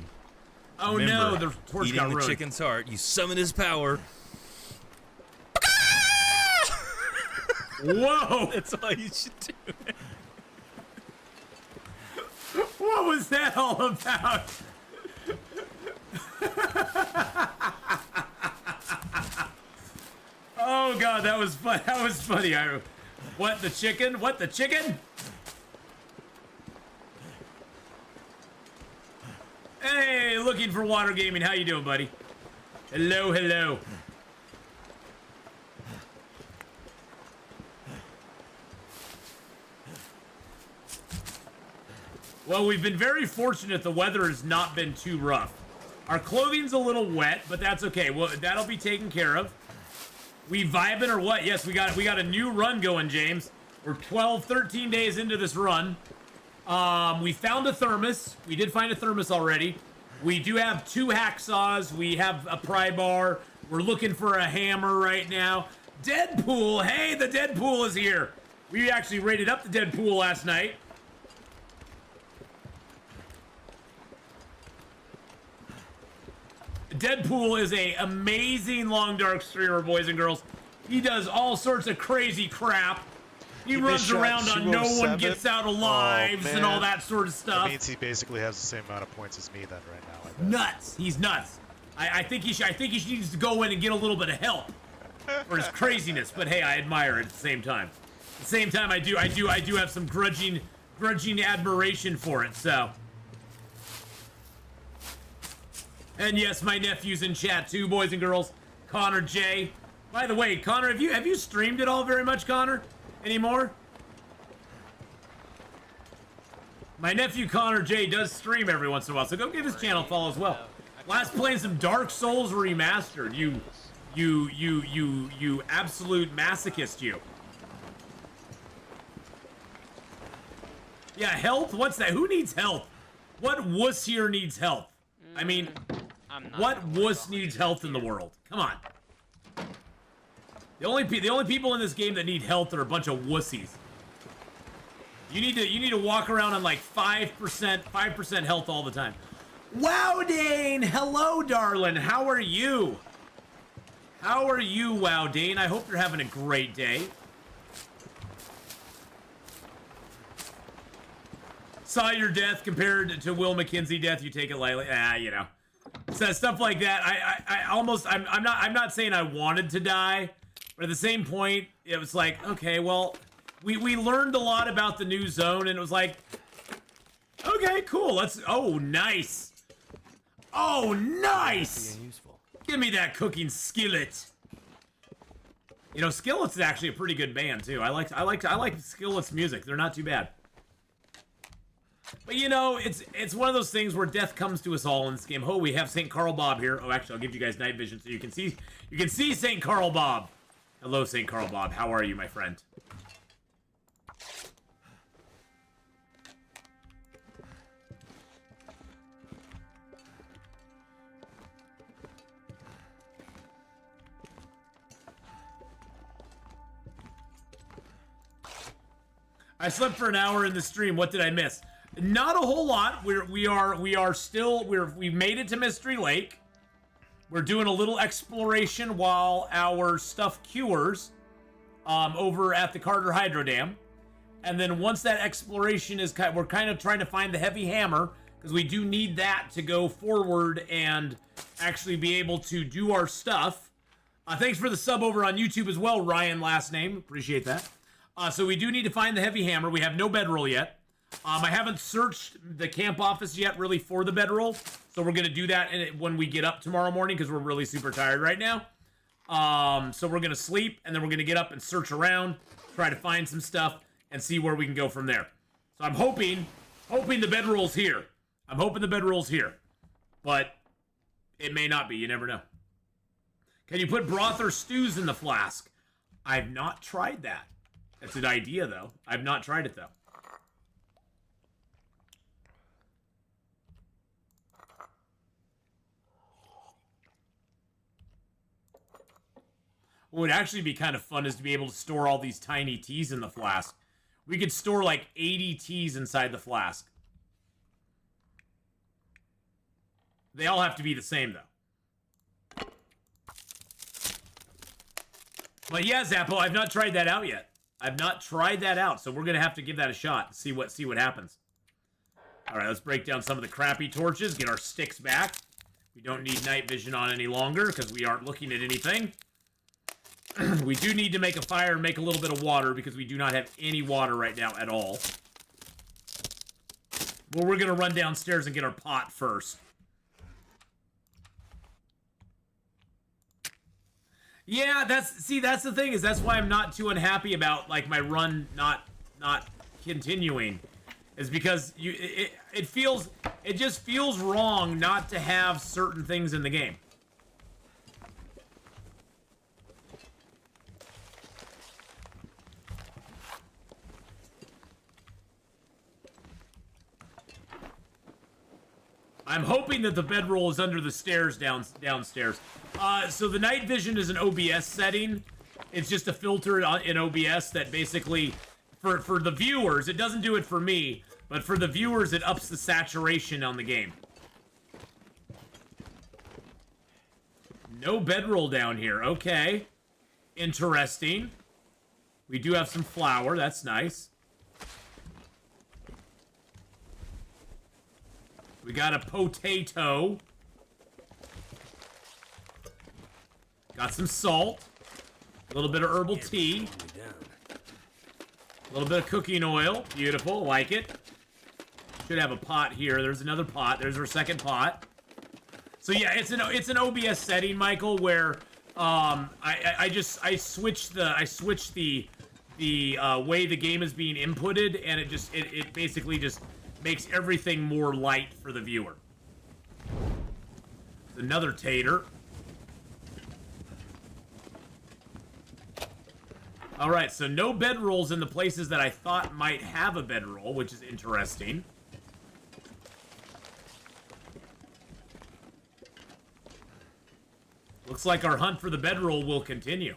Oh Remember, no, the torch eating got the ruined. chicken's heart, you summon his power. Whoa! That's all you should do. What was that all about? Oh god, that was fun. That was funny. What, the chicken? What, the chicken? Hey, looking for water gaming. How you doing, buddy? Hello, hello. Well, we've been very fortunate. The weather has not been too rough. Our clothing's a little wet, but that's okay. Well, that'll be taken care of. We vibing or what? Yes, we got a new run going, James. We're 12, 13 days into this run. We found a thermos. We did find a thermos already. We do have 2 hacksaws. We have a pry bar. We're looking for a hammer right now. Deadpool. Hey, the Deadpool is here. We actually rated up the Deadpool last night. Deadpool is a amazing long dark streamer, boys and girls. He does all sorts of crazy crap. He missed runs shot around on no one 207. gets out Oh, alive and all man. that sort of That stuff. means he basically has the same amount of points as me then right now. I bet. Nuts. He's nuts. I think he needs to go in and get a little bit of help for his craziness. But hey, I admire it at the same time. At the same time, I do have some grudging admiration for it. So. And yes, my nephew's in chat too, boys and girls. Connor J. By the way, Connor, have you streamed at all very much, Connor? Anymore? My nephew Connor J does stream every once in a while, so go give his channel a follow as well. Last playing some Dark Souls Remastered. You absolute masochist, you. Yeah, health? What's that? Who needs health? What wuss here needs health? I mean, what wuss needs health in the world? Come on. The only people in this game that need health are a bunch of wussies. You need to walk around on like 5% health all the time. Wow, Dane! Hello, darling. How are you? How are you, Wow, Dane? I hope you're having a great day. Saw your death compared to Will McKenzie death. You take it lightly. You know. So stuff like that. I'm not saying I wanted to die, but at the same point, it was like, okay, well, we learned a lot about the new zone, and it was like, okay, cool. Let's. Oh, nice. Oh, nice! Give me that cooking skillet. You know, Skillet's is actually a pretty good band too. I like Skillet's music. They're not too bad. But you know, it's one of those things where death comes to us all in this game. Oh, we have St. Carl Bob here. Oh, actually, I'll give you guys night vision so you can see St. Carl Bob. Hello, St. Carl Bob. How are you, my friend? I slept for an hour in the stream. What did I miss? Not a whole lot. We made it to Mystery Lake. We're doing a little exploration while our stuff cures over at the Carter Hydro Dam. And then once that exploration is we're kind of trying to find the heavy hammer because we do need that to go forward and actually be able to do our stuff. Thanks for the sub over on YouTube as well, Ryan last name. Appreciate that. So we do need to find the heavy hammer. We have no bedroll yet. I haven't searched the camp office yet really for the bedroll. So we're going to do that when we get up tomorrow morning because we're really super tired right now. So we're going to sleep and then we're going to get up and search around, try to find some stuff and see where we can go from there. So I'm hoping the bedroll's here. I'm hoping the bedroll's here. But it may not be. You never know. Can you put broth or stews in the flask? I've not tried that. It's an idea, though. I've not tried it, though. What would actually be kind of fun is to be able to store all these tiny teas in the flask. We could store like 80 teas inside the flask. They all have to be the same, though. But yeah, Zappo, I've not tried that out yet. I've not tried that out, so we're gonna have to give that a shot. See what happens. All right, let's break down some of the crappy torches. Get our sticks back. We don't need night vision on any longer because we aren't looking at anything. We do need to make a fire and make a little bit of water because we do not have any water right now at all. Well, we're gonna run downstairs and get our pot first. Yeah, that's the thing is that's why I'm not too unhappy about like my run not continuing, is because it just feels wrong not to have certain things in the game. I'm hoping that the bedroll is under the stairs downstairs. So the night vision is an OBS setting. It's just a filter in OBS that basically, for the viewers, it doesn't do it for me, but for the viewers, it ups the saturation on the game. No bedroll down here. Okay. Interesting. We do have some flour. That's nice. We got a potato. Got some salt. A little bit of herbal tea. A little bit of cooking oil. Beautiful. Like it. Should have a pot here. There's another pot. There's our second pot. So yeah, it's an OBS setting, Michael, where I switched the way the game is being inputted, and it basically just makes everything more light for the viewer. Another tater. All right, so no bedrolls in the places that I thought might have a bedroll, which is interesting. Looks like our hunt for the bedroll will continue.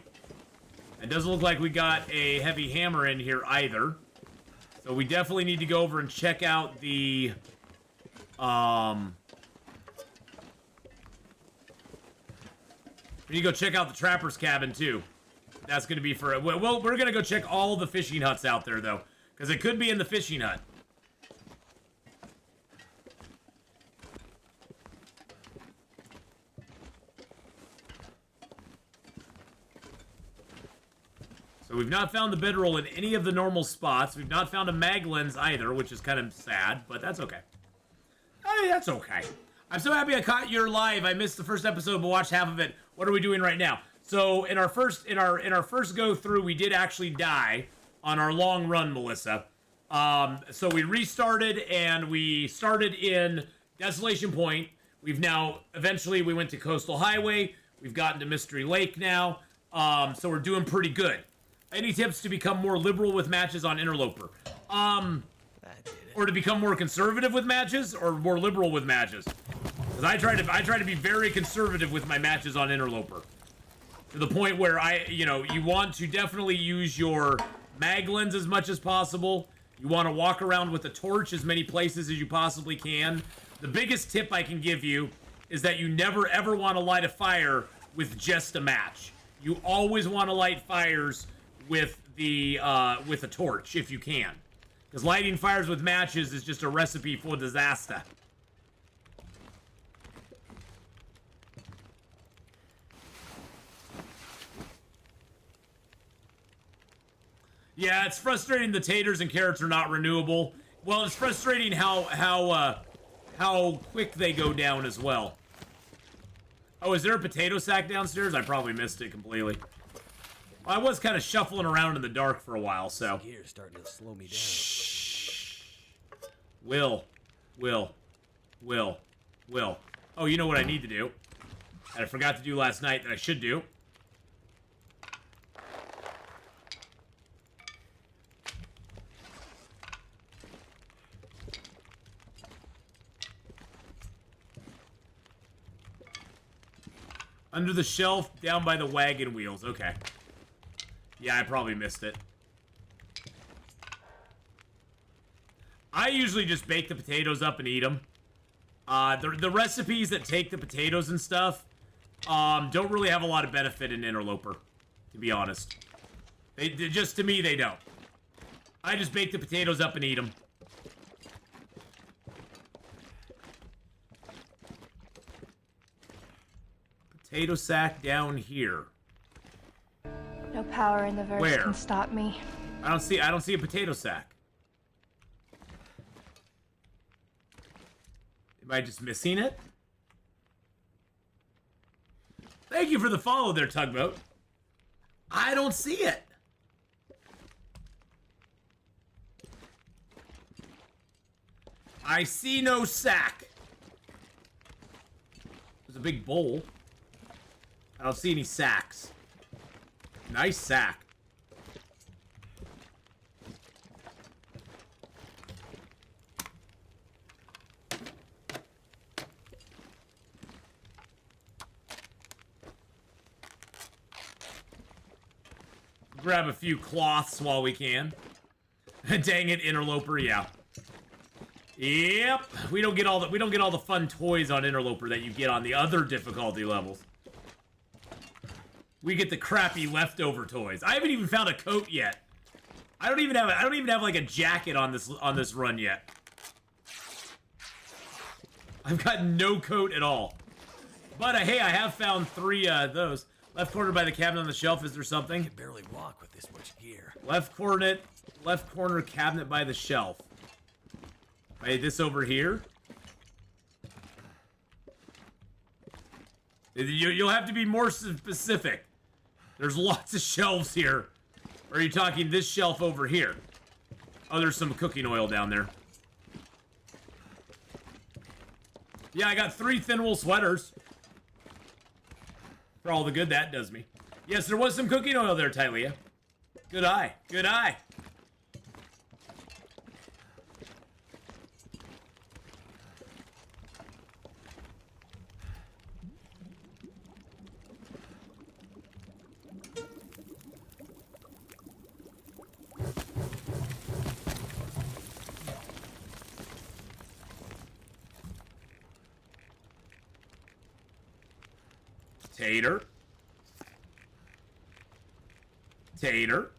It doesn't look like we got a heavy hammer in here either. So we definitely need to go over and check out the... We need to go check out the trapper's cabin, too. That's going to be for... Well, we're going to go check all the fishing huts out there, though. Because it could be in the fishing hut. So we've not found the bedroll in any of the normal spots. We've not found a mag lens either, which is kind of sad, but that's okay. Hey, that's okay. I'm so happy I caught your live. I missed the first episode, but watched half of it. What are we doing right now? So in our first go through, we did actually die on our long run, Melissa. So we restarted and we started in Desolation Point. We've now eventually we went to Coastal Highway. We've gotten to Mystery Lake now. So we're doing pretty good. Any tips to become more liberal with matches on Interloper? Or to become more conservative with matches, or more liberal with matches? Because I try to be very conservative with my matches on Interloper. To the point where you want to definitely use your mag lens as much as possible. You want to walk around with a torch as many places as you possibly can. The biggest tip I can give you is that you never ever want to light a fire with just a match. You always want to light fires with a torch if you can, because lighting fires with matches is just a recipe for disaster. Yeah, it's frustrating the taters and carrots are not renewable. Well, it's frustrating how quick they go down as well. Oh, is there a potato sack downstairs? I probably missed it completely. I was kind of shuffling around in the dark for a while, so. Gear's starting to slow me down. Shh. Will. Oh, you know what I need to do? That I forgot to do last night that I should do. Under the shelf, down by the wagon wheels. Okay. Yeah, I probably missed it. I usually just bake the potatoes up and eat them. The recipes that take the potatoes and stuff don't really have a lot of benefit in Interloper, to be honest. They just, to me, they don't. I just bake the potatoes up and eat them. Potato sack down here. No power in the verse Where? can stop me. I don't see a potato sack. Am I just missing it? Thank you for the follow there, Tugboat. I don't see it. I see no sack. There's a big bowl. I don't see any sacks. Nice sack. Grab a few cloths while we can. Dang it, Interloper, yeah. Yep, we don't get all the fun toys on Interloper that you get on the other difficulty levels. we get the crappy leftover toys. I haven't even found a coat yet. I don't even have like a jacket on this run yet. I've got no coat at all. But hey, I have found 3 those. Left corner by the cabinet on the shelf. Is there something? I can barely walk with this much gear. Left corner cabinet by the shelf. Hey, this over here. You'll have to be more specific. There's lots of shelves here. Or are you talking this shelf over here? Oh, there's some cooking oil down there. Yeah, I got 3 thin wool sweaters. For all the good that does me. Yes, there was some cooking oil there, Tylea. Good eye. Good eye. Tater. Tater.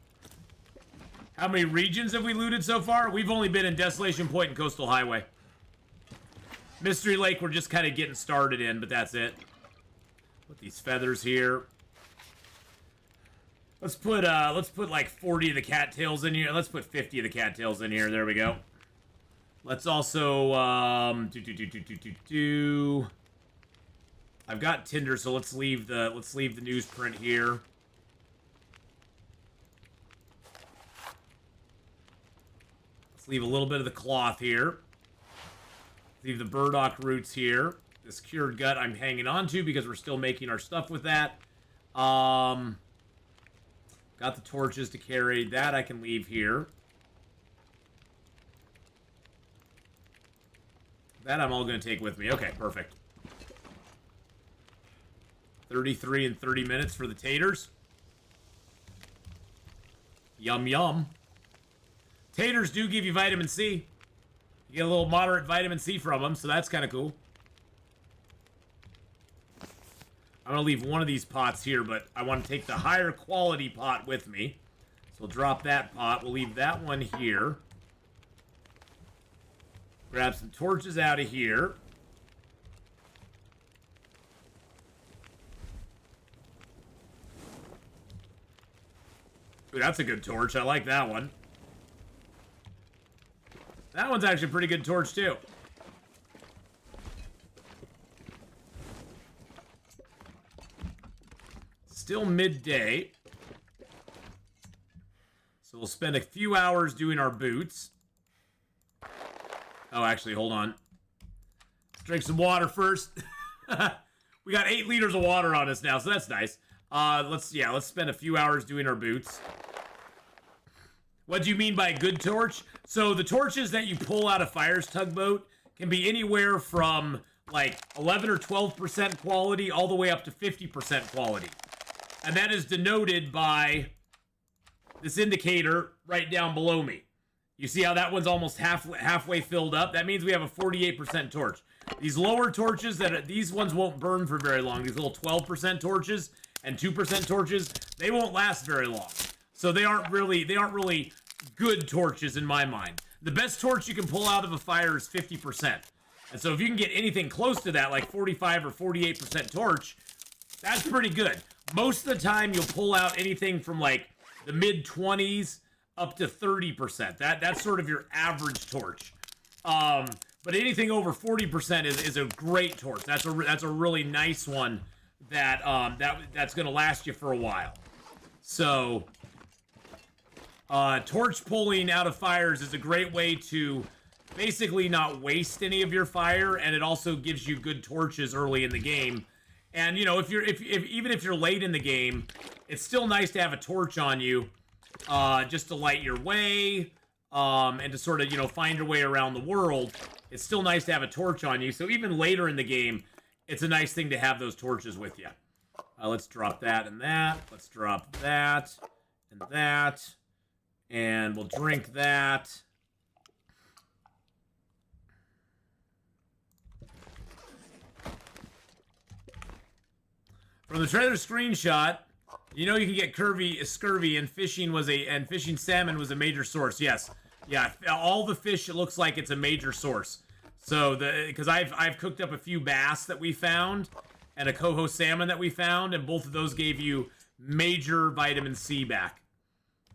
How many regions have we looted so far? We've only been in Desolation Point and Coastal Highway. Mystery Lake we're just kind of getting started in, but that's it. Put these feathers here. Let's put like 40 of the cattails in here. Let's put 50 of the cattails in here. There we go. Let's also I've got tinder, so let's leave the newsprint here. Let's leave a little bit of the cloth here. Leave the burdock roots here. This cured gut I'm hanging on to because we're still making our stuff with that. Got the torches to carry. That I can leave here. That I'm all going to take with me. Okay, perfect. 33 and 30 minutes for the taters. Yum, yum. Taters do give you vitamin C. You get a little moderate vitamin C from them, so that's kind of cool. I'm going to leave one of these pots here, but I want to take the higher quality pot with me. So we'll drop that pot. We'll leave that one here. Grab some torches out of here. Ooh, that's a good torch. I like that one. That one's actually a pretty good torch, too. Still midday. So we'll spend a few hours doing our boots. Oh, actually, hold on. Let's drink some water first. We got 8 liters of water on us now, so that's nice. Let's spend a few hours doing our boots. What do you mean by a good torch? So the torches that you pull out of Fire's tugboat can be anywhere from like 11 or 12% quality all the way up to 50% quality. And that is denoted by this indicator right down below me. You see how that one's almost halfway filled up? That means we have a 48% torch. These lower torches, these ones won't burn for very long. These little 12% torches and 2% torches, they won't last very long. So they aren't really good torches in my mind. The best torch you can pull out of a fire is 50%. And so if you can get anything close to that, like 45 or 48% torch, that's pretty good. Most of the time you'll pull out anything from like the mid-20s up to 30%. That's sort of your average torch. But anything over 40% is a great torch. That's a really nice one that's going to last you for a while. So torch pulling out of fires is a great way to basically not waste any of your fire, and it also gives you good torches early in the game. And you know, even if you're late in the game, it's still nice to have a torch on you, just to light your way, and to sort of, you know, find your way around the world. It's still nice to have a torch on you. So even later in the game, it's a nice thing to have those torches with you. Let's drop that and that. Let's drop that and that. And we'll drink that. From the trailer screenshot, You know you can get scurvy, and fishing salmon was a major source. Yes, yeah. All the fish, it looks like it's a major source. So because I've cooked up a few bass that we found, and a coho salmon that we found, and both of those gave you major vitamin C back.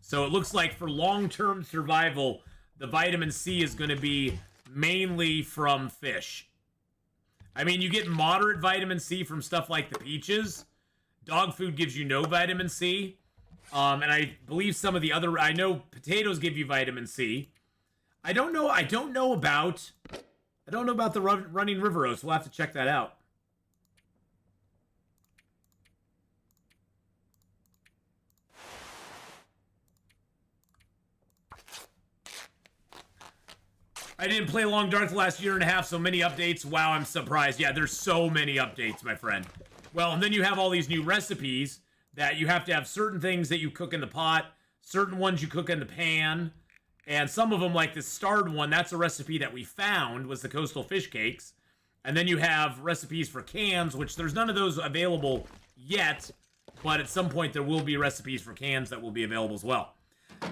So it looks like for long-term survival, the vitamin C is going to be mainly from fish. I mean, you get moderate vitamin C from stuff like the peaches. Dog food gives you no vitamin C. And I believe some of the other... I know potatoes give you vitamin C. I don't know about the running river oats. We'll have to check that out. I didn't play Long Dark the last year and a half, so many updates. Wow, I'm surprised. Yeah, there's so many updates, my friend. Well, and then you have all these new recipes that you have to have certain things that you cook in the pot, certain ones you cook in the pan, and some of them, like the starred one, that's a recipe that we found, was the coastal fish cakes. And then you have recipes for cans, which there's none of those available yet, but at some point there will be recipes for cans that will be available as well.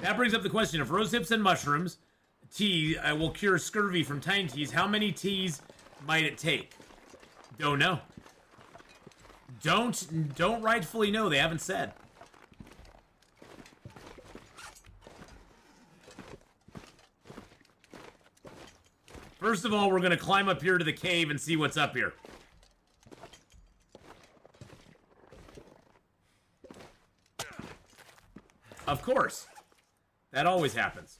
That brings up the question, if rose hips and mushrooms tea will cure scurvy from tiny teas, how many teas might it take? Don't know. Don't rightfully know. They haven't said. First of all, we're going to climb up here to the cave and see what's up here. Of course. That always happens.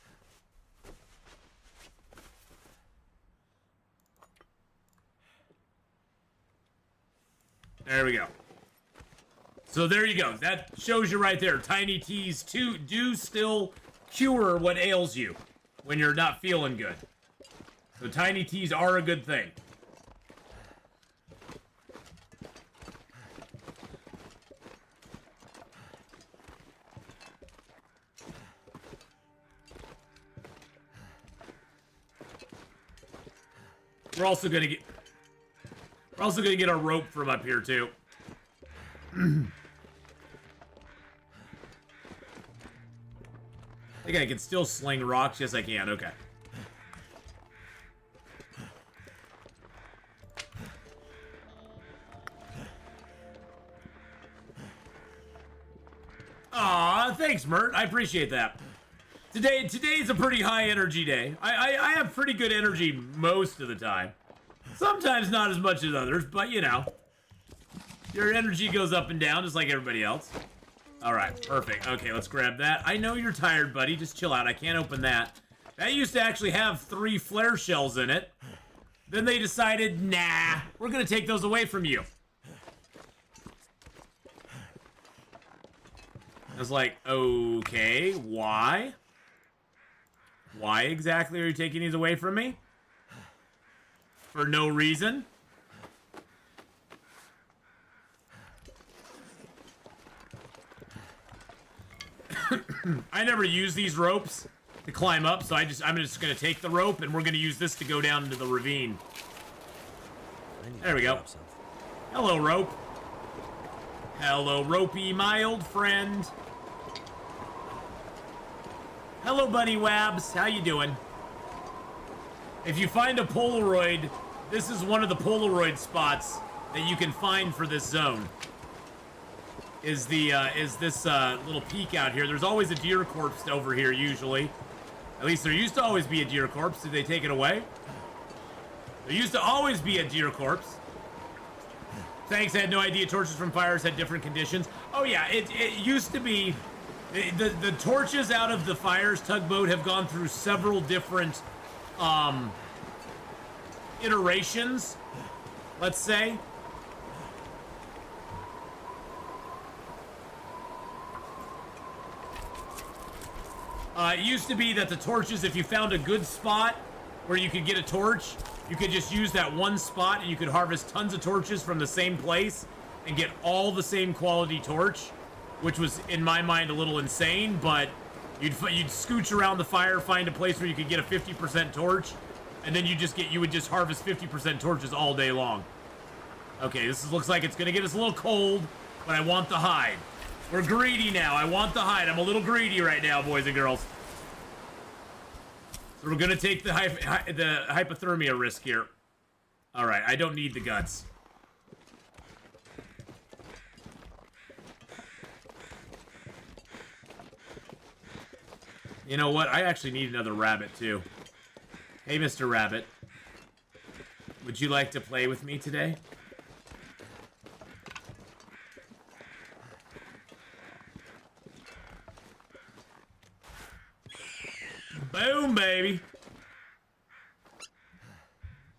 There we go. So there you go. That shows you right there. Tiny teas do still cure what ails you when you're not feeling good. So tiny teas are a good thing. We're also gonna get our rope from up here too. I think I can still sling rocks. Yes, I can. Okay. Aw, thanks, Mert. I appreciate that. Today's a pretty high energy day. I have pretty good energy most of the time. Sometimes not as much as others, but you know. Your energy goes up and down just like everybody else. Alright, perfect. Okay, let's grab that. I know you're tired, buddy. Just chill out. I can't open that. That used to actually have 3 flare shells in it. Then they decided, nah, we're gonna take those away from you. I was like, okay, why? Why exactly are you taking these away from me? For no reason? I never use these ropes to climb up, so I'm just gonna take the rope and we're gonna use this to go down into the ravine. There we go. Hello, rope. Hello, ropey, my old friend. Hello, Bunny Wabs. How you doing? If you find a Polaroid, this is one of the Polaroid spots that you can find for this zone. Is this little peak out here. There's always a deer corpse over here, usually. At least there used to always be a deer corpse. Did they take it away? There used to always be a deer corpse. Thanks, I had no idea torches from fires had different conditions. Oh yeah, it used to be... The torches out of the fires tugboat have gone through several different iterations, let's say. It used to be that the torches, if you found a good spot where you could get a torch, you could just use that one spot and you could harvest tons of torches from the same place and get all the same quality torch, which was, in my mind, a little insane, but you'd scooch around the fire, find a place where you could get a 50% torch, and then you would just harvest 50% torches all day long. Okay, looks like it's gonna get us a little cold, but I want the hide. We're greedy now. I want the hide. I'm a little greedy right now, boys and girls. So we're gonna take the hypothermia risk here. All right, I don't need the guts. You know what? I actually need another rabbit, too. Hey, Mr. Rabbit. Would you like to play with me today? Boom, baby.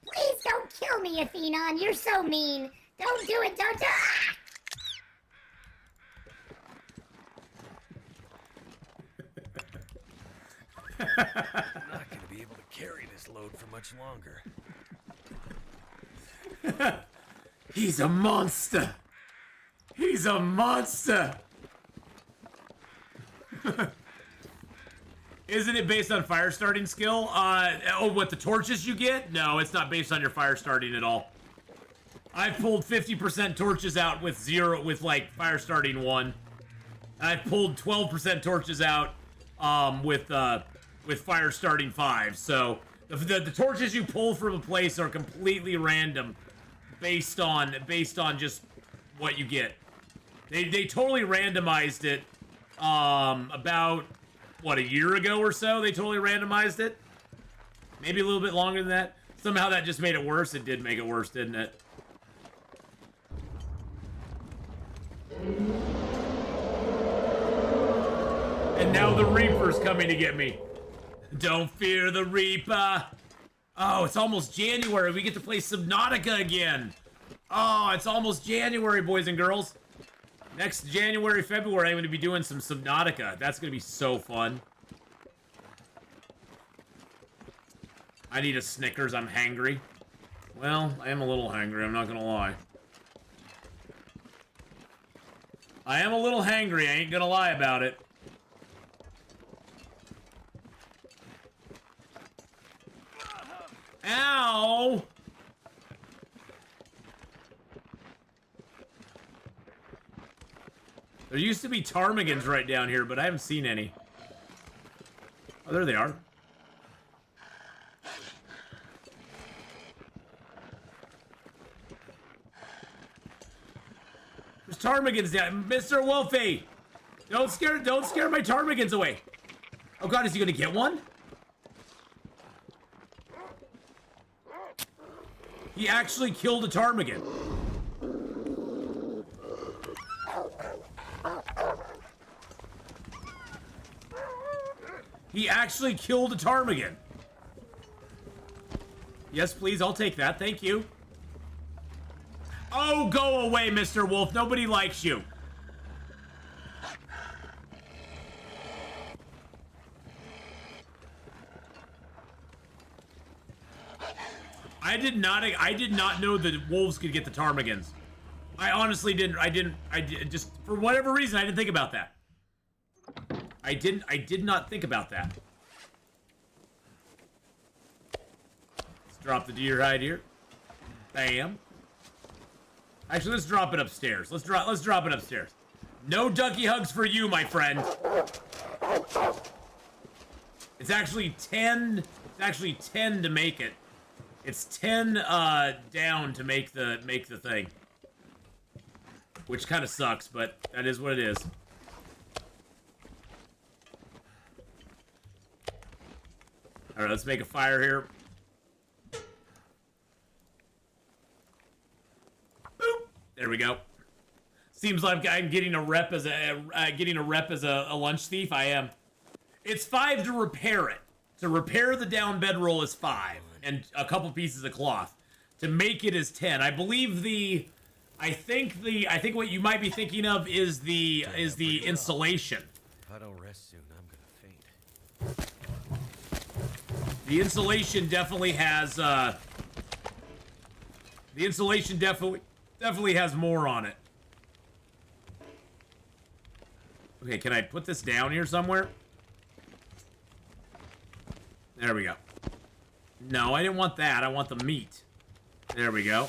Please don't kill me, Atheenon. You're so mean. Don't do it. Don't do it. I'm not going to be able to carry this load for much longer. He's a monster. He's a monster. Isn't it based on fire starting skill? Oh, what, the torches you get? No, it's not based on your fire starting at all. I've pulled 50% torches out with like fire starting 1. I've pulled 12% torches out with fire starting 5. So the torches you pull from a place are completely random based on just what you get. They totally randomized it about what, a year ago or so. They totally randomized it. Maybe a little bit longer than that. Somehow that just made it worse. It did make it worse, didn't it? And now the Reaper's coming to get me. Don't fear the Reaper. Oh, it's almost January. We get to play Subnautica again. Oh, it's almost January, boys and girls. Next January, February, I'm going to be doing some Subnautica. That's going to be so fun. I need a Snickers. I'm hangry. Well, I am a little hangry. I'm not going to lie. I am a little hangry. I ain't going to lie about it. Ow! There used to be ptarmigans right down here, but I haven't seen any. Oh, there they are. There's ptarmigans down. Mr. Wolfie! Don't scare my ptarmigans away. Oh god, is he gonna get one? He actually killed a ptarmigan. He actually killed a ptarmigan. Yes, please, I'll take that. Thank you. Oh, go away, Mr. Wolf. Nobody likes you. I did not know that wolves could get the ptarmigans. I honestly didn't. I just, for whatever reason, I didn't think about that. I did not think about that. Let's drop the deer hide here. Bam. Actually, let's drop it upstairs. Let's drop it upstairs. No ducky hugs for you, my friend. It's actually 10. It's actually 10 to make it. It's 10 down to make the thing. Which kind of sucks, but that is what it is. Alright, let's make a fire here. Boop! There we go. Seems like I'm getting a rep as a lunch thief. I am. It's 5 to repair it. To repair the down bedroll is 5, and a couple pieces of cloth. To make it is 10. I believe I think what you might be thinking of is the insulation. If I don't rest soon, I'm gonna faint. The insulation definitely has definitely has more on it. Okay, can I put this down here somewhere? There we go. No, I didn't want that. I want the meat. There we go.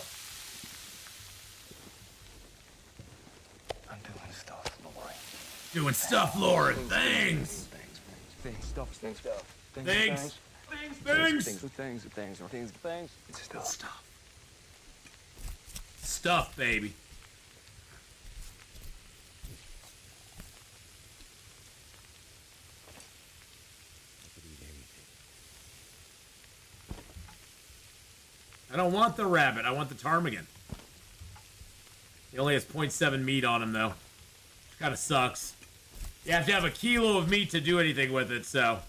I'm doing stuff, don't worry. Doing stuff, Lord. Things. Things, stuff, things. Things. Things. It's stuff. Stuff, baby. I don't want the rabbit. I want the ptarmigan. He only has 0.7 meat on him, though. Kind of sucks. You have to have a kilo of meat to do anything with it, so...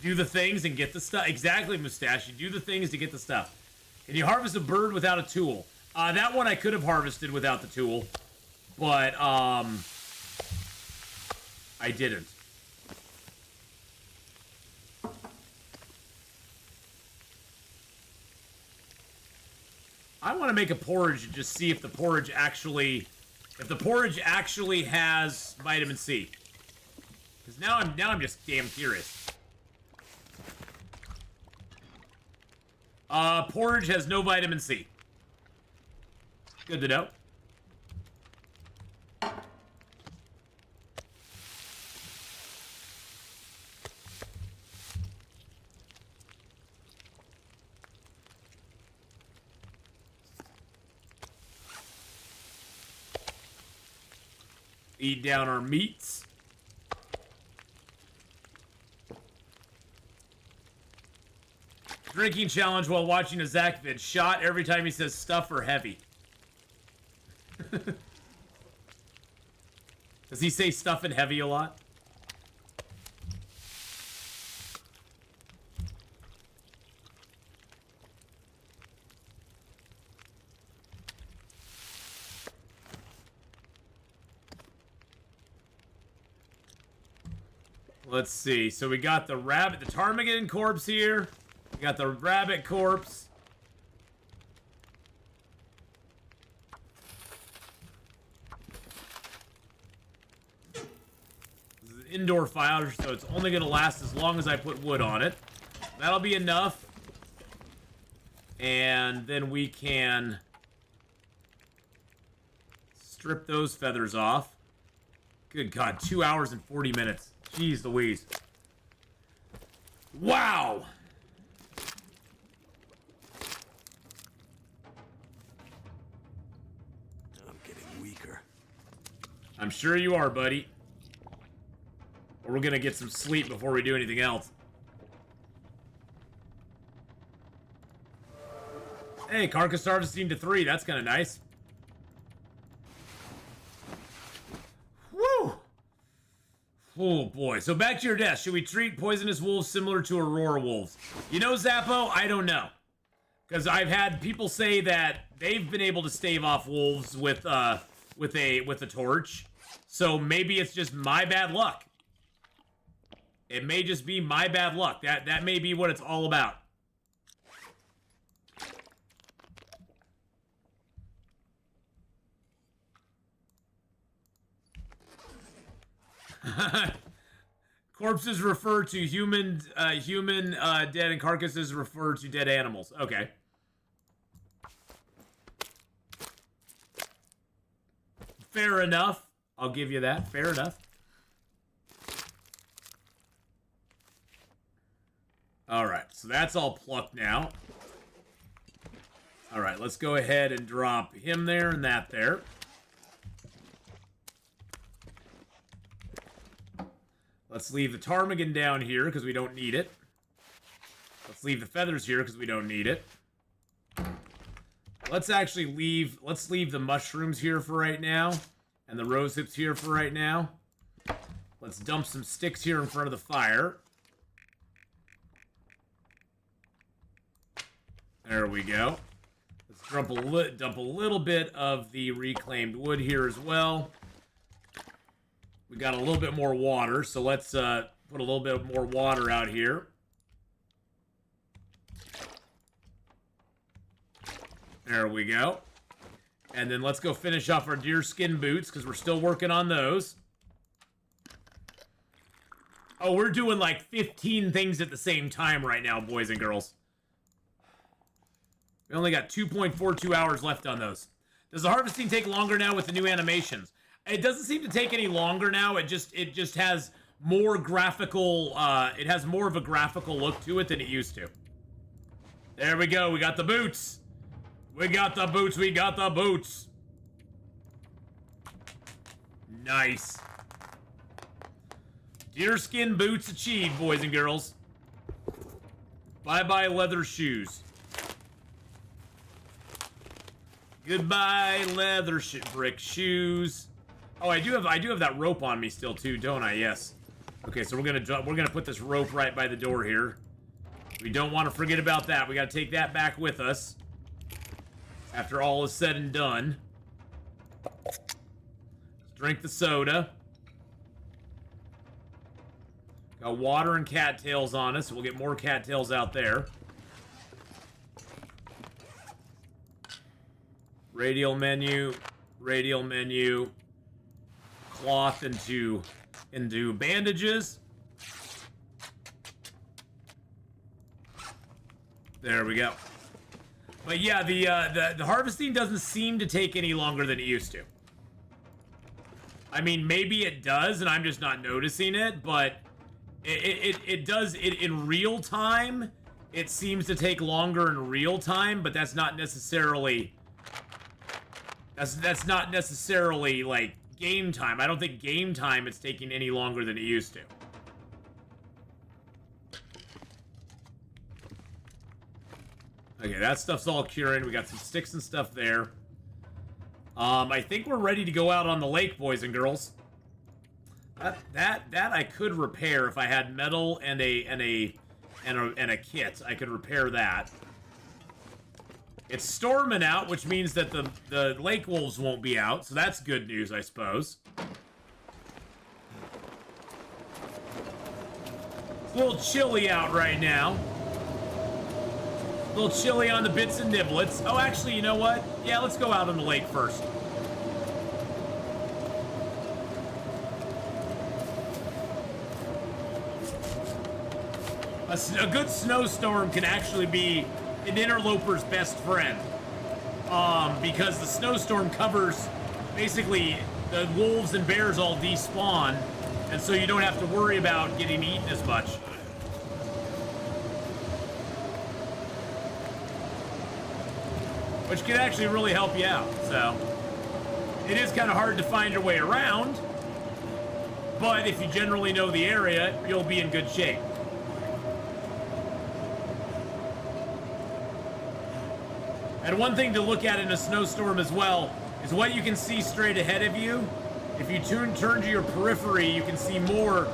Do the things and get the stuff. Exactly, Mustache. You do the things to get the stuff. Can you harvest a bird without a tool? That one I could have harvested without the tool. But, I didn't. I want to make a porridge and just see if the porridge actually... If the porridge actually has vitamin C. Because now I'm just damn curious. Porridge has no vitamin C. Good to know. Eat down our meats. Drinking challenge while watching a Zach vid. Shot every time he says stuff or heavy. Does he say stuff and heavy a lot? Let's see. So we got the rabbit, the ptarmigan corpse here. We got the rabbit corpse. This is an indoor fire, so it's only going to last as long as I put wood on it. That'll be enough. And then we can strip those feathers off. Good God, 2 hours and 40 minutes. Jeez Louise. Wow! I'm getting weaker. I'm sure you are, buddy. Or we're gonna get some sleep before we do anything else. Hey, carcass harvesting to 3. That's kind of nice. Woo! Oh, boy. So back to your desk. Should we treat poisonous wolves similar to Aurora wolves? You know, Zappo, I don't know. Because I've had people say that they've been able to stave off wolves with a torch. So maybe it's just my bad luck. It may just be my bad luck. That may be what it's all about. Corpses refer to human dead, and carcasses refer to dead animals. Okay. Fair enough. I'll give you that. Fair enough. Alright, so that's all plucked now. Alright, let's go ahead and drop him there and that there. Let's leave the ptarmigan down here because we don't need it. Let's leave the feathers here because we don't need it. Let's actually leave the mushrooms here for right now. And the rose hips here for right now. Let's dump some sticks here in front of the fire. There we go. Let's dump a little bit of the reclaimed wood here as well. We got a little bit more water, so let's put a little bit more water out here. There we go. And then let's go finish off our deerskin boots, because we're still working on those. Oh, we're doing like 15 things at the same time right now, boys and girls. We only got 2.42 hours left on those. Does the harvesting take longer now with the new animations? It doesn't seem to take any longer now. It just has more graphical, it has more of a graphical look to it than it used to. There we go. We got the boots. We got the boots. We got the boots. Nice. Deerskin boots achieved, boys and girls. Bye-bye leather shoes. Goodbye leather brick shoes. Oh, I do have that rope on me still too, don't I? Yes. Okay, so we're gonna put this rope right by the door here. We don't want to forget about that. We got to take that back with us after all is said and done. Let's drink the soda. Got water and cattails on us. We'll get more cattails out there. Radial menu. Radial menu. Cloth into bandages. There we go. But yeah, the harvesting doesn't seem to take any longer than it used to. I mean, maybe it does, and I'm just not noticing it, but it does it in real time. It seems to take longer in real time, but that's not necessarily like game time. I don't think game time it's taking any longer than it used to. Okay, that stuff's all curing. We got some sticks and stuff there. I think we're ready to go out on the lake, boys and girls. That I could repair if I had metal and a kit. I could repair that. It's storming out, which means that the lake wolves won't be out, so that's good news, I suppose. It's a little chilly out right now. A little chilly on the bits and niblets. Oh, actually, you know what? Yeah, let's go out on the lake first. A good snowstorm can actually be an interloper's best friend. Because the snowstorm covers, basically, the wolves and bears all despawn, and so you don't have to worry about getting eaten as much. Which can actually really help you out, so. It is kind of hard to find your way around, but if you generally know the area, you'll be in good shape. And one thing to look at in a snowstorm as well is what you can see straight ahead of you. If you turn to your periphery, you can see more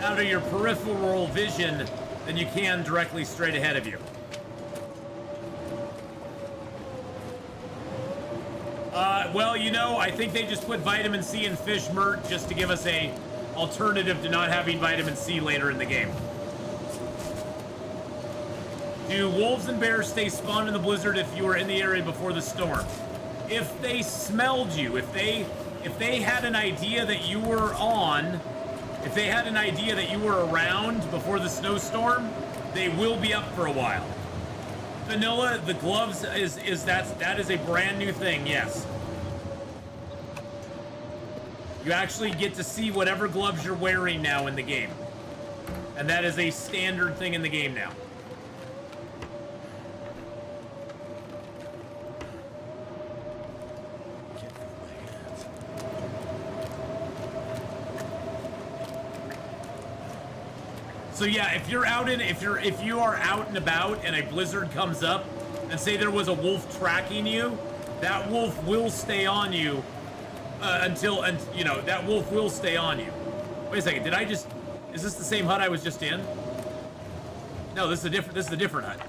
out of your peripheral vision than you can directly straight ahead of you. Well, you know, I think they just put vitamin C in fish mert just to give us a alternative to not having vitamin C later in the game. Do wolves and bears stay spawned in the blizzard if you were in the area before the storm? If they smelled you, if they had an idea that you were on, if they had an idea that you were around before the snowstorm, they will be up for a while. Vanilla, the gloves that is a brand new thing, yes. You actually get to see whatever gloves you're wearing now in the game. And that is a standard thing in the game now. So yeah, if you are out and about and a blizzard comes up, and say there was a wolf tracking you, that wolf will stay on you that wolf will stay on you. Wait a second, is this the same hut I was just in? No, this is a different hut.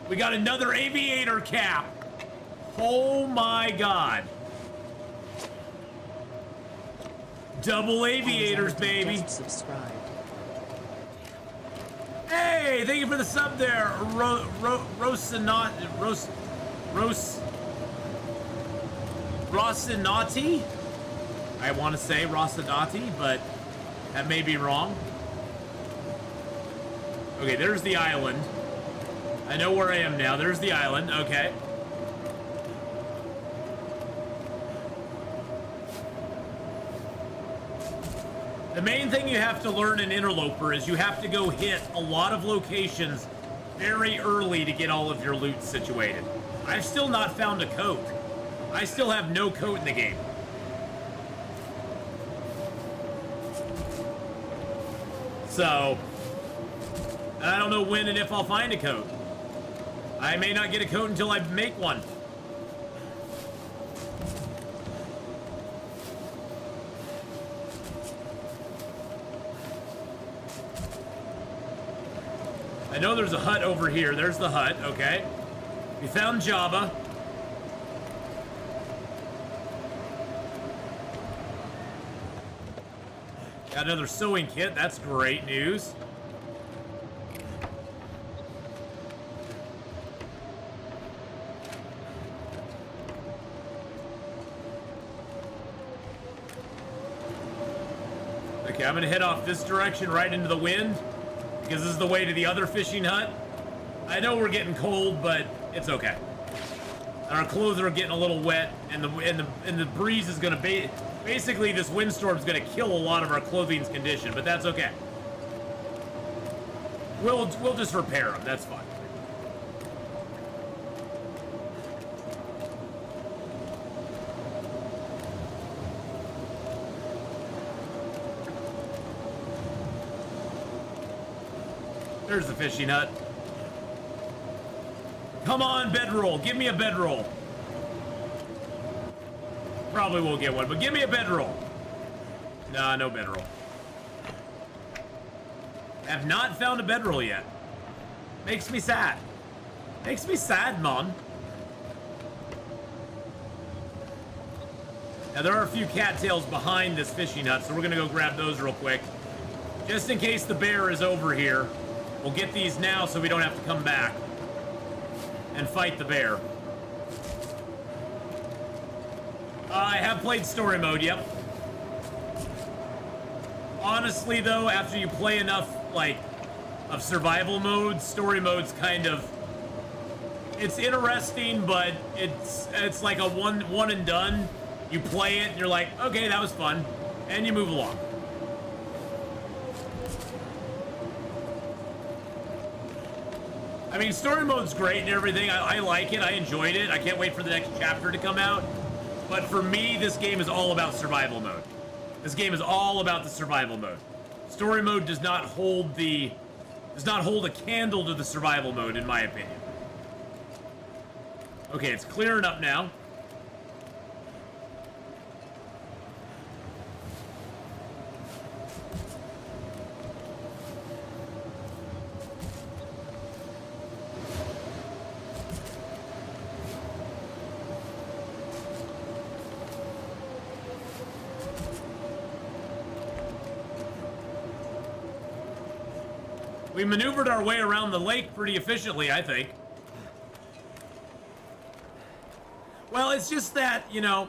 We got another aviator cap. Oh my god. Double aviators, baby. Hey, thank you for the sub there, Rosinati. I want to say Rosinati, but that may be wrong. Okay, there's the island. I know where I am now. There's the island. Okay. The main thing you have to learn in Interloper is you have to go hit a lot of locations very early to get all of your loot situated. I've still not found a coat. I still have no coat in the game. So, I don't know when and if I'll find a coat. I may not get a coat until I make one. I know there's a hut over here. There's the hut, okay. We found Java. Got another sewing kit. That's great news. Okay, I'm gonna head off this direction right into the wind because this is the way to the other fishing hut. I know we're getting cold, but it's okay. And our clothes are getting a little wet, and the breeze is gonna basically this windstorm is gonna kill a lot of our clothing's condition, but that's okay. We'll just repair them. That's fine. There's the fishing hut. Come on, bedroll. Give me a bedroll. Probably won't get one, but give me a bedroll. Nah, no bedroll. Have not found a bedroll yet. Makes me sad. Makes me sad, man. Now, there are a few cattails behind this fishing hut, so we're gonna go grab those real quick. Just in case the bear is over here. We'll get these now so we don't have to come back and fight the bear. I have played story mode, yep. Honestly, though, after you play enough, like, of survival mode, story mode's kind of... It's interesting, but it's like a one and done. You play it, and you're like, okay, that was fun. And you move along. I mean, story mode's great and everything. I like it. I enjoyed it. I can't wait for the next chapter to come out. But for me, this game is all about survival mode. This game is all about the survival mode. Story mode does not hold a candle to the survival mode, in my opinion. Okay, it's clearing up now. We maneuvered our way around the lake pretty efficiently, I think. Well, it's just that, you know,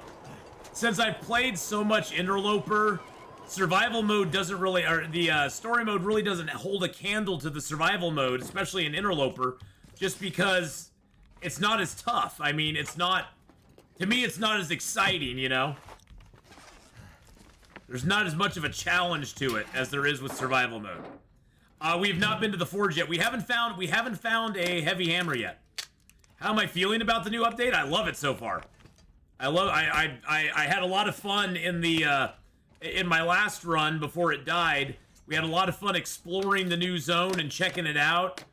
since I've played so much Interloper, survival mode doesn't really, or the story mode really doesn't hold a candle to the survival mode, especially in Interloper, just because it's not as tough. I mean, it's not, to me, it's not as exciting, you know? There's not as much of a challenge to it as there is with survival mode. We've not been to the forge yet. We haven't found a heavy hammer yet. How am I feeling about the new update? I love it so far. I had a lot of fun in the in my last run before it died. We had a lot of fun exploring the new zone and checking it out,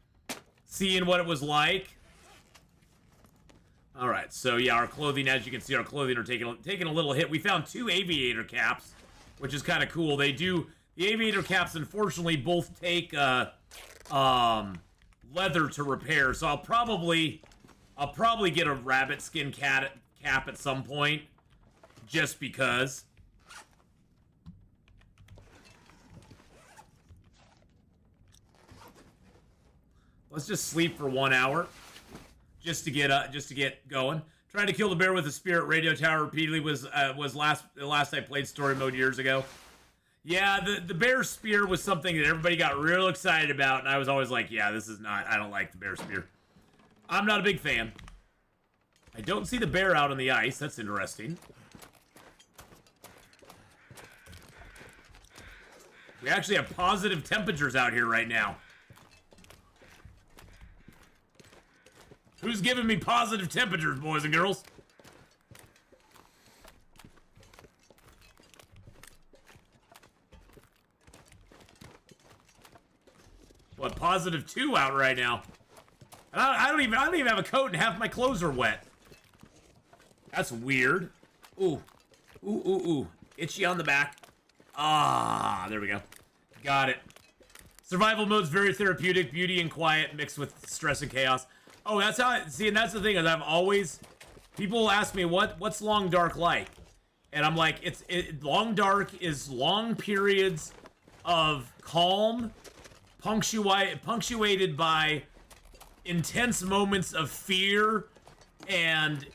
seeing what it was like. All right, so yeah, our clothing, as you can see, our clothing are taking a little hit. We found 2 aviator caps, which is kind of cool. They do. The aviator caps, unfortunately, both take leather to repair. So I'll probably get a rabbit skin cap at some point, just because. Let's just sleep for 1 hour, just to get going. Trying to kill the bear with a spirit radio tower repeatedly was the last I played story mode years ago. Yeah, the bear spear was something that everybody got real excited about, and I was always like, yeah, this is not, I don't like the bear spear. I'm not a big fan. I don't see the bear out on the ice. That's interesting. We actually have positive temperatures out here right now. Who's giving me positive temperatures, boys and girls? What, +2 out right now? And I don't even have a coat and half my clothes are wet. That's weird. Ooh. Ooh, ooh, ooh. Itchy on the back. Ah, there we go. Got it. Survival mode's very therapeutic, beauty and quiet mixed with stress and chaos. Oh, that's how see, and that's the thing, is I've always, people will ask me what's Long Dark like? And I'm like, Long Dark is long periods of calm, punctuated by intense moments of fear and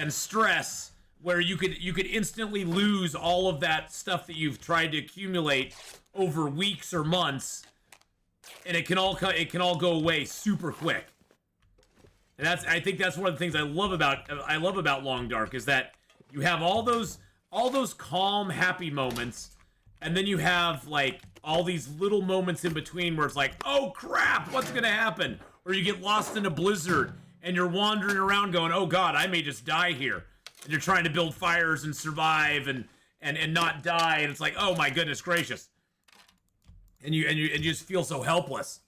stress, where you could instantly lose all of that stuff that you've tried to accumulate over weeks or months, and it can all go away super quick. And I think that's one of the things I love about Long Dark, is that you have all those calm, happy moments, and then you have like all these little moments in between where it's like, oh crap, what's gonna happen? Or you get lost in a blizzard and you're wandering around going, oh god, I may just die here. And you're trying to build fires and survive and not die, and it's like, oh my goodness gracious. And you just feel so helpless.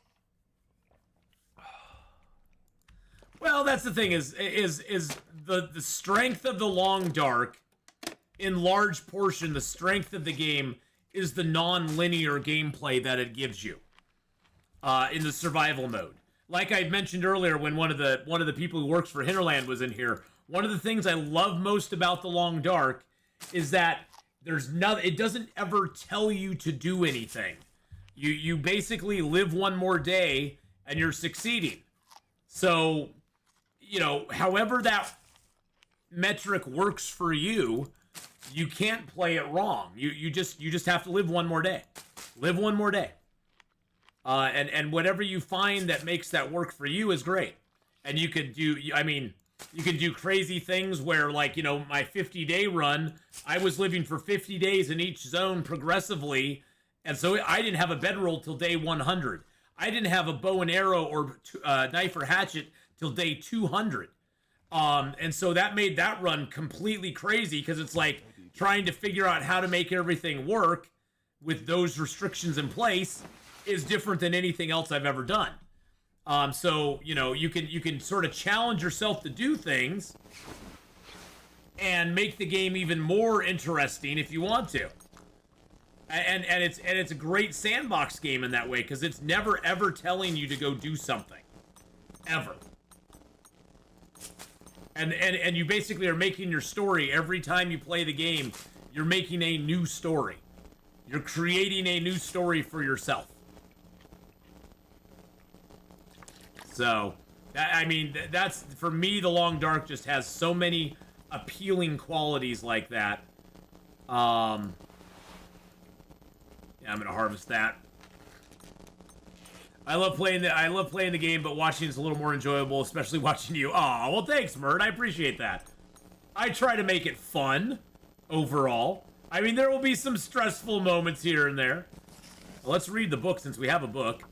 Well, that's the thing, is the strength of the Long Dark, in large portion, the strength of the game is the non-linear gameplay that it gives you in the survival mode. Like I mentioned earlier, when one of the people who works for Hinterland was in here, one of the things I love most about the Long Dark is that it doesn't ever tell you to do anything. You basically live one more day and you're succeeding. So, you know, however that metric works for you, you can't play it wrong. You just have to live one more day. Live one more day. And whatever you find that makes that work for you is great. And you could do, you can do crazy things where, like, you know, my 50-day run, I was living for 50 days in each zone progressively, and so I didn't have a bedroll till day 100. I didn't have a bow and arrow or knife or hatchet till day 200. And so that made that run completely crazy, because it's like trying to figure out how to make everything work with those restrictions in place is different than anything else I've ever done. So, you know, you can sort of challenge yourself to do things and make the game even more interesting if you want to. And it's a great sandbox game in that way, because it's never ever telling you to go do something. Ever. And you basically are making your story every time you play the game. You're making a new story. You're creating a new story for yourself. So, that's, for me, the Long Dark just has so many appealing qualities like that. Yeah, I'm gonna harvest that. I love playing the game, but watching is a little more enjoyable, especially watching you. Aw, well, thanks, Mert. I appreciate that. I try to make it fun, overall. I mean, there will be some stressful moments here and there. Well, let's read the book, since we have a book.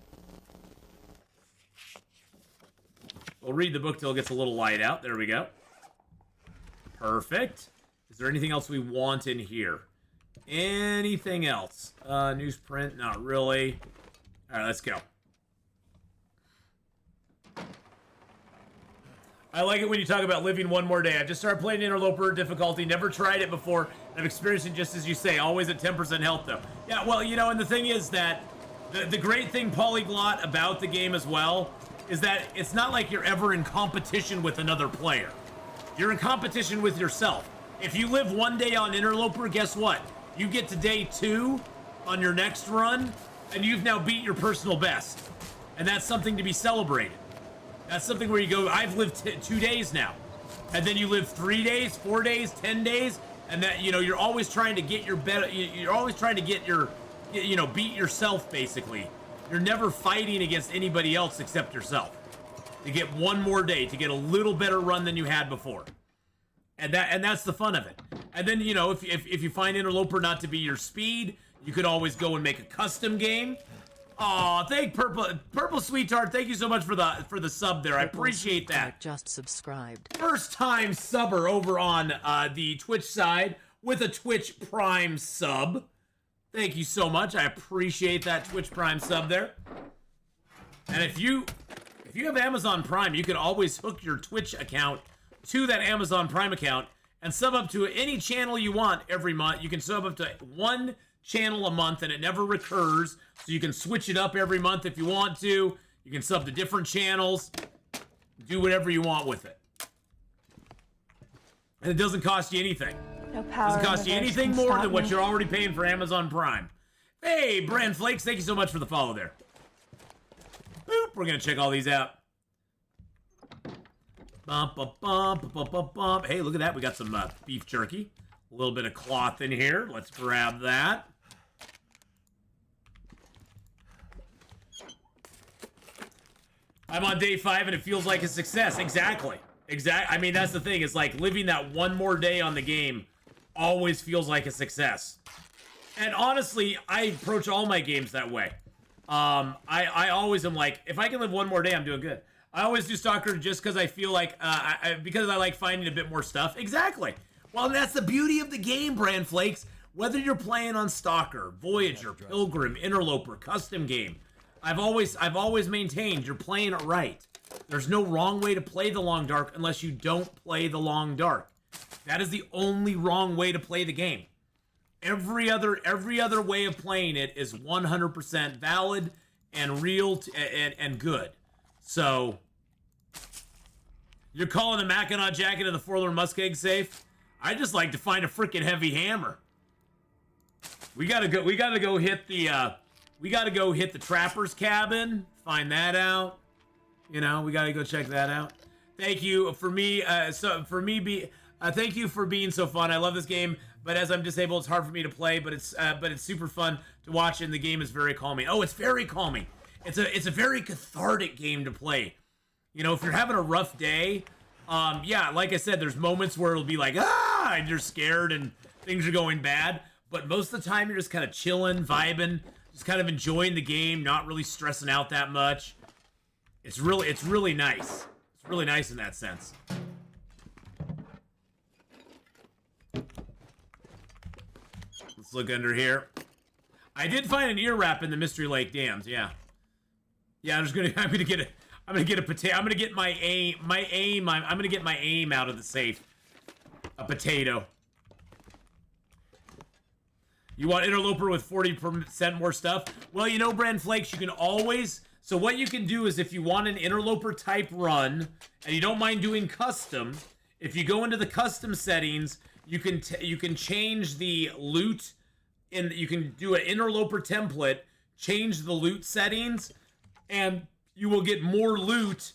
We'll read the book till it gets a little light out. There we go. Perfect. Is there anything else we want in here? Anything else? Newsprint? Not really. All right, let's go. I like it when you talk about living one more day. I just started playing Interloper difficulty. Never tried it before. I've experienced it just as you say. Always at 10% health, though. Yeah, well, you know, and the thing is that the great thing, Polyglot, about the game as well is that it's not like you're ever in competition with another player. You're in competition with yourself. If you live one day on Interloper, guess what? You get to day 2 on your next run, and you've now beat your personal best. And that's something to be celebrated. That's something where you go, I've lived 2 days now. And then you live 3 days, 4 days, 10 days, and that, you know, you're always trying to get your better, you're always trying to get your, you know, beat yourself, basically. You're never fighting against anybody else except yourself. to get one more day, to get a little better run than you had before. And that's the fun of it. And then, you know, if you find Interloper not to be your speed, you could always go and make a custom game. Aw, thank Purple Sweetheart. Thank you so much for the sub there. I appreciate that. Just subscribed. First time subber over on the Twitch side with a Twitch Prime sub. Thank you so much. I appreciate that Twitch Prime sub there. And if you have Amazon Prime, you can always hook your Twitch account to that Amazon Prime account and sub up to any channel you want every month. You can sub up to one channel a month and it never recurs, so you can switch it up every month if you want to. You can sub to different channels, do whatever you want with it, and it doesn't cost you anything. No power. It doesn't cost you anything more than what you're already paying for Amazon Prime. Hey, Brand Flakes, thank you so much for the follow there. Boop, we're gonna check all these out. Bump, bump, bump, bump, bump, bump. Hey, look at that, we got some beef jerky. A little bit of cloth in here. Let's grab that. I'm on day 5 and it feels like a success. Exactly. I mean, that's the thing. It's like living that one more day on the game always feels like a success. And honestly, I approach all my games that way. I always am like, if I can live one more day, I'm doing good. I always do Stalker just because I feel like, because I like finding a bit more stuff. Exactly. Well, that's the beauty of the game, Brand Flakes. Whether you're playing on Stalker, Voyager, Pilgrim, Interloper, custom game, I've always maintained you're playing it right. There's no wrong way to play the Long Dark unless you don't play the Long Dark. That is the only wrong way to play the game. Every other way of playing it is 100% valid and real and good. So, you're calling the Mackinac jacket and the Forlorn Muskeg safe? I just like to find a freaking heavy hammer. We gotta go hit the trapper's cabin, find that out. You know, we gotta go check that out. Thank you for me. Thank you for being so fun. I love this game, but as I'm disabled, it's hard for me to play. But it's super fun to watch, and the game is very calming. Oh, it's very calming. It's a very cathartic game to play. You know, if you're having a rough day, yeah, like I said, there's moments where it'll be like, and you're scared and things are going bad. But most of the time, you're just kind of chilling, vibing, just kind of enjoying the game, not really stressing out that much. It's really nice. It's really nice in that sense. Let's look under here. I did find an ear wrap in the Mystery Lake Dams. Yeah. I'm gonna get a potato. I'm gonna get my aim. I'm gonna get my aim out of the safe. A potato. You want Interloper with 40% more stuff? Well, you know, Brand Flakes, you can always... So what you can do is if you want an Interloper type run, and you don't mind doing custom, if you go into the custom settings, you can change the loot, and you can do an Interloper template, change the loot settings, and you will get more loot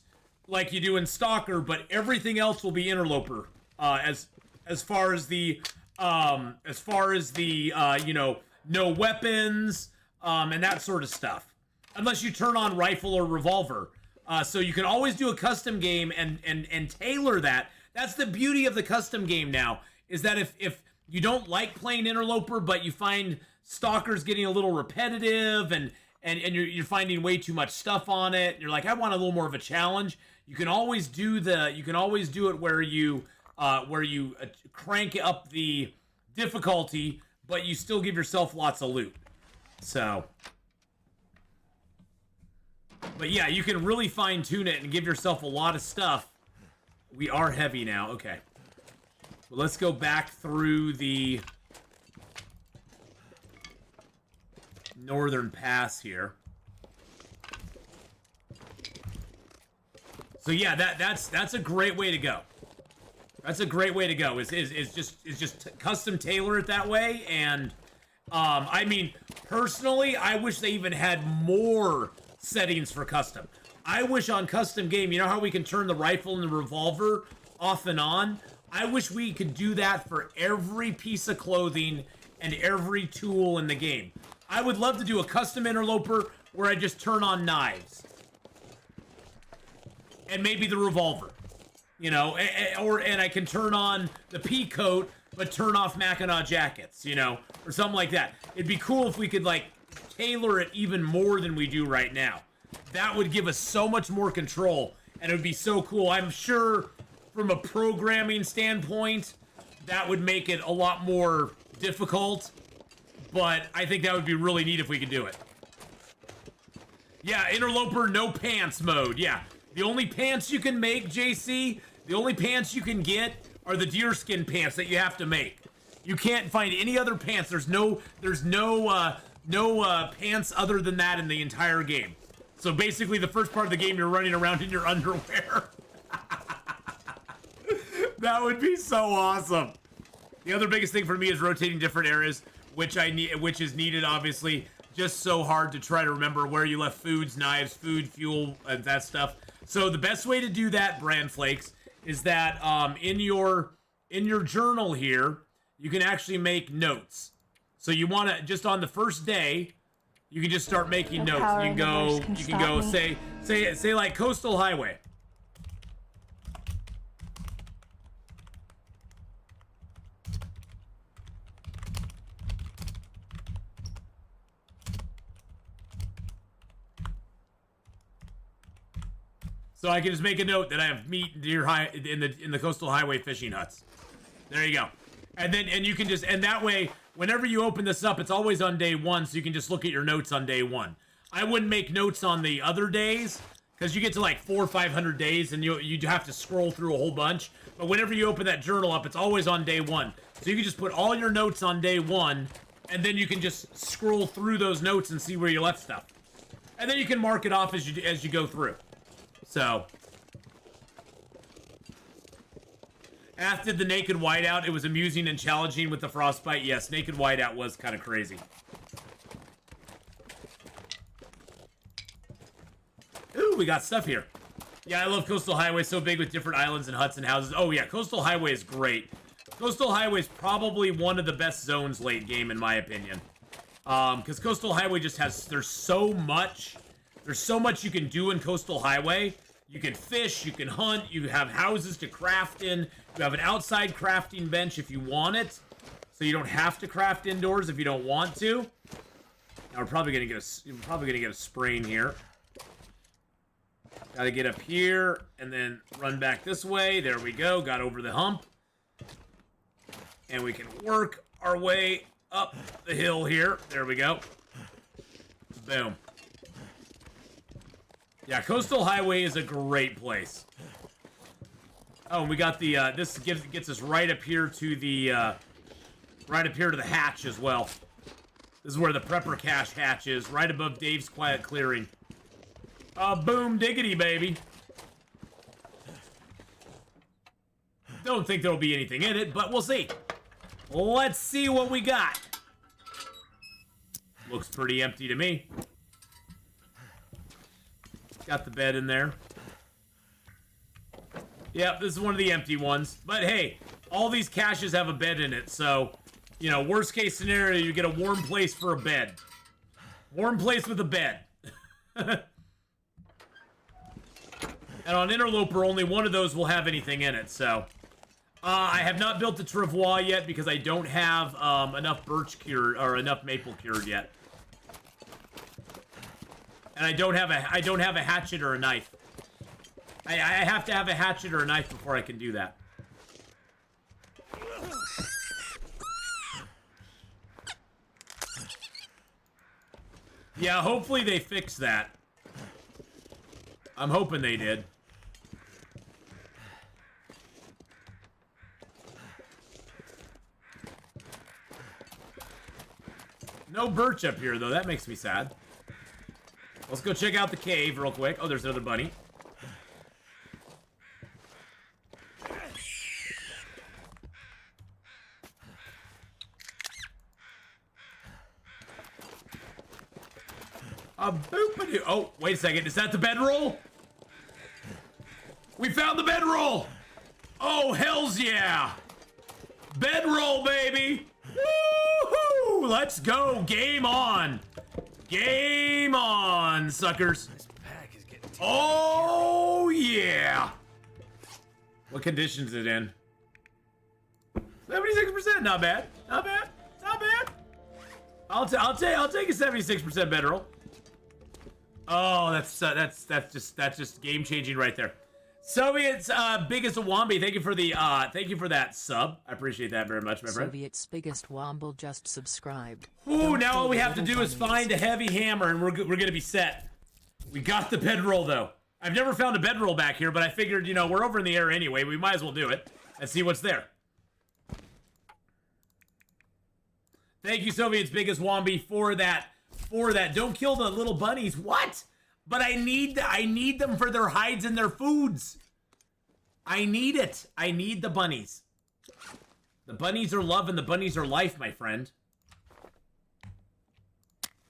like you do in Stalker, but everything else will be Interloper. As far as the you know, no weapons, and that sort of stuff. Unless you turn on rifle or revolver. So you can always do a custom game and tailor that. That's the beauty of the custom game now, is that if you don't like playing Interloper, but you find Stalker's getting a little repetitive and you're finding way too much stuff on it, and you're like, I want a little more of a challenge, you can always do it where you crank up the difficulty, but you still give yourself lots of loot. So, but yeah, you can really fine tune it and give yourself a lot of stuff. We are heavy now. Okay. Well, let's go back through the northern pass here. So yeah, that's a great way to go. That's a great way to go. Is just custom tailor it that way. And I mean, personally, I wish they even had more settings for custom. I wish on custom game, you know how we can turn the rifle and the revolver off and on? I wish we could do that for every piece of clothing and every tool in the game. I would love to do a custom Interloper where I just turn on knives. and maybe the revolver. You know, and I can turn on the pea coat, but turn off Mackinac jackets, you know, or something like that. It'd be cool if we could, like, tailor it even more than we do right now. That would give us so much more control, and it would be so cool. I'm sure from a programming standpoint, that would make it a lot more difficult, but I think that would be really neat if we could do it. Yeah, Interloper, no pants mode, yeah. The only pants you can make, JC, the only pants you can get are the deerskin pants that you have to make. You can't find any other pants. There's no pants other than that in the entire game. So basically, the first part of the game, you're running around in your underwear. That would be so awesome. The other biggest thing for me is rotating different areas, which is needed, obviously. Just so hard to try to remember where you left foods, knives, food, fuel, that stuff. So the best way to do that, Bran Flakes, is that in your journal here, you can actually make notes. So you want to, just on the first day, you can just start making notes. You can go say like Coastal Highway. So I can just make a note that I have meat in the Coastal Highway fishing huts. There you go. And you can just, and that way, whenever you open this up, it's always on day one, so you can just look at your notes on day one. I wouldn't make notes on the other days, because you get to like 400 or 500 days, and you have to scroll through a whole bunch. But whenever you open that journal up, it's always on day one. So you can just put all your notes on day one, and then you can just scroll through those notes and see where you left stuff. And then you can mark it off as you go through. So, Ath did the naked whiteout. It was amusing and challenging with the frostbite. Yes, naked whiteout was kind of crazy. Ooh, we got stuff here. Yeah, I love Coastal Highway. So big with different islands and huts and houses. Oh yeah, Coastal Highway is great. Coastal Highway is probably one of the best zones late game in my opinion. Because Coastal Highway just has, there's so much you can do in Coastal Highway. You can fish, you can hunt, you have houses to craft in, you have an outside crafting bench if you want it, so you don't have to craft indoors if you don't want to. Now we're probably gonna get a sprain here. Gotta get up here and then run back this way. There we go. Got over the hump, and we can work our way up the hill here. There we go. Boom. Yeah, Coastal Highway is a great place. Oh, and we got the, this gets us right up here to the hatch as well. This is where the prepper cache hatch is, right above Dave's quiet clearing. Boom diggity, baby. Don't think there'll be anything in it, but we'll see. Let's see what we got. Looks pretty empty to me. Got the bed in there. Yep, this is one of the empty ones. But hey, all these caches have a bed in it, so, you know, worst case scenario, you get a warm place for a bed. Warm place with a bed. And on Interloper, only one of those will have anything in it, so. I have not built the travois yet because I don't have enough birch cured, or enough maple cured yet. And I don't have a hatchet or a knife. I have to have a hatchet or a knife before I can do that. Yeah, hopefully they fix that. I'm hoping they did. No birch up here, though. That makes me sad. Let's go check out the cave real quick. Oh, there's another bunny. Boop-a-doo. Oh, wait a second. Is that the bedroll? We found the bedroll! Oh, hells yeah! Bedroll, baby! Woohoo! Let's go! Game on! Game on, suckers! This pack is getting Oh, yeah. What condition is it in? 76%. Not bad. Not bad. Not bad. I'll take a 76% bedroll. Oh, that's just game changing right there. Soviet's biggest Wombi, thank you for that sub. I appreciate that very much, my friend. Soviet's biggest Womble just subscribed. Ooh, now all we have to do is find a heavy hammer and we're gonna be set. We got the bedroll though. I've never found a bedroll back here, but I figured, you know, we're over in the air anyway. We might as well do it and see what's there. Thank you, Soviet's biggest Wombi, for that. Don't kill the little bunnies. What? But I need them for their hides and their foods. I need it. I need the bunnies. The bunnies are love and the bunnies are life, my friend.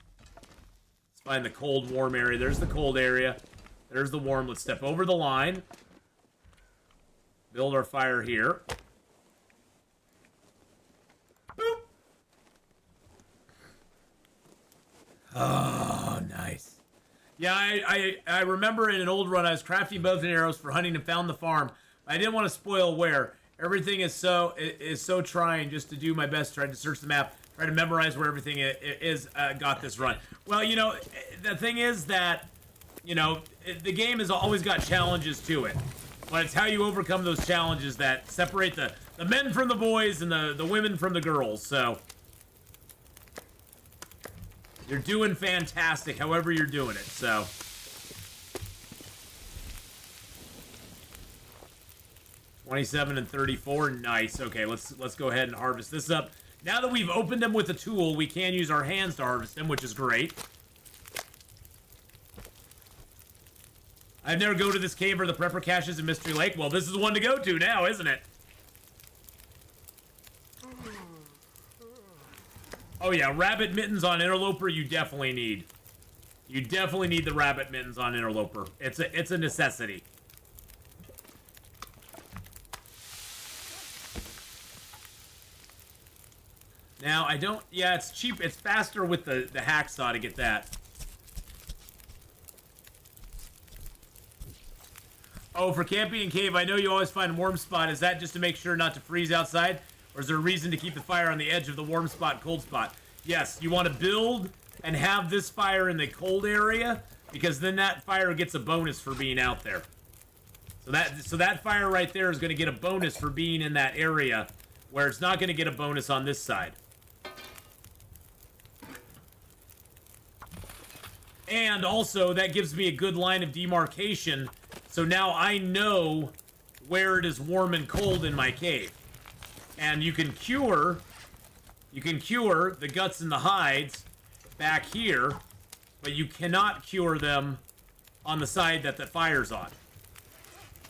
Let's find the cold, warm area. There's the cold area. There's the warm. Let's step over the line. Build our fire here. Boop. Oh, nice. Yeah, I remember in an old run, I was crafting bows and arrows for hunting and found the farm. I didn't want to spoil where. Everything is so trying just to do my best, trying to search the map, try to memorize where everything is, got this run. Well, you know, the thing is that, you know, the game has always got challenges to it. But it's how you overcome those challenges that separate the men from the boys and the women from the girls, so... You're doing fantastic, however you're doing it, so. $27 and $34, nice. Okay, let's go ahead and harvest this up. Now that we've opened them with a tool, we can use our hands to harvest them, which is great. I've never go to this cave or the prepper caches in Mystery Lake. Well, this is the one to go to now, isn't it? Oh yeah, rabbit mittens on Interloper you definitely need. You definitely need the rabbit mittens on Interloper. It's a necessity. Now I don't, yeah, it's cheap, it's faster with the hacksaw to get that. Oh, for camping and cave, I know you always find a warm spot. Is that just to make sure not to freeze outside? Or is there a reason to keep the fire on the edge of the warm spot, cold spot? Yes, you want to build and have this fire in the cold area, because then that fire gets a bonus for being out there. So that fire right there is going to get a bonus for being in that area, where it's not going to get a bonus on this side. And also, that gives me a good line of demarcation, so now I know where it is warm and cold in my cave. And you can cure the guts and the hides back here, but you cannot cure them on the side that the fire's on.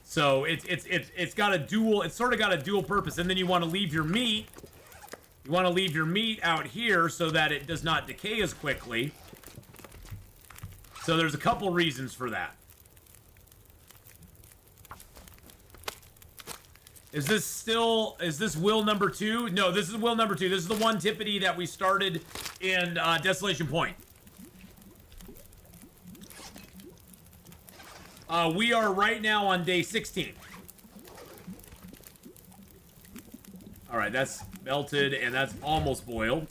So it's got a dual, it's sort of got a dual purpose. And then you want to leave your meat, out here so that it does not decay as quickly. So there's a couple reasons for that. Is this will number 2? No, this is will number 2. This is the one tippity that we started in Desolation Point. We are right now on day 16. Alright, that's melted and that's almost boiled.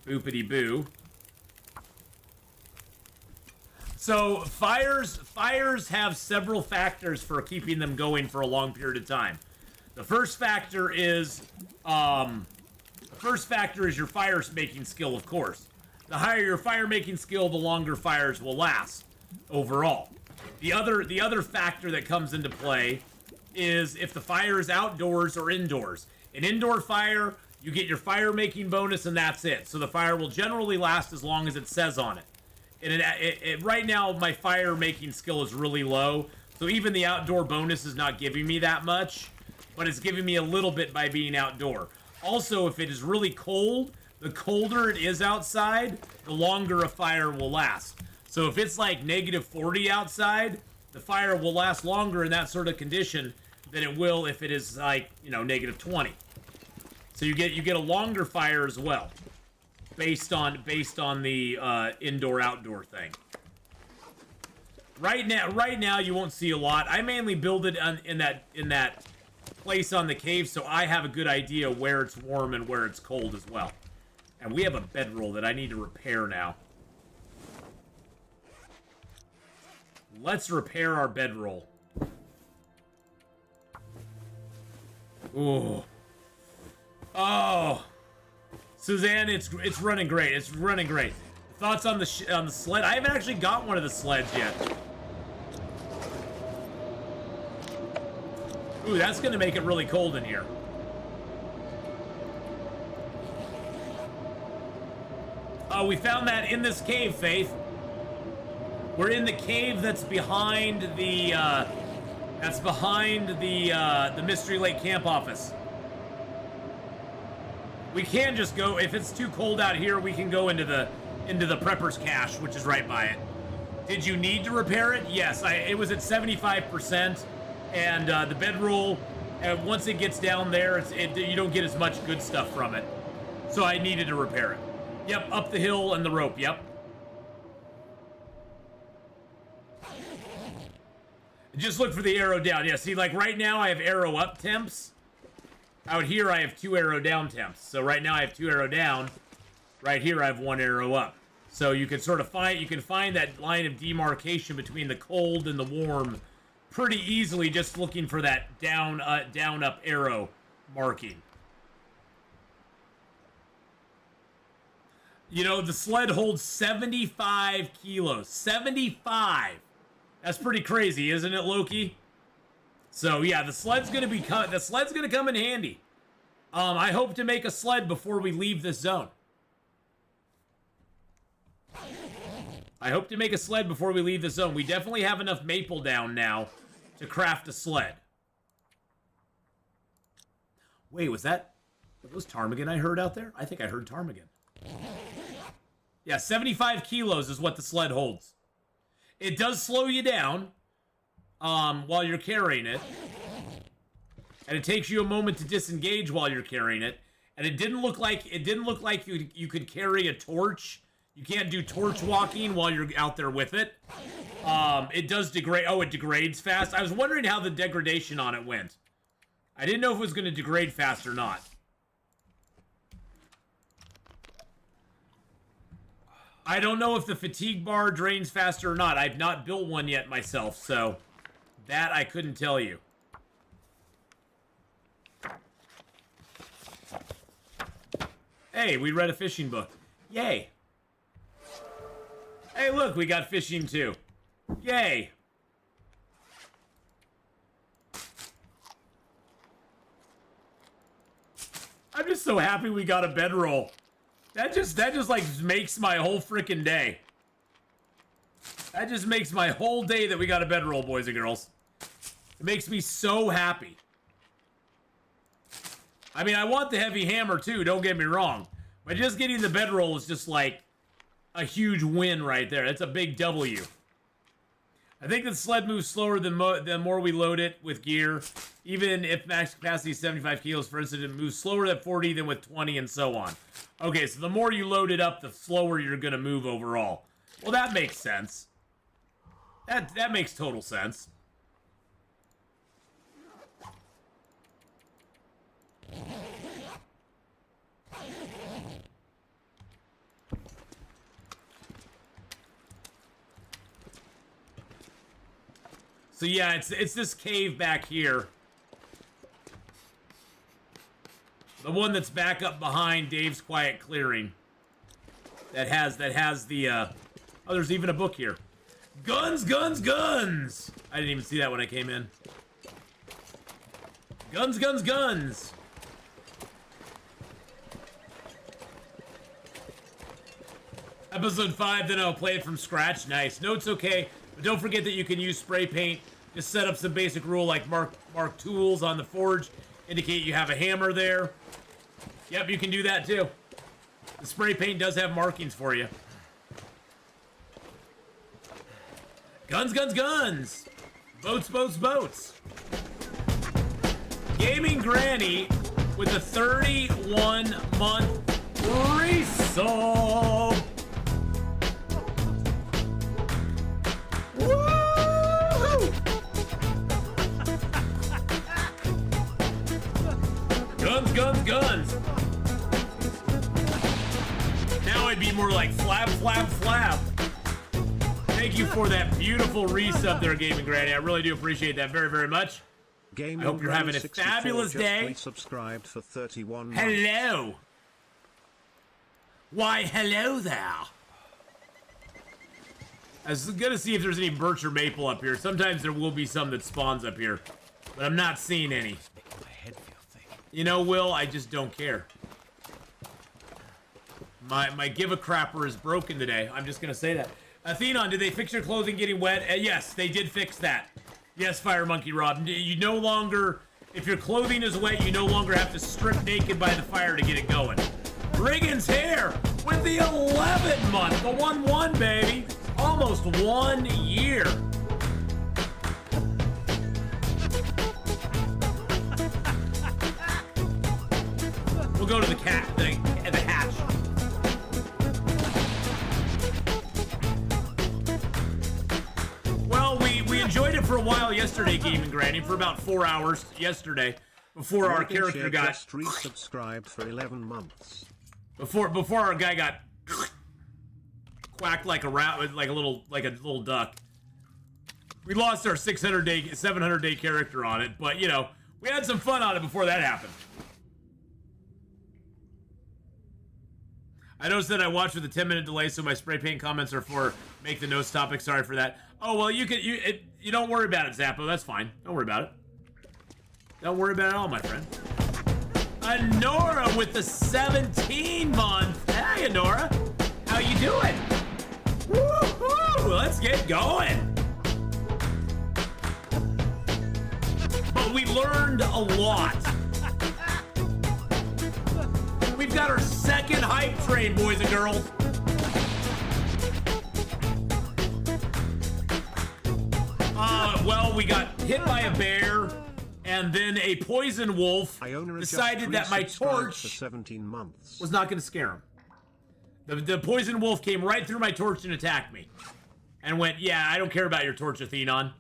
Boopity boo. So fires have several factors for keeping them going for a long period of time. The first factor is your fire making skill, of course. The higher your fire making skill, the longer fires will last overall. The other factor that comes into play is if the fire is outdoors or indoors. An indoor fire, you get your fire making bonus and that's it. So the fire will generally last as long as it says on it. And right now, my fire making skill is really low, so even the outdoor bonus is not giving me that much, but it's giving me a little bit by being outdoor. Also, if it is really cold, the colder it is outside, the longer a fire will last. So if it's like -40 outside, the fire will last longer in that sort of condition than it will if it is like, you know, -20. So you get a longer fire as well. based on the indoor-outdoor thing. Right now you won't see a lot. I mainly build it in that place on the cave, so I have a good idea where it's warm and where it's cold as well. And we have a bedroll that I need to repair now. Let's repair our bedroll. Ooh. Oh. Suzanne, it's running great. It's running great. Thoughts on the sled? I haven't actually got one of the sleds yet. Ooh, that's gonna make it really cold in here. Oh, we found that in this cave, Faith. We're in the cave that's behind the Mystery Lake camp office. We can just go, if it's too cold out here, we can go into the prepper's cache, which is right by it. Did you need to repair it? Yes, it was at 75%, and the bedroll, once it gets down there, you don't get as much good stuff from it. So I needed to repair it. Yep, up the hill and the rope, yep. Just look for the arrow down. Yeah, see, like right now I have arrow up temps. Out here I have 2 arrow down temps. So right now I have 2 arrow down. Right here I have 1 arrow up. So you can sort of find that line of demarcation between the cold and the warm pretty easily just looking for that down up arrow marking. You know, the sled holds 75 kilos. 75! That's pretty crazy, isn't it, Loki? So yeah, the sled's gonna come in handy. I hope to make a sled before we leave this zone. I hope to make a sled before we leave the zone. We definitely have enough maple down now to craft a sled. Wait, was Ptarmigan I heard out there? I think I heard Ptarmigan. Yeah, 75 kilos is what the sled holds. It does slow you down while you're carrying it. And it takes you a moment to disengage while you're carrying it. And it didn't look like you could carry a torch. You can't do torch walking while you're out there with it. It does degrade. Oh, it degrades fast. I was wondering how the degradation on it went. I didn't know if it was going to degrade fast or not. I don't know if the fatigue bar drains faster or not. I've not built one yet myself, so that I couldn't tell you. Hey, we read a fishing book. Yay. Hey, look, we got fishing too. Yay. I'm just so happy we got a bedroll. That just like makes my whole freaking day. That just makes my whole day that we got a bedroll, boys and girls. It makes me so happy. I mean, I want the heavy hammer too, don't get me wrong. But just getting the bedroll is just like a huge win right there. That's a big W. I think the sled moves slower the more we load it with gear. Even if max capacity is 75 kilos, for instance, it moves slower at 40 than with 20 and so on. Okay, so the more you load it up, the slower you're going to move overall. Well, that makes sense. That makes total sense. So yeah, it's this cave back here. The one that's back up behind Dave's Quiet Clearing. That has the oh, there's even a book here. Guns, guns, guns! I didn't even see that when I came in. Guns, guns, guns! Episode 5, then I'll play it from scratch. Nice. No, it's okay. But don't forget that you can use spray paint. Just set up some basic rule like mark tools on the forge. Indicate you have a hammer there. Yep, you can do that too. The spray paint does have markings for you. Guns, guns, guns! Boats, boats, boats! Gaming Granny with a 31-month Resub. Woo! Guns, guns, guns. Now it'd be more like flab, flab, flab. Thank you for that beautiful resub there, Gaming Granny. I really do appreciate that very, very much. I hope you're having a fabulous day. Subscribed for 31 Hello. Why, hello there. I was gonna see if there's any birch or maple up here. Sometimes there will be some that spawns up here, but I'm not seeing any. You know, Will, I just don't care. My give a crapper is broken today. I'm just gonna say that. Atheenon, did they fix your clothing getting wet? Yes, they did fix that. Yes, Fire Monkey Rob. You no longer, if your clothing is wet, you no longer have to strip naked by the fire to get it going. Brigand's here with the 11th month, the 1-1, baby. Almost 1 year. We'll go to the hatch. Well, we enjoyed it for a while yesterday, Gaming Granny, for about 4 hours yesterday, before our character got just resubscribed for 11 months. Before our guy got quacked like a rat, like a little duck. We lost our 700 day character on it, but you know, we had some fun on it before that happened. I noticed that I watched with a 10-minute delay, so my spray paint comments are for make the notes topic. Sorry for that. Oh well, you don't worry about it, Zappo. That's fine. Don't worry about it. Don't worry about it at all, my friend. Honora with the 17 month. Hey, Honora. How you doing? Woo-hoo! Let's get going. But we learned a lot. We've got our second hype train, boys and girls. Well, we got hit by a bear, and then a poison wolf decided that my torch for 17 months. was not going to scare him. The poison wolf came right through my torch and attacked me, and went, "Yeah, I don't care about your torch, Atheenon.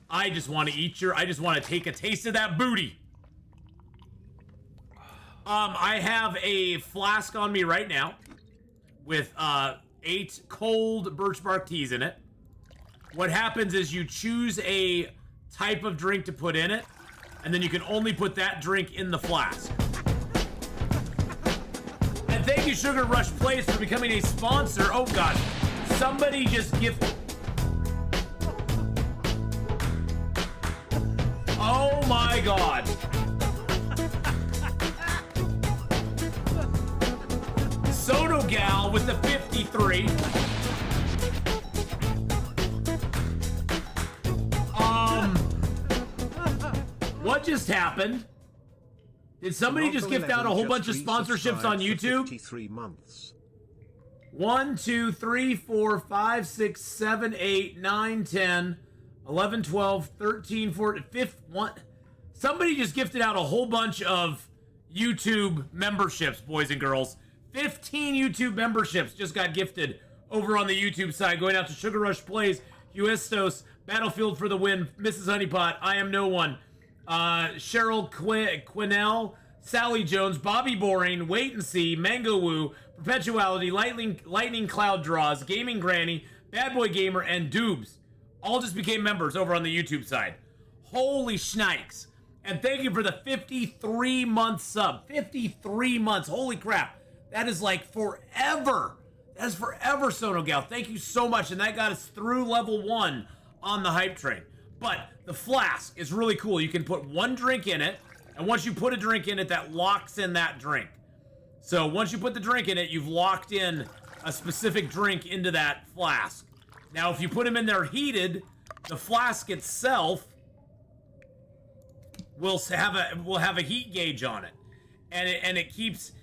I just want to I just want to take a taste of that booty." I have a flask on me right now with 8 cold birch bark teas in it. What happens is you choose a type of drink to put in it, and then you can only put that drink in the flask. And thank you, Sugar Rush Plays, for becoming a sponsor. Oh god, somebody just gifted. Oh my god. Soto Gal with the 53. What just happened? Did somebody just gift out a whole bunch of sponsorships on YouTube? 53 months. 1, 2, 3, 4, 5, 6, 7, 8, 9, 10, 11, 12, 13, 14, 15. Somebody just gifted out a whole bunch of YouTube memberships, boys and girls. 15 YouTube memberships just got gifted over on the YouTube side, going out to Sugar Rush Plays, Huestos, Battlefield for the Win, Mrs. Honeypot, I Am No One, Cheryl Quinnell, Sally Jones, Bobby Boring, Wait and See, Mango Woo, Perpetuality, Lightning Cloud Draws, Gaming Granny, Bad Boy Gamer, and Doobs. All just became members over on the YouTube side. Holy shnikes. And thank you for the 53-month sub. 53 months. Holy crap. That is like forever. That is forever, Sono Gal. Thank you so much. And that got us through level 1 on the hype train. But the flask is really cool. You can put one drink in it. And once you put a drink in it, that locks in that drink. So once you put the drink in it, you've locked in a specific drink into that flask. Now, if you put them in there heated, the flask itself will have a heat gauge on it. And it keeps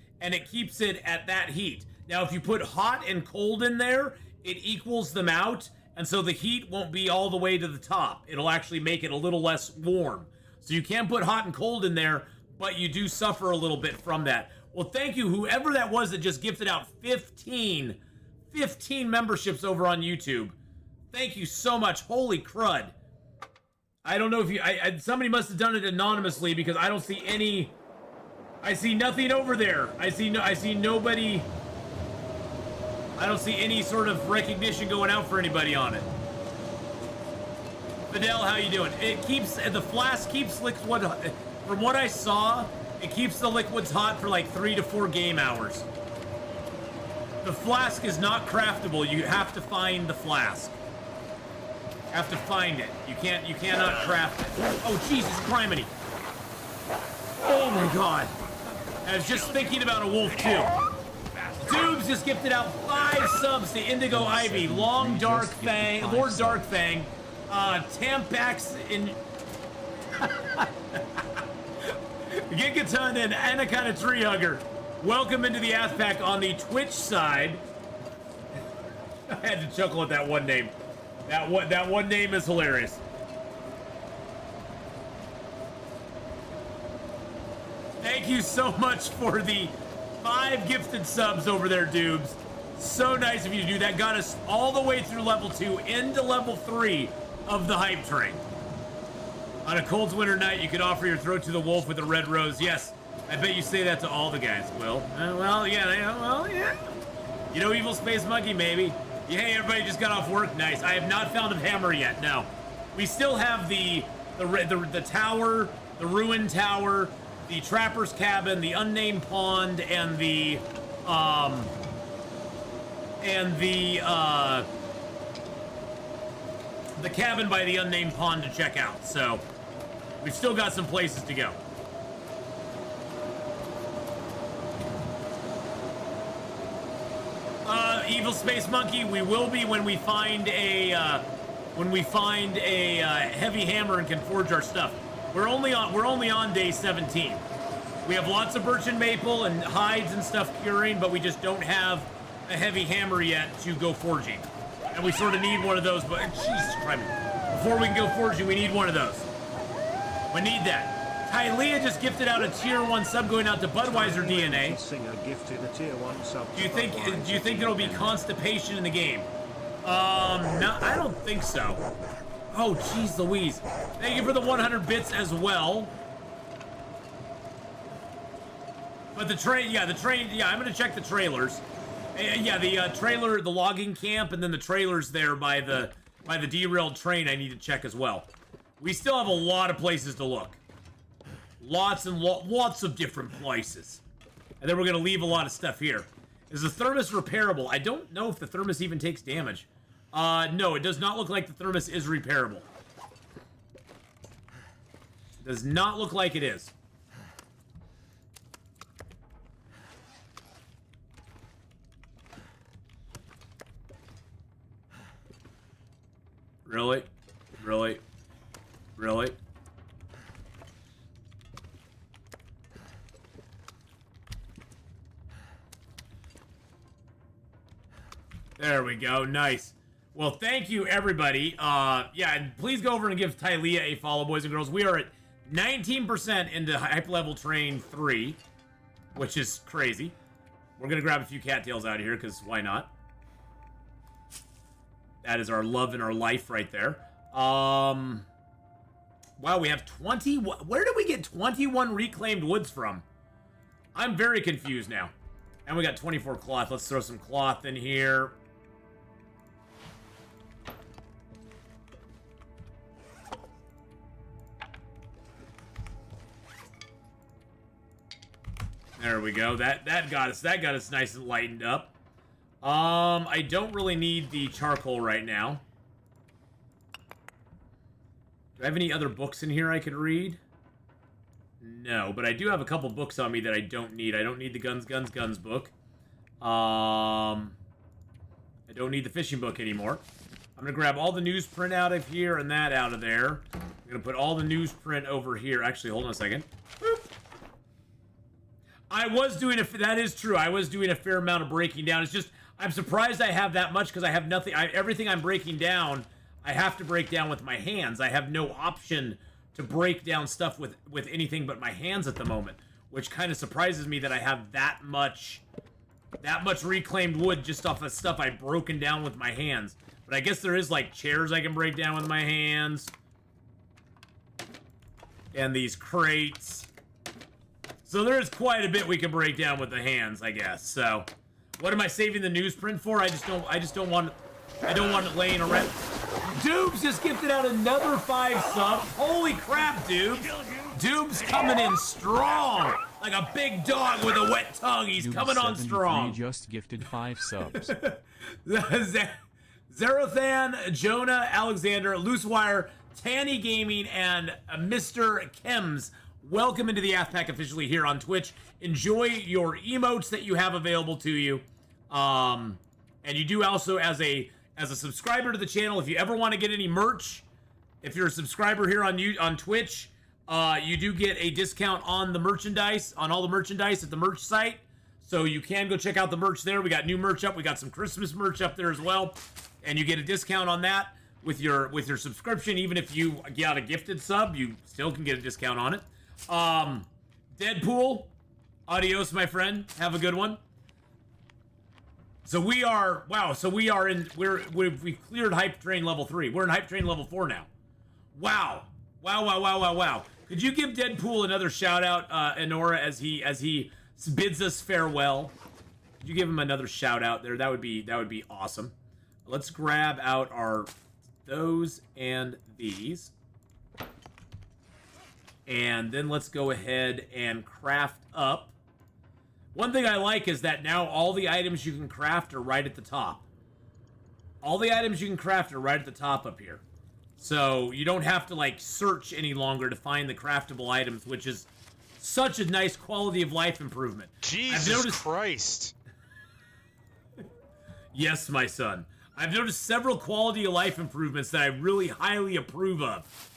it at that heat. Now, if you put hot and cold in there, it equals them out, and so the heat won't be all the way to the top. It'll actually make it a little less warm. So you can put hot and cold in there, but you do suffer a little bit from that. Well, thank you, whoever that was that just gifted out 15 memberships over on YouTube. Thank you so much. Holy crud. I don't know if you... somebody must have done it anonymously because I don't see any... I see nothing over there. I see nobody... I don't see any sort of recognition going out for anybody on it. Fidel, how you doing? It keeps... The flask keeps liquid... From what I saw, it keeps the liquids hot for like 3 to 4 game hours. The flask is not craftable. You have to find the flask. You have to find it. You cannot craft it. Oh, Jesus criminy. Oh my God. I was just thinking about a wolf too. Dubes just gifted out 5 subs to Indigo Ivy, Long Dark Fang, Lord Dark Fang, Tampax in Gigaton and Anaconda Tree Hugger. Welcome into the Athpack on the Twitch side. I had to chuckle at that one name. That one name is hilarious. Thank you so much for the 5 gifted subs over there, Dubes. So nice of you to do that. Got us all the way through level 2 into level 3 of the hype train. On a cold winter night, you could offer your throat to the wolf with a red rose. Yes, I bet you say that to all the guys, Will. Well, yeah. You know Evil Space Monkey, maybe. Yeah, hey, everybody just got off work. Nice. I have not found a hammer yet. No. We still have the tower, the ruined tower, the trapper's cabin, the unnamed pond, and the cabin by the unnamed pond to check out. So we've still got some places to go. Evil Space Monkey, we will be when we find a heavy hammer and can forge our stuff. We're only on day 17. We have lots of birch and maple and hides and stuff curing, but we just don't have a heavy hammer yet to go forging. And we sort of need one of those, but Jesus Christ. Before we can go forging, we need one of those. We need that. Tylea just gifted out a tier 1 sub going out to Budweiser DNA. Singer gifted a tier 1 sub. Do you think there'll be constipation in the game? No, I don't think so. Oh, jeez Louise. Thank you for the 100 bits as well. But the train, I'm gonna check the trailers. Yeah, the trailer, the logging camp, and then the trailers there by the derailed train I need to check as well. We still have a lot of places to look. Lots of different places. And then we're gonna leave a lot of stuff here. Is the thermos repairable? I don't know if the thermos even takes damage. No, it does not look like the thermos is repairable. Does not look like it is. Really? Really? Really? There we go. Nice. Well, thank you, everybody. Yeah, and please go over and give Tylea a follow, boys and girls. We are at 19% into Hype Level Train 3, which is crazy. We're going to grab a few cattails out of here, because why not? That is our love and our life right there. Wow, we have 20... Where did we get 21 reclaimed woods from? I'm very confused now. And we got 24 cloth. Let's throw some cloth in here. There we go. That got us nice and lightened up. I don't really need the charcoal right now. Do I have any other books in here I could read? No, but I do have a couple books on me that I don't need. I don't need the Guns book. I don't need the fishing book anymore. I'm going to grab all the newsprint out of here and that out of there. I'm going to put all the newsprint over here. Actually, hold on a second. Boop. I was doing that is true. I was doing a fair amount of breaking down. It's just, I'm surprised I have that much because I have nothing. Everything I'm breaking down, I have to break down with my hands. I have no option to break down stuff with anything but my hands at the moment, which kind of surprises me that I have that much reclaimed wood just off of stuff I've broken down with my hands. But I guess there is like chairs I can break down with my hands. And these crates. So there is quite a bit we can break down with the hands, I guess. So, what am I saving the newsprint for? I don't want it laying around. Doobs just gifted out another 5 subs. Holy crap, Doobs. Doobs coming in strong. Like a big dog with a wet tongue. He's coming on strong. Just gifted 5 subs. Zerathan, Jonah, Alexander, Loosewire, Tanny Gaming, and Mr. Kems. Welcome into the Athpack officially here on Twitch. Enjoy your emotes that you have available to you. And you do also, as a subscriber to the channel, if you ever want to get any merch, if you're a subscriber here on Twitch, you do get a discount on the merchandise, on all the merchandise at the merch site. So you can go check out the merch there. We got new merch up. We got some Christmas merch up there as well. And you get a discount on that with your subscription. Even if you got a gifted sub, you still can get a discount on it. Deadpool, adios, my friend. Have a good one. So we are, wow, so we are in, we've cleared Hype Train level 3. We're in Hype Train level 4 now. Wow. Wow. Could you give Deadpool another shout out, Enora, as he bids us farewell? Could you give him another shout out there? That would be awesome. Let's grab out those and these. And then let's go ahead and craft up. One thing I like is that now all the items you can craft are right at the top. All the items you can craft are right at the top up here. So you don't have to like search any longer to find the craftable items, which is such a nice quality of life improvement. Jesus Christ. Yes, my son. I've noticed several quality of life improvements that I really highly approve of.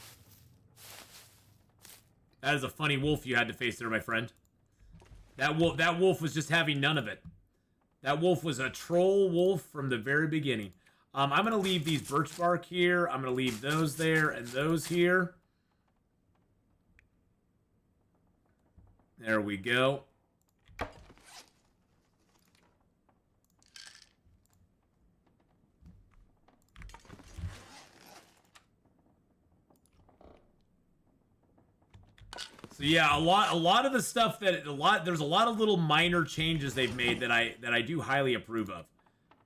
That is a funny wolf you had to face there, my friend. That wolf was just having none of it. That wolf was a troll wolf from the very beginning. I'm going to leave these birch bark here. I'm going to leave those there and those here. There we go. So yeah, a lot of the stuff there's a lot of little minor changes they've made that I do highly approve of.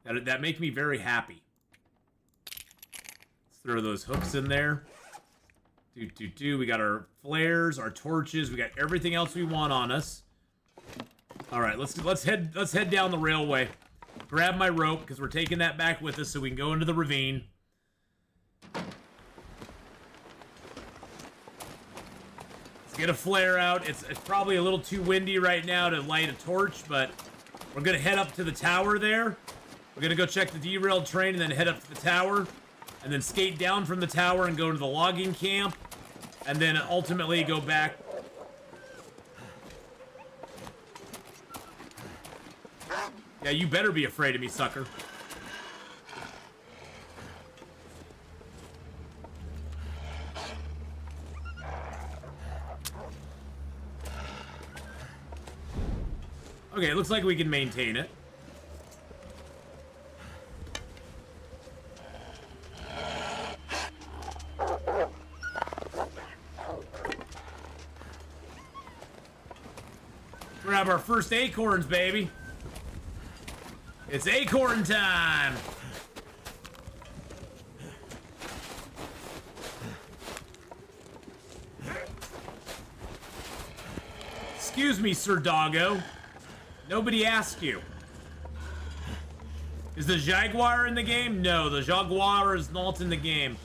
That make me very happy. Let's throw those hooks in there. We got our flares, our torches, we got everything else we want on us. All right, let's head down the railway. Grab my rope because we're taking that back with us so we can go into the ravine. Get a flare out. It's probably a little too windy right now to light a torch, but we're gonna head up to the tower there. We're gonna go check the derailed train and then head up to the tower, and then skate down from the tower and go to the logging camp, and then ultimately go back. Yeah, you better be afraid of me, sucker. Okay, it looks like we can maintain it. Grab our first acorns, baby. It's acorn time. Excuse me, Sir Doggo. Nobody asked you. Is the Jaguar in the game? No, the Jaguar is not in the game.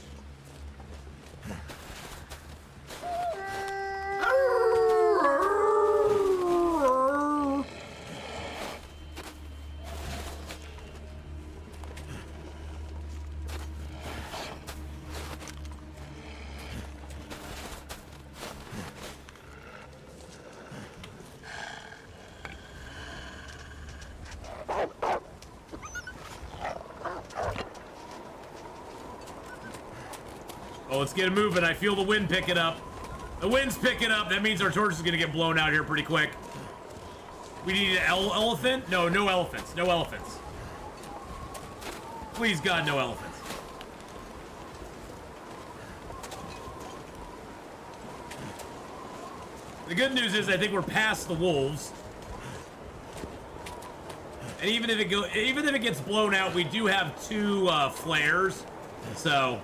Let's get it moving. I feel the wind picking up. The wind's picking up. That means our torch is gonna get blown out here pretty quick. We need an elephant? No, no elephants. No elephants. Please, God, no elephants. The good news is I think we're past the wolves. And even if it gets blown out, we do have 2 flares. So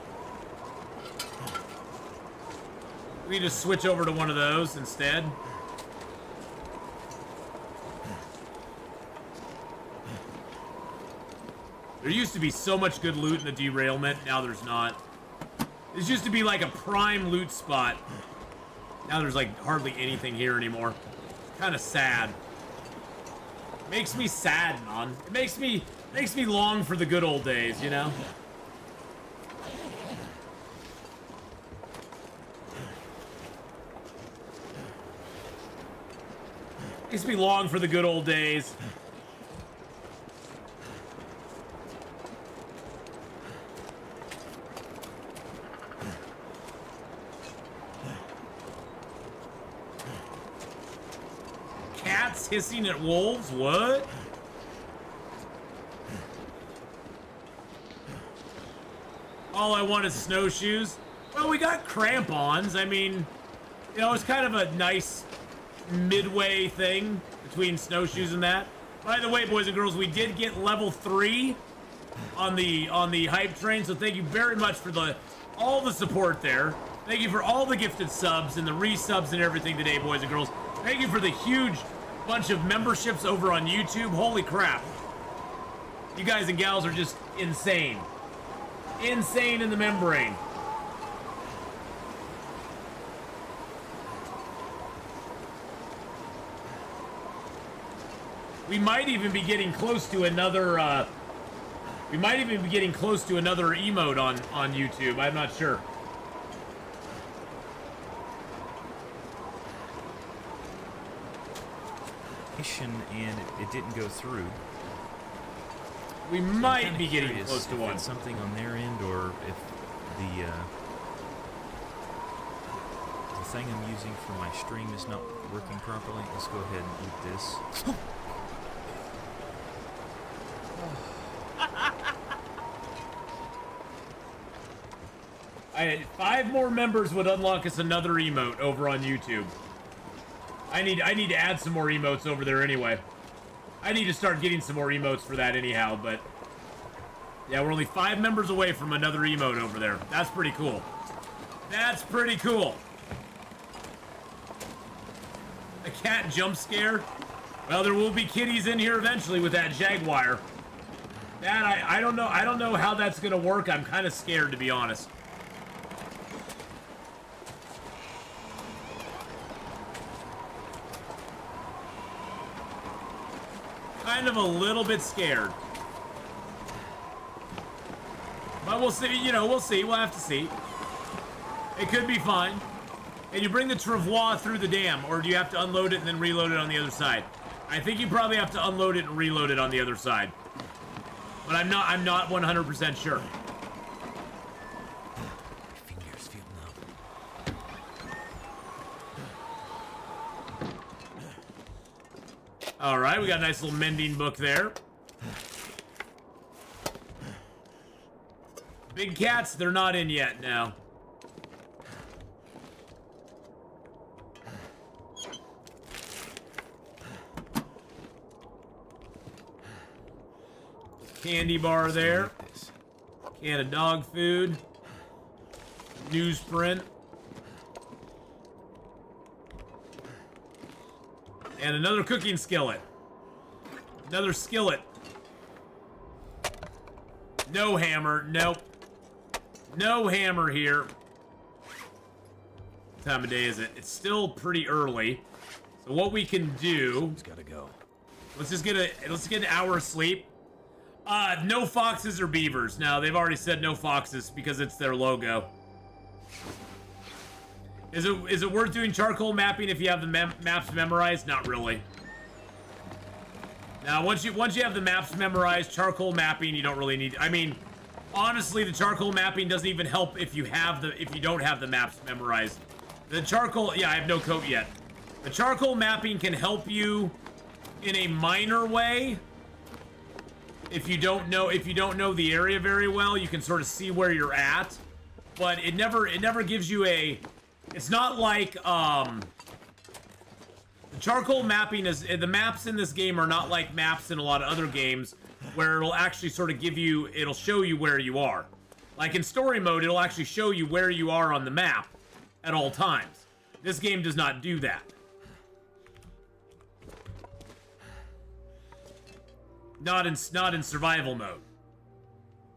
we just switch over to one of those instead. There used to be so much good loot in the derailment. Now there's not. This used to be like a prime loot spot. Now there's like hardly anything here anymore. Kind of sad. Makes me sad, man. It makes me long for the good old days, you know? Makes me long for the good old days. Cats hissing at wolves? What? All I want is snowshoes. Well, we got crampons. I mean, you know, it's kind of a nice midway thing between snowshoes and that. By the way, boys and girls, we did get level 3 on the hype train, so thank you very much for all the support there. Thank you for all the gifted subs and the resubs and everything today, boys and girls. Thank you for the huge bunch of memberships over on YouTube. Holy crap. You guys and gals are just insane. Insane in the membrane. We might even be getting close to another emote on YouTube. I'm not sure. And it didn't go through. We might be getting close to one. If it's something on their end, or if the thing I'm using for my stream is not working properly. Let's go ahead and eat this. Five more members would unlock us another emote over on YouTube. I need to add some more emotes over there anyway. I need to start getting some more emotes for that anyhow, but yeah, we're only 5 members away from another emote over there. That's pretty cool. That's pretty cool. A cat jump scare? Well, there will be kitties in here eventually with that jaguar. That I don't know. I don't know how that's gonna work. I'm kind of scared, to be honest. Kind of a little bit scared. But we'll see, you know, we'll see. We'll have to see. It could be fine. And you bring the travois through the dam, or do you have to unload it and then reload it on the other side? I think you probably have to unload it and reload it on the other side. But I'm not 100% sure. Fingers feel numb. All right, we got a nice little mending book there. Big cats, they're not in yet now. Candy bar there. Can of dog food. Newsprint. And another cooking skillet. Another skillet. No hammer. Nope. No hammer here. What time of day is it? It's still pretty early. So what we can do... It's gotta go. Let's just get an hour of sleep. No foxes or beavers. No, they've already said no foxes because it's their logo. Is it worth doing charcoal mapping if you have the maps memorized? Not really. Now, once you have the maps memorized, charcoal mapping you don't really need. I mean, honestly, the charcoal mapping doesn't even help if you don't have the maps memorized. The charcoal, yeah, I have no coat yet. The charcoal mapping can help you in a minor way. If you don't know the area very well, you can sort of see where you're at. But it never gives you a, it's not like, the charcoal mapping is, the maps in this game are not like maps in a lot of other games where it'll actually sort of give you, it'll show you where you are. Like in story mode, it'll actually show you where you are on the map at all times. This game does not do that. Not in survival mode.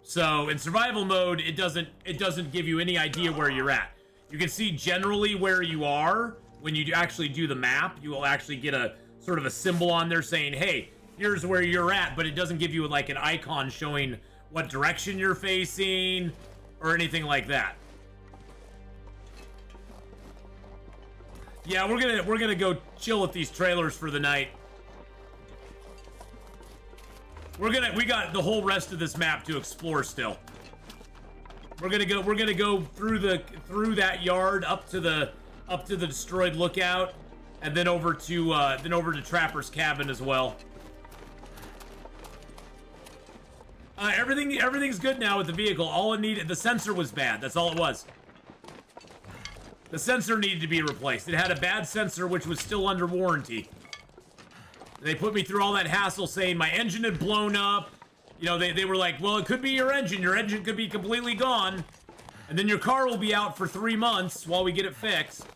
So in survival mode, it doesn't give you any idea where you're at. You can see generally where you are when you actually do the map. You will actually get a sort of a symbol on there saying, "Hey, here's where you're at," but it doesn't give you like an icon showing what direction you're facing or anything like that. Yeah, we're gonna go chill at these trailers for the night. We got the whole rest of this map to explore still. We're gonna go through that yard up to the destroyed lookout, and then over to Trapper's cabin as well. Everything's good now with the vehicle. All it needed, the sensor was bad. That's all it was. The sensor needed to be replaced. It had a bad sensor, which was still under warranty. They put me through all that hassle saying my engine had blown up. You know, they were like, well, it could be your engine. Your engine could be completely gone. And then your car will be out for 3 months while we get it fixed.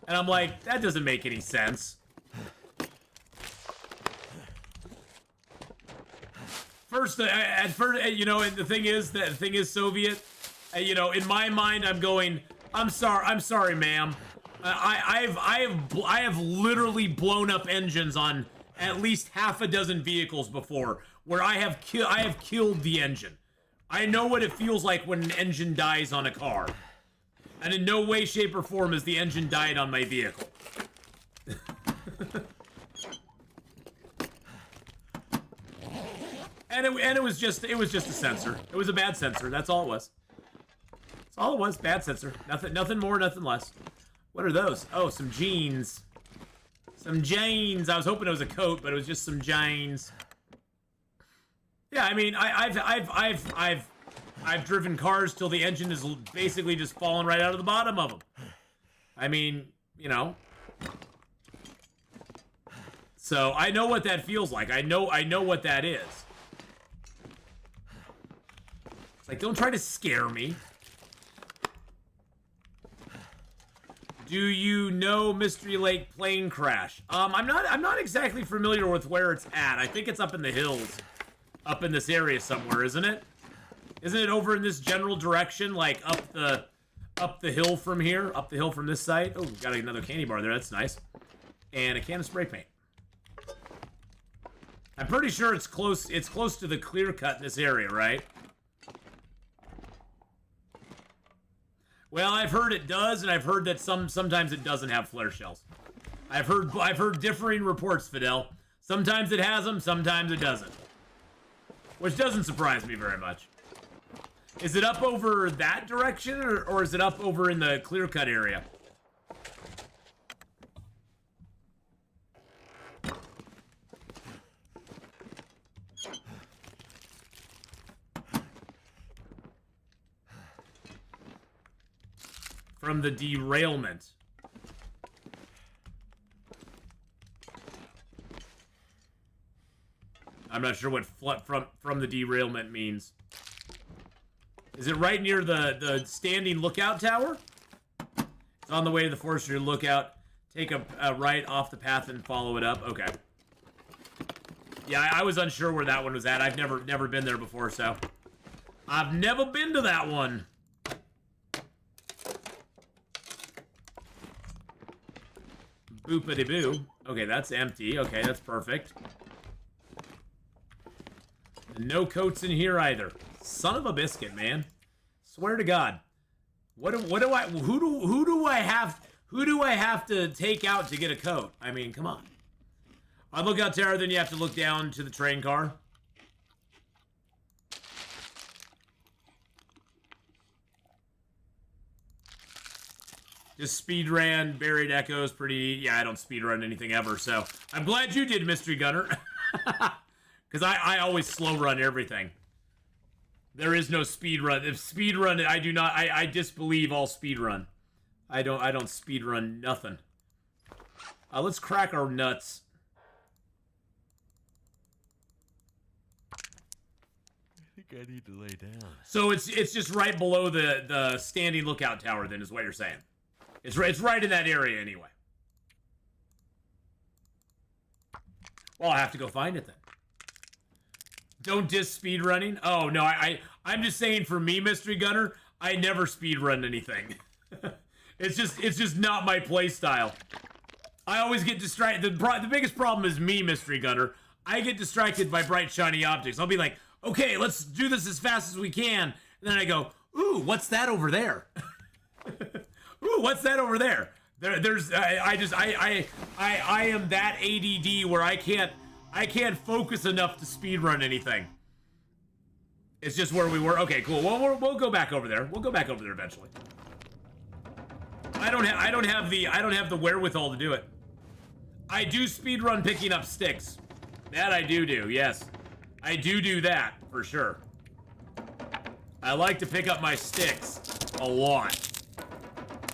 And I'm like, that doesn't make any sense. At first, you know, and the thing is, Soviet, you know, in my mind, I'm going, I'm sorry, ma'am. I have literally blown up engines on at least half a dozen vehicles before, where I have killed the engine. I know what it feels like when an engine dies on a car, and in no way, shape, or form has the engine died on my vehicle. and it was just a sensor. It was a bad sensor. That's all it was. That's all it was. Bad sensor. Nothing more, nothing less. What are those? Oh, some jeans. Some jeans. I was hoping it was a coat, but it was just some jeans. Yeah, I mean, I've driven cars till the engine is basically just falling right out of the bottom of them. I mean, you know. So I know what that feels like. I know what that is. It's like, don't try to scare me. Do you know Mystery Lake plane crash? I'm not exactly familiar with where it's at. I think it's up in the hills, up in this area somewhere, isn't it? Isn't it over in this general direction, like up the hill from here, up the hill from this site? Oh, got another candy bar there. That's nice, and a can of spray paint. I'm pretty sure it's close. It's close to the clear cut in this area, right? Well, I've heard it does, and I've heard that sometimes it doesn't have flare shells. I've heard differing reports, Fidel. Sometimes it has them, sometimes it doesn't. Which doesn't surprise me very much. Is it up over that direction, or is it up over in the clear cut area? From the derailment. I'm not sure what from the derailment means. Is it right near the standing lookout tower? It's on the way to the forestry lookout. Take a right off the path and follow it up. Okay. Yeah, I was unsure where that one was at. I've never been there before, so I've never been to that one. Boopity-boo. Okay, that's empty. Okay, that's perfect. And no coats in here either. Son of a biscuit, man. Swear to God. Who do I have to take out to get a coat? I mean, come on. I look out there, then you have to look down to the train car. Just speed ran Buried Echoes pretty... Yeah, I don't speed run anything ever, so... I'm glad you did, Mystery Gunner. Because I always slow run everything. There is no speed run. If speed run, I do not... I disbelieve all speed run. I don't speed run nothing. Let's crack our nuts. I think I need to lay down. So it's just right below the standing lookout tower, then, is what you're saying. It's right in that area anyway. Well, I have to go find it then. Don't diss speed running. Oh no, I'm just saying for me, Mystery Gunner, I never speed run anything. It's just not my play style. I always get distracted. The biggest problem is me, Mystery Gunner. I get distracted by bright shiny objects. I'll be like, okay, let's do this as fast as we can. And then I go, ooh, what's that over there? Ooh, what's that over there? I am that ADD where I can't focus enough to speedrun anything. It's just where we were. Okay, cool. Well, we'll go back over there. We'll go back over there eventually. I don't have the wherewithal to do it. I do speedrun picking up sticks. That I do. Yes. I do that for sure. I like to pick up my sticks a lot.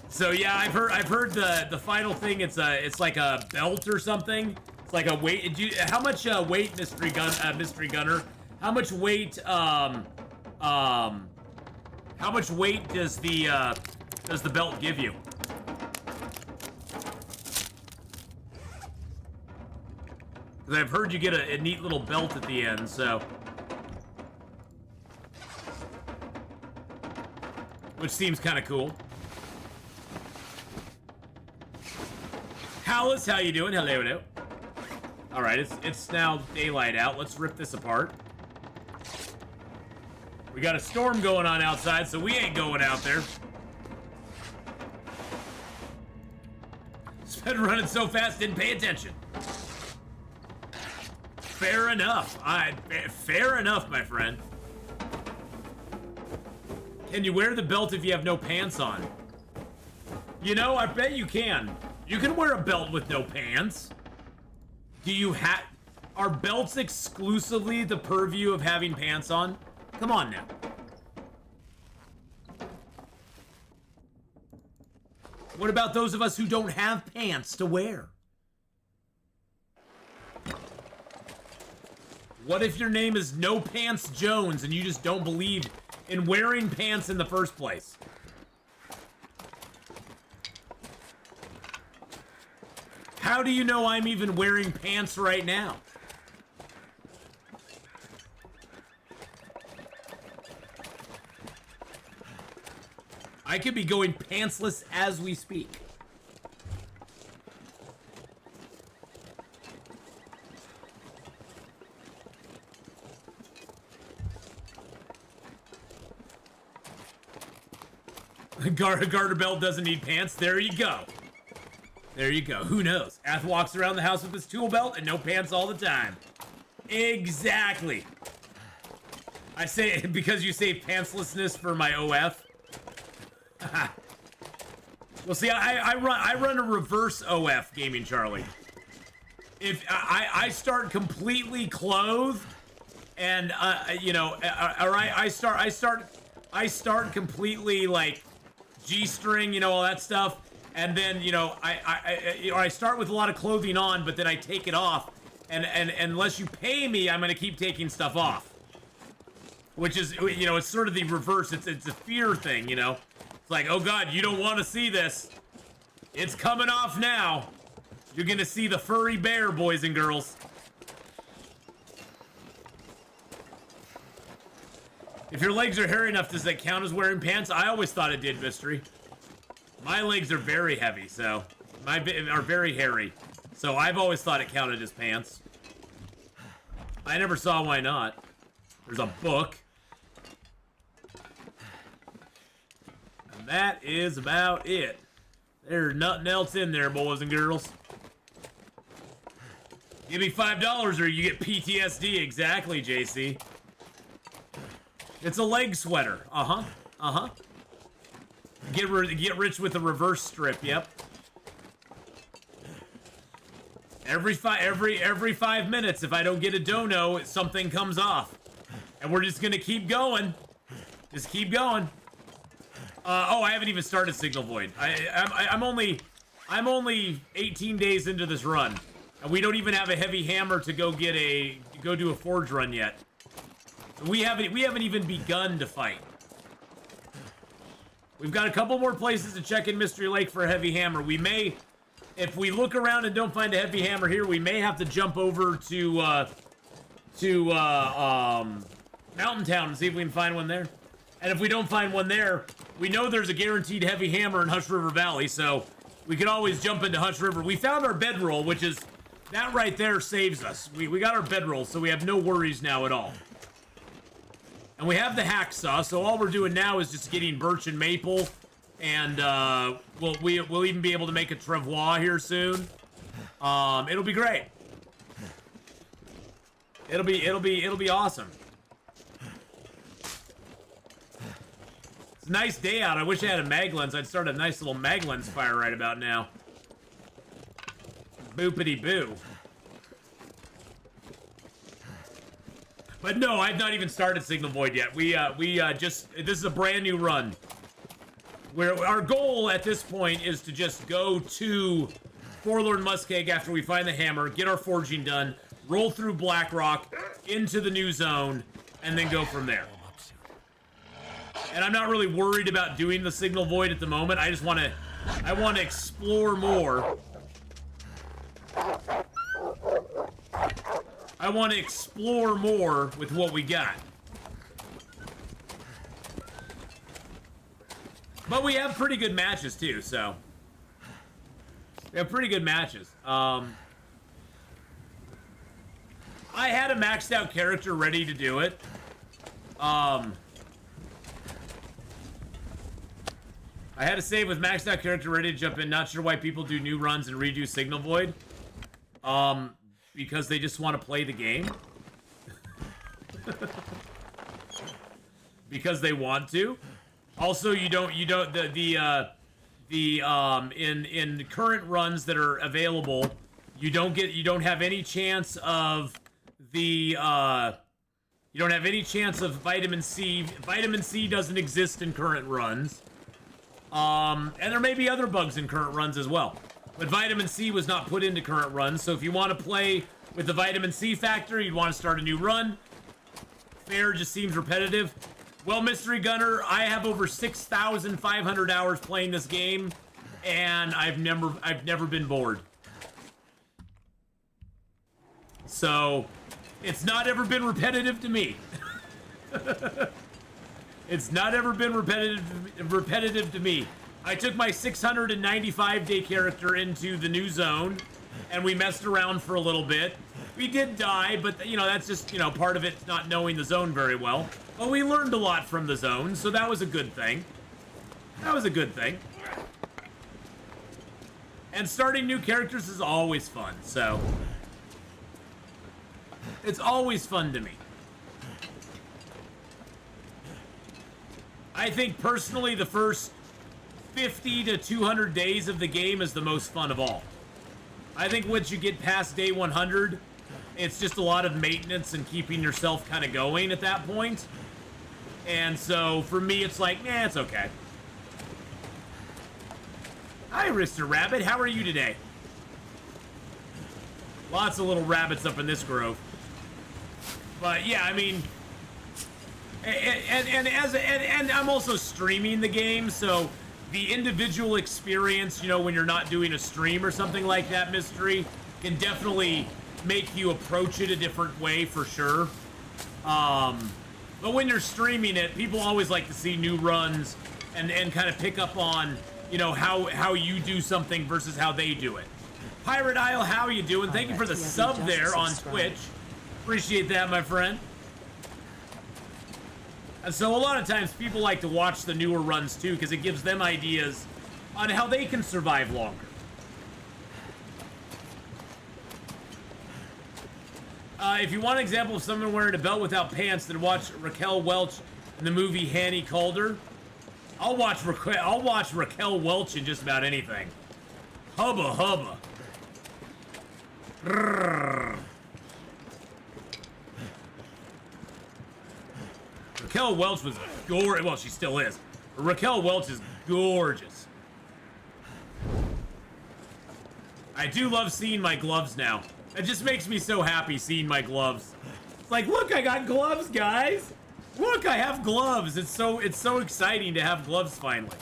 So yeah, I've heard the final thing. It's like a belt or something. It's like a weight. How much weight, Mystery Gunner? How much weight? How much weight does the belt give you? Because I've heard you get a neat little belt at the end. So. Which seems kind of cool. Hallis, how you doing? Hello. All right, it's now daylight out. Let's rip this apart. We got a storm going on outside, so we ain't going out there. It's been running so fast, didn't pay attention. Fair enough. Fair enough, my friend. Can you wear the belt if you have no pants on? You know, I bet you can. You can wear a belt with no pants. Are belts exclusively the purview of having pants on? Come on now. What about those of us who don't have pants to wear? What if your name is No Pants Jones and you just don't believe in wearing pants in the first place? How do you know I'm even wearing pants right now? I could be going pantsless as we speak. Garter belt doesn't need pants. There you go. There you go. Who knows? Ath walks around the house with his tool belt and no pants all the time. Exactly. I say it because you say pantslessness for my OF. Well, see, I run a reverse OF, Gaming Charlie. If I start completely clothed, and you know, or I start completely like G-string, you know, all that stuff. And then, you know, I start with a lot of clothing on, but then I take it off. And unless you pay me, I'm going to keep taking stuff off. Which is, you know, it's sort of the reverse. It's a fear thing, you know. It's like, oh God, you don't want to see this. It's coming off now. You're going to see the furry bear, boys and girls. If your legs are hairy enough, does that count as wearing pants? I always thought it did, Mystery. My legs are very heavy, so are very hairy. So I've always thought it counted as pants. I never saw why not. There's a book. And that is about it. There's nothing else in there, boys and girls. Give me $5 or you get PTSD. Exactly, JC. It's a leg sweater. Uh-huh. Uh-huh. Get rich with a reverse strip. Yep. Every 5 minutes, if I don't get a dono, something comes off, and we're just gonna keep going. Just keep going. Oh, I haven't even started Signal Void. I'm only 18 days into this run, and we don't even have a heavy hammer to go do a forge run yet. We haven't even begun to fight. We've got a couple more places to check in Mystery Lake for a heavy hammer. We may, if we look around and don't find a heavy hammer here, we may have to jump over to Mountain Town and see if we can find one there. And if we don't find one there, we know there's a guaranteed heavy hammer in Hush River Valley, so we could always jump into Hush River. We found our bedroll, which is, that right there saves us. We got our bedroll, so we have no worries now at all. And we have the hacksaw, so all we're doing now is just getting birch and maple, and we'll even be able to make a travois here soon. It'll be great. It'll be awesome. It's a nice day out. I wish I had a mag lens. I'd start a nice little mag lens fire right about now. Boopity boo. But no, I've not even started Signal Void yet. This is a brand new run. Where our goal at this point is to just go to Forlorn Muskeg after we find the hammer, get our forging done, roll through Blackrock into the new zone, and then go from there. And I'm not really worried about doing the Signal Void at the moment. I just want to explore more. I want to explore more with what we got. But we have pretty good matches too, so. We have pretty good matches. I had a maxed out character ready to do it. I had a save with maxed out character ready to jump in. Not sure why people do new runs and redo Signal Void. Because they just want to play the game. Because they want to. Also, in current runs that are available, you don't have any chance of vitamin C. Vitamin C doesn't exist in current runs. And there may be other bugs in current runs as well. But vitamin C was not put into current runs, so if you want to play with the vitamin C factor, you'd want to start a new run. Fair just seems repetitive. Well, Mystery Gunner, I have over 6,500 hours playing this game, and I've never been bored. So, it's not ever been repetitive to me. It's not ever been repetitive to me. I took my 695-day character into the new zone, and we messed around for a little bit. We did die, but, you know, that's just, you know, part of it not knowing the zone very well. But we learned a lot from the zone, so that was a good thing. That was a good thing. And starting new characters is always fun, so. It's always fun to me. I think, personally, the first 50 to 200 days of the game is the most fun of all. I think once you get past day 100, it's just a lot of maintenance and keeping yourself kind of going at that point. And so, for me, it's like, it's okay. Hi, Rister Rabbit. How are you today? Lots of little rabbits up in this grove. But, yeah, I mean... And I'm also streaming the game, so the individual experience, you know, when you're not doing a stream or something like that, Mystery, can definitely make you approach it a different way for sure. But when you're streaming it, people always like to see new runs and kind of pick up on, you know, how you do something versus how they do it. Pirate Isle, how are you doing? Thank you for the sub there on Twitch. Appreciate that, my friend. And so a lot of times people like to watch the newer runs too, because it gives them ideas on how they can survive longer. If you want an example of someone wearing a belt without pants, then watch Raquel Welch in the movie Hanny Calder. I'll watch Raquel Welch in just about anything. Hubba hubba. Brrr. Raquel Welch was gorgeous. Well, she still is. But Raquel Welch is gorgeous. I do love seeing my gloves now. It just makes me so happy seeing my gloves. It's like, look, I got gloves, guys. Look, I have gloves. It's so exciting to have gloves finally.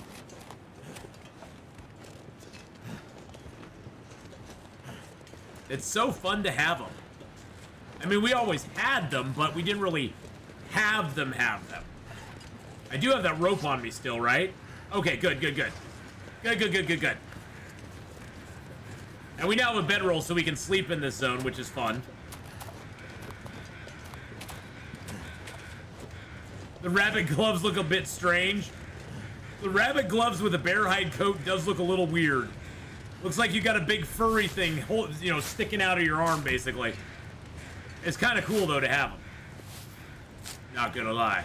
It's so fun to have them. I mean, we always had them, but we didn't really have them. I do have that rope on me still, right? Okay, good. Good. And we now have a bedroll so we can sleep in this zone, which is fun. The rabbit gloves look a bit strange. The rabbit gloves with a bear hide coat does look a little weird. Looks like you got a big furry thing, you know, sticking out of your arm, basically. It's kind of cool, though, to have them. Not gonna lie.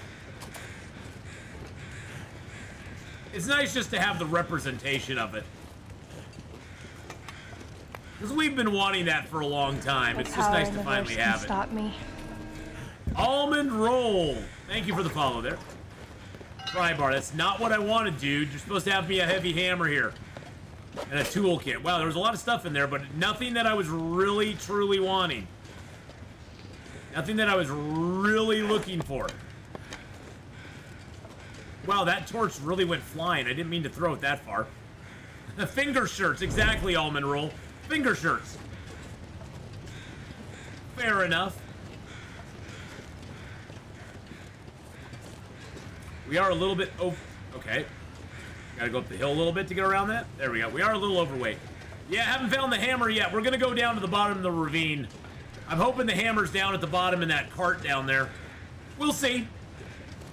It's nice just to have the representation of it. Because we've been wanting that for a long time. It's just nice to finally have it. Stop me. Almond roll. Thank you for the follow there. Fry bar. That's not what I wanted, dude. You're supposed to have me a heavy hammer here. And a toolkit. Wow, there was a lot of stuff in there, but nothing that I was really, truly wanting. Nothing that I was really looking for. Wow, that torch really went flying. I didn't mean to throw it that far. Finger shirts. Exactly, almond roll. Finger shirts. Fair enough. We are a little bit okay. Gotta go up the hill a little bit to get around that. There we go. We are a little overweight. Yeah, haven't found the hammer yet. We're gonna go down to the bottom of the ravine. I'm hoping the hammer's down at the bottom in that cart down there. We'll see.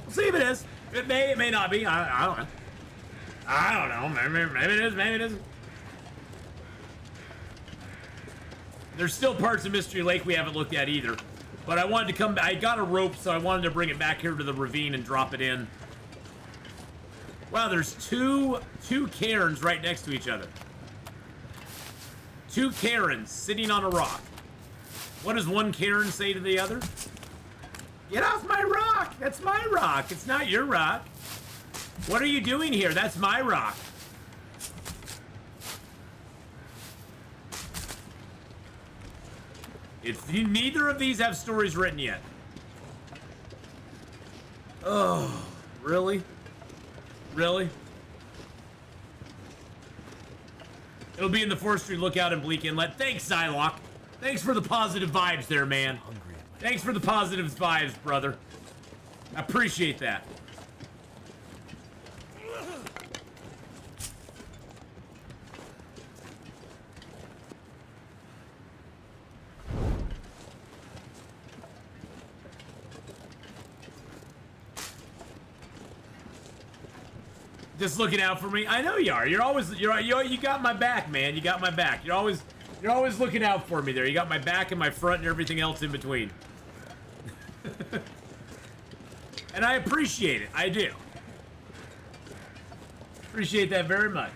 We'll see if it is. It may not be. I don't know. I don't know. Maybe it is. Maybe it isn't. There's still parts of Mystery Lake we haven't looked at either. But I wanted to come back. I got a rope, so I wanted to bring it back here to the ravine and drop it in. Wow, there's two cairns right next to each other. Two cairns sitting on a rock. What does one cairn say to the other? Get off my rock! That's my rock. It's not your rock. What are you doing here? That's my rock. Neither of these have stories written yet. Oh, really? Really? It'll be in the Forestry Lookout and Bleak Inlet. Thanks, Zylock. Thanks for the positive vibes there, man. Thanks for the positive vibes, brother. I appreciate that. Just looking out for me. I know you are. You got my back, man. You got my back. You're always looking out for me there. You got my back and my front and everything else in between. And I appreciate it. I do. Appreciate that very much.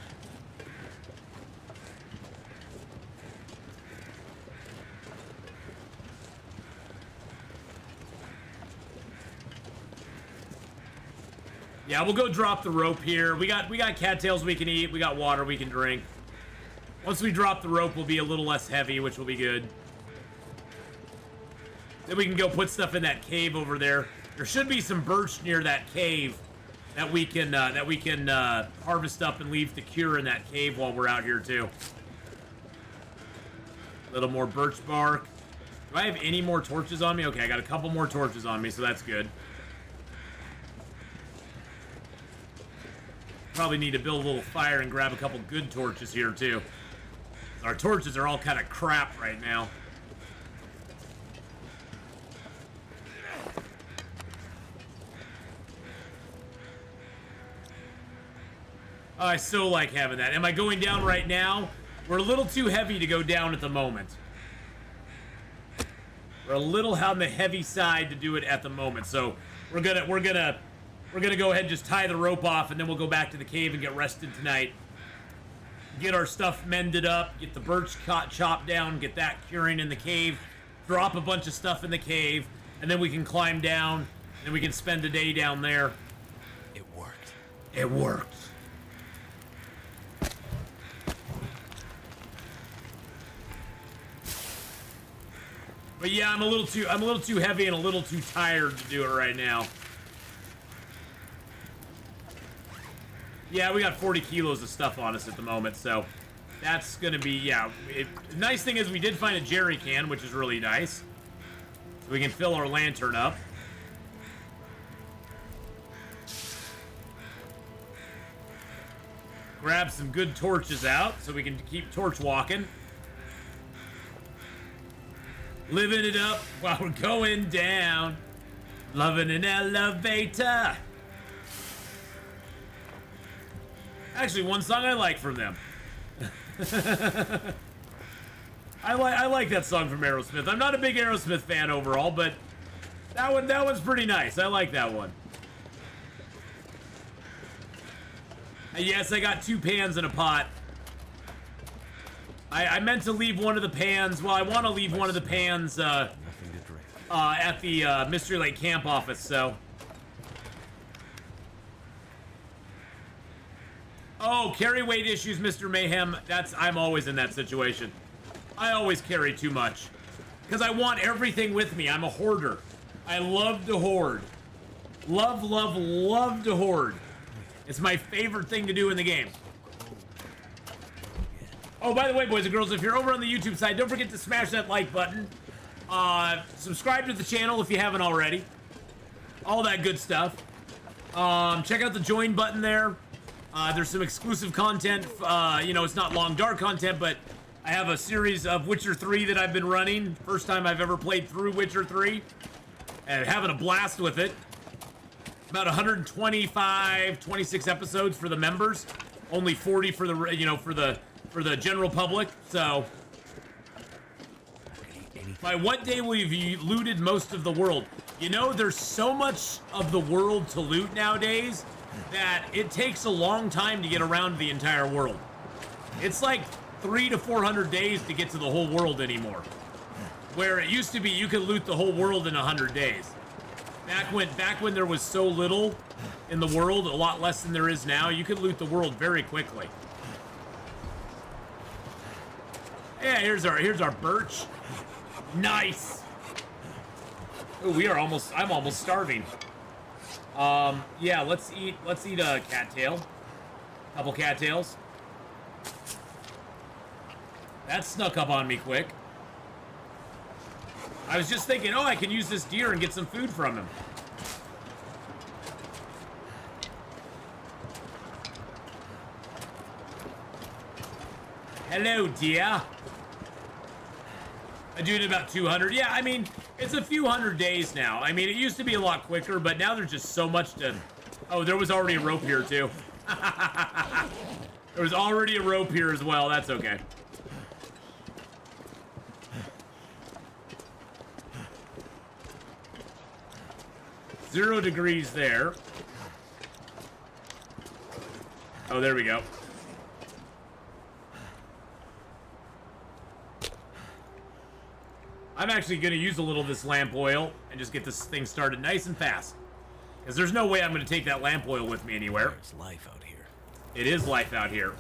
Yeah, we'll go drop the rope here. We got cattails we can eat. We got water we can drink. Once we drop the rope, we'll be a little less heavy, which will be good. Then we can go put stuff in that cave over there. There should be some birch near that cave that we can harvest up and leave to cure in that cave while we're out here too. A little more birch bark. Do I have any more torches on me? Okay, I got a couple more torches on me, so that's good. Probably need to build a little fire and grab a couple good torches here too. Our torches are all kind of crap right now. Oh, I so like having that. Am I going down right now? We're a little too heavy to go down at the moment. We're a little on the heavy side to do it at the moment. So we're gonna we're gonna go ahead and just tie the rope off, and then we'll go back to the cave and get rested tonight. Get our stuff mended up, get the birch chopped down, get that curing in the cave, drop a bunch of stuff in the cave, and then we can climb down, and we can spend a day down there. It worked. It worked. But yeah, I'm a little too heavy and a little too tired to do it right now. Yeah, we got 40 kilos of stuff on us at the moment, so that's gonna be, yeah. The nice thing is we did find a jerry can, which is really nice. So we can fill our lantern up. Grab some good torches out so we can keep torch walking. Living it up while we're going down. Loving an elevator. Actually, one song I like from them. I like that song from Aerosmith. I'm not a big Aerosmith fan overall, but that one's pretty nice. I like that one. Yes, I got 2 pans in a pot. I meant to leave one of the pans. Well, I want to leave one of the pans at the Mystery Lake camp office. So. Oh, carry weight issues, Mr. Mayhem. I'm always in that situation. I always carry too much because I want everything with me. I'm a hoarder. I love to hoard. Love, love, love to hoard. It's my favorite thing to do in the game. Oh, by the way, boys and girls, if you're over on the YouTube side, don't forget to smash that like button. Subscribe to the channel if you haven't already. All that good stuff. Check out the join button there. There's some exclusive content. You know, it's not long dark content, but I have a series of Witcher 3 that I've been running. First time I've ever played through Witcher 3. And having a blast with it. About 125, 26 episodes for the members. Only 40 for the, you know, for the general public. So, by what day will you looted most of the world? You know, there's so much of the world to loot nowadays that it takes a long time to get around the entire world. It's like 300 to 400 days to get to the whole world anymore. Where it used to be you could loot the whole world in 100 days. Back when there was so little in the world, a lot less than there is now, you could loot the world very quickly. Yeah, here's our birch. Nice. Ooh, I'm almost starving. Yeah, let's eat a cattail. Couple cattails. That snuck up on me quick. I was just thinking, oh, I can use this deer and get some food from him. Hello, dear. I do it about 200. Yeah, I mean, it's a few hundred days now. I mean, it used to be a lot quicker, but now there's just so much to... Oh, there was already a rope here, too. There was already a rope here as well. That's okay. Zero degrees there. Oh, there we go. I'm actually going to use a little of this lamp oil and just get this thing started nice and fast. Because there's no way I'm going to take that lamp oil with me anywhere. There's life out here. It is life out here.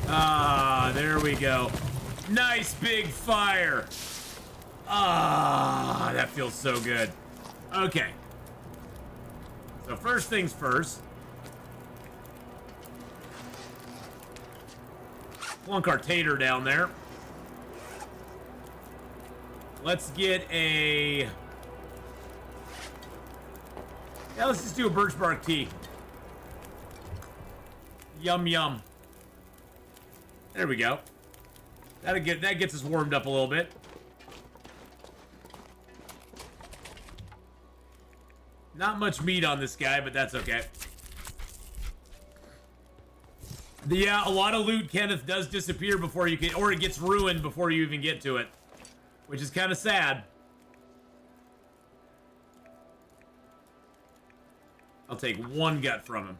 Ah, there we go. Nice big fire. Ah, that feels so good. Okay. So first things first. Plunk our tater down there. Let's get a... Yeah, let's just do a birch bark tea. Yum, yum. There we go. That gets us warmed up a little bit. Not much meat on this guy, but that's okay. Yeah, a lot of loot, Kenneth, does disappear before you can, or it gets ruined before you even get to it, which is kind of sad. I'll take 1 gut from him.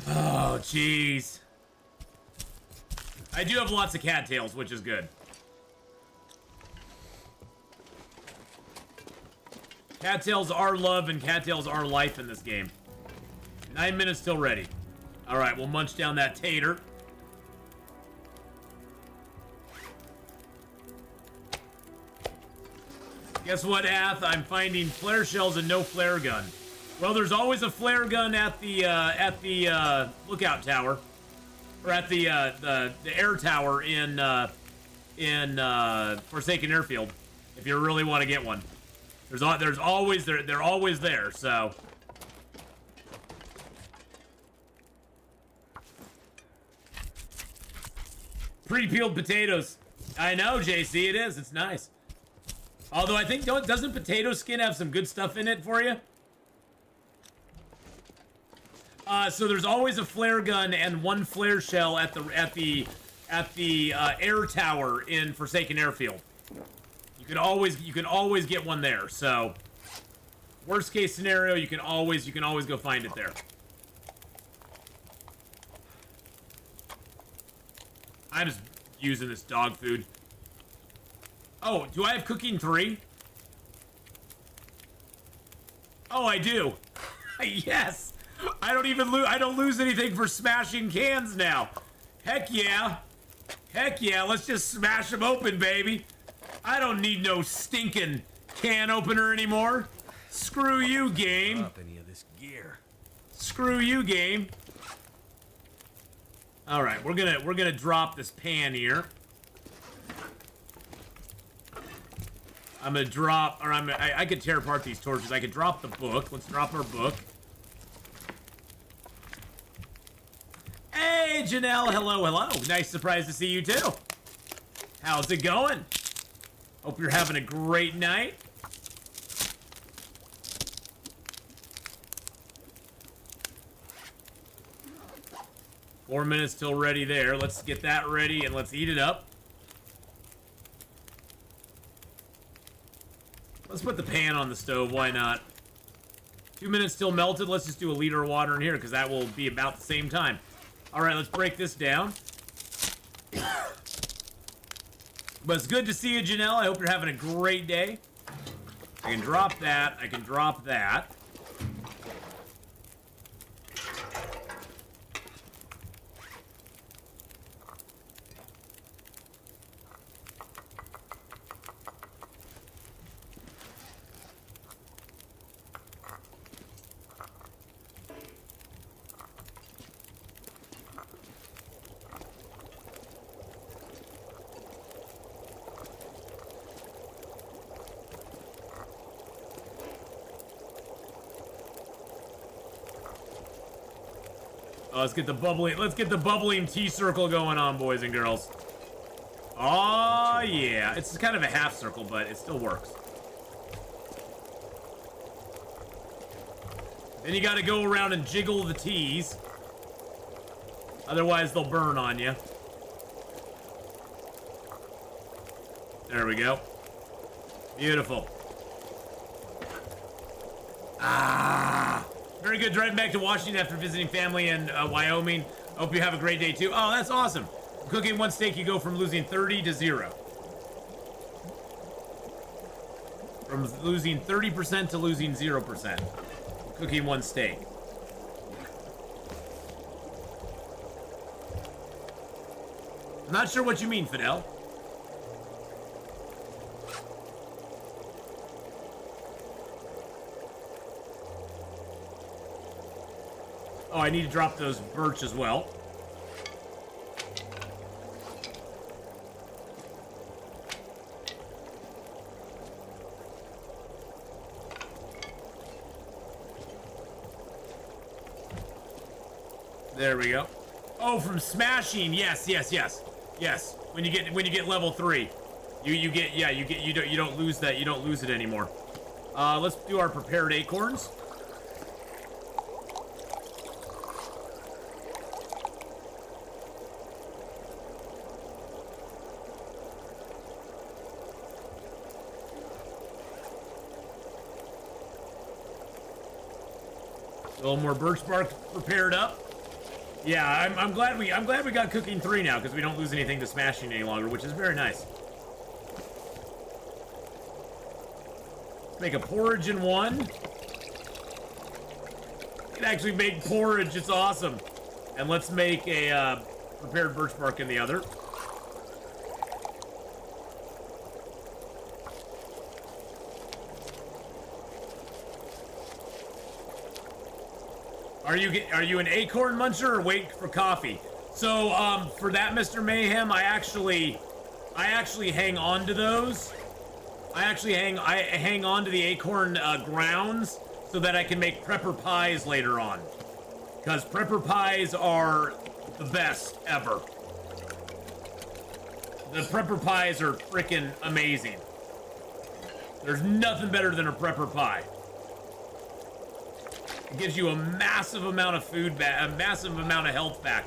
Oh, jeez. I do have lots of cattails, which is good. Cattails are love and cattails are life in this game. 9 minutes till ready. Alright, we'll munch down that tater. Guess what, Ath? I'm finding flare shells and no flare gun. Well, there's always a flare gun at the lookout tower, or at the air tower in Forsaken Airfield. If you really want to get one, they're always there. So. Pre-peeled potatoes. I know, JC, it is. It's nice. Although I think doesn't potato skin have some good stuff in it for you? So there's always a flare gun and 1 flare shell at the air tower in Forsaken Airfield. You can always get one there. So worst case scenario, you can always go find it there. I'm just using this dog food. Oh, do I have cooking 3? Oh, I do. Yes. I don't lose anything for smashing cans now. Heck yeah. Heck yeah. Let's just smash them open, baby. I don't need no stinking can opener anymore. Screw you, game. Drop any of this gear. Screw you, game. All right, we're gonna drop this pan here. I'm gonna drop, or I could tear apart these torches. I could drop the book. Let's drop our book. Hey, Janelle. Hello, hello. Nice surprise to see you too. How's it going? Hope you're having a great night. Four minutes till ready there. Let's get that ready and let's eat it up. Let's put the pan on the stove. Why not? 2 minutes till melted. Let's just do a liter of water in here because that will be about the same time. All right, let's break this down. But it's good to see you, Janelle. I hope you're having a great day. I can drop that. I can drop that. Let's get the bubbling tea circle going on, boys and girls. Oh yeah, it's kind of a half circle, but it still works. Then you got to go around and jiggle the teas, otherwise they'll burn on you. There we go. Beautiful. Ah. Very good driving back to Washington after visiting family in Wyoming. Hope you have a great day too. Oh, that's awesome. Cooking one steak, you go from losing 30 to 0. From losing 30% to losing 0%. Cooking one steak. I'm not sure what you mean, Fidel. Oh, I need to drop those birch as well. There we go. Oh, from smashing. Yes. When you get level 3, you don't lose that. You don't lose it anymore. Let's do our prepared acorns. A little more birch bark prepared up. Yeah, I'm glad we got cooking 3 now because we don't lose anything to smashing any longer, which is very nice. Make a porridge in 1. You can actually make porridge. It's awesome. And let's make a prepared birch bark in the other. Are you an acorn muncher or wait for coffee? So for that, Mr. Mayhem, I actually hang on to those. I hang on to the acorn grounds so that I can make prepper pies later on. Because prepper pies are the best ever. The prepper pies are freaking amazing. There's nothing better than a prepper pie. It gives you a massive amount of food back, a massive amount of health back.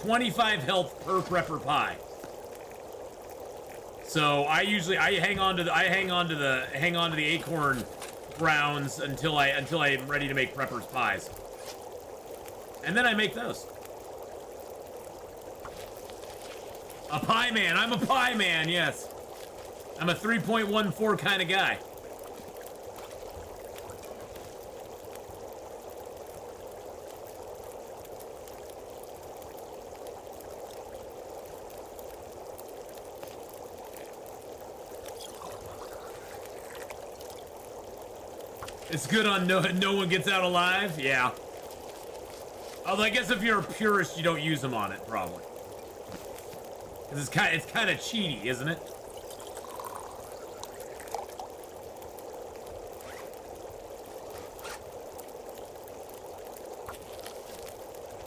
25 health per prepper pie. So I hang on to the acorn grounds until I'm ready to make prepper's pies. And then I make those. A pie man. I'm a pie man, yes. I'm a 3.14 kind of guy. It's good on no one gets out alive. Yeah. Although I guess if you're a purist, you don't use them on it probably. Cause it's kind of cheaty, isn't it?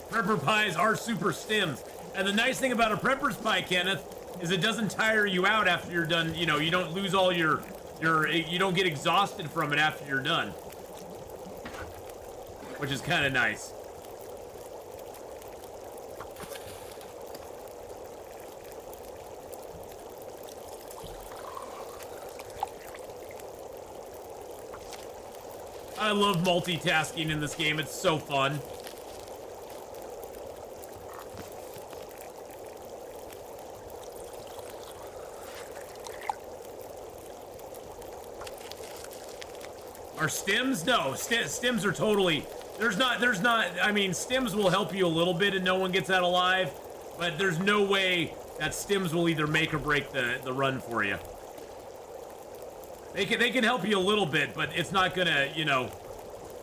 Prepper pies are super stims, and the nice thing about a prepper's pie, Kenneth, is it doesn't tire you out after you're done. You know, you don't lose all you don't get exhausted from it after you're done. Which is kind of nice. I love multitasking in this game. It's so fun. Are stims? No, stims are totally... There's not, I mean, stims will help you a little bit and no one gets out alive, but there's no way that stims will either make or break the run for you. They can help you a little bit, but it's not gonna, you know...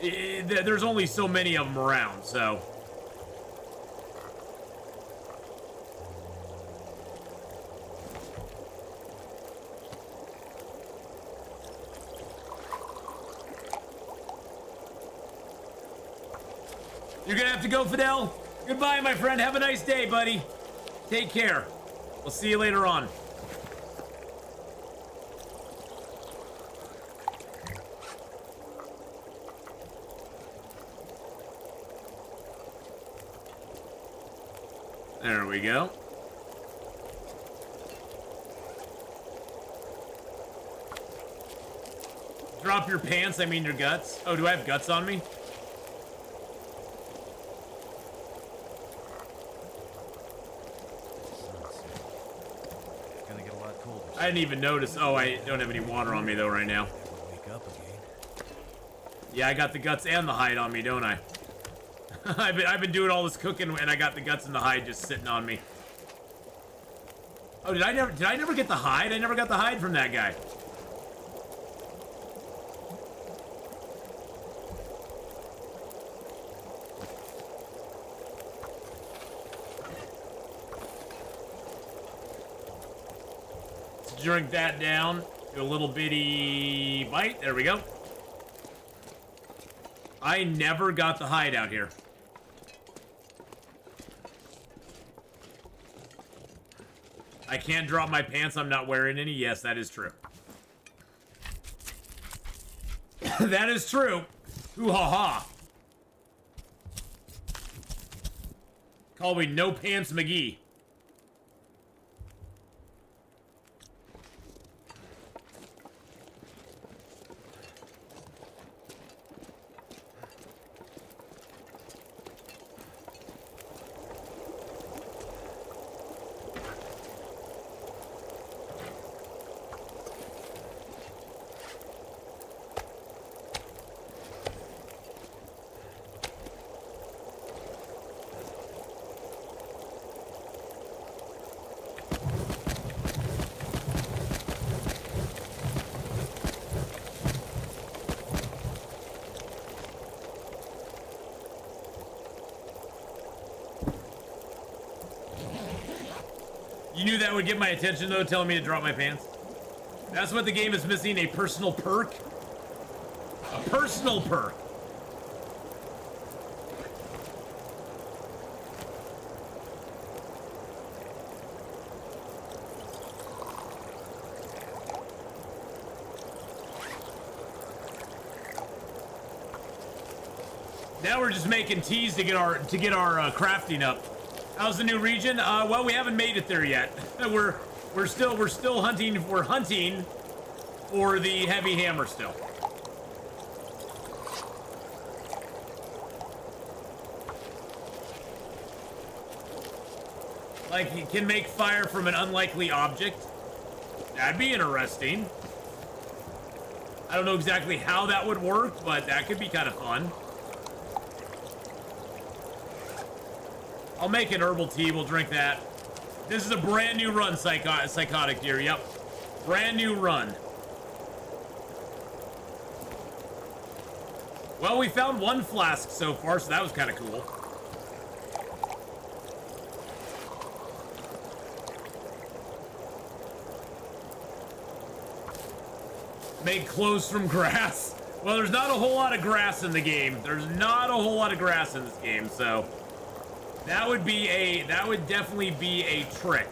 there's only so many of them around, so... You're gonna have to go, Fidel. Goodbye, my friend. Have a nice day, buddy. Take care. We'll see you later on. There we go. Drop your pants, I mean your guts. Oh, do I have guts on me? I didn't even notice. Oh, I don't have any water on me though right now. Yeah, I got the guts and the hide on me, don't I? I've been doing all this cooking and I got the guts and the hide just sitting on me. Oh, did I never get the hide? I never got the hide from that guy. Drink that down. Do a little bitty bite. There we go. I never got the hide out here. I can't drop my pants. I'm not wearing any. Yes, that is true. That is true. Ooh ha ha. Call me No Pants McGee. You knew that would get my attention, though, telling me to drop my pants? That's what the game is missing, a personal perk. A personal perk. Now we're just making teas to get our crafting up. How's the new region? Well, we haven't made it there yet. We're still hunting. We're hunting for the heavy hammer still. Like, he can make fire from an unlikely object. That'd be interesting. I don't know exactly how that would work, but that could be kind of fun. I'll make an herbal tea. We'll drink that. This is a brand new run, Psychotic Deer. Yep. Brand new run. Well, we found one flask so far, so that was kind of cool. Make clothes from grass. Well, there's not a whole lot of grass in the game. There's not a whole lot of grass in this game, so... That would definitely be a trick.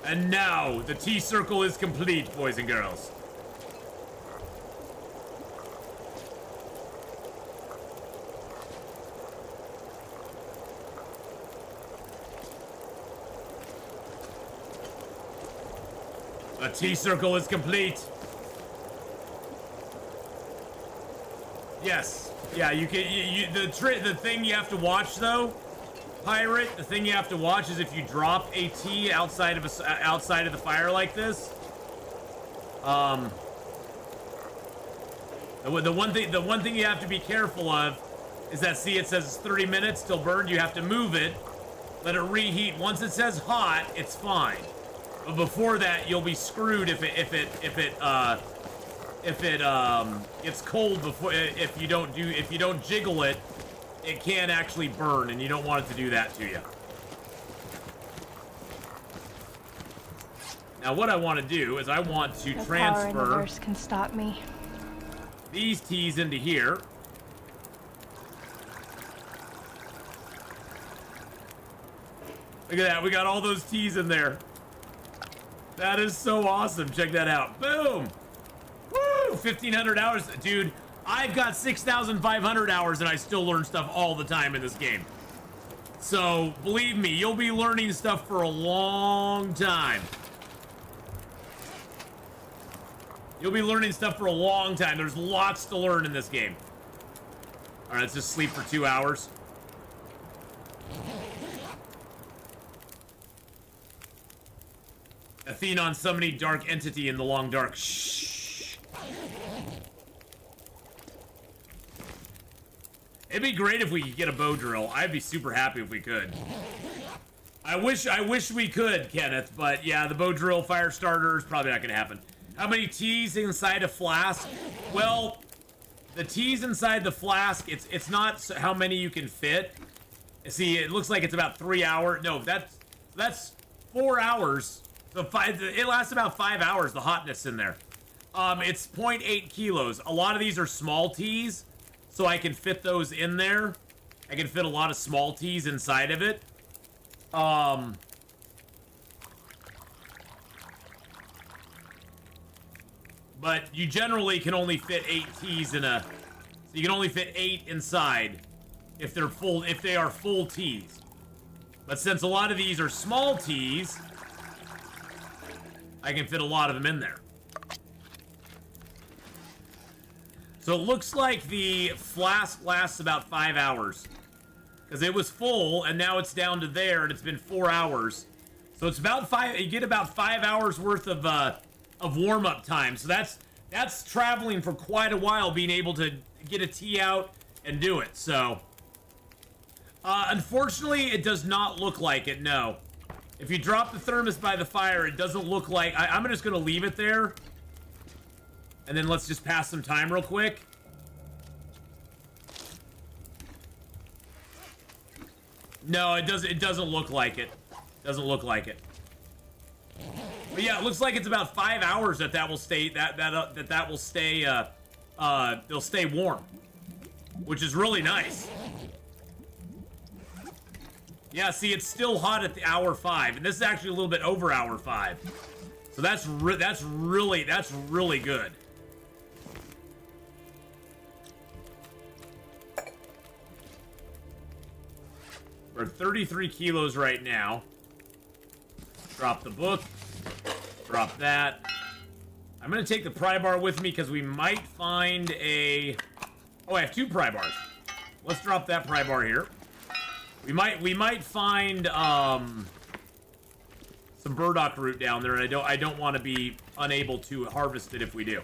And now, the tea circle is complete, boys and girls. The tea circle is complete. Yes. Yeah, you can. The thing you have to watch though, Pirate. The thing you have to watch is if you drop a tea outside of the fire like this. The one thing you have to be careful of is that, see, it says it's 30 minutes till burned. You have to move it, let it reheat. Once it says hot, it's fine. But before that, you'll be screwed if it gets cold before. If you don't jiggle it, it can actually burn, and you don't want it to do that to you. Now, what I want to do is I want to No transfer power in the verse can stop me. these teas into here. Look at that, we got all those teas in there. That is so awesome. Check that out. Boom. Woo! 1,500 hours. Dude, I've got 6,500 hours and I still learn stuff all the time in this game. So, believe me, you'll be learning stuff for a long time. You'll be learning stuff for a long time. There's lots to learn in this game. All right, let's just sleep for 2 hours. Atheenon summoning dark entity in the long dark. Shh. It'd be great if we could get a bow drill. I'd be super happy if we could. I wish we could, Kenneth, but yeah, the bow drill, fire starter is probably not gonna happen. How many teas inside a flask? Well, the teas inside the flask, it's not how many you can fit. See, it looks like it's about 3 hours. No, that's 4 hours. So it lasts about 5 hours, the hotness in there. It's 0.8 kilos. A lot of these are small teas, so I can fit those in there. I can fit a lot of small teas inside of it. But you generally can only fit 8 teas in a... So you can only fit 8 inside if they're full, if they are full teas. But since a lot of these are small teas, I can fit a lot of them in there. So it looks like the flask lasts about 5 hours. Because it was full, and now it's down to there, and it's been 4 hours. So it's about 5... You get about 5 hours worth of warm-up time. So that's traveling for quite a while, being able to get a tea out and do it. So Unfortunately, it does not look like it, no. If you drop the thermos by the fire, it doesn't look like... I'm just gonna leave it there. And then let's just pass some time real quick. No, it doesn't look like it. Doesn't look like it. But yeah, it looks like it's about 5 hours that will stay... That will stay, they'll stay warm. Which is really nice. Yeah, see, it's still hot at the hour 5, and this is actually a little bit over hour 5. So that's really good. We're at 33 kilos right now. Drop the book. Drop that. I'm gonna take the pry bar with me because we might find a... Oh, I have 2 pry bars. Let's drop that pry bar here. We might find some burdock root down there, and I don't want to be unable to harvest it if we do.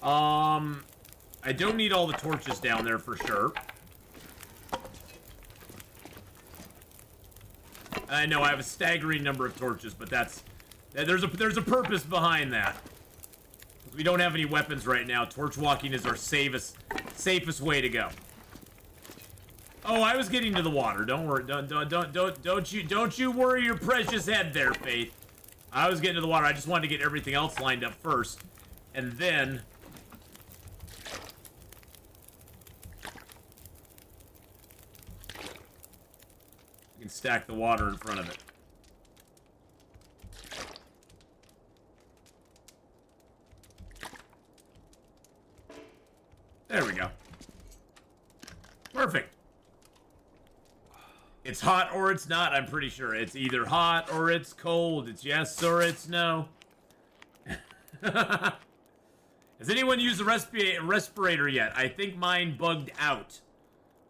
I don't need all the torches down there for sure. I know I have a staggering number of torches, but there's a purpose behind that. We don't have any weapons right now. Torch walking is our safest way to go. Oh, I was getting to the water. Don't worry. Don't you worry your precious head there, Faith. I was getting to the water. I just wanted to get everything else lined up first, and then you can stack the water in front of it. There we go. Perfect. It's hot or it's not, I'm pretty sure. It's either hot or it's cold. It's yes or it's no. Has anyone used the respirator yet? I think mine bugged out.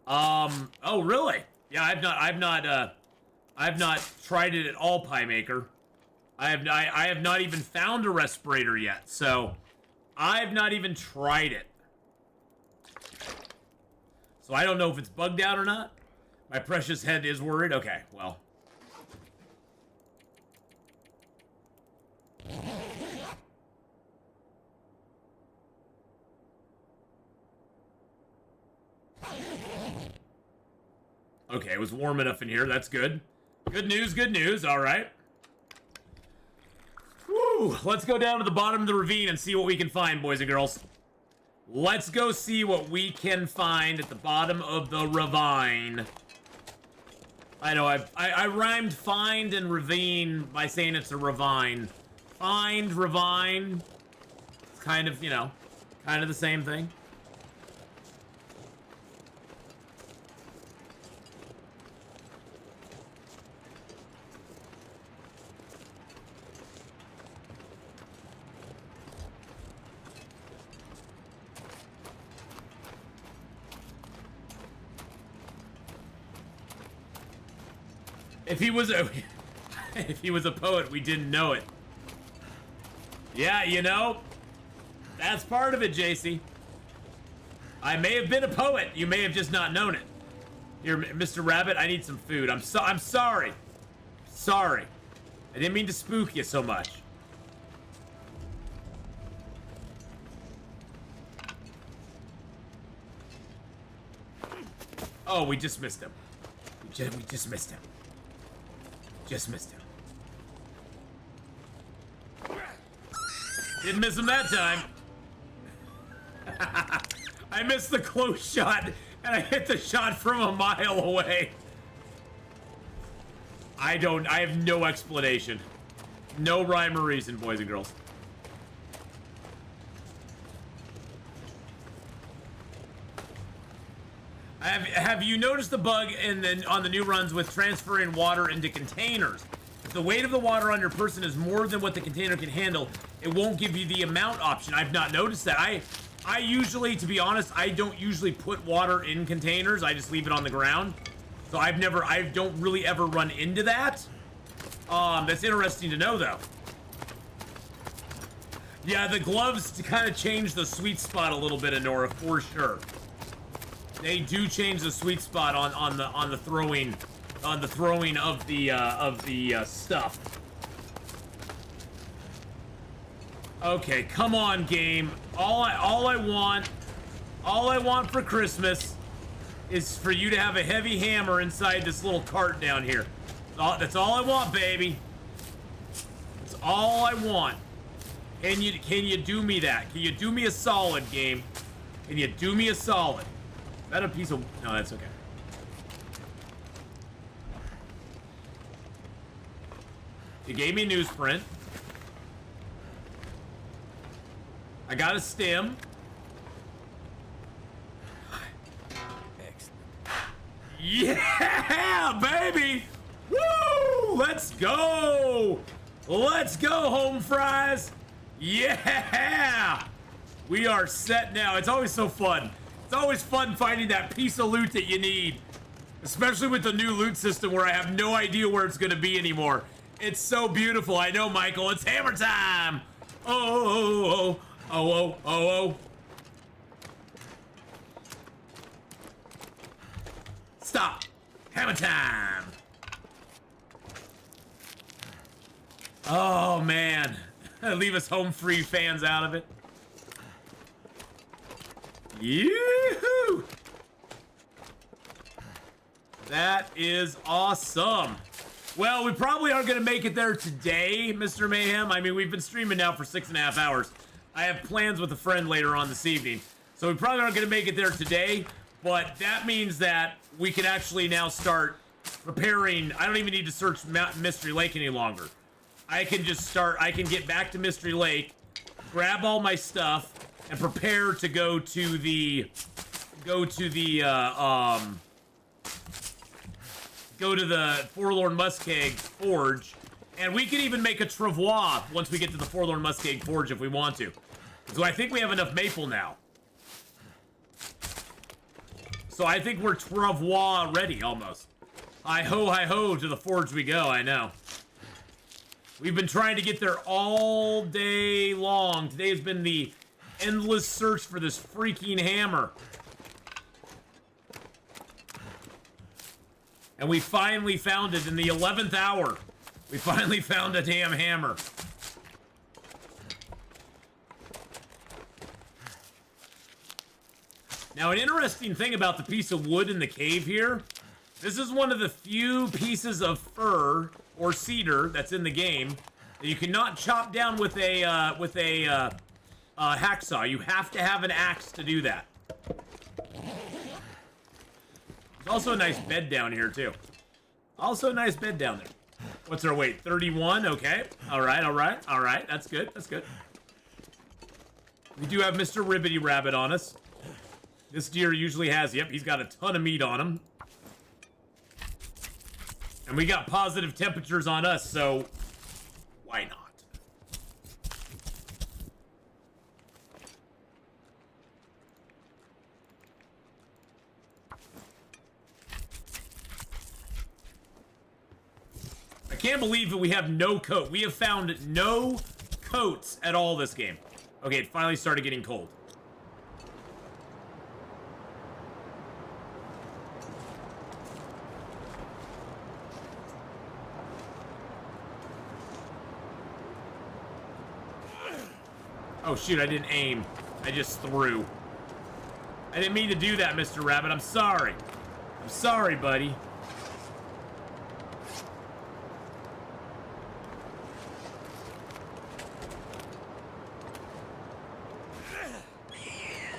Oh really? Yeah, I've not tried it at all, Pie Maker. I have not even found a respirator yet, so I've not even tried it. So I don't know if it's bugged out or not. My precious head is worried. Okay, well. Okay, it was warm enough in here. That's good. Good news, good news. All right. Woo! Let's go down to the bottom of the ravine and see what we can find, boys and girls. Let's go see what we can find at the bottom of the ravine. I know, I rhymed find and ravine by saying it's a ravine. Find, ravine. It's kind of, you know, kind of the same thing. If he was a poet, we didn't know it. Yeah, you know, that's part of it, JC. I may have been a poet. You may have just not known it. Here, Mr. Rabbit, I need some food. I'm sorry. Sorry. I didn't mean to spook you so much. Oh, we just missed him. We just missed him. Just missed him. Didn't miss him that time. I missed the close shot, and I hit the shot from a mile away. I have no explanation. No rhyme or reason, boys and girls. Have you noticed the bug on the new runs with transferring water into containers? If the weight of the water on your person is more than what the container can handle, it won't give you the amount option. I've not noticed that. I usually, to be honest, I don't usually put water in containers. I just leave it on the ground. So I don't really ever run into that. That's interesting to know though. Yeah, the gloves kind of change the sweet spot a little bit, Anora, for sure. They do change the sweet spot on the throwing of the stuff. Okay, come on, game. All I want for Christmas is for you to have a heavy hammer inside this little cart down here. That's all I want, baby. That's all I want. Can you do me that? Can you do me a solid, game? Can you do me a solid? Is that a piece of... No, that's okay. You gave me a newsprint. I got a stem. Yeah, baby! Woo! Let's go! Let's go, home fries! Yeah! We are set now. It's always so fun. It's always fun finding that piece of loot that you need. Especially with the new loot system where I have no idea where it's going to be anymore. It's so beautiful. I know, Michael. It's hammer time! Oh, oh, oh, oh, oh, oh, oh. Stop! Hammer time! Oh, man. Leave us home free fans out of it. Yoo-hoo! That is awesome. Well, we probably aren't going to make it there today, Mr. Mayhem. I mean, we've been streaming now for 6.5 hours. I have plans with a friend later on this evening. So we probably aren't going to make it there today. But that means that we can actually now start preparing. I don't even need to search Mystery Lake any longer. I can just start. I can get back to Mystery Lake, grab all my stuff, and prepare to go to the Forlorn Muskeg Forge, and we can even make a travois once we get to the Forlorn Muskeg Forge if we want to. So I think we have enough maple now. So I think we're travois ready almost. Hi ho to the forge we go. I know. We've been trying to get there all day long. Today has been the endless search for this freaking hammer. And we finally found it in the 11th hour. We finally found a damn hammer. Now, an interesting thing about the piece of wood in the cave here, this is one of the few pieces of fir or cedar that's in the game that you cannot chop down with a hacksaw. You have to have an axe to do that. There's also a nice bed down here, too. Also a nice bed down there. What's our weight? 31? Okay. All right, all right, all right. That's good, that's good. We do have Mr. Ribbity Rabbit on us. This deer usually has, yep, he's got a ton of meat on him. And we got positive temperatures on us, so why not? I can't believe that we have no coat. We have found no coats at all this game. Okay, it finally started getting cold. Oh shoot, I didn't aim. I just threw. I didn't mean to do that, Mr. Rabbit. I'm sorry. I'm sorry, buddy.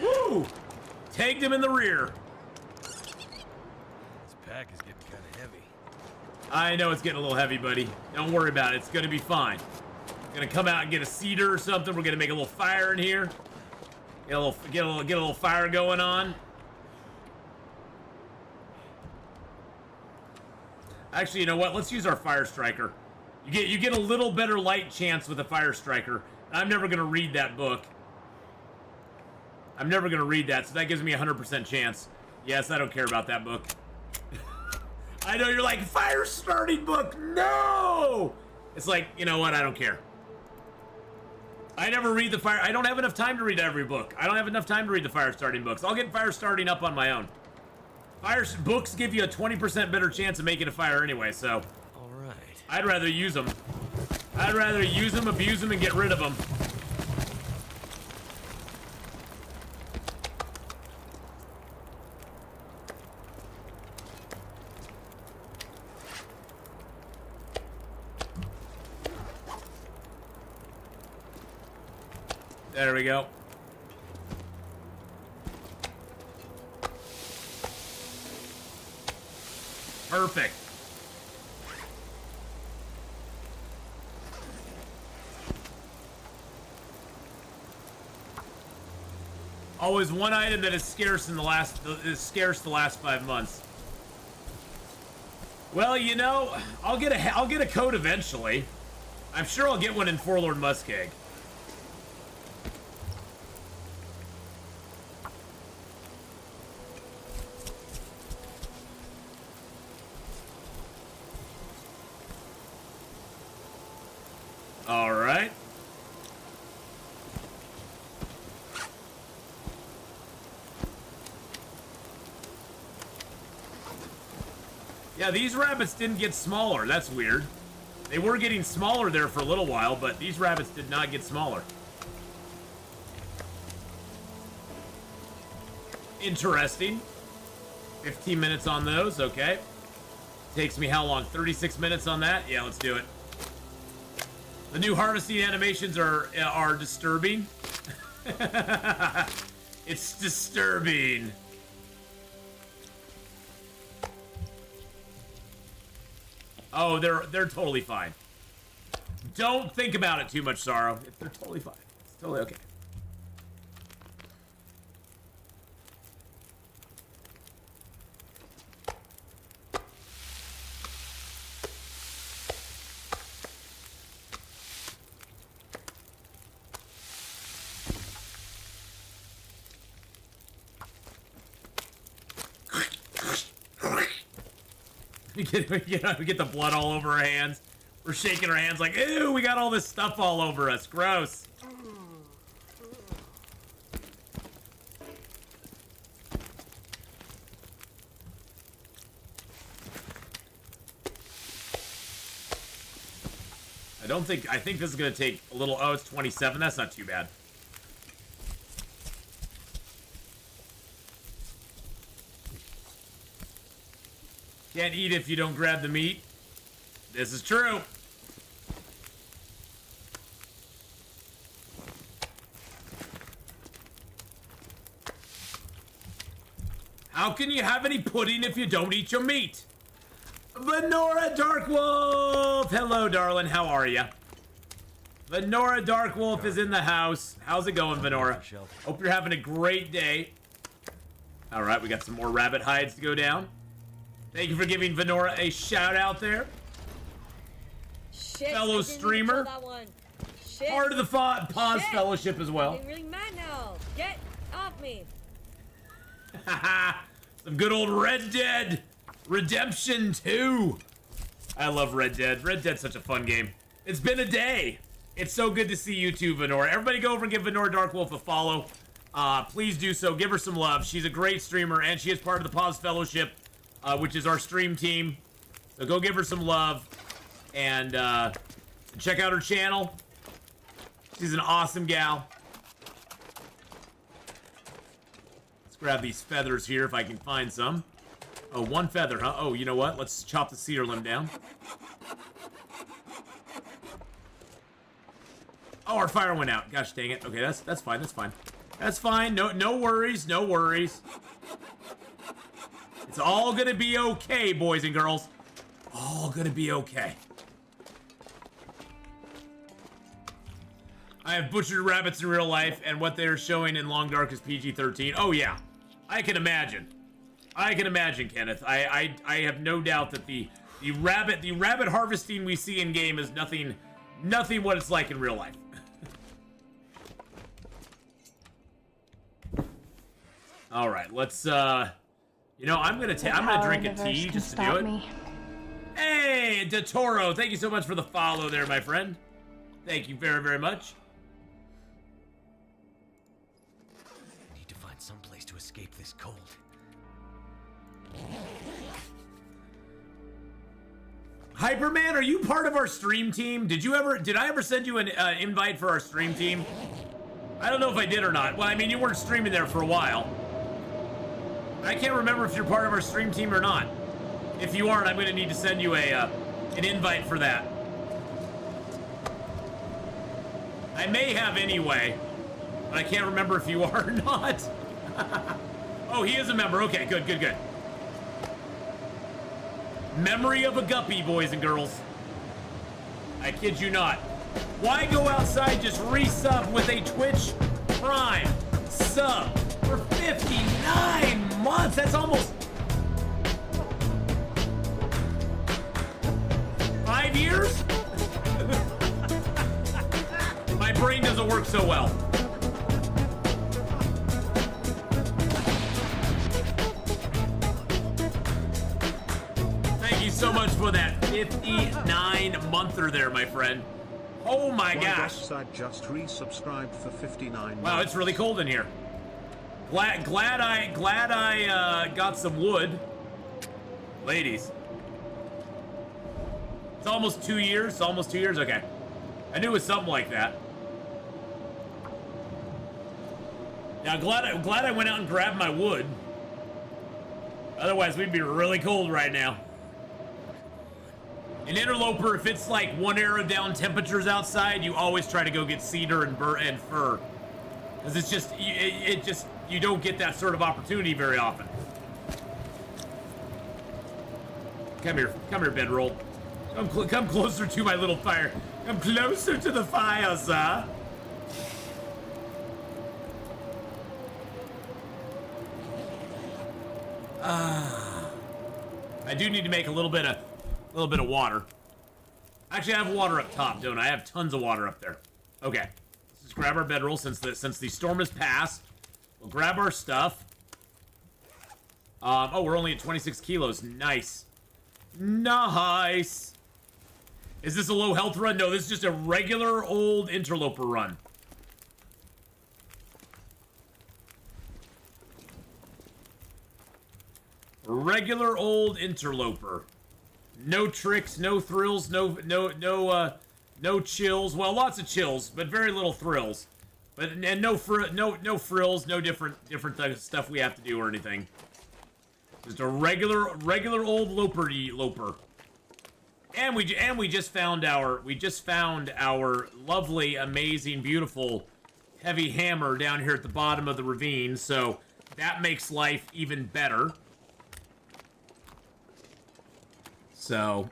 Woo! Tagged him in the rear. This pack is getting kind of heavy. I know it's getting a little heavy, buddy. Don't worry about it. It's gonna be fine. Gonna come out and get a cedar or something. We're gonna make a little fire in here. Get a little fire going on. Actually, you know what? Let's use our fire striker. You get a little better light chance with a fire striker. I'm never gonna read that book. I'm never gonna read that, so that gives me a 100% chance. Yes, I don't care about that book. I know you're like, fire starting book, no! It's like, you know what? I don't care. I never read the fire. I don't have enough time to read every book. I don't have enough time to read the fire starting books. I'll get fire starting up on my own. Fire books give you a 20% better chance of making a fire anyway, so. All right. I'd rather use them. I'd rather use them, abuse them, and get rid of them. There we go. Perfect. Always one item that is scarce in the last the last 5 months. Well, you know, I'll get a coat eventually. I'm sure I'll get one in Forlorn Muskeg. All right. Yeah, these rabbits didn't get smaller. That's weird. They were getting smaller there for a little while, but these rabbits did not get smaller. Interesting. 15 minutes on those, okay. Takes me how long? 36 minutes on that? Yeah, let's do it. The new harvesting animations are disturbing. It's disturbing. Oh, they're totally fine. Don't think about it too much, Sorrow. They're totally fine. It's totally okay. We get the blood all over our hands. We're shaking our hands like, ew, we got all this stuff all over us. Gross. I think this is going to take a little, oh, it's 27. That's not too bad. Can't eat if you don't grab the meat. This is true. How can you have any pudding if you don't eat your meat? Venora Darkwolf! Hello, darling. How are you? Venora Darkwolf is in the house. How's it going, Venora? Hope you're having a great day. All right, we got some more rabbit hides to go down. Thank you for giving Venora a shout out there. Shit, fellow streamer. Part of the Pause Fellowship as well. I'm really mad now. Get off me. Some good old Red Dead Redemption 2. I love Red Dead. Red Dead's such a fun game. It's been a day. It's so good to see you too, Venora. Everybody go over and give Venora Darkwolf a follow. Please do so. Give her some love. She's a great streamer, and she is part of the Pause Fellowship, which is our stream team. So go give her some love, and check out her channel. She's an awesome gal. Let's grab these feathers here if I can find some. Oh, one feather, huh? Oh, you know what? Let's chop the cedar limb down. Oh, our fire went out. Gosh dang it. Okay, that's fine. That's fine. That's fine. No worries. No worries. It's all gonna be okay, boys and girls. All gonna be okay. I have butchered rabbits in real life, and what they're showing in Long Dark is PG-13. Oh yeah, I can imagine. I can imagine, Kenneth. I have no doubt that the rabbit harvesting we see in game is nothing what it's like in real life. All right, let's you know, I'm gonna drink a tea just to do it. Hey, DeToro, thank you so much for the follow there, my friend. Thank you very, very much. this cold. Hyperman, are you part of our stream team? Did I ever send you an invite for our stream team? I don't know if I did or not. Well, I mean, you weren't streaming there for a while. I can't remember if you're part of our stream team or not. If you aren't, I'm going to need to send you an invite for that. I may have anyway, but I can't remember if you are or not. Oh, he is a member. Okay, good, good, good. Memory of a guppy, boys and girls. I kid you not. Why go outside? Just resub with a Twitch Prime sub for 59 months. That's almost 5 years? My brain doesn't work so well. Thank you so much for that 59-monther there, my friend. Oh my gosh. Side just resubscribed for 59. Wow, it's really cold in here. Glad I got some wood. Ladies. It's almost 2 years. It's almost 2 years. Okay. I knew it was something like that. Now, glad I went out and grabbed my wood. Otherwise, we'd be really cold right now. In Interloper, if it's like 1 arrow down temperatures outside, you always try to go get cedar and fir. Because it's just, you don't get that sort of opportunity very often. Come here, Bedroll. Come closer to my little fire. Come closer to the fire, sir. I do need to make a little bit of water. Actually, I have water up top, don't I? I have tons of water up there. Okay, let's just grab our bedroll since the storm has passed. We'll grab our stuff. Oh, we're only at 26 kilos. Nice. Nice. Is this a low health run? No, this is just a regular old Interloper run. Regular old Interloper. No tricks, no thrills, no chills. Well, lots of chills, but very little thrills. But and no frills, no different stuff we have to do or anything. Just a regular old loper. And we just found our lovely, amazing, beautiful heavy hammer down here at the bottom of the ravine, so that makes life even better. So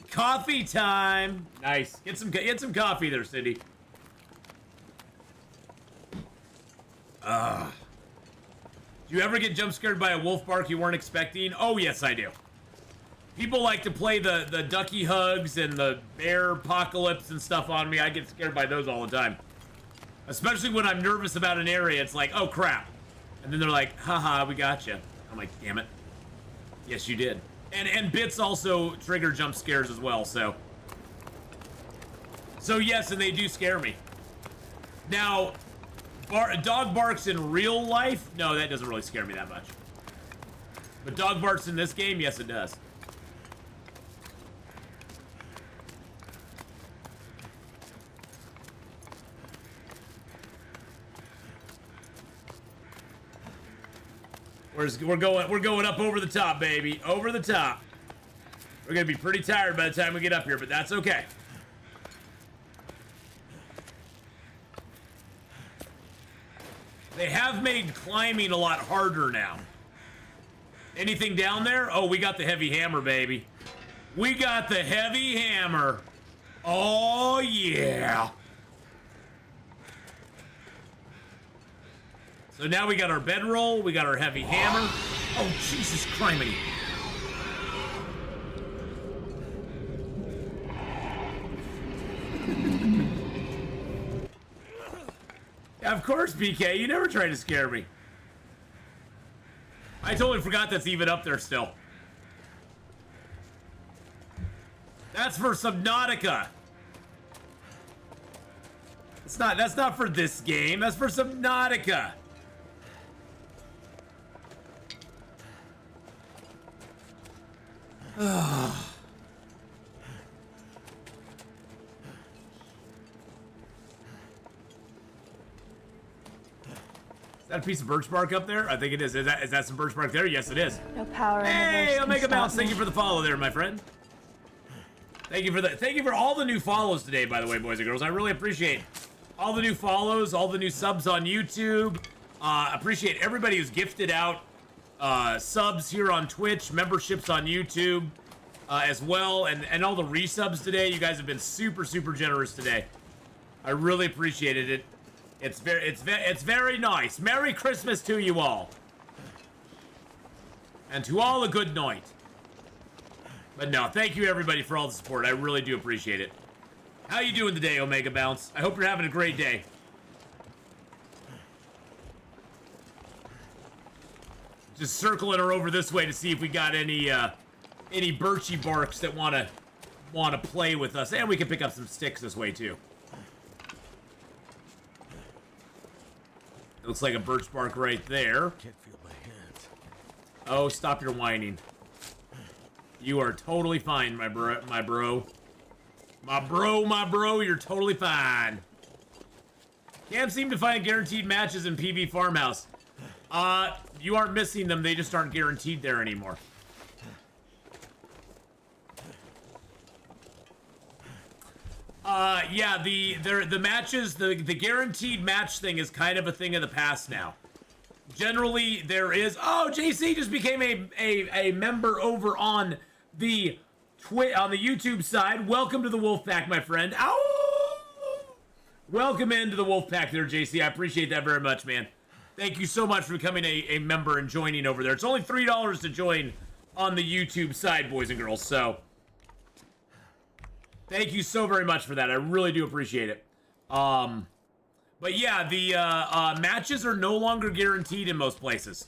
coffee time. Nice. Get some coffee there, Cindy. Do you ever get jump scared by a wolf bark you weren't expecting? Oh, yes, I do. People like to play the ducky hugs and the bear apocalypse and stuff on me. I get scared by those all the time. Especially when I'm nervous about an area. It's like, oh, crap. And then they're like, haha, we got you. I'm like, damn it. Yes, you did. And bits also trigger jump scares as well, so. So, yes, and they do scare me. Now, dog barks in real life? No, that doesn't really scare me that much. But dog barks in this game? Yes, it does. We're going up over the top, baby. Over the top. We're gonna be pretty tired by the time we get up here, but that's okay. They have made climbing a lot harder now. Anything down there? Oh, we got the heavy hammer, baby. We got the heavy hammer. Oh, yeah. So now we got our bedroll, we got our heavy hammer. Oh, Jesus criminy. Yeah, of course, BK, you never try to scare me. I totally forgot that's even up there still. That's for Subnautica. That's not for this game. That's for Subnautica. Is that a piece of birch bark up there? I think it is. Is that some birch bark there? Yes, it is. No power in the verse Hey, can Omega stop Bounce, thank me. you for the follow there, my friend. Thank you for all the new follows today, by the way, boys and girls. I really appreciate all the new follows, all the new subs on YouTube. Appreciate everybody who's gifted out subs here on Twitch, memberships on YouTube as well, and all the resubs today. You guys have been super, super generous today. I really appreciated it. It's very nice. Merry Christmas to you all. And to all a good night. But no, thank you everybody for all the support. I really do appreciate it. How you doing today, Omega Bounce? I hope you're having a great day. Just circling her over this way to see if we got any birchy barks that wanna play with us. And we can pick up some sticks this way too. Looks like a birch bark right there. Can't feel my hands. Oh, stop your whining. You are totally fine, my bro. My bro, you're totally fine. Can't seem to find guaranteed matches in PV Farmhouse. You aren't missing them, they just aren't guaranteed there anymore. Yeah, the matches, the guaranteed match thing is kind of a thing of the past now. Generally, there is. Oh, JC just became a member over on the YouTube side. Welcome to the Wolfpack, my friend. Ow! Welcome into the Wolfpack there, JC. I appreciate that very much, man. Thank you so much for becoming a member and joining over there. It's only $3 to join on the YouTube side, boys and girls. So thank you so very much for that. I really do appreciate it. But yeah, the matches are no longer guaranteed in most places.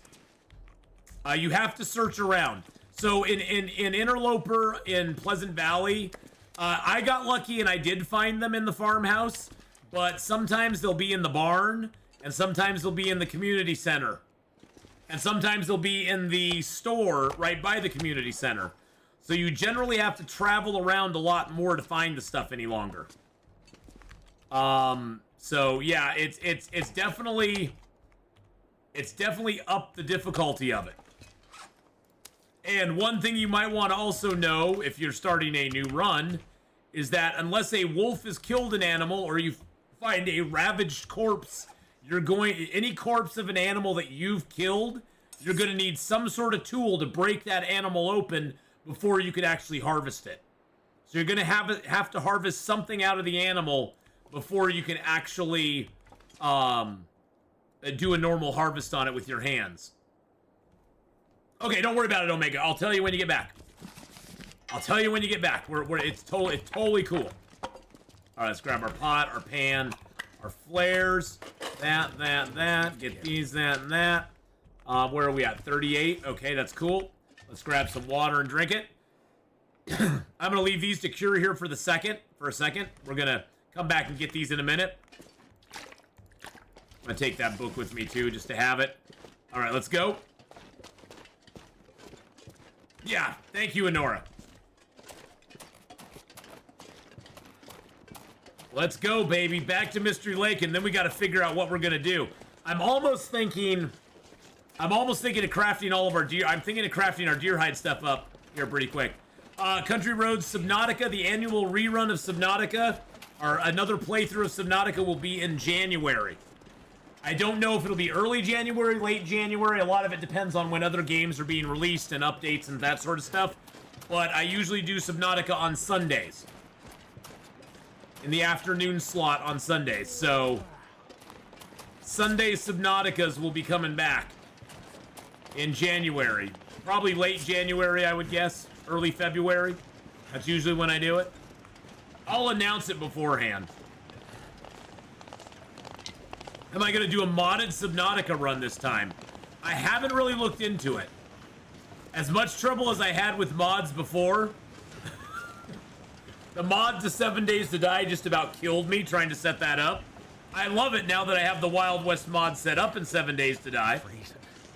You have to search around. So in Interloper in Pleasant Valley, I got lucky and I did find them in the farmhouse, but sometimes they'll be in the barn, and sometimes they'll be in the community center, and sometimes they'll be in the store right by the community center. So you generally have to travel around a lot more to find the stuff any longer. So yeah, it's definitely up the difficulty of it. And one thing you might want to also know if you're starting a new run is that unless a wolf has killed an animal or you find a ravaged corpse, any corpse of an animal that you've killed, you're going to need some sort of tool to break that animal open before you could actually harvest it. So you're going to have to harvest something out of the animal before you can actually do a normal harvest on it with your hands. Okay, don't worry about it, Omega. I'll tell you when you get back. I'll tell you when you get back. It's totally cool. All right, let's grab our pot, our pan, our flares. That. Get these, that, and that. Where are we at? 38. Okay, that's cool. Let's grab some water and drink it. I'm gonna leave these to cure here for a second. We're gonna come back and get these in a minute. I'm gonna take that book with me too, just to have it. All right, let's go. Yeah, thank you, Honora. Let's go, baby. Back to Mystery Lake, and then we got to figure out what we're gonna do. I'm almost thinking of crafting all of our deer. I'm thinking of crafting our deer hide stuff up here pretty quick. Country Roads Subnautica, the annual rerun of Subnautica, or another playthrough of Subnautica, will be in January. I don't know if it'll be early January, late January. A lot of it depends on when other games are being released and updates and that sort of stuff. But I usually do Subnautica on Sundays. In the afternoon slot on Sundays. So Sunday Subnauticas will be coming back in January. Probably late January, I would guess. Early February. That's usually when I do it. I'll announce it beforehand. Am I going to do a modded Subnautica run this time? I haven't really looked into it. As much trouble as I had with mods before, The mod to 7 Days to Die just about killed me trying to set that up. I love it now that I have the Wild West mod set up in 7 Days to Die.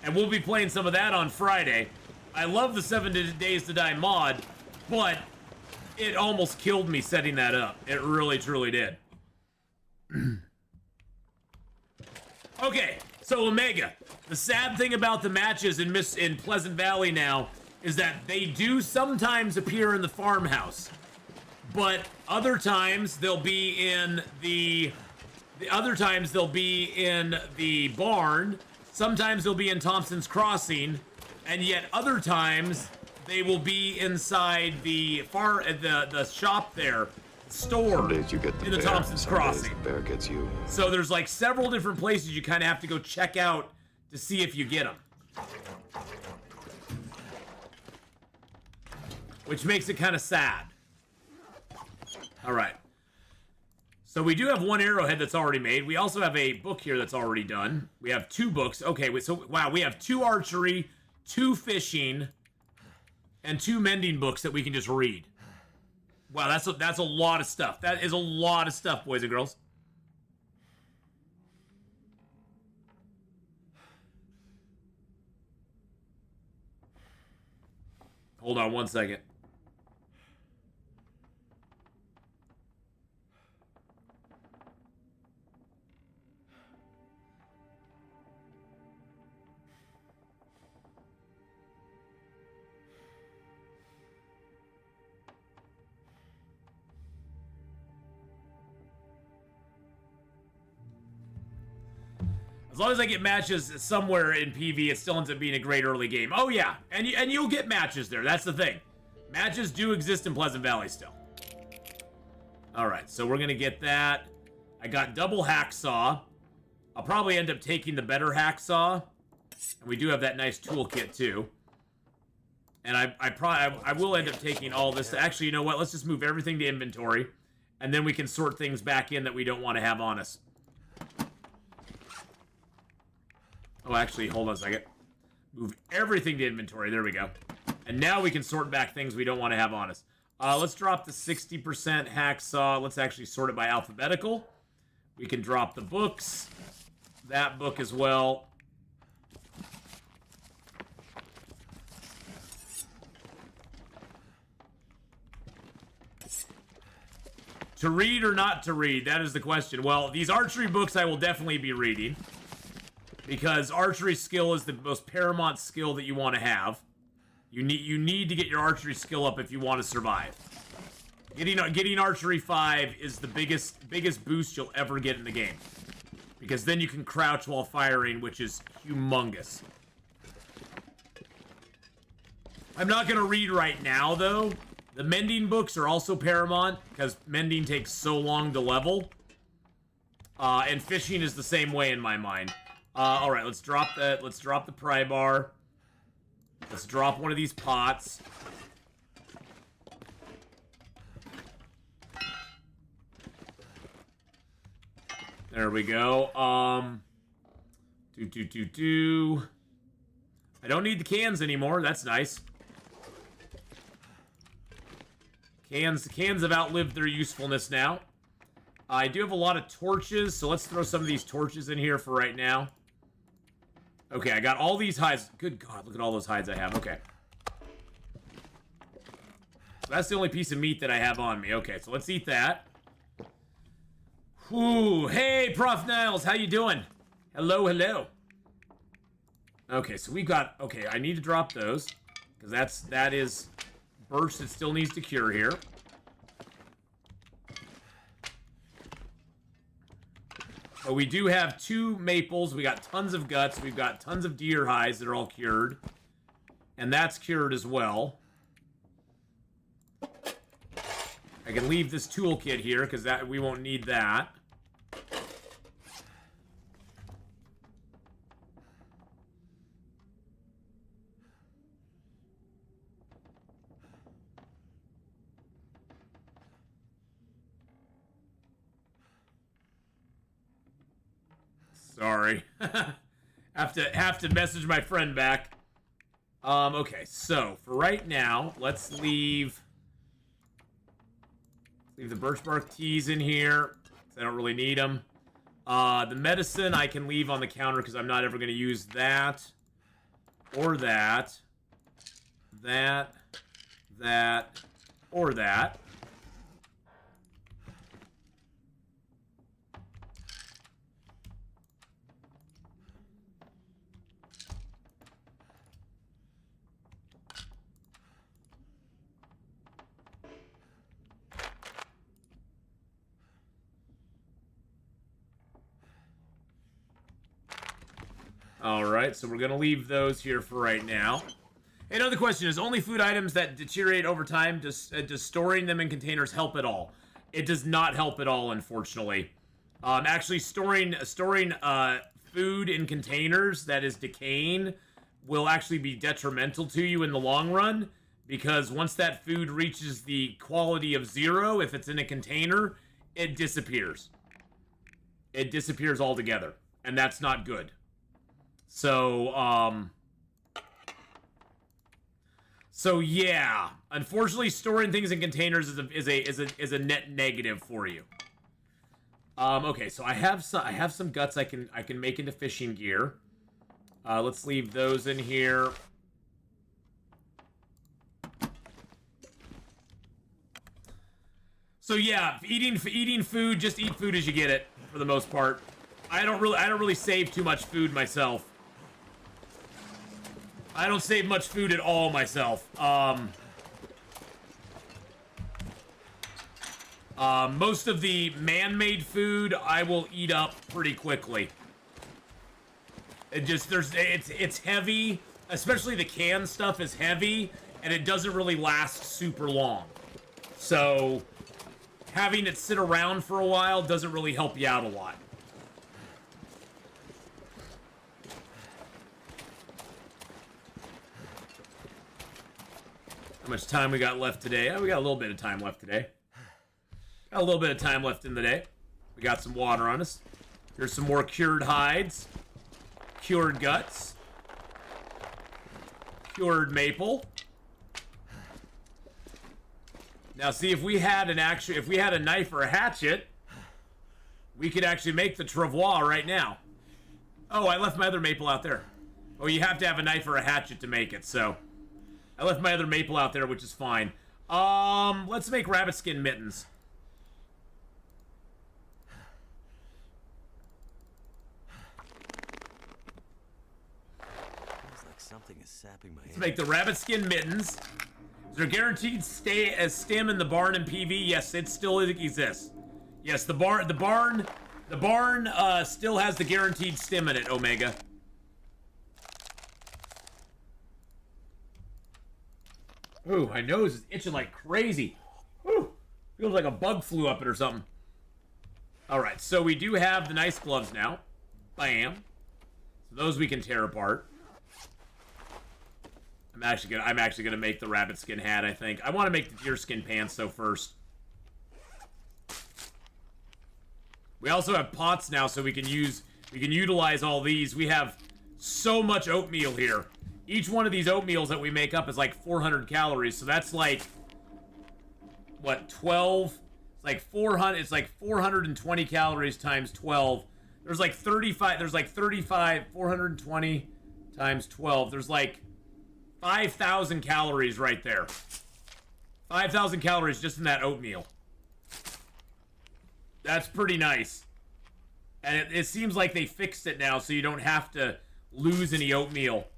And we'll be playing some of that on Friday. I love the 7 Days to Die mod, but it almost killed me setting that up. It really, truly did. Okay, so Omega. The sad thing about the matches in Pleasant Valley now is that they do sometimes appear in the farmhouse. But other times they'll be in the barn. Sometimes they'll be in Thompson's Crossing, and yet other times they will be inside the shop there, store. Some days you get the in the bear, Thompson's some Crossing. days the bear gets you. So there's like several different places you kind of have to go check out to see if you get them, which makes it kind of sad. All right. So we do have one arrowhead that's already made. We also have a book here that's already done. We have 2 books. Okay, so wow, we have 2 archery, 2 fishing, and 2 mending books that we can just read. Wow, that's a lot of stuff. That is a lot of stuff, boys and girls. Hold on one second. As long as I get matches somewhere in PV, it still ends up being a great early game. Oh yeah, and you'll get matches there. That's the thing. Matches do exist in Pleasant Valley still. All right, so we're gonna get that. I got double hacksaw. I'll probably end up taking the better hacksaw, and we do have that nice toolkit too. And I will end up taking all this. Actually, you know what? Let's just move everything to inventory, and then we can sort things back in that we don't want to have on us. Oh, actually, hold on a second. Move everything to inventory. There we go. And now we can sort back things we don't want to have on us. Let's drop the 60% hacksaw. Let's actually sort it by alphabetical. We can drop the books. That book as well. To read or not to read? That is the question. Well, these archery books I will definitely be reading, because archery skill is the most paramount skill that you want to have. You need to get your archery skill up if you want to survive. Getting archery 5 is the biggest boost you'll ever get in the game, because then you can crouch while firing, which is humongous. I'm not going to read right now, though. The mending books are also paramount, because mending takes so long to level. And fishing is the same way in my mind. Alright, let's drop that. Let's drop the pry bar. Let's drop one of these pots. There we go. I don't need the cans anymore. That's nice. Cans have outlived their usefulness now. I do have a lot of torches, so let's throw some of these torches in here for right now. Okay, I got all these hides. Good God, look at all those hides I have. Okay. So that's the only piece of meat that I have on me. Okay, so let's eat that. Whew. Hey, Prof. Niles, how you doing? Hello, hello. Okay, so we got... Okay, I need to drop those, because that is birch that still needs to cure here. But we do have 2 maples. We got tons of guts. We've got tons of deer hides that are all cured. And that's cured as well. I can leave this toolkit here because we won't need that. Sorry. have to message my friend back. Okay, so for right now, let's leave Leave the birch bark teas in here. I don't really need them. The medicine I can leave on the counter because I'm not ever going to use that. Or that. That. That. Or that. Alright, so we're going to leave those here for right now. Another question is, only food items that deteriorate over time, does storing them in containers help at all? It does not help at all, unfortunately. Actually, storing food in containers that is decaying will actually be detrimental to you in the long run, because once that food reaches the quality of 0, if it's in a container, it disappears. It disappears altogether, and that's not good. So, so yeah, unfortunately, storing things in containers is a net negative for you. Okay, so I have some guts I can make into fishing gear. Let's leave those in here. So yeah, eating food, just eat food as you get it for the most part. I don't really save too much food myself. I don't save much food at all myself. Most of the man-made food I will eat up pretty quickly. It's heavy, especially the canned stuff is heavy, and it doesn't really last super long. So having it sit around for a while doesn't really help you out a lot. How much time we got left today? Oh, we got a little bit of time left today. Got a little bit of time left in the day. We got some water on us. Here's some more cured hides. Cured guts. Cured maple. Now see, if we had a knife or a hatchet, we could actually make the travois right now. Oh, I left my other maple out there. Oh, you have to have a knife or a hatchet to make it, so I left my other maple out there, which is fine. Let's make rabbit skin mittens. Feels like something is sapping my Let's make the rabbit skin mittens. Is there guaranteed stem in the barn in PV? Yes, it still exists. Yes, the barn still has the guaranteed stem in it, Omega. Ooh, my nose is itching like crazy. Ooh, feels like a bug flew up it or something. Alright, so we do have the nice gloves now. Bam. So those we can tear apart. I'm actually gonna make the rabbit skin hat, I think. I want to make the deer skin pants though first. We also have pots now, so we can utilize all these. We have so much oatmeal here. Each one of these oatmeals that we make up is like 400 calories, so that's like what, 12? It's like 400. It's like 420 calories times 12. There's like 35. There's like 35. 420 times 12. There's like 5,000 calories right there. 5,000 calories just in that oatmeal. That's pretty nice. And it seems like they fixed it now, so you don't have to lose any oatmeal.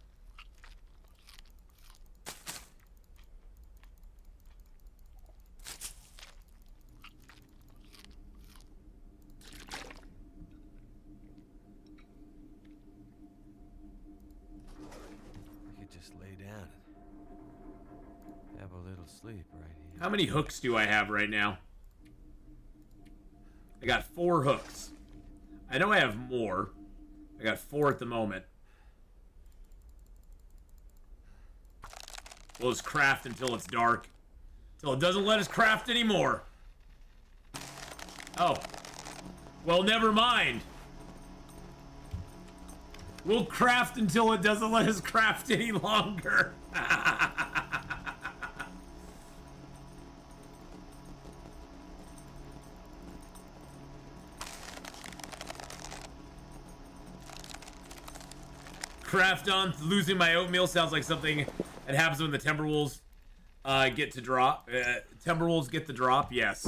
Sleep right here. How many hooks do I have right now? I got 4 hooks. I know I have more. I got 4 at the moment. We'll just craft until it's dark. Until it doesn't let us craft anymore. Oh. Well, never mind. We'll craft until it doesn't let us craft any longer. Craft on losing my oatmeal sounds like something that happens when the Timberwolves get to drop. Timberwolves get the drop. Yes,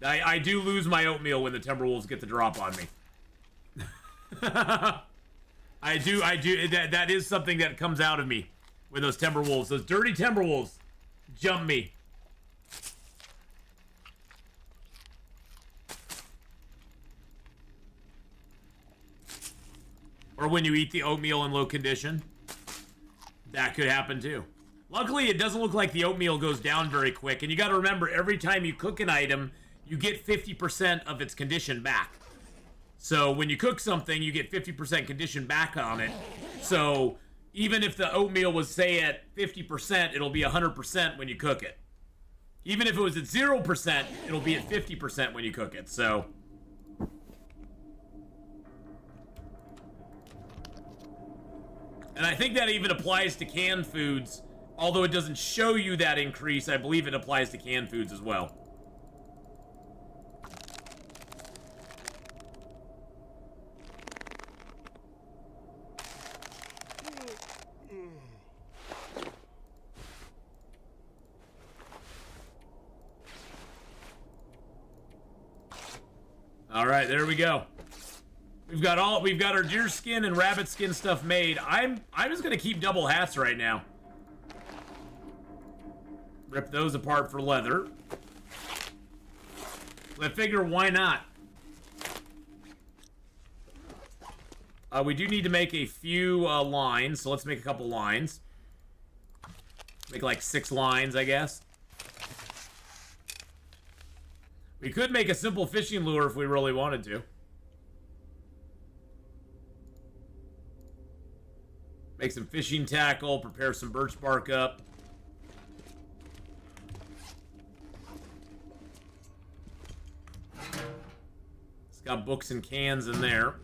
I do lose my oatmeal when the Timberwolves get the drop on me. I do. That is something that comes out of me when those Timberwolves, those dirty Timberwolves, jump me. Or when you eat the oatmeal in low condition. That could happen too. Luckily, it doesn't look like the oatmeal goes down very quick. And you got to remember, every time you cook an item, you get 50% of its condition back. So when you cook something, you get 50% condition back on it. So even if the oatmeal was, say, at 50%, it'll be 100% when you cook it. Even if it was at 0%, it'll be at 50% when you cook it. So... And I think that even applies to canned foods. Although it doesn't show you that increase, I believe it applies to canned foods as well. All right, there we go. We've got our deer skin and rabbit skin stuff made. I'm just gonna keep double hats right now. Rip those apart for leather. I figure, why not? We do need to make a few lines, so let's make a couple lines. Make like 6 lines, I guess. We could make a simple fishing lure if we really wanted to. Make some fishing tackle, prepare some birch bark up. It's got books and cans in there.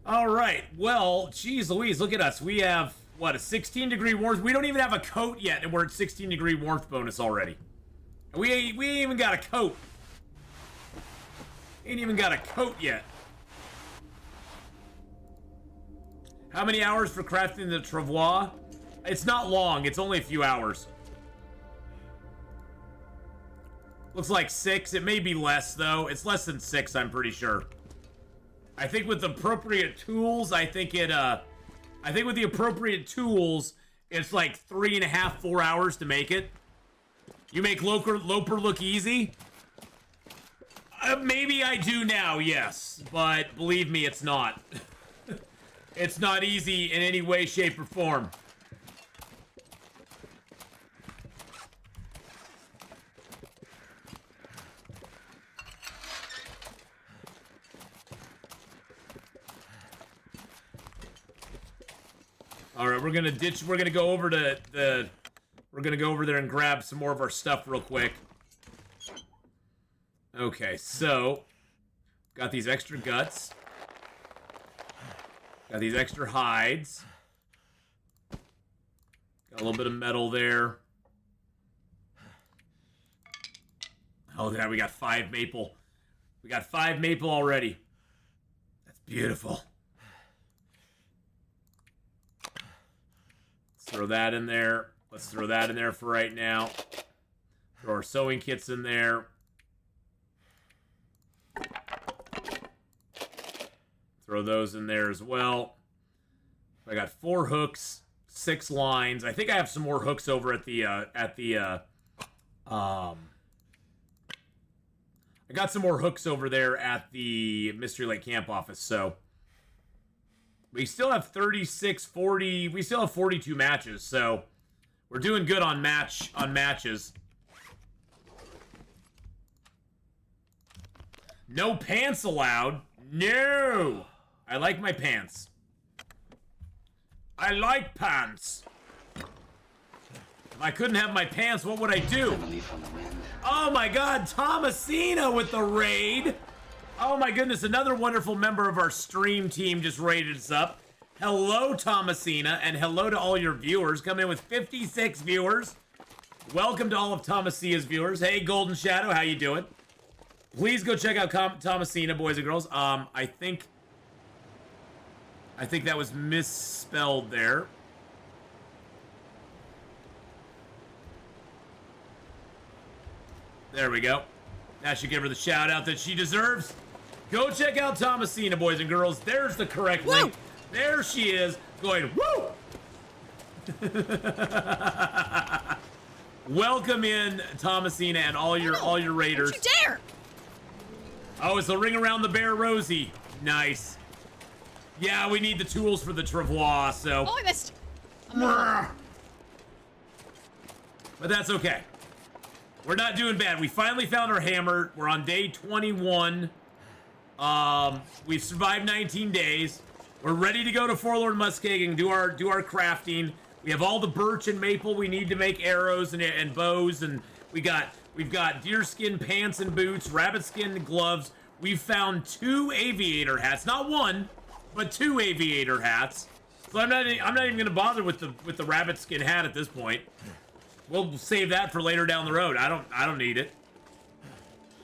All right, well, geez Louise, look at us. We have, what, a 16-degree warmth? We don't even have a coat yet, and we're at 16-degree warmth bonus already. We ain't even got a coat. Ain't even got a coat yet. How many hours for crafting the travois? It's not long. It's only a few hours. Looks like 6. It may be less, though. It's less than 6, I'm pretty sure. I think with the appropriate tools, I think with the appropriate tools, it's like 3.5, 4 hours to make it. You make Loper look easy? Maybe I do now, yes. But believe me, it's not. It's not easy in any way, shape, or form. All right, we're gonna go over to the. We're gonna go over there and grab some more of our stuff real quick. Okay, so got these extra guts. Got these extra hides. Got a little bit of metal there. Oh, yeah, we got 5 maple. We got 5 maple already. That's beautiful. Let's throw that in there. Let's throw that in there for right now. Throw our sewing kits in there. Throw those in there as well. I got 4 hooks, 6 lines. I think I have some more hooks over at the I got some more hooks over there at the Mystery Lake Camp office, so we still have 36, 40, we still have 42 matches, so we're doing good on matches. No pants allowed. No! I like my pants. I like pants. If I couldn't have my pants, what would I do? Oh my god, Thomasina with the raid. Oh my goodness, another wonderful member of our stream team just raided us up. Hello, Thomasina, and hello to all your viewers. Coming in with 56 viewers. Welcome to all of Thomasina's viewers. Hey, Golden Shadow, how you doing? Please go check out Thomasina, boys and girls. I think I think that was misspelled there. There we go. That should give her the shout out that she deserves. Go check out Thomasina, boys and girls. There's the correct link. There she is, going, woo! Welcome in, Thomasina, and all your raiders. Don't you dare! Oh, it's the ring around the bear, Rosie. Nice. Yeah, we need the tools for the travois, so. Oh, I missed. But that's okay. We're not doing bad. We finally found our hammer. We're on day 21. We've survived 19 days. We're ready to go to Forlorn Muskeg and do our crafting. We have all the birch and maple we need to make arrows and bows, and we've got deerskin pants and boots, rabbit skin gloves. We've found 2 aviator hats, not 1, but 2 aviator hats. So I'm not even gonna bother with the rabbit skin hat at this point. We'll save that for later down the road. I don't need it.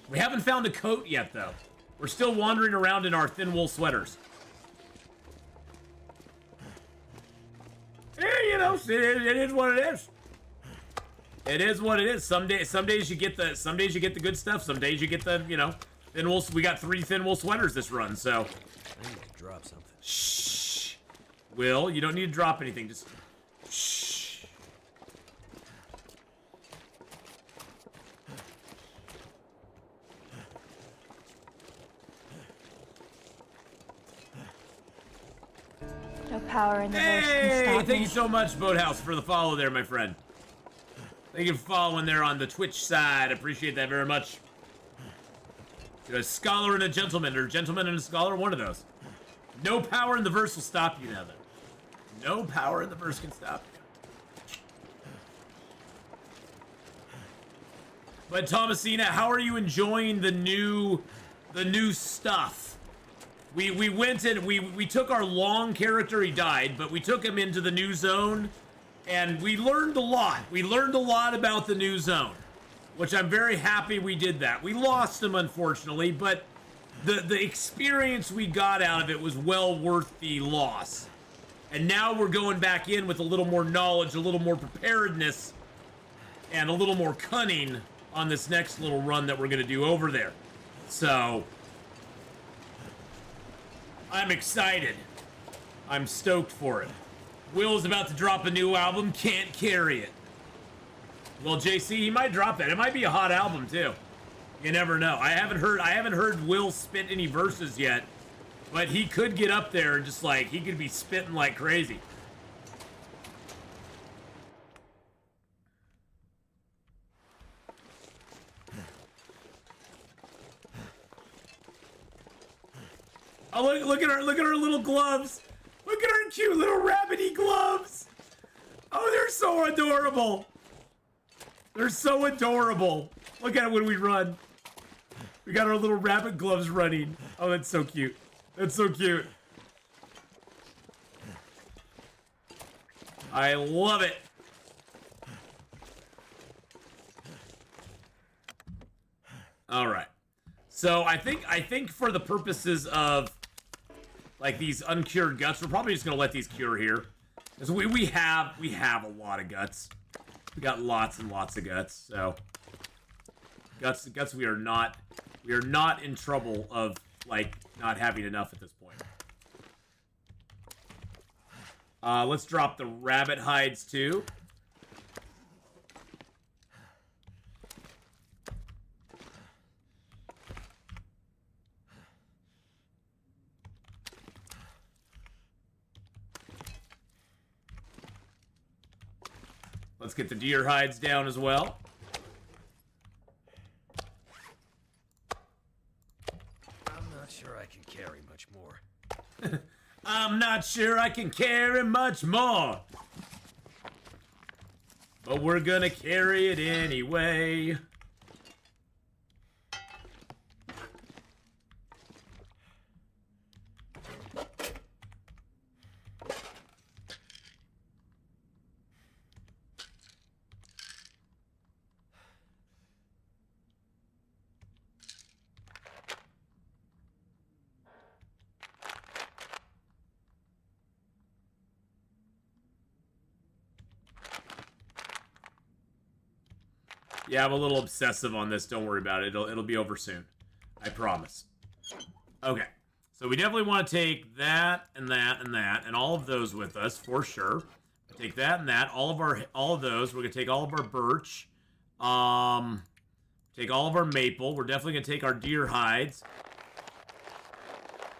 We haven't found a coat yet though. We're still wandering around in our thin wool sweaters. You know, it is what it is. It is what it is. Some days you get the good stuff. Some days you get the, you know, thin wool. We got 3 thin wool sweaters this run, so. I need to drop something. Shh. Will, you don't need to drop anything. Just shh. No power in the verse can stop Thank me. you so much, Boathouse, for the follow there, my friend. Thank you for following there on the Twitch side. Appreciate that very much. A scholar and a gentleman, or gentleman and a scholar, one of those. No power in the verse will stop you now, then. No power in the verse can stop you. But Thomasina, how are you enjoying the new stuff? We went and we took our long character, he died, but we took him into the new zone, and we learned a lot. We learned a lot about the new zone, which I'm very happy we did that. We lost him, unfortunately, but the experience we got out of it was well worth the loss. And now we're going back in with a little more knowledge, a little more preparedness, and a little more cunning on this next little run that we're going to do over there. So I'm excited. I'm stoked for it. Will's about to drop a new album, Can't Carry It. Well, JC, he might drop that. It might be a hot album too. You never know. I haven't heard Will spit any verses yet, but he could get up there and just like he could be spitting like crazy. Oh, look at her little gloves. Look at her cute little rabbity gloves. Oh, they're so adorable. They're so adorable. Look at it when we run. We got our little rabbit gloves running. Oh, that's so cute. That's so cute. I love it. All right. So I think for the purposes of like these uncured guts, we're probably just gonna let these cure here, because we have a lot of guts. We got lots and lots of guts. So guts we are not in trouble of like not having enough at this point. Let's drop the rabbit hides too. Let's get the deer hides down as well. I'm not sure I can carry much more. I'm not sure I can carry much more. But we're gonna carry it anyway. Yeah, I'm a little obsessive on this. Don't worry about it. It'll be over soon. I promise. Okay. So we definitely want to take that and that and that and all of those with us for sure. Take that and that. All of those. We're gonna take all of our birch. Take all of our maple. We're definitely gonna take our deer hides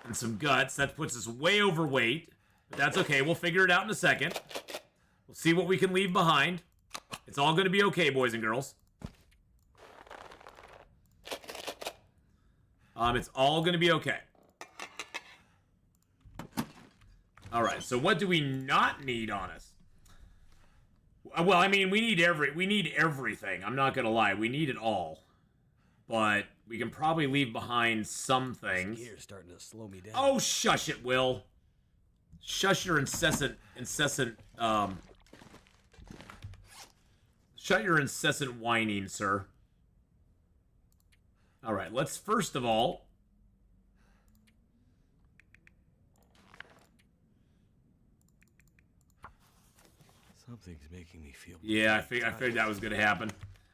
and some guts. That puts us way overweight, but that's okay. We'll figure it out in a second. We'll see what we can leave behind. It's all gonna be okay, boys and girls. It's all gonna be okay. All right. So what do we not need on us? Well, I mean, we need everything. I'm not gonna lie, we need it all. But we can probably leave behind some things. Gear's starting to slow me down. Oh, shush it, Will. Shush your incessant. Shut your incessant whining, sir. All right, let's first of all. Something's making me feel. Yeah, I figured that was going to happen.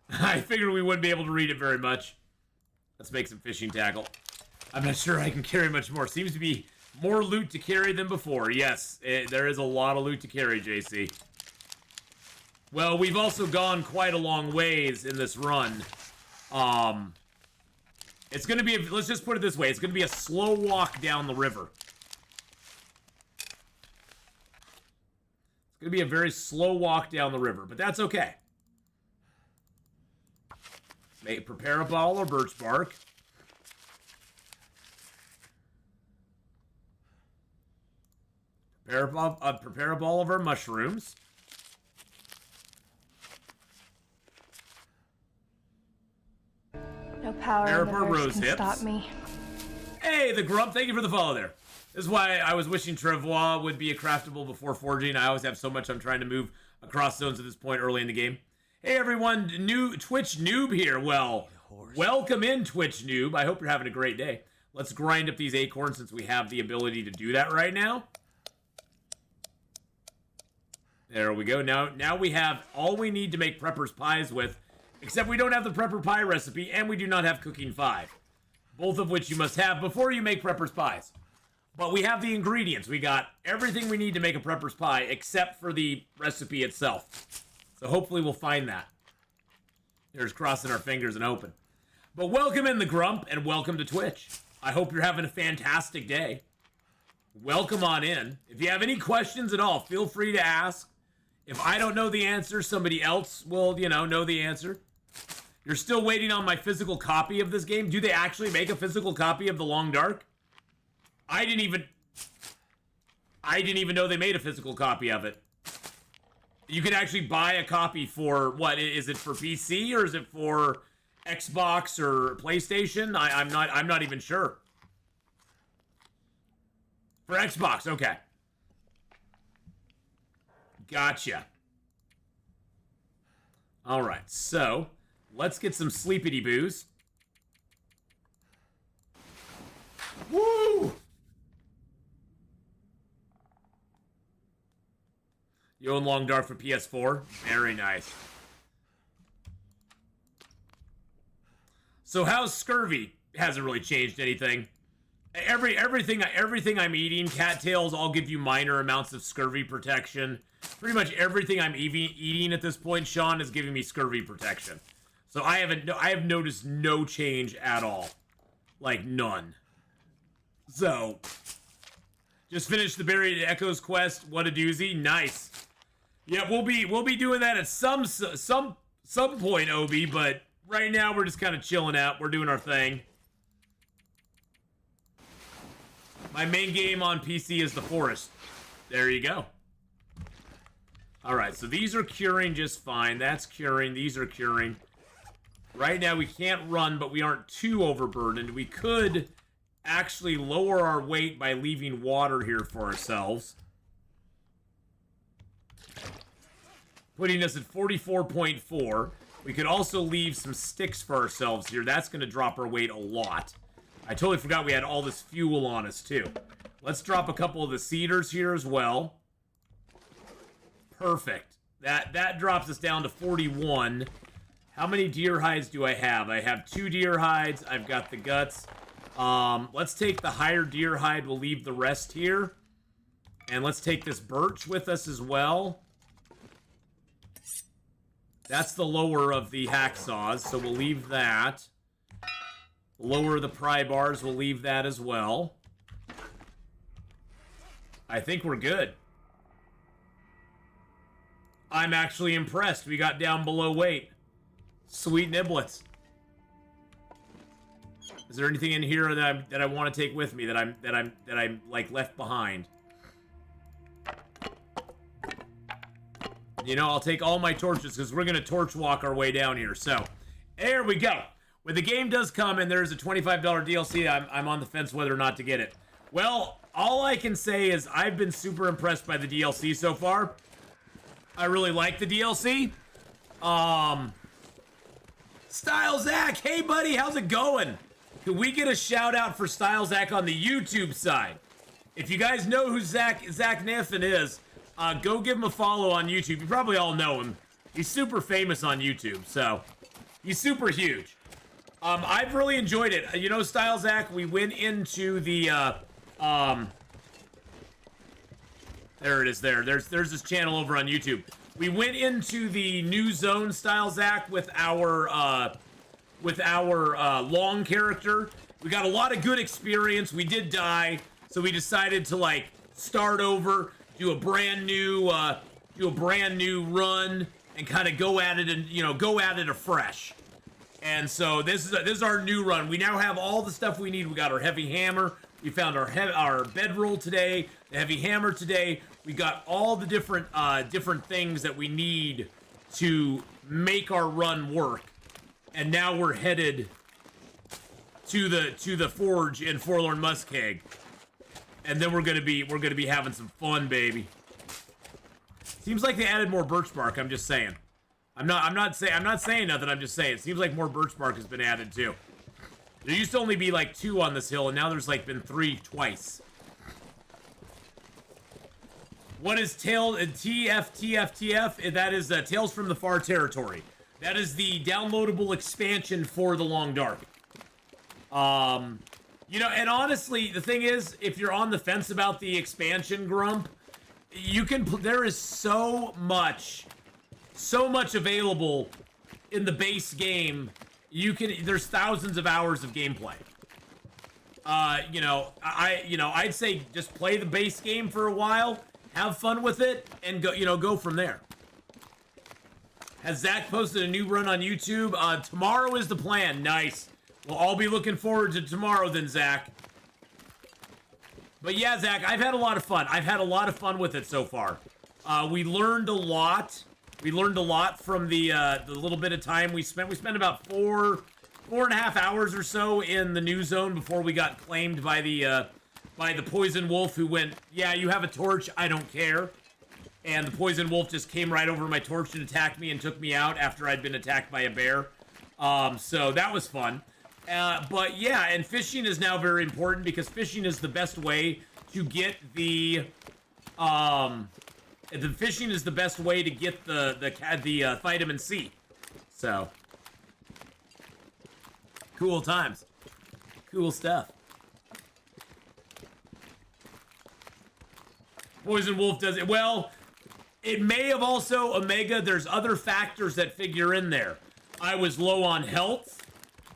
I figured we wouldn't be able to read it very much. Let's make some fishing tackle. I'm not sure I can carry much more. Seems to be more loot to carry than before. Yes, there is a lot of loot to carry, JC. Well, we've also gone quite a long ways in this run. It's going to be, let's just put it this way. It's going to be a slow walk down the river. It's going to be a very slow walk down the river, but that's okay. Prepare up all our birch bark. Prepare up all of our mushrooms. No power in the verse can stop me. Hey, the Grump, thank you for the follow there. This is why I was wishing Trevois would be a craftable before forging. I always have so much I'm trying to move across zones at this point early in the game. Hey everyone, new Twitch noob here. Well, welcome in Twitch noob. I hope you're having a great day. Let's grind up these acorns since we have the ability to do that right now. There we go. Now we have all we need to make prepper's pies with, except we don't have the prepper pie recipe and we do not have cooking 5. Both of which you must have before you make prepper's pies. But we have the ingredients. We got everything we need to make a prepper's pie except for the recipe itself. So hopefully we'll find that. Here's crossing our fingers and hoping. But welcome in the Grump and welcome to Twitch. I hope you're having a fantastic day. Welcome on in. If you have any questions at all, feel free to ask. If I don't know the answer, somebody else will, know the answer. You're still waiting on my physical copy of this game? Do they actually make a physical copy of The Long Dark? I didn't even know they made a physical copy of it. You can actually buy a copy for, what, is it for PC or is it for Xbox or PlayStation? I'm not even sure. For Xbox, okay. Gotcha. Alright, so let's get some sleepity boos. Woo! You own Long Dark for PS4? Very nice. So how's Scurvy? Hasn't really changed anything. Everything I'm eating, cattails, all give you minor amounts of scurvy protection. Pretty much everything I'm eating at this point, Sean, is giving me scurvy protection. So I have noticed no change at all. Like none. So just finished the Buried Echoes quest. What a doozy. Nice. Yeah, we'll be doing that at some point, Obi, but right now we're just kind of chilling out. We're doing our thing. My main game on PC is The Forest. There you go. Alright, so these are curing just fine. That's curing. These are curing. Right now we can't run, but we aren't too overburdened. We could actually lower our weight by leaving water here for ourselves. Putting us at 44.4. We could also leave some sticks for ourselves here. That's going to drop our weight a lot. I totally forgot we had all this fuel on us, too. Let's drop a couple of the cedars here as well. Perfect. That drops us down to 41. How many deer hides do I have? I have 2 deer hides. I've got the guts. Let's take the higher deer hide. We'll leave the rest here. And let's take this birch with us as well. That's the lower of the hacksaws, so we'll leave that. Lower the pry bars, we'll leave that as well. I think we're good. I'm actually impressed. We got down below weight. Sweet niblets. Is there anything in here that I want to take with me that I'm like left behind? You know, I'll take all my torches because we're gonna torch walk our way down here. So, there we go. When the game does come and there's a $25 DLC, I'm on the fence whether or not to get it. Well, all I can say is I've been super impressed by the DLC so far. I really like the DLC. Style Zach, hey buddy, how's it going? Could we get a shout out for Style Zach on the YouTube side? If you guys know who Zach Nathan is, go give him a follow on YouTube. You probably all know him. He's super famous on YouTube, so he's super huge. I've really enjoyed it. You know, Style Zach, we went into the there it is there. There's this channel over on YouTube. We went into the new zone, Style Zach, with our long character. We got a lot of good experience. We did die, so we decided to like start over, do a brand new run, and kind of go at it and go at it afresh. And so this is our new run. We now have all the stuff we need. We got our heavy hammer. We found our bedroll today, the heavy hammer today. We got all the different things that we need to make our run work. And now we're headed to the forge in Forlorn Muskeg. And then we're gonna be having some fun, baby. Seems like they added more birch bark. I'm just saying. I'm not saying nothing. I'm just saying. It seems like more birch bark has been added too. There used to only be like 2 on this hill, and now there's like been 3 twice. What is TF? That is Tales from the Far Territory. That is the downloadable expansion for the Long Dark. You know, and honestly, the thing is, if you're on the fence about the expansion, Grump, you can. There is so much available in the base game. There's thousands of hours of gameplay. I'd say just play the base game for a while, have fun with it, and go from there. Has Zach posted a new run on YouTube? Tomorrow is the plan. Nice. We'll all be looking forward to tomorrow then, Zach. But yeah, Zach, I've had a lot of fun. I've had a lot of fun with it so far. We learned a lot. We learned a lot from the little bit of time we spent. We spent about 4.5 hours or so in the new zone before we got claimed by the poison wolf, who went, "Yeah, you have a torch. I don't care." And the poison wolf just came right over my torch and attacked me and took me out after I'd been attacked by a bear. So that was fun. But yeah, and fishing is now very important because fishing is the best way to get the fishing is the best way to get the vitamin C. So cool times, cool stuff. Poison wolf does it well. It may have also, Omega, there's other factors that figure in there. I was low on health.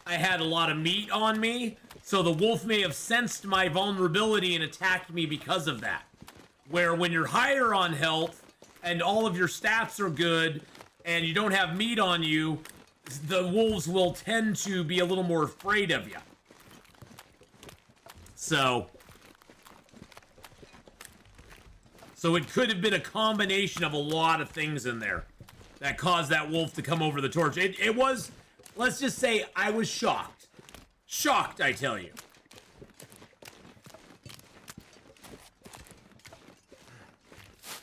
I had a lot of meat on me. So the wolf may have sensed my vulnerability and attacked me because of that. Where when you're higher on health and all of your stats are good and you don't have meat on you, the wolves will tend to be a little more afraid of you. So it could have been a combination of a lot of things in there that caused that wolf to come over the torch. It was, let's just say, I was shocked. Shocked, I tell you.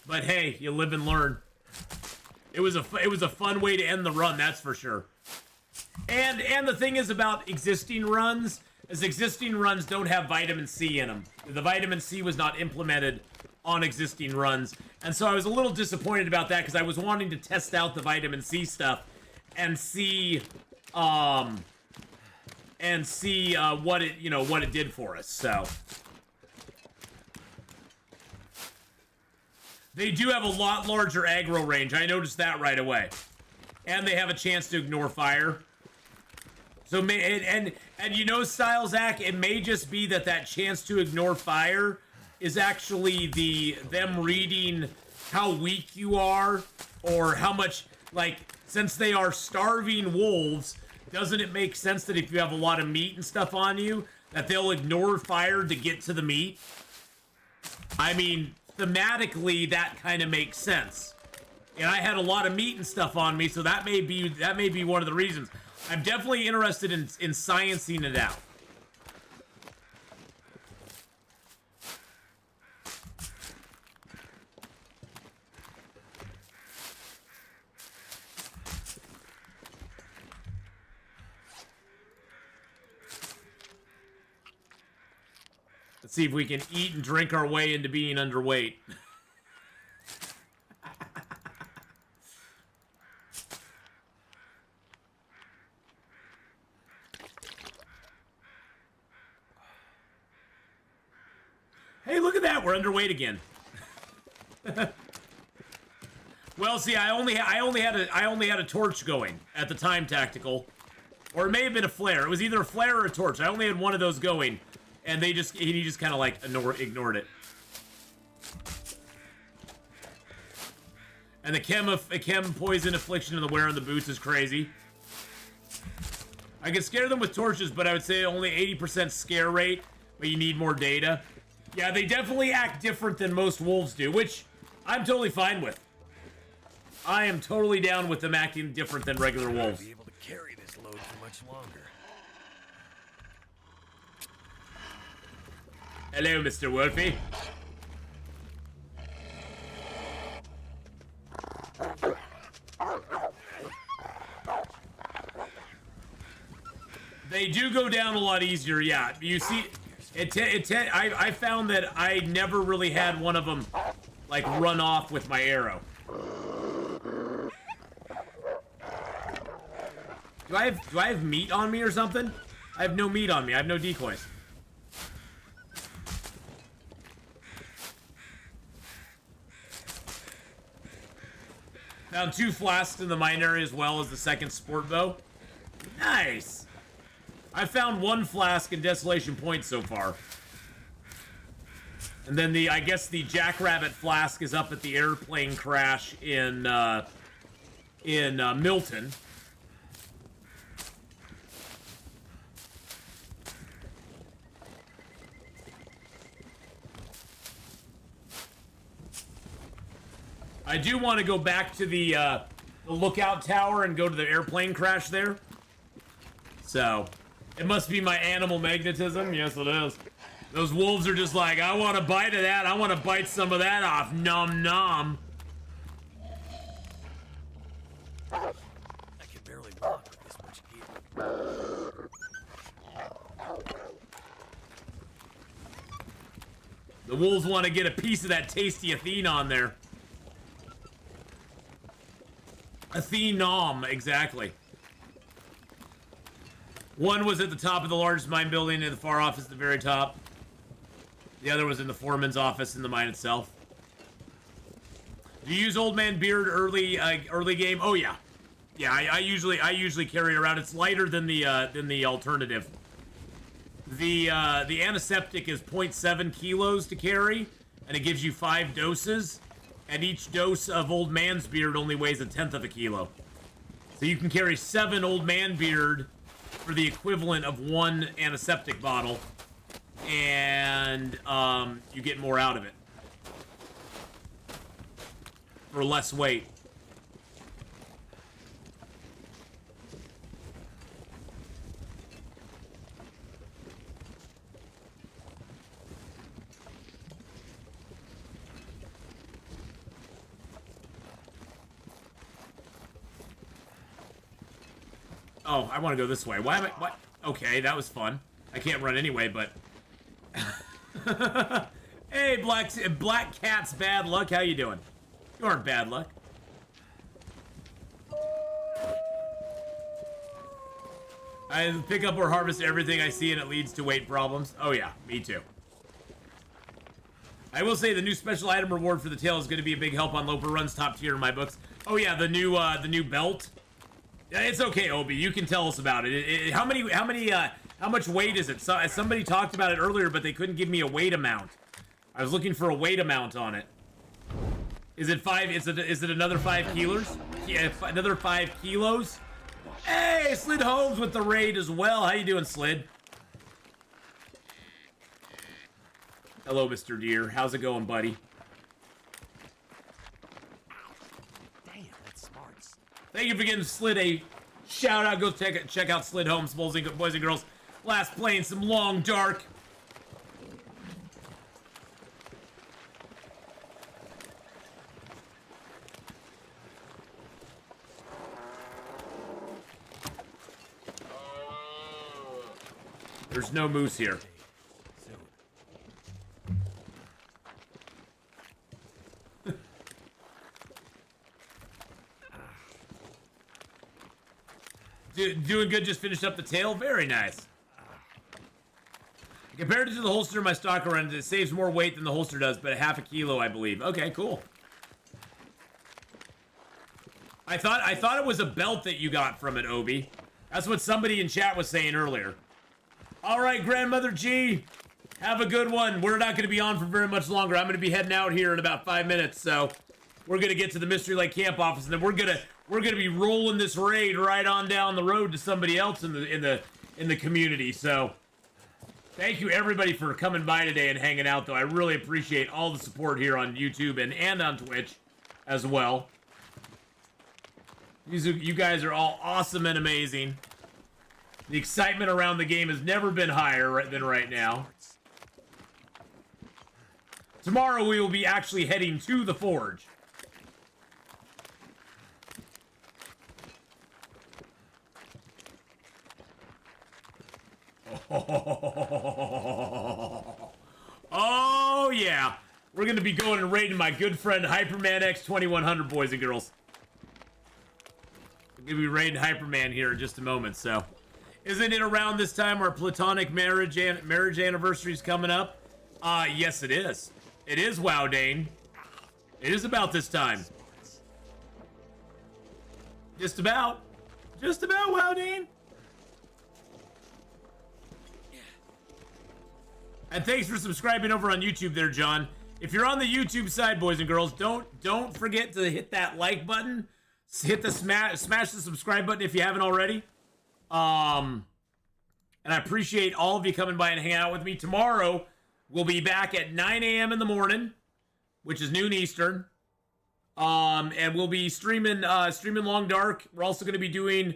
But hey, you live and learn. It was a fun way to end the run, that's for sure. And the thing is about existing runs, is existing runs don't have vitamin C in them. The vitamin C was not implemented on existing runs, and so I was a little disappointed about that because I was wanting to test out the vitamin C stuff, and see what it did for us. So they do have a lot larger aggro range. I noticed that right away, and they have a chance to ignore fire. So and you know, Style Zach, it may just be that chance to ignore fire is actually them reading how weak you are, or how much, like, since they are starving wolves, doesn't it make sense that if you have a lot of meat and stuff on you, that they'll ignore fire to get to the meat? I mean, thematically, that kind of makes sense. And I had a lot of meat and stuff on me, so that may be one of the reasons. I'm definitely interested in sciencing it out. Let's see if we can eat and drink our way into being underweight. Hey, look at that. We're underweight again. Well, see, I only had a torch going at the time, Tactical. Or it may have been a flare. It was either a flare or a torch. I only had one of those going. And he just kind of like ignored it. And the chem poison affliction and the wear on the boots is crazy. I can scare them with torches, but I would say only 80% scare rate, but you need more data. Yeah, they definitely act different than most wolves do, which I'm totally fine with. I am totally down with them acting different than regular wolves. Be able to carry this load for much longer. Hello, Mr. Wolfie. They do go down a lot easier, yeah. You see, I found that I never really had one of them, like, run off with my arrow. Do I have meat on me or something? I have no meat on me. I have no decoys. Found 2 flasks in the mine area as well as the second sport bow. Nice! I found 1 flask in Desolation Point so far. And then I guess the Jackrabbit flask is up at the airplane crash in Milton. I do want to go back to the lookout tower and go to the airplane crash there. So, it must be my animal magnetism. Yes, it is. Those wolves are just like, I want a bite of that. I want to bite some of that off. Nom nom. I can barely walk with this much gear. The wolves want to get a piece of that tasty Atheenon there. Atheenom, exactly. One was at the top of the largest mine building, and the far off is the very top. The other was in the foreman's office in the mine itself. Do you use Old Man Beard early game? Oh yeah, yeah. I usually carry it around. It's lighter than the alternative. The antiseptic is 0.7 kilos to carry, and it gives you 5 doses. And each dose of Old Man's Beard only weighs 1/10 of a kilo. So you can carry 7 Old Man Beard for the equivalent of 1 antiseptic bottle, and you get more out of it for less weight. Oh, I want to go this way. Why am I... What? Okay, that was fun. I can't run anyway, but... Hey, Black Cat's Bad Luck. How you doing? You aren't bad luck. I pick up or harvest everything I see and it leads to weight problems. Oh yeah, me too. I will say the new special item reward for the tail is going to be a big help on Loper runs, top tier in my books. Oh yeah, the new belt. Yeah, it's okay, Obi. You can tell us about it. How much weight is it? Somebody talked about it earlier, but they couldn't give me a weight amount. I was looking for a weight amount on it. Is it 5? Is it another 5 kilos? Yeah, another 5 kilos. Hey, Slid Holmes with the raid as well. How you doing, Slid? Hello, Mr. Deer. How's it going, buddy? Damn, that's smarts. Thank you for getting Slid a shout out. Go check out Slid Holmes, boys and girls. Last playing some Long Dark. There's no moose here. Doing good, just finished up the tail. Very nice. Compared to the holster my stalker runs, it saves more weight than the holster does, but a half a kilo, I believe. Okay, cool. I thought it was a belt that you got from it, Obi. That's what somebody in chat was saying earlier. All right, Grandmother G, have a good one. We're not going to be on for very much longer. I'm going to be heading out here in about 5 minutes, so we're going to get to the Mystery Lake camp office, and then we're gonna be rolling this raid right on down the road to somebody else in the community. So, thank you everybody for coming by today and hanging out. Though I really appreciate all the support here on YouTube and on Twitch as well. You guys are all awesome and amazing. The excitement around the game has never been higher than right now. Tomorrow we will be actually heading to the Forge. Oh yeah, we're gonna be going and raiding my good friend Hyperman X 2100, boys and girls. We're gonna be raiding Hyperman here in just a moment. So, isn't it around this time our platonic marriage anniversary is coming up? Yes, it is. It is, Wow Dane. It is about this time. Just about, Wow Dane. And thanks for subscribing over on YouTube there, John. If you're on the YouTube side, boys and girls, don't forget to hit that like button. Hit the smash the subscribe button if you haven't already. And I appreciate all of you coming by and hanging out with me. Tomorrow, we'll be back at 9 a.m. in the morning, which is noon Eastern. And we'll be streaming Long Dark. We're also going to be doing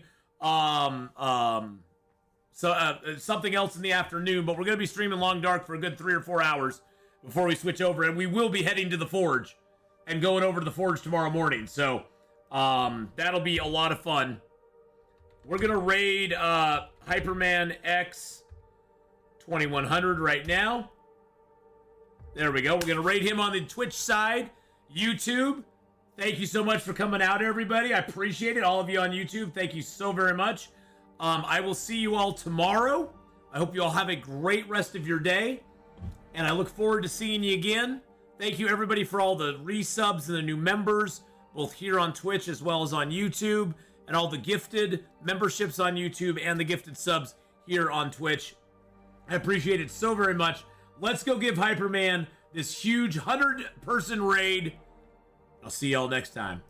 something else in the afternoon, but we're going to be streaming Long Dark for a good 3 or 4 hours before we switch over, and we will be heading to the Forge and going over to the Forge tomorrow morning. So that'll be a lot of fun. We're going to raid Hyperman X 2100 right now. There we go. We're going to raid him on the Twitch side, YouTube. Thank you so much for coming out, everybody. I appreciate it. All of you on YouTube, thank you so very much. I will see you all tomorrow. I hope you all have a great rest of your day. And I look forward to seeing you again. Thank you, everybody, for all the resubs and the new members, both here on Twitch as well as on YouTube, and all the gifted memberships on YouTube and the gifted subs here on Twitch. I appreciate it so very much. Let's go give Hyperman this huge 100-person raid. I'll see y'all next time.